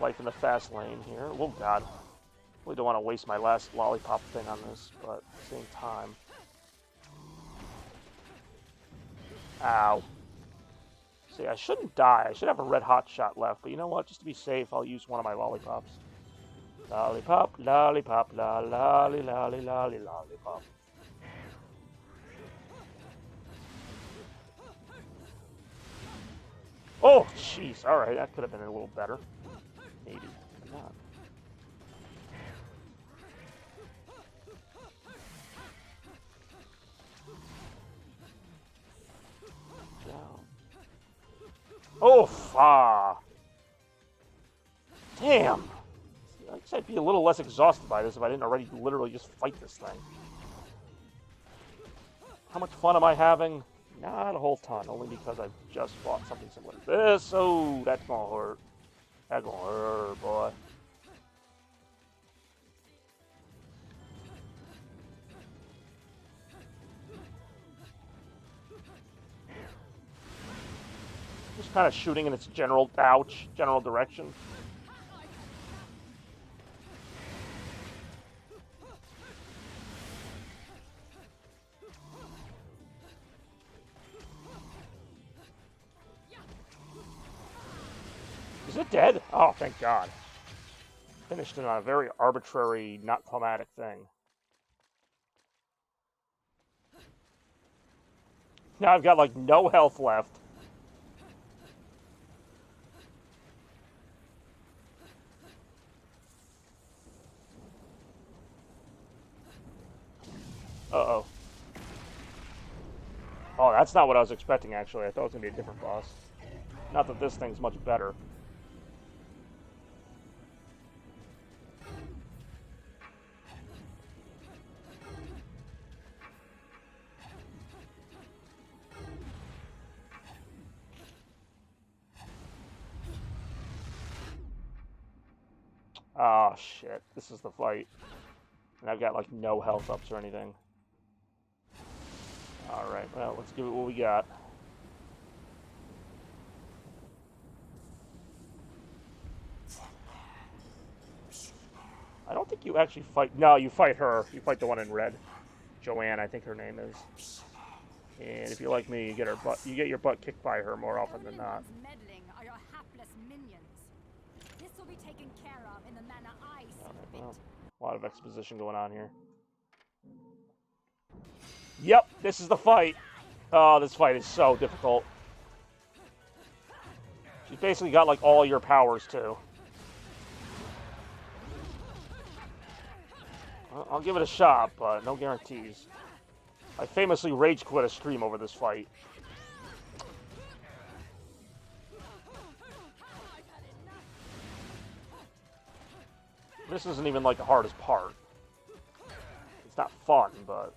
Life in the fast lane here. Oh, God. Really don't want to waste my last lollipop thing on this, but at the same time. Ow. See, I shouldn't die. I should have a red hot shot left, but you know what? Just to be safe, I'll use one of my lollipops. Lollipop, lollipop, la lolly, lolly, lolly, lollipop. Oh, jeez. All right, that could have been a little better. Maybe. Maybe not. Oh, damn. I guess I'd be a little less exhausted by this if I didn't already literally just fight this thing. How much fun am I having? Not a whole ton, only because I've just fought something similar to this. Oh, that's gonna hurt. That's gonna hurt, boy. Just kind of shooting in its general direction. Is it dead? Oh, thank God. Finished it on a very arbitrary, not climatic thing. Now I've got, like, no health left. Uh-oh. Oh, that's not what I was expecting, actually. I thought it was going to be a different boss. Not that this thing's much better. Oh, shit. This is the fight. And I've got, like, no health ups or anything. Alright, well, let's give it what we got. I don't think you actually fight... No, you fight her. You fight the one in red. Joanne, I think her name is. And if you're like me, you get your butt kicked by her more often than not. Meddling are your hapless minions. This will be taken care of in the manner I see fit. Well, a lot of exposition going on here. Yep, this is the fight. Oh, this fight is so difficult. She's basically got, like, all your powers, too. I'll give it a shot, but no guarantees. I famously rage quit a stream over this fight. This isn't even, like, the hardest part. It's not fun, but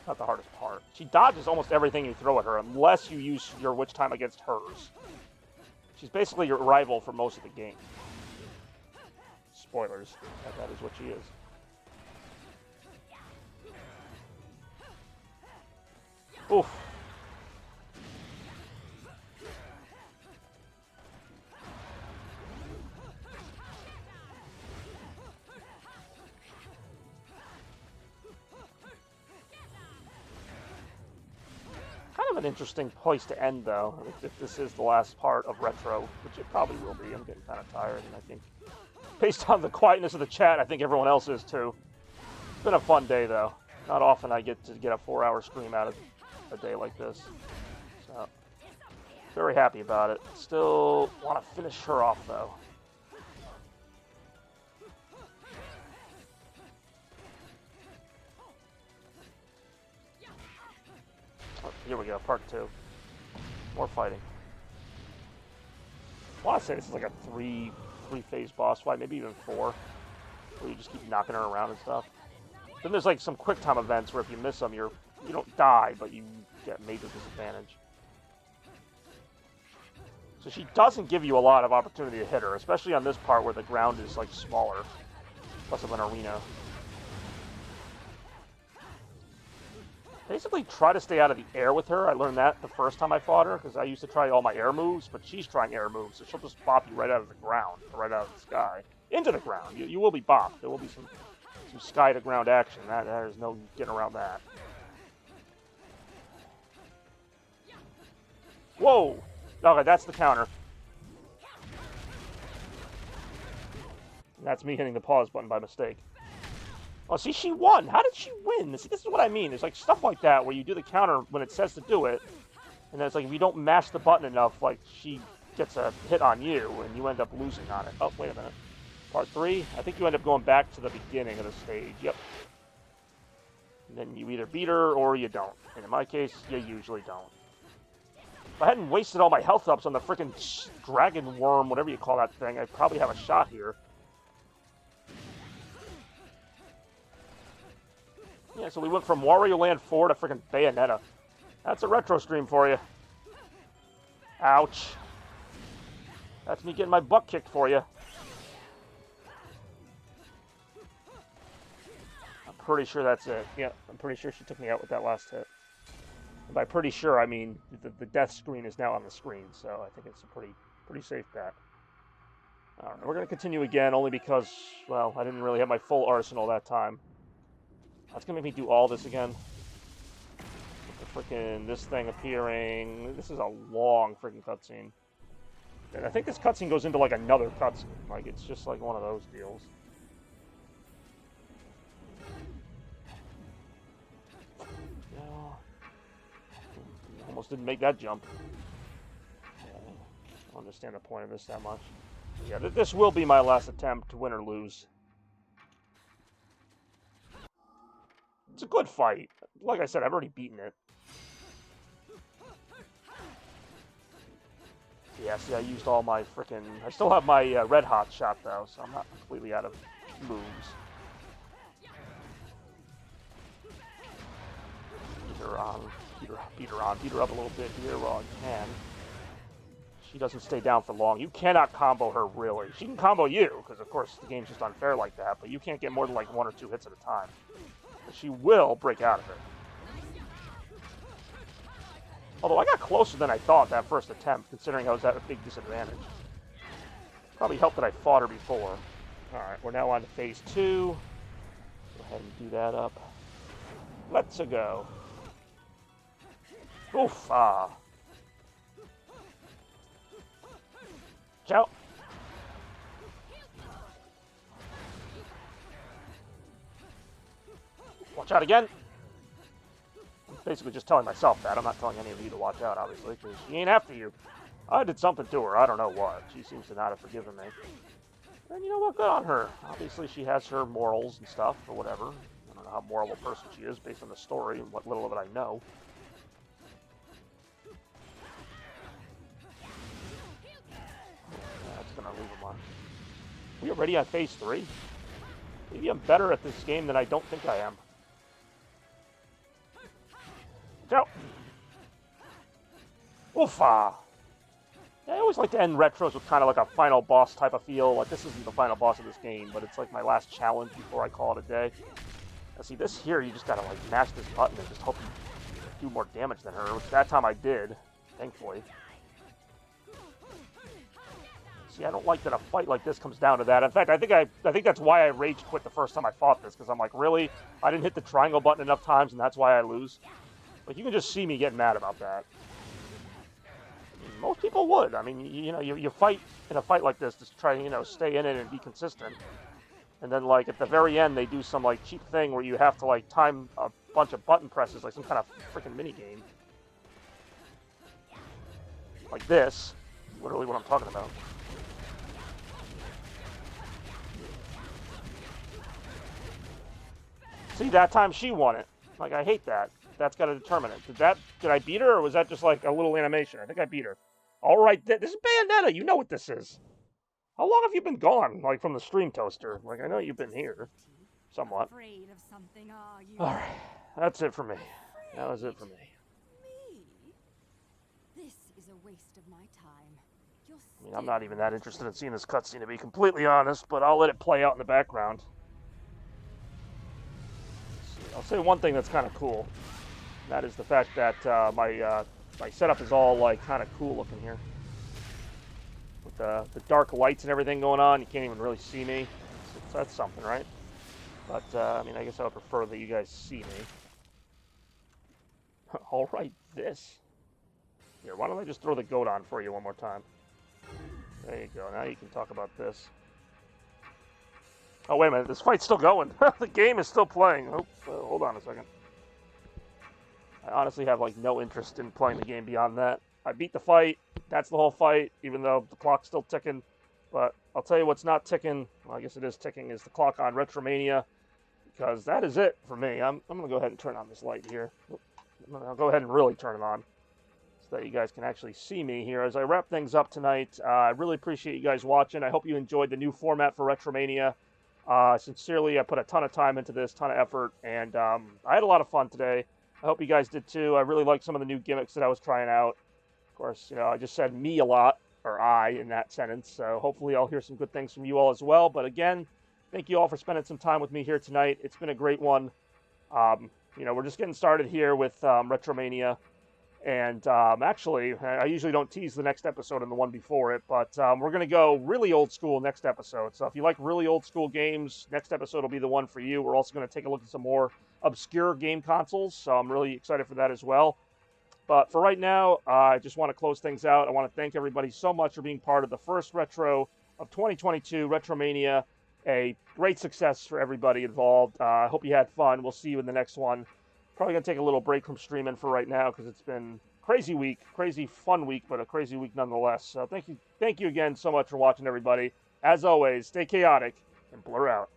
not the hardest part. She dodges almost everything you throw at her, unless you use your witch time against hers. She's basically your rival for most of the game. Spoilers. That is what she is. Oof. Kind of an interesting place to end, though, if this is the last part of Retro, which it probably will be. I'm getting kind of tired, and I think, based on the quietness of the chat, I think everyone else is, too. It's been a fun day, though. Not often I get to get a 4-hour stream out of a day like this. So, very happy about it. Still want to finish her off, though. Oh, here we go, part 2. More fighting. I want to say this is like a three-phase boss fight, maybe even 4. Where you just keep knocking her around and stuff. Then there's like some quick time events where if you miss them, you don't die, but you get major disadvantage. So she doesn't give you a lot of opportunity to hit her, especially on this part where the ground is like smaller, less of an arena. Basically, try to stay out of the air with her. I learned that the first time I fought her, because I used to try all my air moves, but she's trying air moves, so she'll just bop you right out of the ground, or right out of the sky. Into the ground. You will be bopped. There will be some sky-to-ground action. There's no getting around that. Whoa! Okay, that's the counter. And that's me hitting the pause button by mistake. Oh, see, she won. How did she win? See, this is what I mean. There's like stuff like that where you do the counter when it says to do it, and then it's like if you don't mash the button enough, like she gets a hit on you, and you end up losing on it. Oh, wait a minute. Part 3? I think you end up going back to the beginning of the stage. Yep. And then you either beat her or you don't. And in my case, you usually don't. If I hadn't wasted all my health ups on the frickin' dragon worm, whatever you call that thing, I'd probably have a shot here. Yeah, so we went from Wario Land 4 to frickin' Bayonetta. That's a retro stream for you. Ouch. That's me getting my butt kicked for you. I'm pretty sure that's it. Yeah, I'm pretty sure she took me out with that last hit. And by pretty sure, I mean the death screen is now on the screen, so I think it's a pretty safe bet. Alright, we're going to continue again, only because, well, I didn't really have my full arsenal that time. That's going to make me do all this again. With the frickin' this thing appearing. This is a long frickin' cutscene. And I think this cutscene goes into like another cutscene. Like it's just like one of those deals. No. Almost didn't make that jump. I don't understand the point of this that much. Yeah, this will be my last attempt to win or lose. It's a good fight. Like I said, I've already beaten it. Yeah, see, I used all my frickin'... I still have my red hot shot, though, so I'm not completely out of moves. Beat her on. Beat her up a little bit here while I can. She doesn't stay down for long. You cannot combo her, really. She can combo you, because, of course, the game's just unfair like that, but you can't get more than, like, 1 or 2 hits at a time. But she will break out of it. Although I got closer than I thought that first attempt, considering I was at a big disadvantage. Probably helped that I fought her before. Alright, we're now on to phase 2. Go ahead and do that up. Let's go. Oof, ah. Ciao. Watch out again. I'm basically just telling myself that. I'm not telling any of you to watch out, obviously, because she ain't after you. I did something to her. I don't know what. She seems to not have forgiven me. And you know what? Good on her. Obviously, she has her morals and stuff, or whatever. I don't know how moral a person she is based on the story and what little of it I know. That's going to leave him on. We already on phase 3? Maybe I'm better at this game than I don't think I am. Ciao. Oofa. Yeah, I always like to end retros with kind of like a final boss type of feel. Like, this isn't the final boss of this game, but it's like my last challenge before I call it a day. Now, see, this here, you just gotta, like, mash this button and just hope you do more damage than her, which that time I did, thankfully. See, I don't like that a fight like this comes down to that. In fact, I think that's why I rage quit the first time I fought this, because I'm like, really? I didn't hit the triangle button enough times, and that's why I lose? Like, you can just see me getting mad about that. I mean, most people would. I mean, you fight in a fight like this to try, stay in it and be consistent. And then, like, at the very end, they do some, like, cheap thing where you have to, like, time a bunch of button presses, like some kind of freaking minigame. Like this. Literally what I'm talking about. See, that time she won it. Like, I hate that. That's got to determine it. Did I beat her, or was that just like a little animation? I think I beat her. All right, this is Bayonetta. You know what this is. How long have you been gone, like, from the stream toaster? Like, I know you've been here, somewhat. Afraid of something, are you? All right, that's it for me. That was it for me. Me? This is a waste of my time. I mean, I'm not even that interested in seeing this cutscene, to be completely honest, but I'll let it play out in the background. I'll say one thing that's kind of cool. That is the fact that my setup is all, like, kind of cool looking here. With the dark lights and everything going on, you can't even really see me. So that's something, right? But, I mean, I guess I would prefer that you guys see me. All right, this. Here, why don't I just throw the goat on for you one more time? There you go. Now you can talk about this. Oh, wait a minute. This fight's still going. The game is still playing. Oops, hold on a second. I honestly have, like, no interest in playing the game beyond that. I beat the fight. That's the whole fight, even though the clock's still ticking. But I'll tell you what's not ticking. Well, I guess it is ticking, is the clock on RetroMania. Because that is it for me. I'm going to go ahead and turn on this light here. I'll go ahead and really turn it on, so that you guys can actually see me here as I wrap things up tonight. I really appreciate you guys watching. I hope you enjoyed the new format for RetroMania. Sincerely, I put a ton of time into this, ton of effort, and I had a lot of fun today. I hope you guys did too. I really liked some of the new gimmicks that I was trying out. Of course, I just said me a lot, or I in that sentence, so hopefully I'll hear some good things from you all as well. But again, thank you all for spending some time with me here tonight. It's been a great one. We're just getting started here with RetroMania. And actually, I usually don't tease the next episode and the one before it, but we're going to go really old school next episode. So if you like really old school games, next episode will be the one for you. We're also going to take a look at some more obscure game consoles, so I'm really excited for that as well. But for right now, I just want to close things out. I want to thank everybody so much for being part of the first retro of 2022, RetroMania. A great success for everybody involved. I hope you had fun. We'll see you in the next one. Probably going to take a little break from streaming for right now because it's been crazy week, crazy fun week, but a crazy week nonetheless. So thank you again so much for watching, everybody. As always, stay chaotic and blur out.